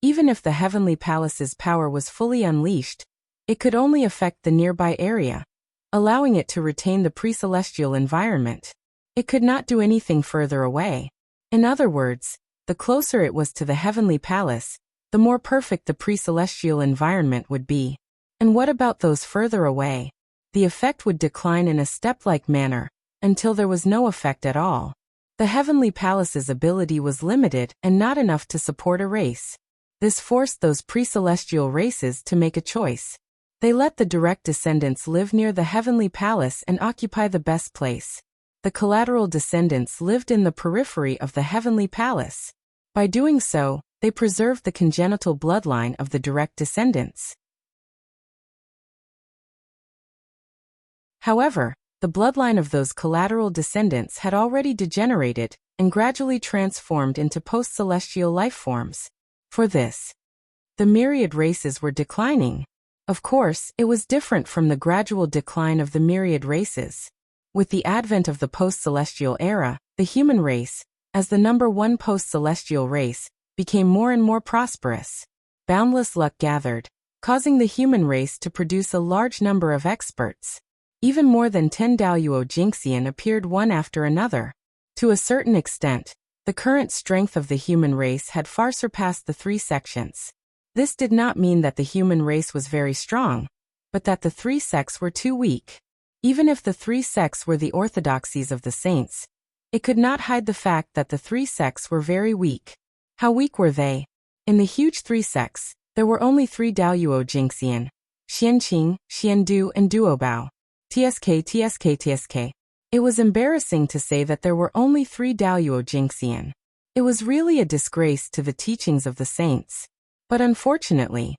even if the heavenly palace's power was fully unleashed, it could only affect the nearby area, allowing it to retain the pre-celestial environment. It could not do anything further away. In other words, the closer it was to the heavenly palace, the more perfect the pre-celestial environment would be. And what about those further away? The effect would decline in a step-like manner, until there was no effect at all. The heavenly palace's ability was limited and not enough to support a race. This forced those pre-celestial races to make a choice. They let the direct descendants live near the heavenly palace and occupy the best place. The collateral descendants lived in the periphery of the heavenly palace. By doing so, they preserved the congenital bloodline of the direct descendants. However, the bloodline of those collateral descendants had already degenerated and gradually transformed into post-celestial life forms. For this, the myriad races were declining. Of course, it was different from the gradual decline of the myriad races. With the advent of the post-celestial era, the human race, as the number one post-celestial race, became more and more prosperous. Boundless luck gathered, causing the human race to produce a large number of experts. Even more than 10 Daoyuo Jingxian appeared one after another. To a certain extent, the current strength of the human race had far surpassed the three sections. This did not mean that the human race was very strong, but that the three sects were too weak. Even if the three sects were the orthodoxies of the saints, it could not hide the fact that the three sects were very weak. How weak were they? In the huge three sects, there were only 3 Daoyuo Jingxian: Xianqing, Xiandu, and Duobao. TSK. It was embarrassing to say that there were only 3 Daoyuo Jingxian. It was really a disgrace to the teachings of the saints. But unfortunately,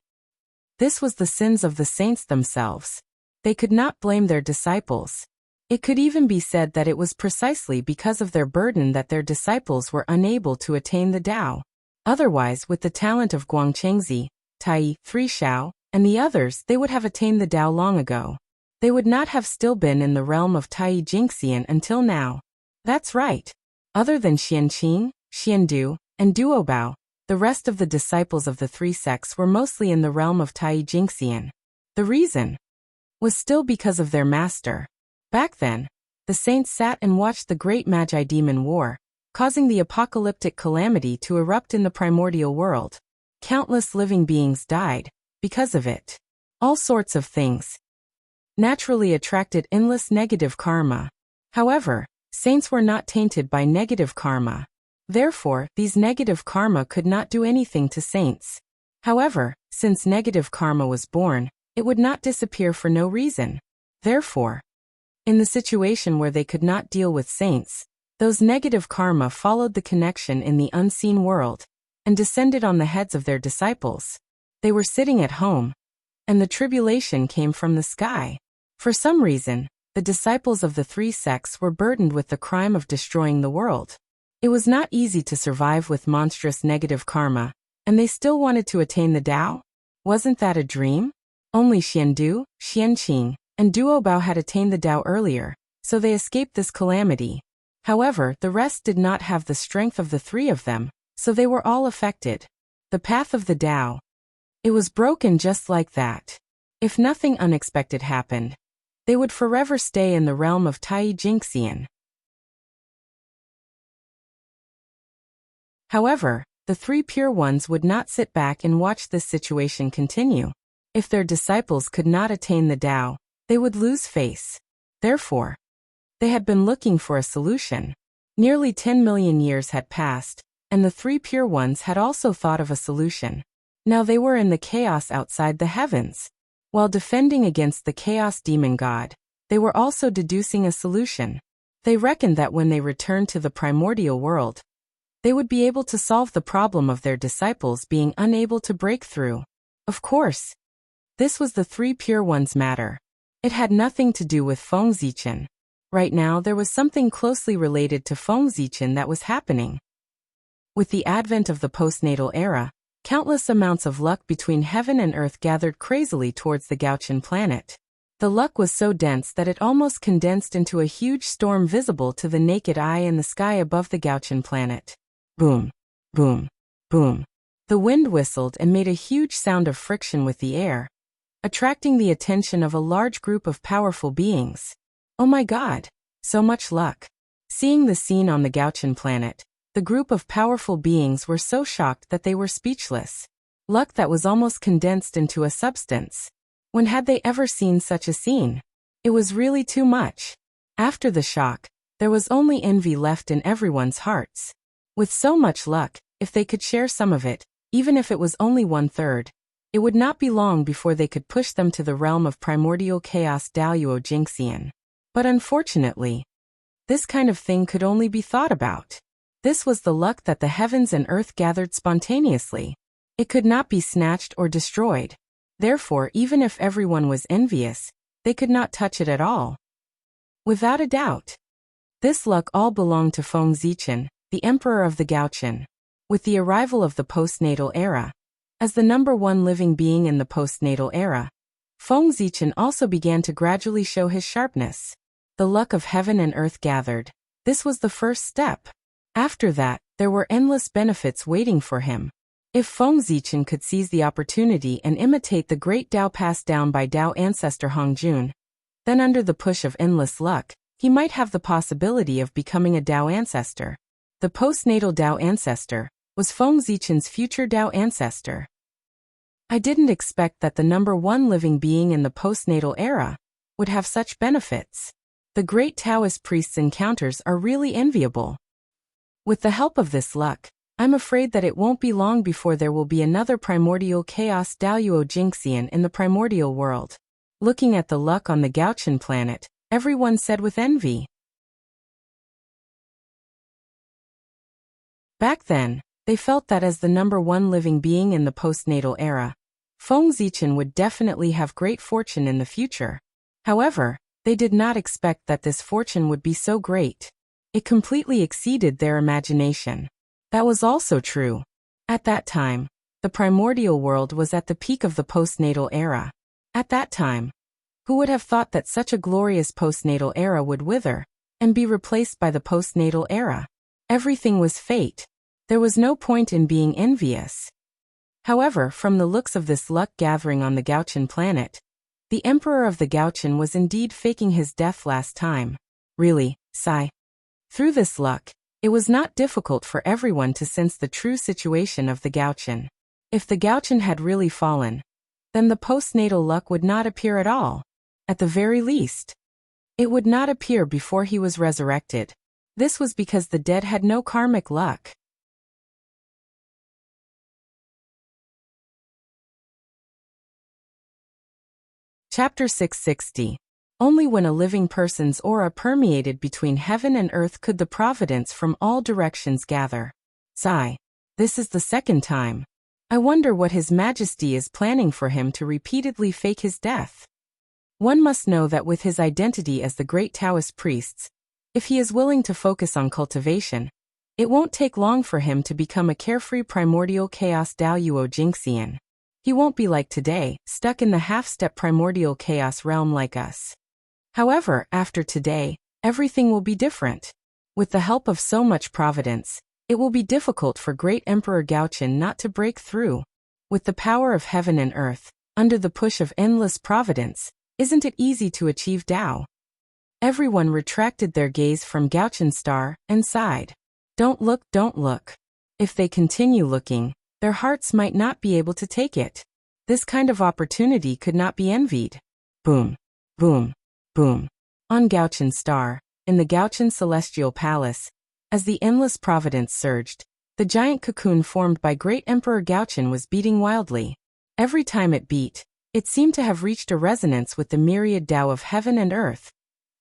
this was the sins of the saints themselves. They could not blame their disciples. It could even be said that it was precisely because of their burden that their disciples were unable to attain the Tao. Otherwise, with the talent of Guangchengzi, Tai, 3 Shao, and the others, they would have attained the Tao long ago. They would not have still been in the realm of Tai Jingxian until now. That's right. Other than Xianqing, Xiandu, and Duobao, the rest of the disciples of the three sects were mostly in the realm of Tai Jingxian. The reason was still because of their master. Back then, the saints sat and watched the great Magi demon war, causing the apocalyptic calamity to erupt in the primordial world. Countless living beings died because of it. All sorts of things naturally attracted endless negative karma. However, saints were not tainted by negative karma. Therefore, these negative karma could not do anything to saints. However, since negative karma was born, it would not disappear for no reason. Therefore, in the situation where they could not deal with saints, those negative karma followed the connection in the unseen world and descended on the heads of their disciples. They were sitting at home, and the tribulation came from the sky. For some reason, the disciples of the three sects were burdened with the crime of destroying the world. It was not easy to survive with monstrous negative karma, and they still wanted to attain the Tao? Wasn't that a dream? Only Xiandu, Xianqing, and Duobao had attained the Tao earlier, so they escaped this calamity. However, the rest did not have the strength of the three of them, so they were all affected. The path of the Tao. It was broken just like that. If nothing unexpected happened, they would forever stay in the realm of Tai Jingxian. However, the three pure ones would not sit back and watch this situation continue. If their disciples could not attain the Tao, they would lose face. Therefore, they had been looking for a solution. Nearly 10 million years had passed, and the three pure ones had also thought of a solution. Now they were in the chaos outside the heavens. While defending against the chaos demon god, they were also deducing a solution. They reckoned that when they returned to the primordial world, they would be able to solve the problem of their disciples being unable to break through. Of course, this was the three pure ones' matter. It had nothing to do with Feng Zichen. Right now there was something closely related to Feng Zichen that was happening. With the advent of the postnatal era, countless amounts of luck between heaven and earth gathered crazily towards the Gauchan planet. The luck was so dense that it almost condensed into a huge storm visible to the naked eye in the sky above the Gauchan planet. Boom, boom, boom. The wind whistled and made a huge sound of friction with the air, attracting the attention of a large group of powerful beings. Oh my God, so much luck. Seeing the scene on the Gauchan planet, the group of powerful beings were so shocked that they were speechless. Luck that was almost condensed into a substance. When had they ever seen such a scene? It was really too much. After the shock, there was only envy left in everyone's hearts. With so much luck, if they could share some of it, even if it was only 1/3, it would not be long before they could push them to the realm of primordial chaos Daluo Jinxian. But unfortunately, this kind of thing could only be thought about. This was the luck that the heavens and earth gathered spontaneously. It could not be snatched or destroyed. Therefore, even if everyone was envious, they could not touch it at all. Without a doubt. This luck all belonged to Feng Zichen, the emperor of the Gaochen. With the arrival of the postnatal era, as the #1 living being in the postnatal era, Feng Zichen also began to gradually show his sharpness. The luck of heaven and earth gathered. This was the first step. After that, there were endless benefits waiting for him. If Feng Zichen could seize the opportunity and imitate the great Dao passed down by Dao ancestor Hongjun, then under the push of endless luck, he might have the possibility of becoming a Dao ancestor. The postnatal Dao ancestor was Feng Zichen's future Dao ancestor. I didn't expect that the #1 living being in the postnatal era would have such benefits. The great Taoist priest's encounters are really enviable. With the help of this luck, I'm afraid that it won't be long before there will be another primordial chaos Daluo Jinxian in the primordial world. Looking at the luck on the Gaochen planet, everyone said with envy. Back then, they felt that as the #1 living being in the postnatal era, Feng Zichen would definitely have great fortune in the future. However, they did not expect that this fortune would be so great. It completely exceeded their imagination. That was also true. At that time, the primordial world was at the peak of the postnatal era. At that time, who would have thought that such a glorious postnatal era would wither and be replaced by the postnatal era? Everything was fate. There was no point in being envious. However, from the looks of this luck gathering on the Gaochen planet, the emperor of the Gaochen was indeed faking his death last time. Really, sigh. Through this luck, it was not difficult for everyone to sense the true situation of the Gaochen. If the Gaochen had really fallen, then the postnatal luck would not appear at all. At the very least, it would not appear before he was resurrected. This was because the dead had no karmic luck. Chapter 660. Only when a living person's aura permeated between heaven and earth could the providence from all directions gather. Sigh. This is the second time. I wonder what His Majesty is planning for him to repeatedly fake his death. One must know that with his identity as the great Taoist priests, if he is willing to focus on cultivation, it won't take long for him to become a carefree primordial chaos Daluo Jinxian. He won't be like today, stuck in the half-step primordial chaos realm like us. However, after today, everything will be different. With the help of so much providence, it will be difficult for great Emperor Gaochen not to break through. With the power of heaven and earth, under the push of endless providence, isn't it easy to achieve Dao? Everyone retracted their gaze from Gaochen star and sighed. Don't look, don't look. If they continue looking, their hearts might not be able to take it. This kind of opportunity could not be envied. Boom, boom, boom. On Gaochen star, in the Gaochen celestial palace, as the endless providence surged, the giant cocoon formed by great Emperor Gaochen was beating wildly. Every time it beat, it seemed to have reached a resonance with the myriad Dao of heaven and earth,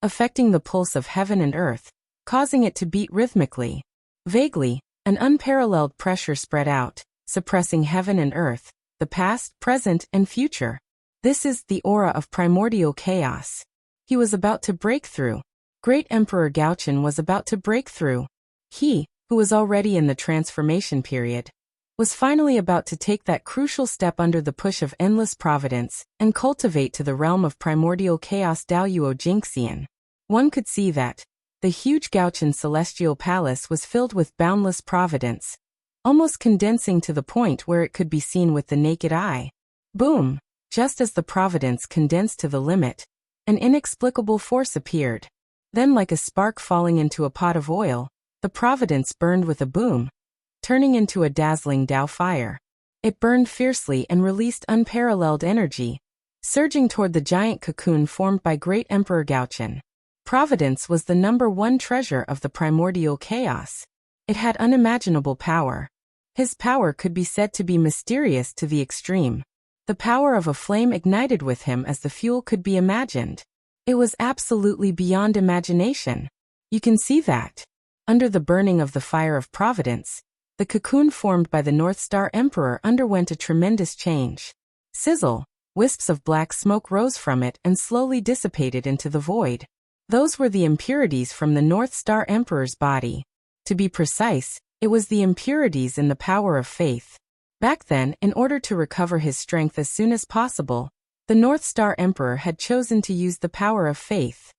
affecting the pulse of heaven and earth, causing it to beat rhythmically. Vaguely, an unparalleled pressure spread out, suppressing heaven and earth, the past, present, and future. This is the aura of primordial chaos. He was about to break through. Great Emperor Gaochen was about to break through. He, who was already in the transformation period, was finally about to take that crucial step under the push of endless providence and cultivate to the realm of primordial chaos Daluo Jinxian. One could see that the huge Gaochen celestial palace was filled with boundless providence, almost condensing to the point where it could be seen with the naked eye. Boom! Just as the providence condensed to the limit, an inexplicable force appeared. Then, like a spark falling into a pot of oil, the providence burned with a boom, turning into a dazzling Dao fire. It burned fiercely and released unparalleled energy, surging toward the giant cocoon formed by great Emperor Gaochen. Providence was the #1 treasure of the primordial chaos. It had unimaginable power. His power could be said to be mysterious to the extreme. The power of a flame ignited with him as the fuel could be imagined. It was absolutely beyond imagination. You can see that. Under the burning of the fire of Providence, the cocoon formed by the North Star Emperor underwent a tremendous change. Sizzle, wisps of black smoke rose from it and slowly dissipated into the void. Those were the impurities from the North Star Emperor's body. To be precise, it was the impurities in the power of faith. Back then, in order to recover his strength as soon as possible, the North Star Emperor had chosen to use the power of faith.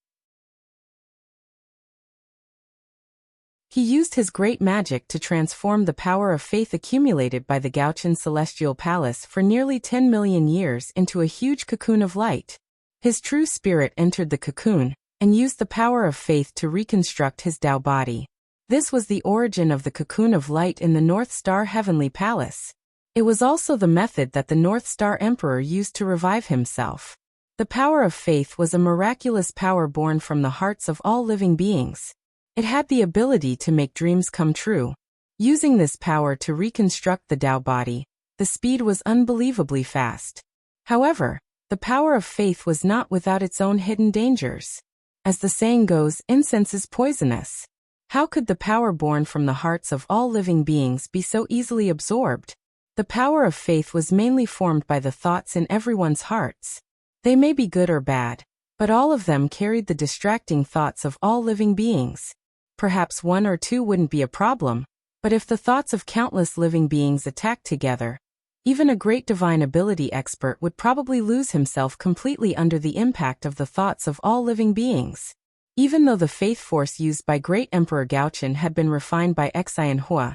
He used his great magic to transform the power of faith accumulated by the Gaochen Celestial Palace for nearly 10 million years into a huge cocoon of light. His true spirit entered the cocoon and used the power of faith to reconstruct his Dao body. This was the origin of the cocoon of light in the North Star Heavenly Palace. It was also the method that the North Star Emperor used to revive himself. The power of faith was a miraculous power born from the hearts of all living beings. It had the ability to make dreams come true. Using this power to reconstruct the Dao body, the speed was unbelievably fast. However, the power of faith was not without its own hidden dangers. As the saying goes, incense is poisonous. How could the power born from the hearts of all living beings be so easily absorbed? The power of faith was mainly formed by the thoughts in everyone's hearts. They may be good or bad, but all of them carried the distracting thoughts of all living beings. Perhaps one or two wouldn't be a problem, but if the thoughts of countless living beings attacked together, even a great divine ability expert would probably lose himself completely under the impact of the thoughts of all living beings. Even though the faith force used by great Emperor Gaochen had been refined by Xian Hua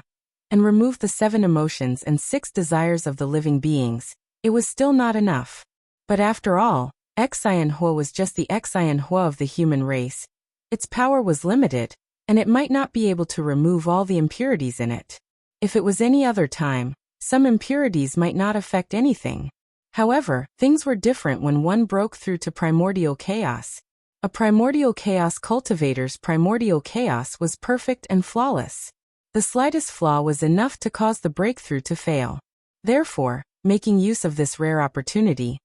and removed the 7 emotions and 6 desires of the living beings, it was still not enough. But after all, Xian Hua was just the Xian Hua of the human race. Its power was limited, and it might not be able to remove all the impurities in it. If it was any other time, some impurities might not affect anything. However, things were different when one broke through to primordial chaos. A primordial chaos cultivator's primordial chaos was perfect and flawless. The slightest flaw was enough to cause the breakthrough to fail. Therefore, making use of this rare opportunity,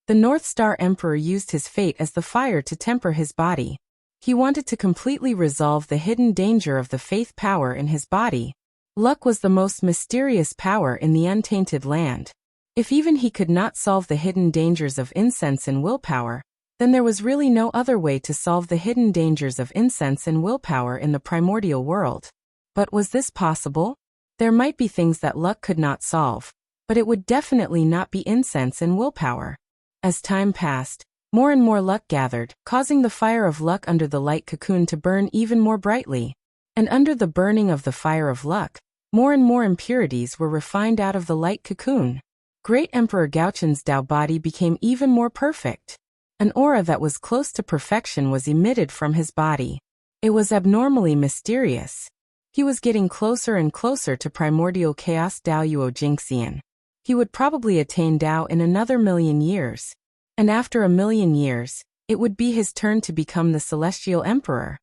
the North Star Emperor used his fate as the fire to temper his body. He wanted to completely resolve the hidden danger of the faith power in his body. Luck was the most mysterious power in the untainted land. If even he could not solve the hidden dangers of incense and willpower, then there was really no other way to solve the hidden dangers of incense and willpower in the primordial world. But was this possible? There might be things that luck could not solve, but it would definitely not be incense and willpower. As time passed, more and more luck gathered, causing the fire of luck under the light cocoon to burn even more brightly. And under the burning of the fire of luck, more and more impurities were refined out of the light cocoon. Great Emperor Gaochen's Dao body became even more perfect. An aura that was close to perfection was emitted from his body. It was abnormally mysterious. He was getting closer and closer to primordial chaos Dao Yuo Jingxian. He would probably attain Dao in another 1,000,000 years. And after 1,000,000 years, it would be his turn to become the Celestial Emperor.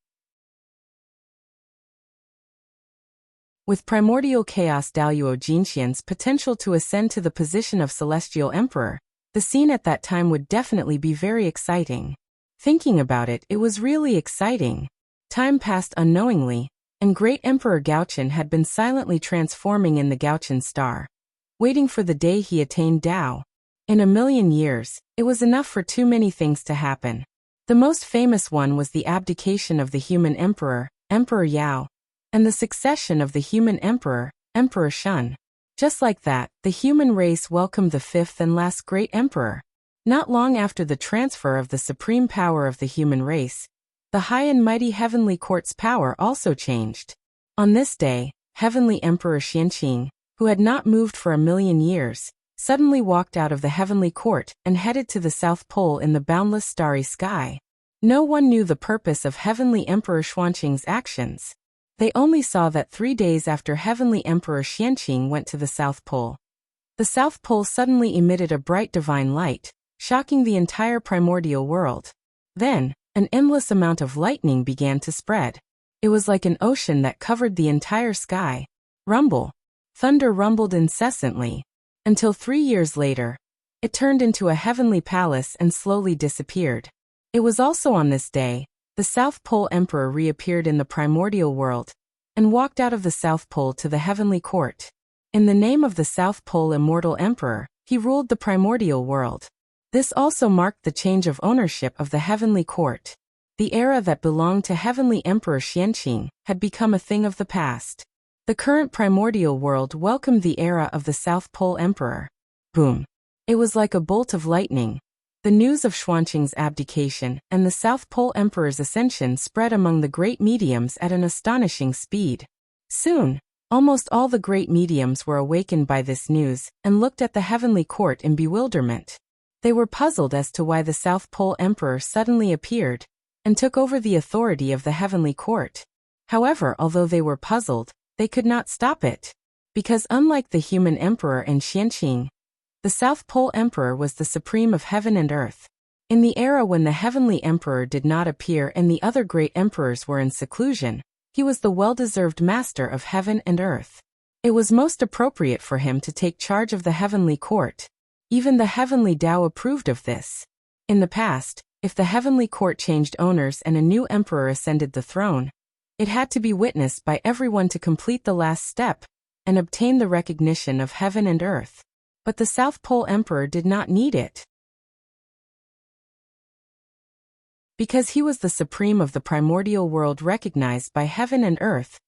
With primordial chaos Dao Yuo Jingxian's potential to ascend to the position of Celestial Emperor, the scene at that time would definitely be very exciting. Thinking about it, it was really exciting. Time passed unknowingly, and great Emperor Gaochen had been silently transforming in the Gaochen star, waiting for the day he attained Dao. In 1,000,000 years, it was enough for too many things to happen. The most famous one was the abdication of the human emperor, Emperor Yao, and the succession of the human emperor, Emperor Shun. Just like that, the human race welcomed the 5th and last great emperor. Not long after the transfer of the supreme power of the human race, the high and mighty heavenly court's power also changed. On this day, heavenly Emperor Xianqing, who had not moved for 1,000,000 years, suddenly walked out of the heavenly court and headed to the South Pole in the boundless starry sky. No one knew the purpose of heavenly Emperor Xuanqing's actions. They only saw that 3 days after heavenly Emperor Xianqing went to the South Pole, The South Pole suddenly emitted a bright divine light, shocking the entire primordial world. Then, an endless amount of lightning began to spread. It was like an ocean that covered the entire sky. Rumble. Thunder rumbled incessantly, until 3 years later, it turned into a heavenly palace and slowly disappeared. It was also on this day, the South Pole Emperor reappeared in the primordial world, and walked out of the South Pole to the heavenly court. In the name of the South Pole Immortal Emperor, he ruled the primordial world. This also marked the change of ownership of the heavenly court. The era that belonged to Heavenly Emperor Xianqing had become a thing of the past. The current primordial world welcomed the era of the South Pole Emperor. Boom. It was like a bolt of lightning. The news of Xuanqing's abdication and the South Pole Emperor's ascension spread among the great mediums at an astonishing speed. Soon, almost all the great mediums were awakened by this news and looked at the heavenly court in bewilderment. They were puzzled as to why the South Pole Emperor suddenly appeared and took over the authority of the heavenly court. However, although they were puzzled, they could not stop it. Because unlike the human emperor and Xianqing, the South Pole Emperor was the supreme of heaven and earth. In the era when the heavenly emperor did not appear and the other great emperors were in seclusion, he was the well-deserved master of heaven and earth. It was most appropriate for him to take charge of the heavenly court. Even the heavenly Tao approved of this. In the past, if the heavenly court changed owners and a new emperor ascended the throne, it had to be witnessed by everyone to complete the last step and obtain the recognition of heaven and earth. But the South Pole Emperor did not need it. Because he was the supreme of the primordial world recognized by heaven and earth,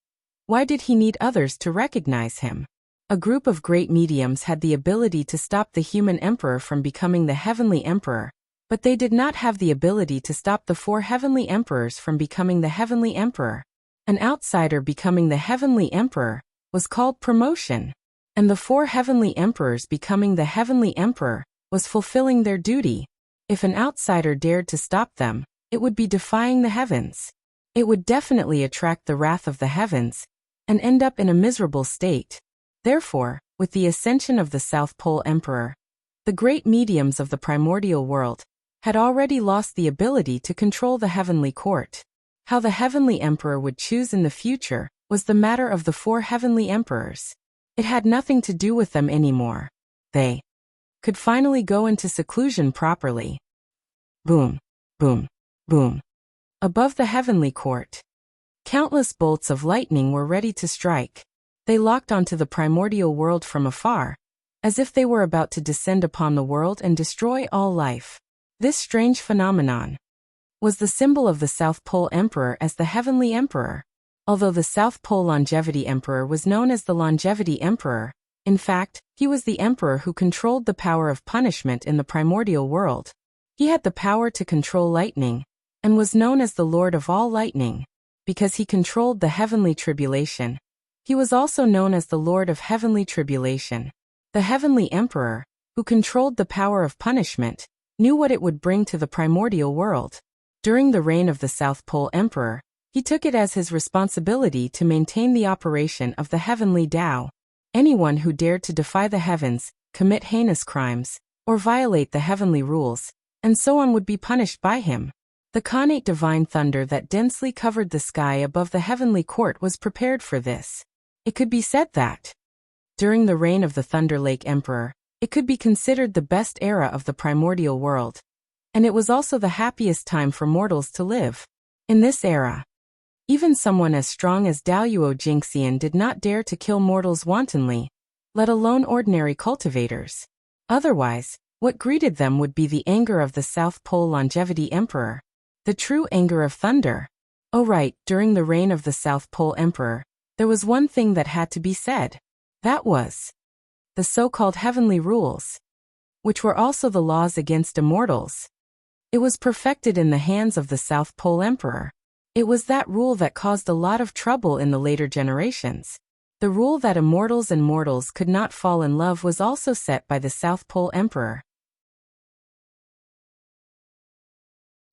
why did he need others to recognize him? A group of great mediums had the ability to stop the human emperor from becoming the heavenly emperor, but they did not have the ability to stop the 4 heavenly emperors from becoming the heavenly emperor. An outsider becoming the heavenly emperor was called promotion, and the 4 heavenly emperors becoming the heavenly emperor was fulfilling their duty. If an outsider dared to stop them, it would be defying the heavens. It would definitely attract the wrath of the heavens and end up in a miserable state. Therefore, with the ascension of the South Pole Emperor, the great mediums of the primordial world had already lost the ability to control the heavenly court. How the heavenly emperor would choose in the future was the matter of the 4 heavenly emperors. It had nothing to do with them anymore. They could finally go into seclusion properly. Boom, boom, boom. Above the heavenly court, countless bolts of lightning were ready to strike. They locked onto the primordial world from afar, as if they were about to descend upon the world and destroy all life. This strange phenomenon was the symbol of the South Pole Emperor as the heavenly emperor. Although the South Pole Longevity Emperor was known as the Longevity Emperor, in fact, he was the emperor who controlled the power of punishment in the primordial world. He had the power to control lightning, and was known as the Lord of all lightning, because he controlled the heavenly tribulation. He was also known as the Lord of heavenly tribulation. The heavenly emperor, who controlled the power of punishment, knew what it would bring to the primordial world. During the reign of the South Pole Emperor, he took it as his responsibility to maintain the operation of the heavenly Tao. Anyone who dared to defy the heavens, commit heinous crimes, or violate the heavenly rules, and so on would be punished by him. The connate divine thunder that densely covered the sky above the heavenly court was prepared for this. It could be said that, during the reign of the Thunder Lake Emperor, it could be considered the best era of the primordial world. And it was also the happiest time for mortals to live. In this era, even someone as strong as Daluo Jingxian did not dare to kill mortals wantonly, let alone ordinary cultivators. Otherwise, what greeted them would be the anger of the South Pole Longevity Emperor. The true anger of thunder. Oh right, during the reign of the South Pole Emperor, there was one thing that had to be said. That was the so-called heavenly rules, which were also the laws against immortals. It was perfected in the hands of the South Pole Emperor. It was that rule that caused a lot of trouble in the later generations. The rule that immortals and mortals could not fall in love was also set by the South Pole Emperor.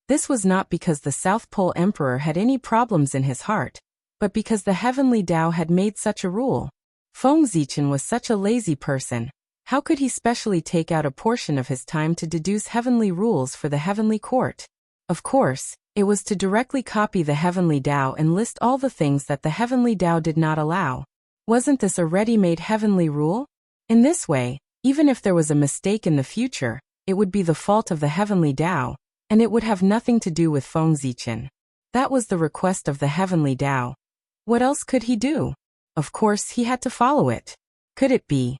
This was not because the South Pole Emperor had any problems in his heart, but because the heavenly Tao had made such a rule. Feng Zichen was such a lazy person. How could he specially take out a portion of his time to deduce heavenly rules for the heavenly court? Of course, it was to directly copy the heavenly Tao and list all the things that the heavenly Tao did not allow. Wasn't this a ready-made heavenly rule? In this way, even if there was a mistake in the future, it would be the fault of the heavenly Tao, and it would have nothing to do with Feng Zichen. That was the request of the heavenly Tao. What else could he do? Of course he had to follow it. Could it be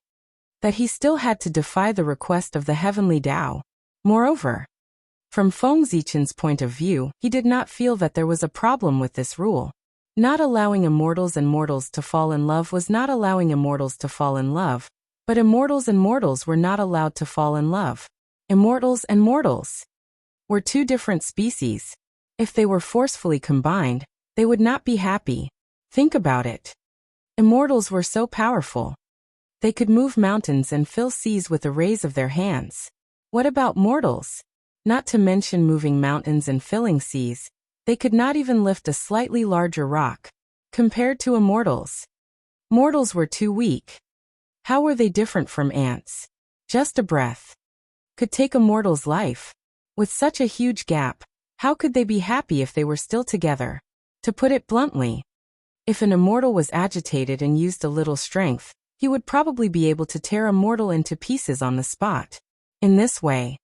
that he still had to defy the request of the heavenly Tao? Moreover, from Feng Zichen's point of view, he did not feel that there was a problem with this rule. Not allowing immortals and mortals to fall in love was not allowing immortals to fall in love, but immortals and mortals were not allowed to fall in love. Immortals and mortals were two different species. If they were forcefully combined, they would not be happy. Think about it. Immortals were so powerful. They could move mountains and fill seas with the rays of their hands. What about mortals? Not to mention moving mountains and filling seas, they could not even lift a slightly larger rock. Compared to immortals, mortals were too weak. How were they different from ants? Just a breath could take a mortal's life. With such a huge gap, how could they be happy if they were still together? To put it bluntly, if an immortal was agitated and used a little strength, he would probably be able to tear a mortal into pieces on the spot. In this way,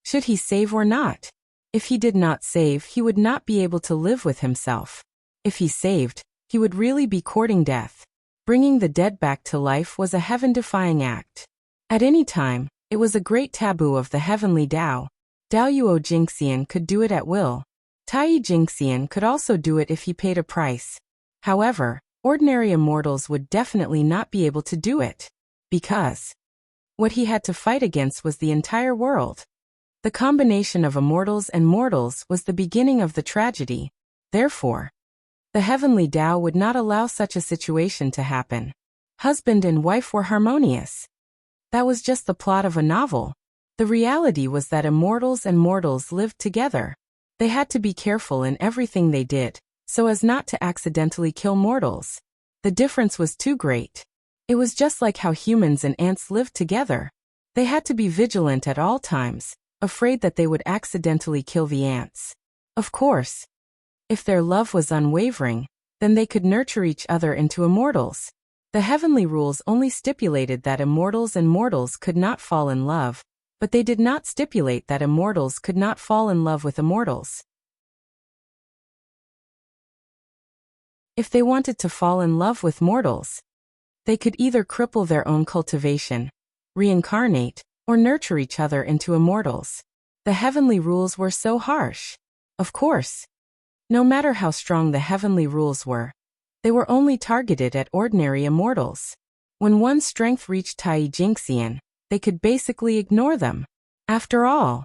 should he save or not? If he did not save, he would not be able to live with himself. If he saved, he would really be courting death. Bringing the dead back to life was a heaven-defying act. At any time, it was a great taboo of the heavenly Tao. Daoyuo Jingxian could do it at will. Tai Jingxian could also do it if he paid a price. However, ordinary immortals would definitely not be able to do it. Because what he had to fight against was the entire world. The combination of immortals and mortals was the beginning of the tragedy. Therefore, the heavenly Tao would not allow such a situation to happen. Husband and wife were harmonious. That was just the plot of a novel. The reality was that immortals and mortals lived together. They had to be careful in everything they did, so as not to accidentally kill mortals. The difference was too great. It was just like how humans and ants lived together. They had to be vigilant at all times, afraid that they would accidentally kill the ants. Of course, if their love was unwavering, then they could nurture each other into immortals. The heavenly rules only stipulated that immortals and mortals could not fall in love, but they did not stipulate that immortals could not fall in love with immortals. If they wanted to fall in love with mortals, they could either cripple their own cultivation, reincarnate, or nurture each other into immortals. The heavenly rules were so harsh. Of course, no matter how strong the heavenly rules were, they were only targeted at ordinary immortals. When one's strength reached Tai Jingxian, they could basically ignore them. After all,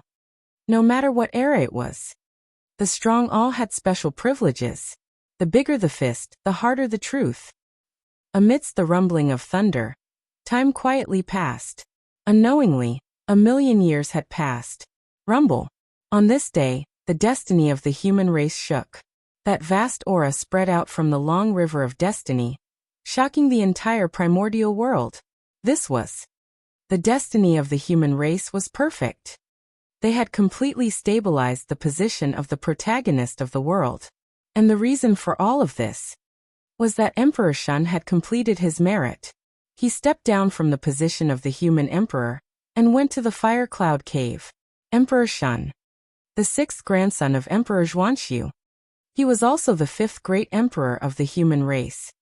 no matter what era it was, the strong all had special privileges. The bigger the fist, the harder the truth. Amidst the rumbling of thunder, time quietly passed. Unknowingly, 1,000,000 years had passed. Rumble. On this day, the destiny of the human race shook. That vast aura spread out from the long river of destiny, shocking the entire primordial world. This was the destiny of the human race was perfect. They had completely stabilized the position of the protagonist of the world. And the reason for all of this was that Emperor Shun had completed his merit. He stepped down from the position of the human emperor and went to the fire cloud cave. Emperor Shun, the 6th grandson of Emperor Zhuanxu. He was also the 5th great emperor of the human race.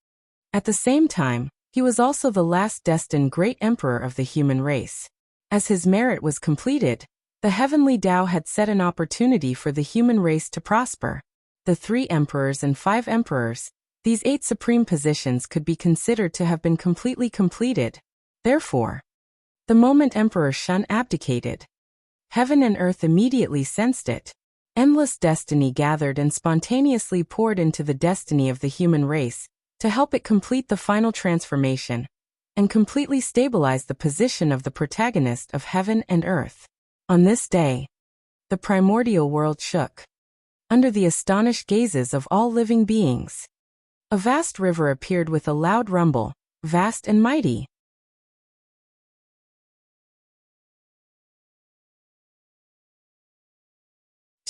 At the same time, he was also the last destined great emperor of the human race. As his merit was completed, the heavenly Tao had set an opportunity for the human race to prosper. The 3 emperors and 5 emperors, these 8 supreme positions could be considered to have been completely completed. Therefore, the moment Emperor Shun abdicated, heaven and earth immediately sensed it. Endless destiny gathered and spontaneously poured into the destiny of the human race to help it complete the final transformation and completely stabilize the position of the protagonist of heaven and earth. On this day, the primordial world shook. Under the astonished gazes of all living beings, a vast river appeared with a loud rumble, vast and mighty.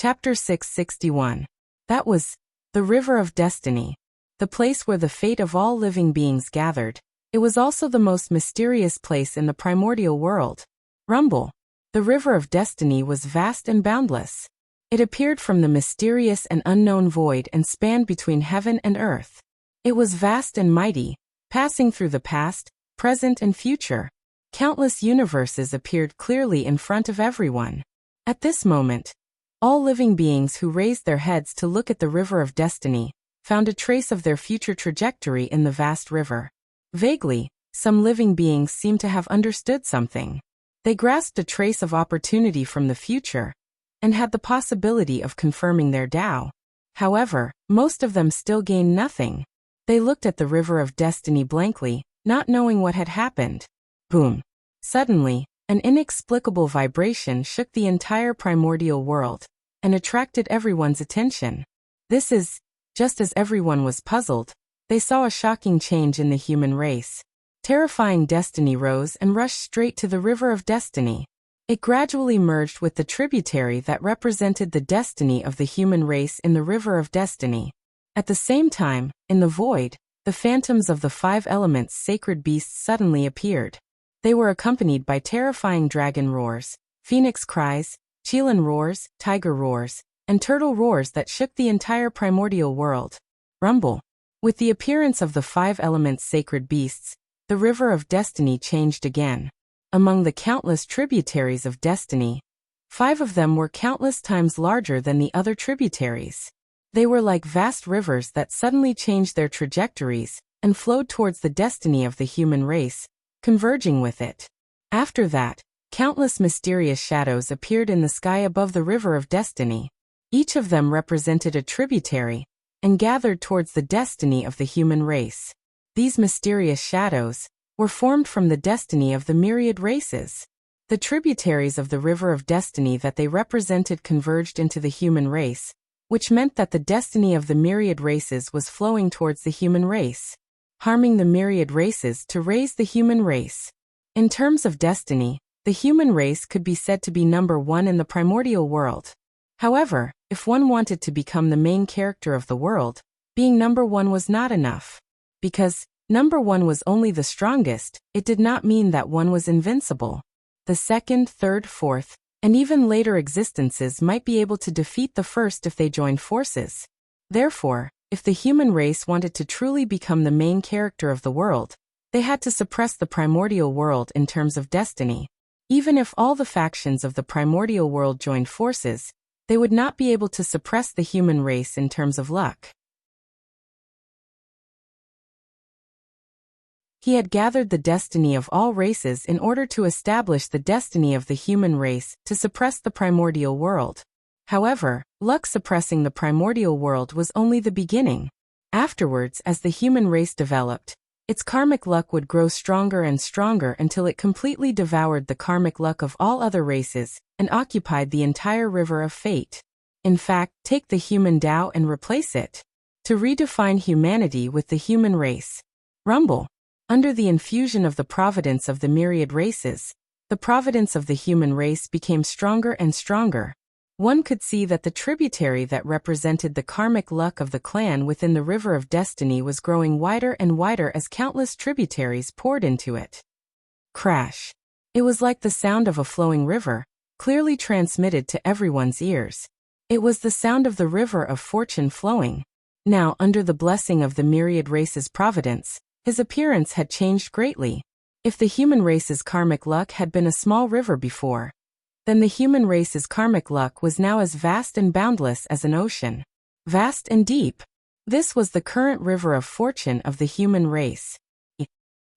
Chapter 661. That was the River of Destiny, the place where the fate of all living beings gathered. It was also the most mysterious place in the primordial world. Rumble. The River of Destiny was vast and boundless. It appeared from the mysterious and unknown void and spanned between heaven and earth. It was vast and mighty, passing through the past, present and future. Countless universes appeared clearly in front of everyone. At this moment, all living beings who raised their heads to look at the River of Destiny found a trace of their future trajectory in the vast river. Vaguely, some living beings seemed to have understood something. They grasped a trace of opportunity from the future and had the possibility of confirming their Tao. However, most of them still gained nothing. They looked at the River of Destiny blankly, not knowing what had happened. Boom. Suddenly, an inexplicable vibration shook the entire primordial world and attracted everyone's attention. This is, just as everyone was puzzled, they saw a shocking change in the human race. Terrifying destiny rose and rushed straight to the River of Destiny. It gradually merged with the tributary that represented the destiny of the human race in the River of Destiny. At the same time, in the void, the phantoms of the 5 elements sacred beasts suddenly appeared. They were accompanied by terrifying dragon roars, phoenix cries, chelan roars, tiger roars, and turtle roars that shook the entire primordial world. Rumble. With the appearance of the 5 elements sacred beasts, the River of Destiny changed again. Among the countless tributaries of destiny, 5 of them were countless times larger than the other tributaries. They were like vast rivers that suddenly changed their trajectories and flowed towards the destiny of the human race, converging with it. After that, countless mysterious shadows appeared in the sky above the River of Destiny. Each of them represented a tributary and gathered towards the destiny of the human race. These mysterious shadows were formed from the destiny of the myriad races. The tributaries of the River of Destiny that they represented converged into the human race, which meant that the destiny of the myriad races was flowing towards the human race, harming the myriad races to raise the human race. In terms of destiny, the human race could be said to be number 1 in the primordial world. However, if one wanted to become the main character of the world, being number 1 was not enough. Because number 1 was only the strongest, it did not mean that one was invincible. The second, third, fourth, and even later existences might be able to defeat the first if they joined forces. Therefore, if the human race wanted to truly become the main character of the world, they had to suppress the primordial world in terms of destiny. Even if all the factions of the primordial world joined forces, they would not be able to suppress the human race in terms of luck. He had gathered the destiny of all races in order to establish the destiny of the human race to suppress the primordial world. However, luck suppressing the primordial world was only the beginning. Afterwards, as the human race developed, its karmic luck would grow stronger and stronger until it completely devoured the karmic luck of all other races and occupied the entire river of fate. In fact, take the human Tao and replace it. To redefine humanity with the human race. Rumble. Under the infusion of the providence of the myriad races, the providence of the human race became stronger and stronger. One could see that the tributary that represented the karmic luck of the clan within the River of Destiny was growing wider and wider as countless tributaries poured into it. Crash. It was like the sound of a flowing river, clearly transmitted to everyone's ears. It was the sound of the river of fortune flowing. Now, under the blessing of the myriad race's providence, his appearance had changed greatly. If the human race's karmic luck had been a small river before, then the human race's karmic luck was now as vast and boundless as an ocean. Vast and deep. This was the current river of fortune of the human race. It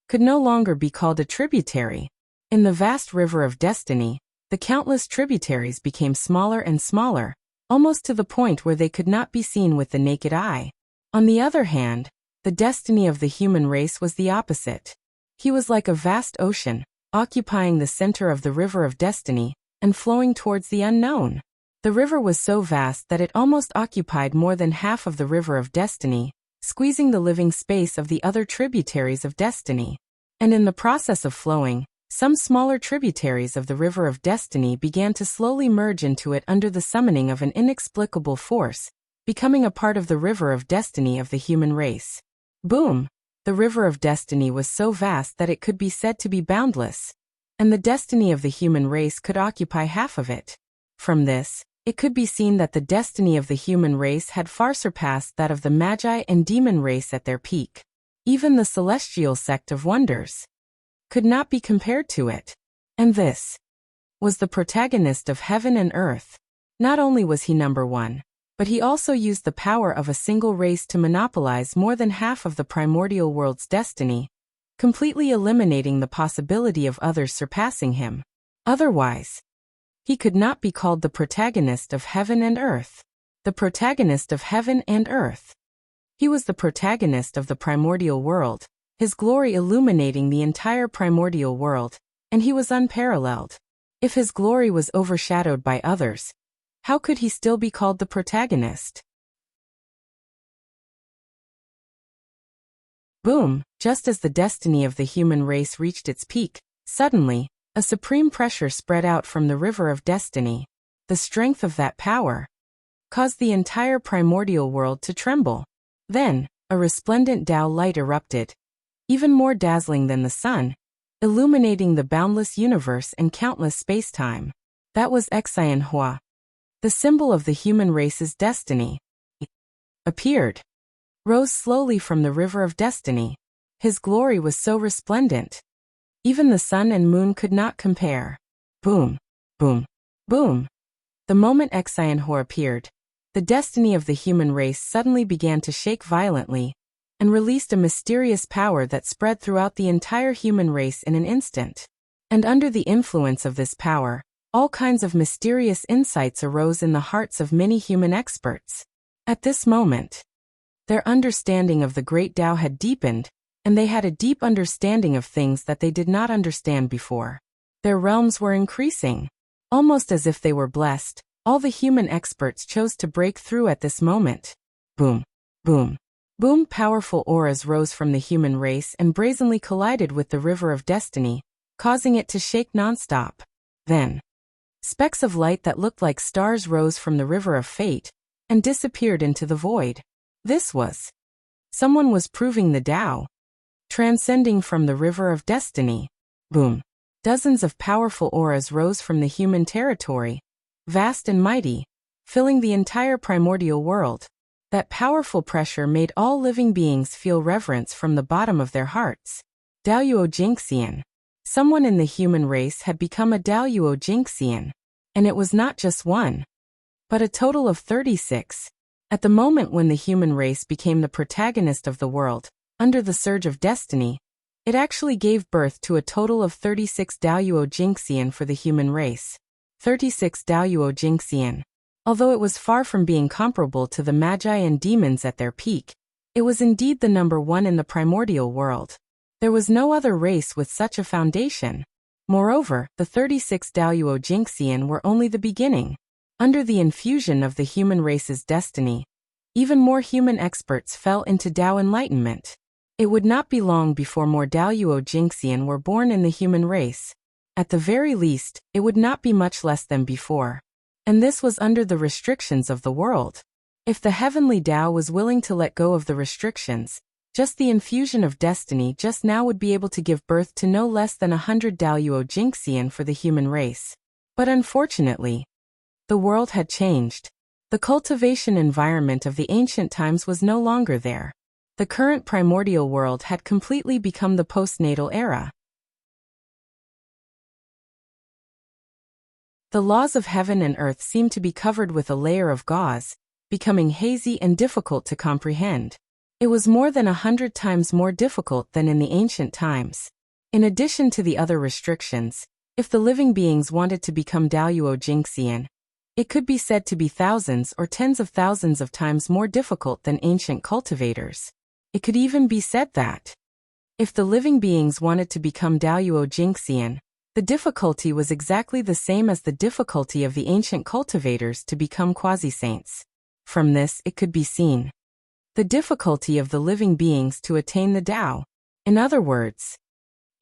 could no longer be called a tributary. In the vast river of destiny, the countless tributaries became smaller and smaller, almost to the point where they could not be seen with the naked eye. On the other hand, the destiny of the human race was the opposite. He was like a vast ocean, occupying the center of the River of Destiny and flowing towards the unknown. The river was so vast that it almost occupied more than half of the River of Destiny, squeezing the living space of the other tributaries of destiny. And in the process of flowing, Some smaller tributaries of the River of Destiny began to slowly merge into it under the summoning of an inexplicable force, becoming a part of the River of Destiny of the human race. Boom! The River of Destiny was so vast that it could be said to be boundless, and the destiny of the human race could occupy half of it. From this, it could be seen that the destiny of the human race had far surpassed that of the Magi and demon race at their peak. Even the celestial sect of wonders could not be compared to it. And this was the protagonist of heaven and earth. Not only was he number one, but he also used the power of a single race to monopolize more than half of the primordial world's destiny, completely eliminating the possibility of others surpassing him. Otherwise, he could not be called the protagonist of heaven and earth. The protagonist of heaven and earth. He was the protagonist of the primordial world, his glory illuminating the entire primordial world, and he was unparalleled. If his glory was overshadowed by others, how could he still be called the protagonist? Boom! Just as the destiny of the human race reached its peak, suddenly, a supreme pressure spread out from the River of Destiny. The strength of that power caused the entire primordial world to tremble. Then, a resplendent Tao light erupted, even more dazzling than the sun, illuminating the boundless universe and countless space-time. That was Xianhua, the symbol of the human race's destiny. Appeared, rose slowly from the River of Destiny. His glory was so resplendent, even the sun and moon could not compare. Boom, boom, boom. The moment Xianhua appeared, the destiny of the human race suddenly began to shake violently, and released a mysterious power that spread throughout the entire human race in an instant. And under the influence of this power, all kinds of mysterious insights arose in the hearts of many human experts. At this moment, their understanding of the great Tao had deepened, and they had a deep understanding of things that they did not understand before. Their realms were increasing. Almost as if they were blessed, all the human experts chose to break through at this moment. Boom, boom, boom! Powerful auras rose from the human race and brazenly collided with the River of Destiny, causing it to shake nonstop. Then, specks of light that looked like stars rose from the River of Fate and disappeared into the void. This was someone was proving the Tao, transcending from the River of Destiny. Boom! Dozens of powerful auras rose from the human territory, vast and mighty, filling the entire primordial world. That powerful pressure made all living beings feel reverence from the bottom of their hearts. Daoyuo Jingxian. Someone in the human race had become a Daoyuo Jingxian, and it was not just one, but a total of 36. At the moment when the human race became the protagonist of the world, under the surge of destiny, it actually gave birth to a total of 36 Daoyuo Jingxian for the human race. 36 Daoyuo Jingxian. Although it was far from being comparable to the Magi and demons at their peak, it was indeed the number one in the primordial world. There was no other race with such a foundation. Moreover, the 36 Daoyuo Jingxian were only the beginning. Under the infusion of the human race's destiny, even more human experts fell into Tao enlightenment. It would not be long before more Daoyuo Jingxian were born in the human race. At the very least, it would not be much less than before. And this was under the restrictions of the world. If the heavenly Tao was willing to let go of the restrictions, just the infusion of destiny just now would be able to give birth to no less than 100 Daoyuo Jingxian for the human race. But unfortunately, the world had changed. The cultivation environment of the ancient times was no longer there. The current primordial world had completely become the postnatal era. The laws of heaven and earth seemed to be covered with a layer of gauze, becoming hazy and difficult to comprehend. It was more than 100 times more difficult than in the ancient times. In addition to the other restrictions, if the living beings wanted to become Daoyuo Jingxian, it could be said to be thousands or tens of thousands of times more difficult than ancient cultivators. It could even be said that if the living beings wanted to become Daoyuo Jingxian, the difficulty was exactly the same as the difficulty of the ancient cultivators to become quasi-saints. From this it could be seen the difficulty of the living beings to attain the Tao. In other words,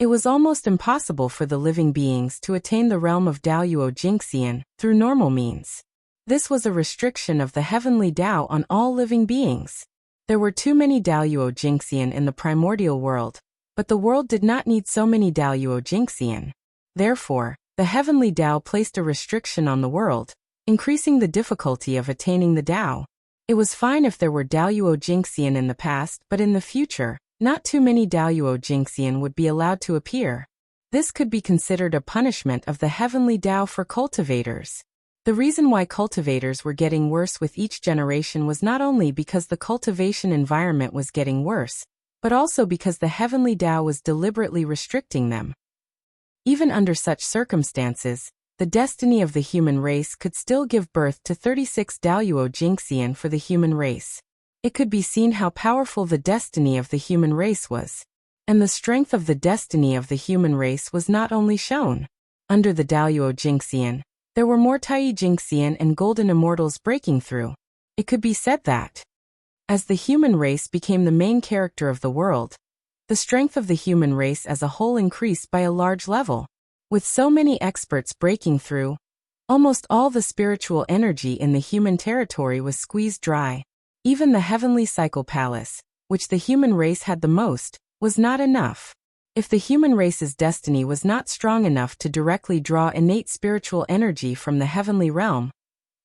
It was almost impossible for the living beings to attain the realm of Daoyuo Jingxian through normal means. This was a restriction of the heavenly Dao on all living beings. There were too many Daoyuo Jingxian in the primordial world, but the world did not need so many Daoyuo Jingxian. Therefore, the heavenly Dao placed a restriction on the world, increasing the difficulty of attaining the Dao. It was fine if there were Daoyuo Jingxian in the past, but in the future, not too many Daoyuo Jingxian would be allowed to appear. This could be considered a punishment of the heavenly Dao for cultivators. The reason why cultivators were getting worse with each generation was not only because the cultivation environment was getting worse, but also because the heavenly Dao was deliberately restricting them. Even under such circumstances, the destiny of the human race could still give birth to 36 Daoyuo Jingxian for the human race. It could be seen how powerful the destiny of the human race was. And the strength of the destiny of the human race was not only shown. Under the Daoyuo Jingxian, there were more Tai Jingxian and golden immortals breaking through. It could be said that, as the human race became the main character of the world, the strength of the human race as a whole increased by a large level. With so many experts breaking through, almost all the spiritual energy in the human territory was squeezed dry. Even the heavenly cycle palace, which the human race had the most, was not enough. If the human race's destiny was not strong enough to directly draw innate spiritual energy from the heavenly realm,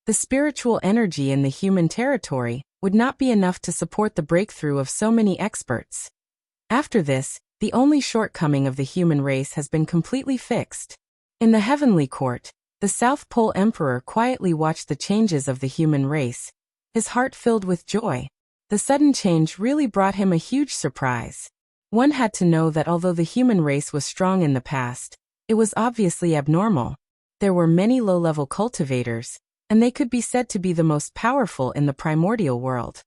the spiritual energy in the human territory would not be enough to support the breakthrough of so many experts. After this, the only shortcoming of the human race has been completely fixed. In the heavenly court, the South Pole Emperor quietly watched the changes of the human race, his heart filled with joy. The sudden change really brought him a huge surprise. One had to know that although the human race was strong in the past, it was obviously abnormal. There were many low-level cultivators, and they could be said to be the most powerful in the primordial world.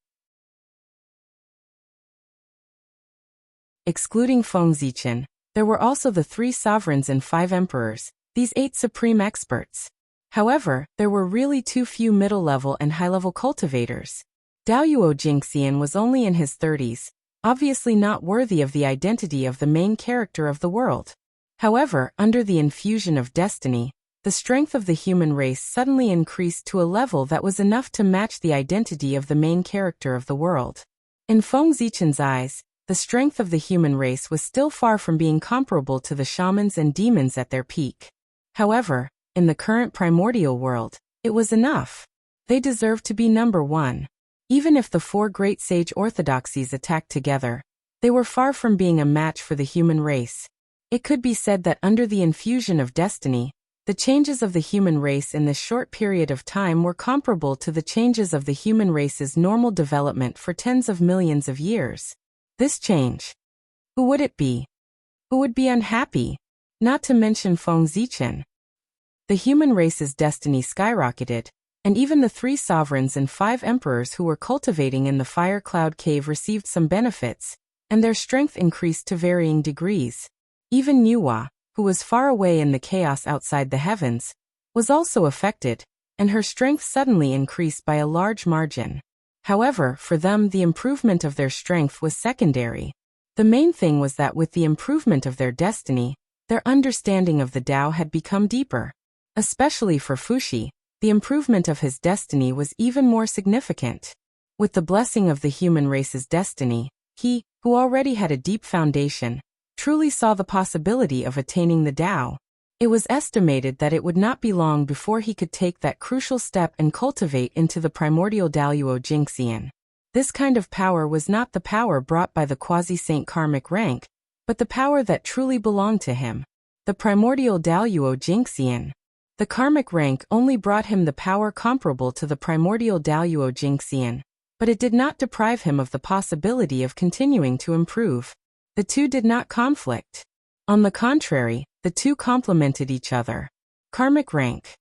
Excluding Feng Zichen, there were also the 3 sovereigns and 5 emperors, these 8 supreme experts. However, there were really too few middle-level and high-level cultivators. Daoyuo Jingxian was only in his 30s, obviously not worthy of the identity of the main character of the world. However, under the infusion of destiny, the strength of the human race suddenly increased to a level that was enough to match the identity of the main character of the world. In Feng Zichen's eyes, the strength of the human race was still far from being comparable to the shamans and demons at their peak. However, in the current primordial world, it was enough. They deserved to be number 1. Even if the 4 great sage orthodoxies attacked together, they were far from being a match for the human race. It could be said that under the infusion of destiny, the changes of the human race in this short period of time were comparable to the changes of the human race's normal development for tens of millions of years. This change. Who would it be? Who would be unhappy? Not to mention Feng Zichen. The human race's destiny skyrocketed, and even the 3 sovereigns and 5 emperors who were cultivating in the Fire Cloud Cave received some benefits, and their strength increased to varying degrees. Even Nuwa, who was far away in the chaos outside the heavens, was also affected, and her strength suddenly increased by a large margin. However, for them the improvement of their strength was secondary. The main thing was that with the improvement of their destiny, their understanding of the Tao had become deeper. Especially for Fuxi, the improvement of his destiny was even more significant. With the blessing of the human race's destiny, he, who already had a deep foundation, truly saw the possibility of attaining the Tao. It was estimated that it would not be long before he could take that crucial step and cultivate into the primordial Daoyuo Jingxian. This kind of power was not the power brought by the quasi-saint karmic rank, but the power that truly belonged to him. The primordial Daoyuo Jingxian. The karmic rank only brought him the power comparable to the primordial Daoyuo Jingxian, but it did not deprive him of the possibility of continuing to improve. The two did not conflict. On the contrary, the two complemented each other. Karmic rank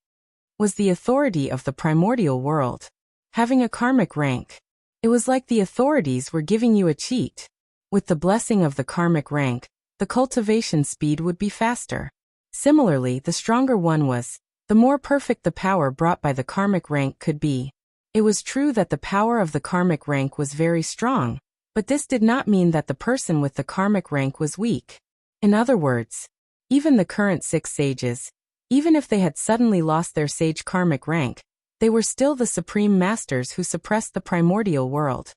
was the authority of the primordial world. Having a karmic rank, it was like the authorities were giving you a cheat. With the blessing of the karmic rank, the cultivation speed would be faster. Similarly, the stronger one was, the more perfect the power brought by the karmic rank could be. It was true that the power of the karmic rank was very strong, but this did not mean that the person with the karmic rank was weak. In other words, even the current 6 sages, even if they had suddenly lost their sage karmic rank, they were still the supreme masters who suppressed the primordial world.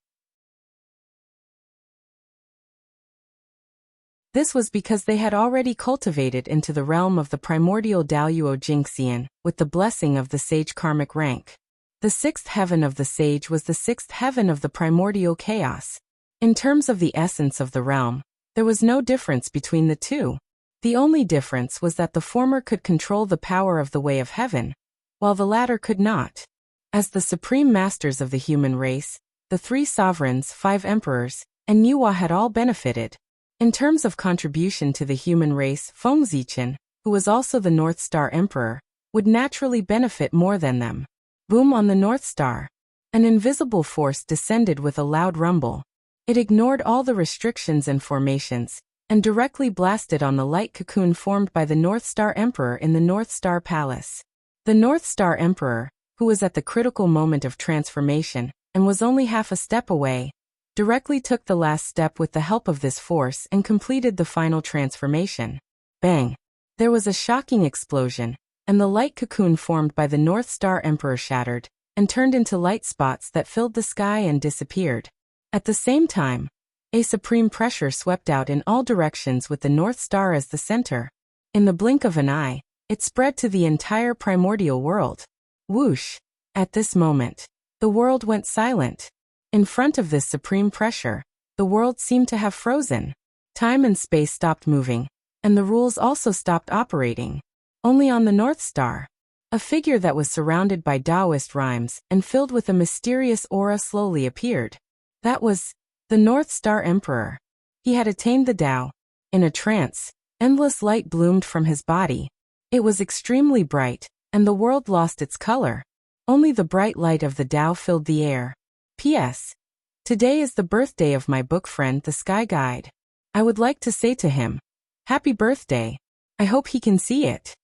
This was because they had already cultivated into the realm of the primordial Daoyuo Jingxian, with the blessing of the sage karmic rank. The 6th heaven of the sage was the 6th heaven of the primordial chaos. In terms of the essence of the realm, there was no difference between the two. The only difference was that the former could control the power of the way of heaven, while the latter could not. As the supreme masters of the human race, the 3 sovereigns, 5 emperors, and Yuhua had all benefited. In terms of contribution to the human race, Feng Zichen, who was also the North Star Emperor, would naturally benefit more than them. Boom on the North Star. An invisible force descended with a loud rumble. It ignored all the restrictions and formations, and directly blasted on the light cocoon formed by the North Star Emperor in the North Star Palace. The North Star Emperor, who was at the critical moment of transformation, and was only half a step away, directly took the last step with the help of this force and completed the final transformation. Bang! There was a shocking explosion, and the light cocoon formed by the North Star Emperor shattered, and turned into light spots that filled the sky and disappeared. At the same time, a supreme pressure swept out in all directions with the North Star as the center. In the blink of an eye, it spread to the entire primordial world. Whoosh! At this moment, the world went silent. In front of this supreme pressure, the world seemed to have frozen. Time and space stopped moving, and the rules also stopped operating. Only on the North Star, a figure that was surrounded by Taoist rhymes and filled with a mysterious aura slowly appeared. That was the North Star Emperor. He had attained the Tao. In a trance, endless light bloomed from his body. It was extremely bright, and the world lost its color. Only the bright light of the Tao filled the air. P.S. Today is the birthday of my book friend, the Sky Guide. I would like to say to him, Happy birthday. I hope he can see it.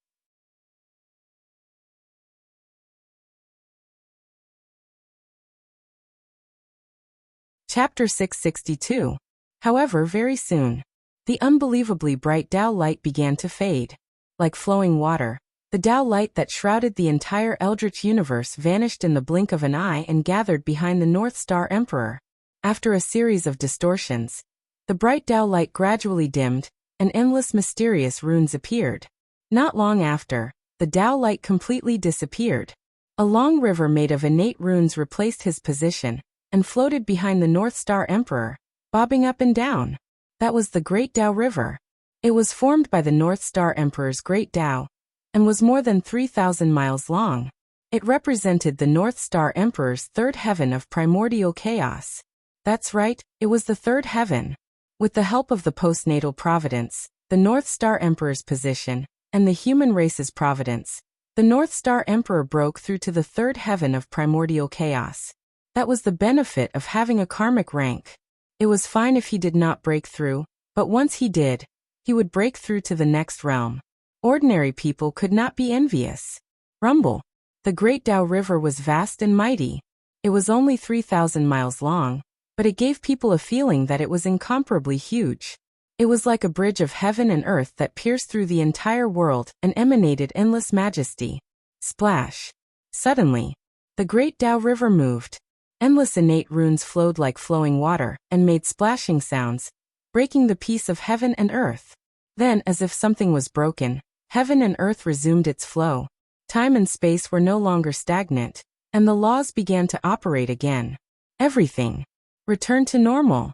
Chapter 662. However, very soon, the unbelievably bright Tao light began to fade. Like flowing water, the Tao light that shrouded the entire Eldritch universe vanished in the blink of an eye and gathered behind the North Star Emperor. After a series of distortions, the bright Tao light gradually dimmed, and endless mysterious runes appeared. Not long after, the Tao light completely disappeared. A long river made of innate runes replaced his position, and floated behind the North Star Emperor, bobbing up and down. That was the Great Tao River. It was formed by the North Star Emperor's Great Tao, and was more than 3,000 miles long. It represented the North Star Emperor's 3rd heaven of primordial chaos. That's right, it was the 3rd heaven. With the help of the postnatal providence, the North Star Emperor's position, and the human race's providence, the North Star Emperor broke through to the 3rd heaven of primordial chaos. That was the benefit of having a karmic rank. It was fine if he did not break through, but once he did, he would break through to the next realm. Ordinary people could not be envious. Rumble. The Great Tao River was vast and mighty. It was only 3,000 miles long, but it gave people a feeling that it was incomparably huge. It was like a bridge of heaven and earth that pierced through the entire world and emanated endless majesty. Splash. Suddenly, the Great Tao River moved. Endless innate runes flowed like flowing water and made splashing sounds, breaking the peace of heaven and earth. Then, as if something was broken, heaven and earth resumed its flow. Time and space were no longer stagnant, and the laws began to operate again. Everything returned to normal.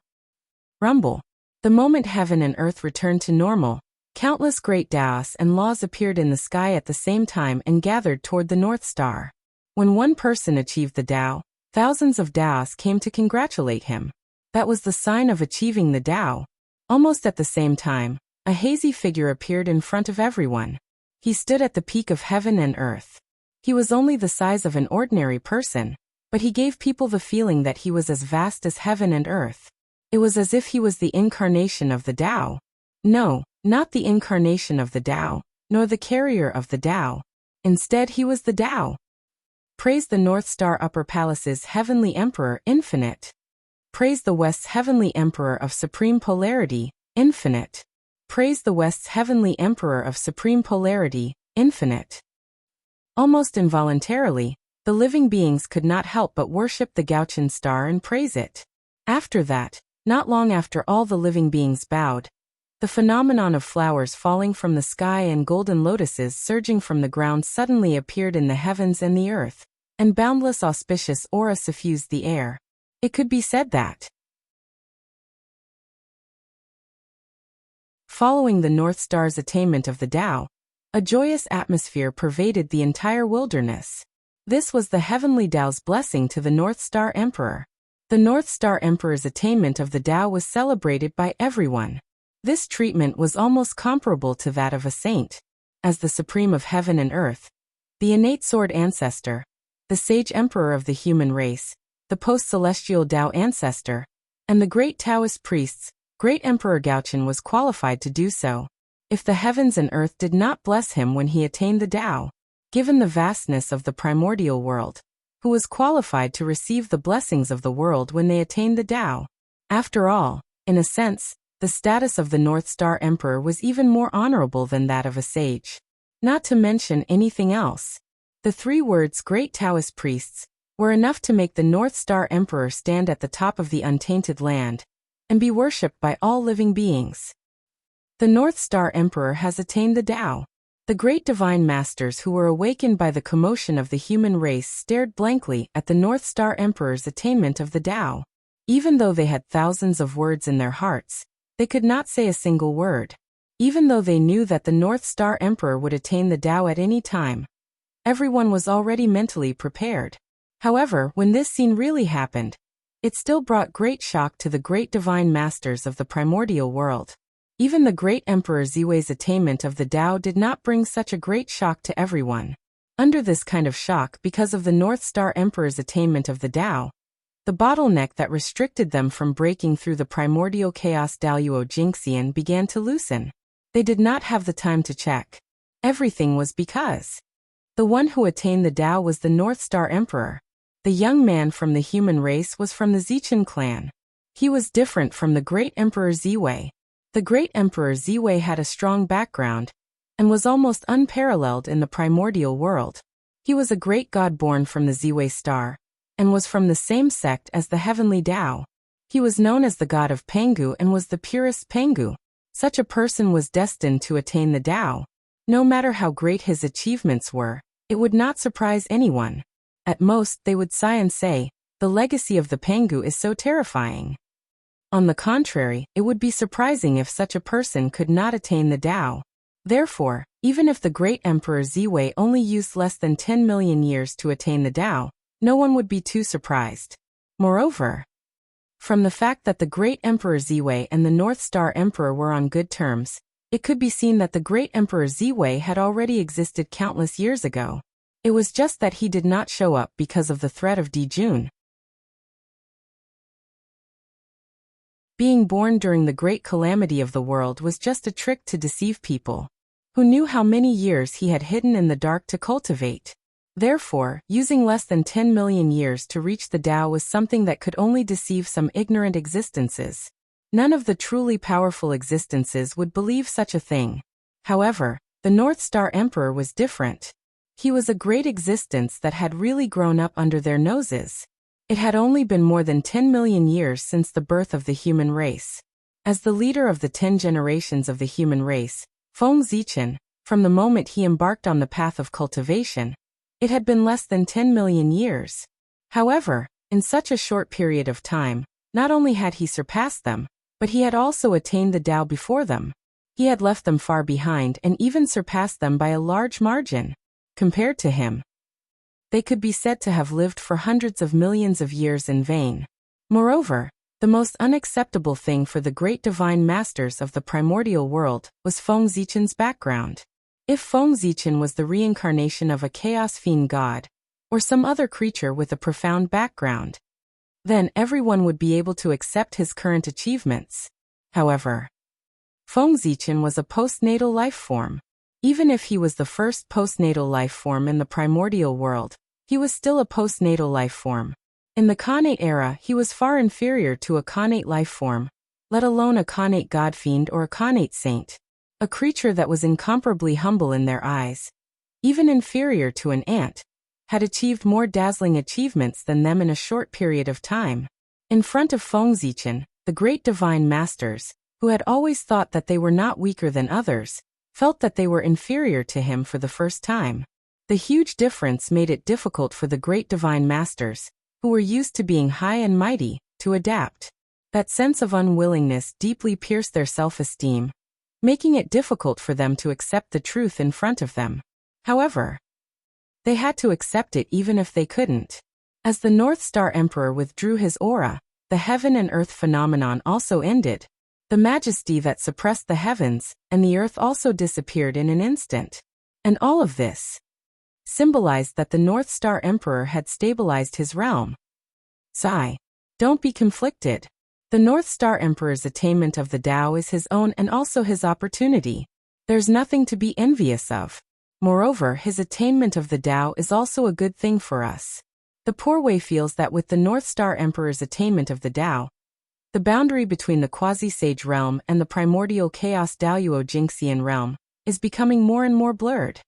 Rumble. The moment heaven and earth returned to normal, countless great Taos and laws appeared in the sky at the same time and gathered toward the North Star. When one person achieved the Tao, thousands of Taos came to congratulate him. That was the sign of achieving the Tao. Almost at the same time, a hazy figure appeared in front of everyone. He stood at the peak of heaven and earth. He was only the size of an ordinary person, but he gave people the feeling that he was as vast as heaven and earth. It was as if he was the incarnation of the Tao. No, not the incarnation of the Tao, nor the carrier of the Tao. Instead, he was the Tao. Praise the North Star Upper Palace's Heavenly Emperor, Infinite. Praise the West's Heavenly Emperor of Supreme Polarity, Infinite. praised the West's heavenly emperor of supreme polarity, infinite. Almost involuntarily, the living beings could not help but worship the Gauchian star and praise it. After that, not long after all the living beings bowed, the phenomenon of flowers falling from the sky and golden lotuses surging from the ground suddenly appeared in the heavens and the earth, and boundless auspicious aura suffused the air. It could be said that, following the North Star's attainment of the Tao, a joyous atmosphere pervaded the entire wilderness. This was the heavenly Tao's blessing to the North Star Emperor. The North Star Emperor's attainment of the Tao was celebrated by everyone. This treatment was almost comparable to that of a saint. As the supreme of heaven and earth, the innate sword ancestor, the sage emperor of the human race, the post-celestial Tao ancestor, and the great Taoist priests, great Emperor Gauchian was qualified to do so. If the heavens and earth did not bless him when he attained the Tao, given the vastness of the primordial world, who was qualified to receive the blessings of the world when they attained the Tao? After all, in a sense, the status of the North Star Emperor was even more honorable than that of a sage. Not to mention anything else. The three words great Taoist priests were enough to make the North Star Emperor stand at the top of the untainted land and be worshipped by all living beings. The North Star Emperor has attained the Tao. The great divine masters who were awakened by the commotion of the human race stared blankly at the North Star Emperor's attainment of the Tao. Even though they had thousands of words in their hearts, they could not say a single word. Even though they knew that the North Star Emperor would attain the Tao at any time, everyone was already mentally prepared. However, when this scene really happened, it still brought great shock to the great divine masters of the primordial world. Even the great Emperor Ziwei's attainment of the Tao did not bring such a great shock to everyone. Under this kind of shock because of the North Star Emperor's attainment of the Tao, the bottleneck that restricted them from breaking through the primordial chaos Daluo Jingxian began to loosen. They did not have the time to check. Everything was because the one who attained the Tao was the North Star Emperor. The young man from the human race was from the Zichen clan. He was different from the great Emperor Ziwei. The great Emperor Ziwei had a strong background and was almost unparalleled in the primordial world. He was a great god born from the Ziwei star and was from the same sect as the heavenly Tao. He was known as the god of Pengu and was the purest Pengu. Such a person was destined to attain the Tao. No matter how great his achievements were, it would not surprise anyone. At most, they would sigh and say, the legacy of the Pengu is so terrifying. On the contrary, it would be surprising if such a person could not attain the Tao. Therefore, even if the great Emperor Ziwei only used less than 10 million years to attain the Tao, no one would be too surprised. Moreover, from the fact that the great Emperor Ziwei and the North Star Emperor were on good terms, it could be seen that the great Emperor Ziwei had already existed countless years ago. It was just that he did not show up because of the threat of Dijun. Being born during the great calamity of the world was just a trick to deceive people. Who knew how many years he had hidden in the dark to cultivate? Therefore, using less than 10 million years to reach the Tao was something that could only deceive some ignorant existences. None of the truly powerful existences would believe such a thing. However, the North Star Emperor was different. He was a great existence that had really grown up under their noses. It had only been more than 10 million years since the birth of the human race. As the leader of the 10 generations of the human race, Feng Zichen, from the moment he embarked on the path of cultivation, it had been less than 10 million years. However, in such a short period of time, not only had he surpassed them, but he had also attained the Tao before them. He had left them far behind and even surpassed them by a large margin. Compared to him, they could be said to have lived for hundreds of millions of years in vain. Moreover, the most unacceptable thing for the great divine masters of the primordial world was Feng Zichen's background. If Feng Zichen was the reincarnation of a chaos fiend god, or some other creature with a profound background, then everyone would be able to accept his current achievements. However, Feng Zichen was a postnatal life form. Even if he was the first postnatal life form in the primordial world, he was still a postnatal life form. In the Khanate era, he was far inferior to a Khanate life form, let alone a Khanate god fiend or a Khanate saint. A creature that was incomparably humble in their eyes, even inferior to an ant, had achieved more dazzling achievements than them in a short period of time. In front of Fengzichen, the great divine masters, who had always thought that they were not weaker than others, felt that they were inferior to him for the first time. The huge difference made it difficult for the great divine masters, who were used to being high and mighty, to adapt. That sense of unwillingness deeply pierced their self-esteem, making it difficult for them to accept the truth in front of them. However, they had to accept it even if they couldn't. As the North Star Emperor withdrew his aura, the heaven and earth phenomenon also ended. The majesty that suppressed the heavens and the earth also disappeared in an instant. And all of this symbolized that the North Star Emperor had stabilized his realm. Sigh. Don't be conflicted. The North Star Emperor's attainment of the Tao is his own and also his opportunity. There's nothing to be envious of. Moreover, his attainment of the Tao is also a good thing for us. The Poor Way feels that with the North Star Emperor's attainment of the Tao, the boundary between the quasi-sage realm and the primordial chaos Daoyuo Jingxian realm is becoming more and more blurred.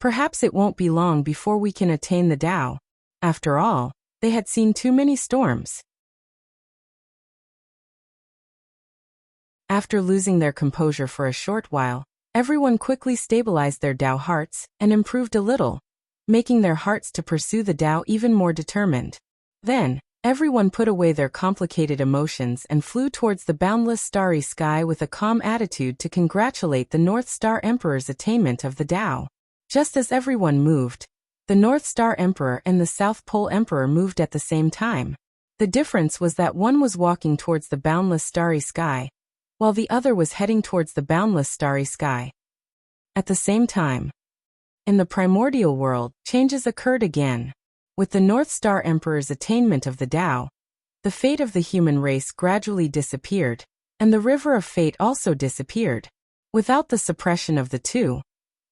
Perhaps it won't be long before we can attain the Tao. After all, they had seen too many storms. After losing their composure for a short while, everyone quickly stabilized their Tao hearts and improved a little, making their hearts to pursue the Tao even more determined. Then, everyone put away their complicated emotions and flew towards the boundless starry sky with a calm attitude to congratulate the North Star Emperor's attainment of the Tao. Just as everyone moved, the North Star Emperor and the South Pole Emperor moved at the same time. The difference was that one was walking towards the boundless starry sky, while the other was heading towards the boundless starry sky. At the same time, in the primordial world, changes occurred again. With the North Star Emperor's attainment of the Tao, the fate of the human race gradually disappeared, and the river of fate also disappeared. Without the suppression of the two,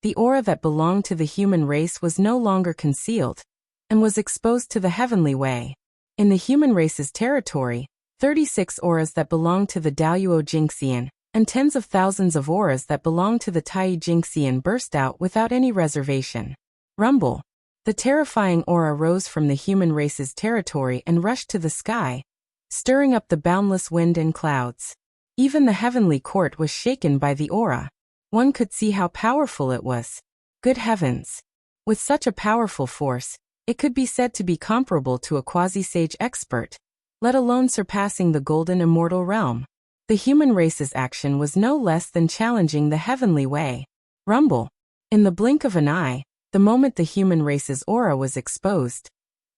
the aura that belonged to the human race was no longer concealed, and was exposed to the heavenly way. In the human race's territory, 36 auras that belonged to the Daoyuo Jingxian, and tens of thousands of auras that belonged to the Tai Jingxian burst out without any reservation. Rumble. The terrifying aura rose from the human race's territory and rushed to the sky, stirring up the boundless wind and clouds. Even the heavenly court was shaken by the aura. One could see how powerful it was. Good heavens! With such a powerful force, it could be said to be comparable to a quasi-sage expert, let alone surpassing the golden immortal realm. The human race's action was no less than challenging the heavenly way. Rumble. In the blink of an eye, the moment the human race's aura was exposed,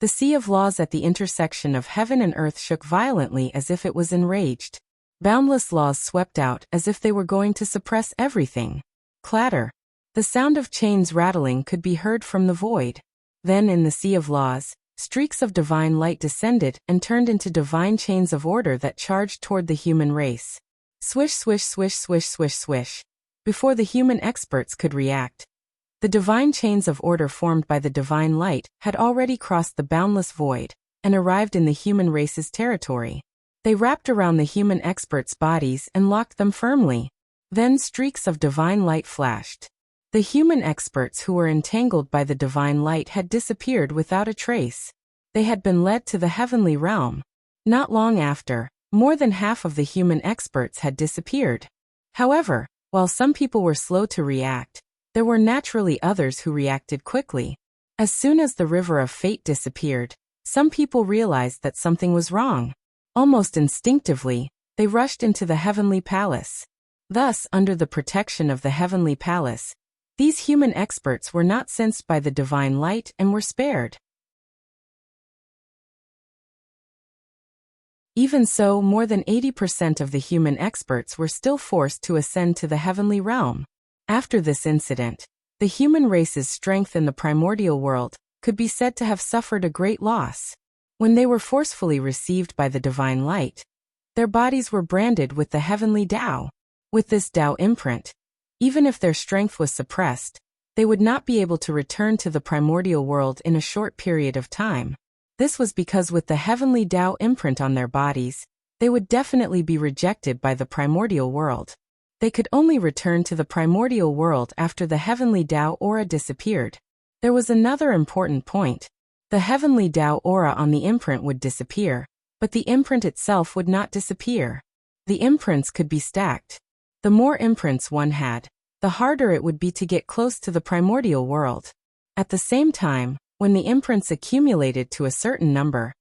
the sea of laws at the intersection of heaven and earth shook violently as if it was enraged. Boundless laws swept out as if they were going to suppress everything. Clatter. The sound of chains rattling could be heard from the void. Then in the sea of laws, streaks of divine light descended and turned into divine chains of order that charged toward the human race. Swish, swish, swish, swish, swish, swish. Before the human experts could react, the divine chains of order formed by the divine light had already crossed the boundless void and arrived in the human race's territory. They wrapped around the human experts' bodies and locked them firmly. Then streaks of divine light flashed. The human experts who were entangled by the divine light had disappeared without a trace. They had been led to the heavenly realm. Not long after, more than half of the human experts had disappeared. However, while some people were slow to react, there were naturally others who reacted quickly. As soon as the river of fate disappeared, some people realized that something was wrong. Almost instinctively, they rushed into the heavenly palace. Thus, under the protection of the heavenly palace, these human experts were not sensed by the divine light and were spared. Even so, more than 80% of the human experts were still forced to ascend to the heavenly realm. After this incident, the human race's strength in the primordial world could be said to have suffered a great loss. When they were forcefully received by the divine light, their bodies were branded with the heavenly Tao. With this Tao imprint, even if their strength was suppressed, they would not be able to return to the primordial world in a short period of time. This was because with the heavenly Tao imprint on their bodies, they would definitely be rejected by the primordial world. They could only return to the primordial world after the heavenly Tao aura disappeared. There was another important point. The heavenly Tao aura on the imprint would disappear, but the imprint itself would not disappear. The imprints could be stacked. The more imprints one had, the harder it would be to get close to the primordial world. At the same time, when the imprints accumulated to a certain number,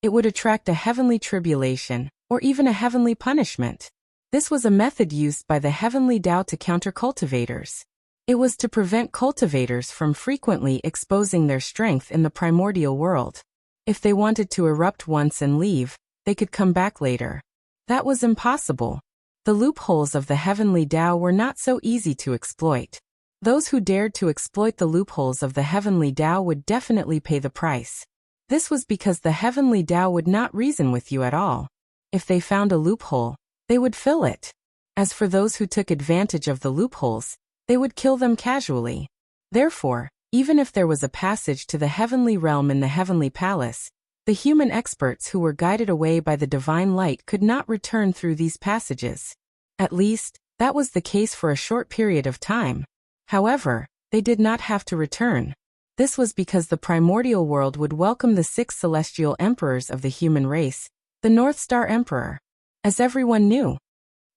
it would attract a heavenly tribulation, or even a heavenly punishment. This was a method used by the heavenly Tao to counter cultivators. It was to prevent cultivators from frequently exposing their strength in the primordial world. If they wanted to erupt once and leave, they could come back later. That was impossible. The loopholes of the heavenly Tao were not so easy to exploit. Those who dared to exploit the loopholes of the heavenly Tao would definitely pay the price. This was because the heavenly Tao would not reason with you at all. If they found a loophole, they would fill it. As for those who took advantage of the loopholes, they would kill them casually. Therefore, even if there was a passage to the heavenly realm in the heavenly palace, the human experts who were guided away by the divine light could not return through these passages. At least, that was the case for a short period of time. However, they did not have to return. This was because the primordial world would welcome the 6 celestial emperors of the human race, the North Star Emperor. As everyone knew,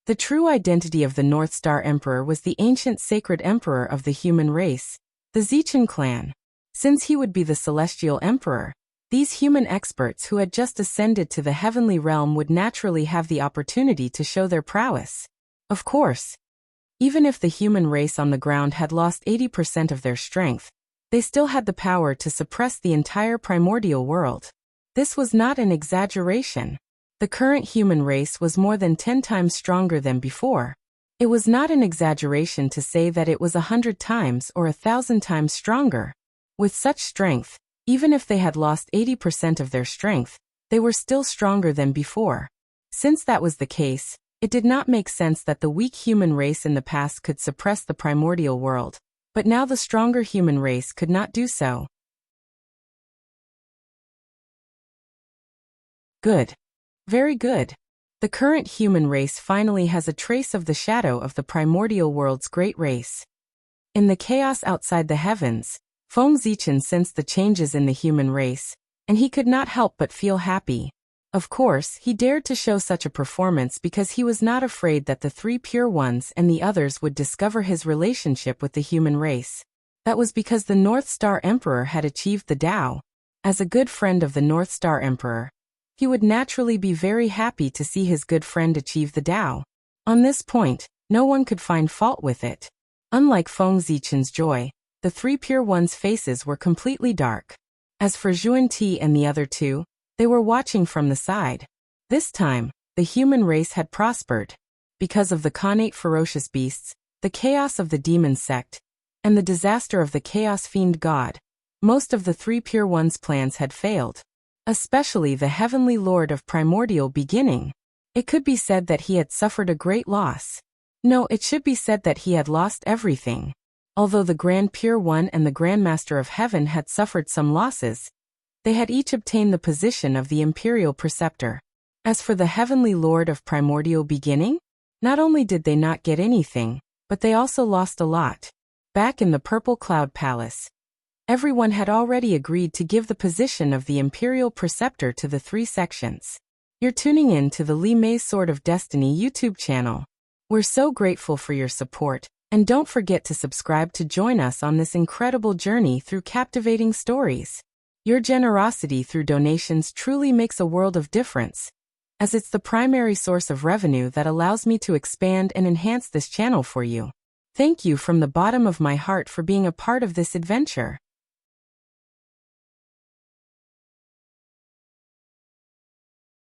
the true identity of the North Star Emperor was the ancient sacred emperor of the human race, the Zichan clan. Since he would be the celestial emperor, these human experts who had just ascended to the heavenly realm would naturally have the opportunity to show their prowess. Of course, even if the human race on the ground had lost 80% of their strength, they still had the power to suppress the entire primordial world. This was not an exaggeration. The current human race was more than 10 times stronger than before. It was not an exaggeration to say that it was 100 times or 1,000 times stronger. With such strength, even if they had lost 80% of their strength, they were still stronger than before. Since that was the case, it did not make sense that the weak human race in the past could suppress the primordial world, but now the stronger human race could not do so. Good. Very good. The current human race finally has a trace of the shadow of the primordial world's great race. In the chaos outside the heavens, Feng Zichan sensed the changes in the human race, and he could not help but feel happy. Of course, he dared to show such a performance because he was not afraid that the 3 pure ones and the others would discover his relationship with the human race. That was because the North Star Emperor had achieved the Tao. As a good friend of the North Star Emperor, he would naturally be very happy to see his good friend achieve the Tao. On this point, no one could find fault with it. Unlike Feng Zichan's joy, the 3 pure ones' faces were completely dark. As for Zhuan Ti and the other 2, they were watching from the side. This time, the human race had prospered. Because of the Khanate ferocious beasts, the chaos of the demon sect, and the disaster of the chaos fiend god, most of the 3 pure ones' plans had failed. Especially the heavenly lord of primordial beginning. It could be said that he had suffered a great loss. No, it should be said that he had lost everything. Although the Grand Pure One and the Grand Master of Heaven had suffered some losses, they had each obtained the position of the Imperial Preceptor. As for the heavenly lord of primordial beginning, not only did they not get anything, but they also lost a lot. Back in the Purple Cloud Palace, everyone had already agreed to give the position of the Imperial Preceptor to the 3 sections. You're tuning in to the Li Mei's Sword of Destiny YouTube channel. We're so grateful for your support, and don't forget to subscribe to join us on this incredible journey through captivating stories. Your generosity through donations truly makes a world of difference, as it's the primary source of revenue that allows me to expand and enhance this channel for you. Thank you from the bottom of my heart for being a part of this adventure.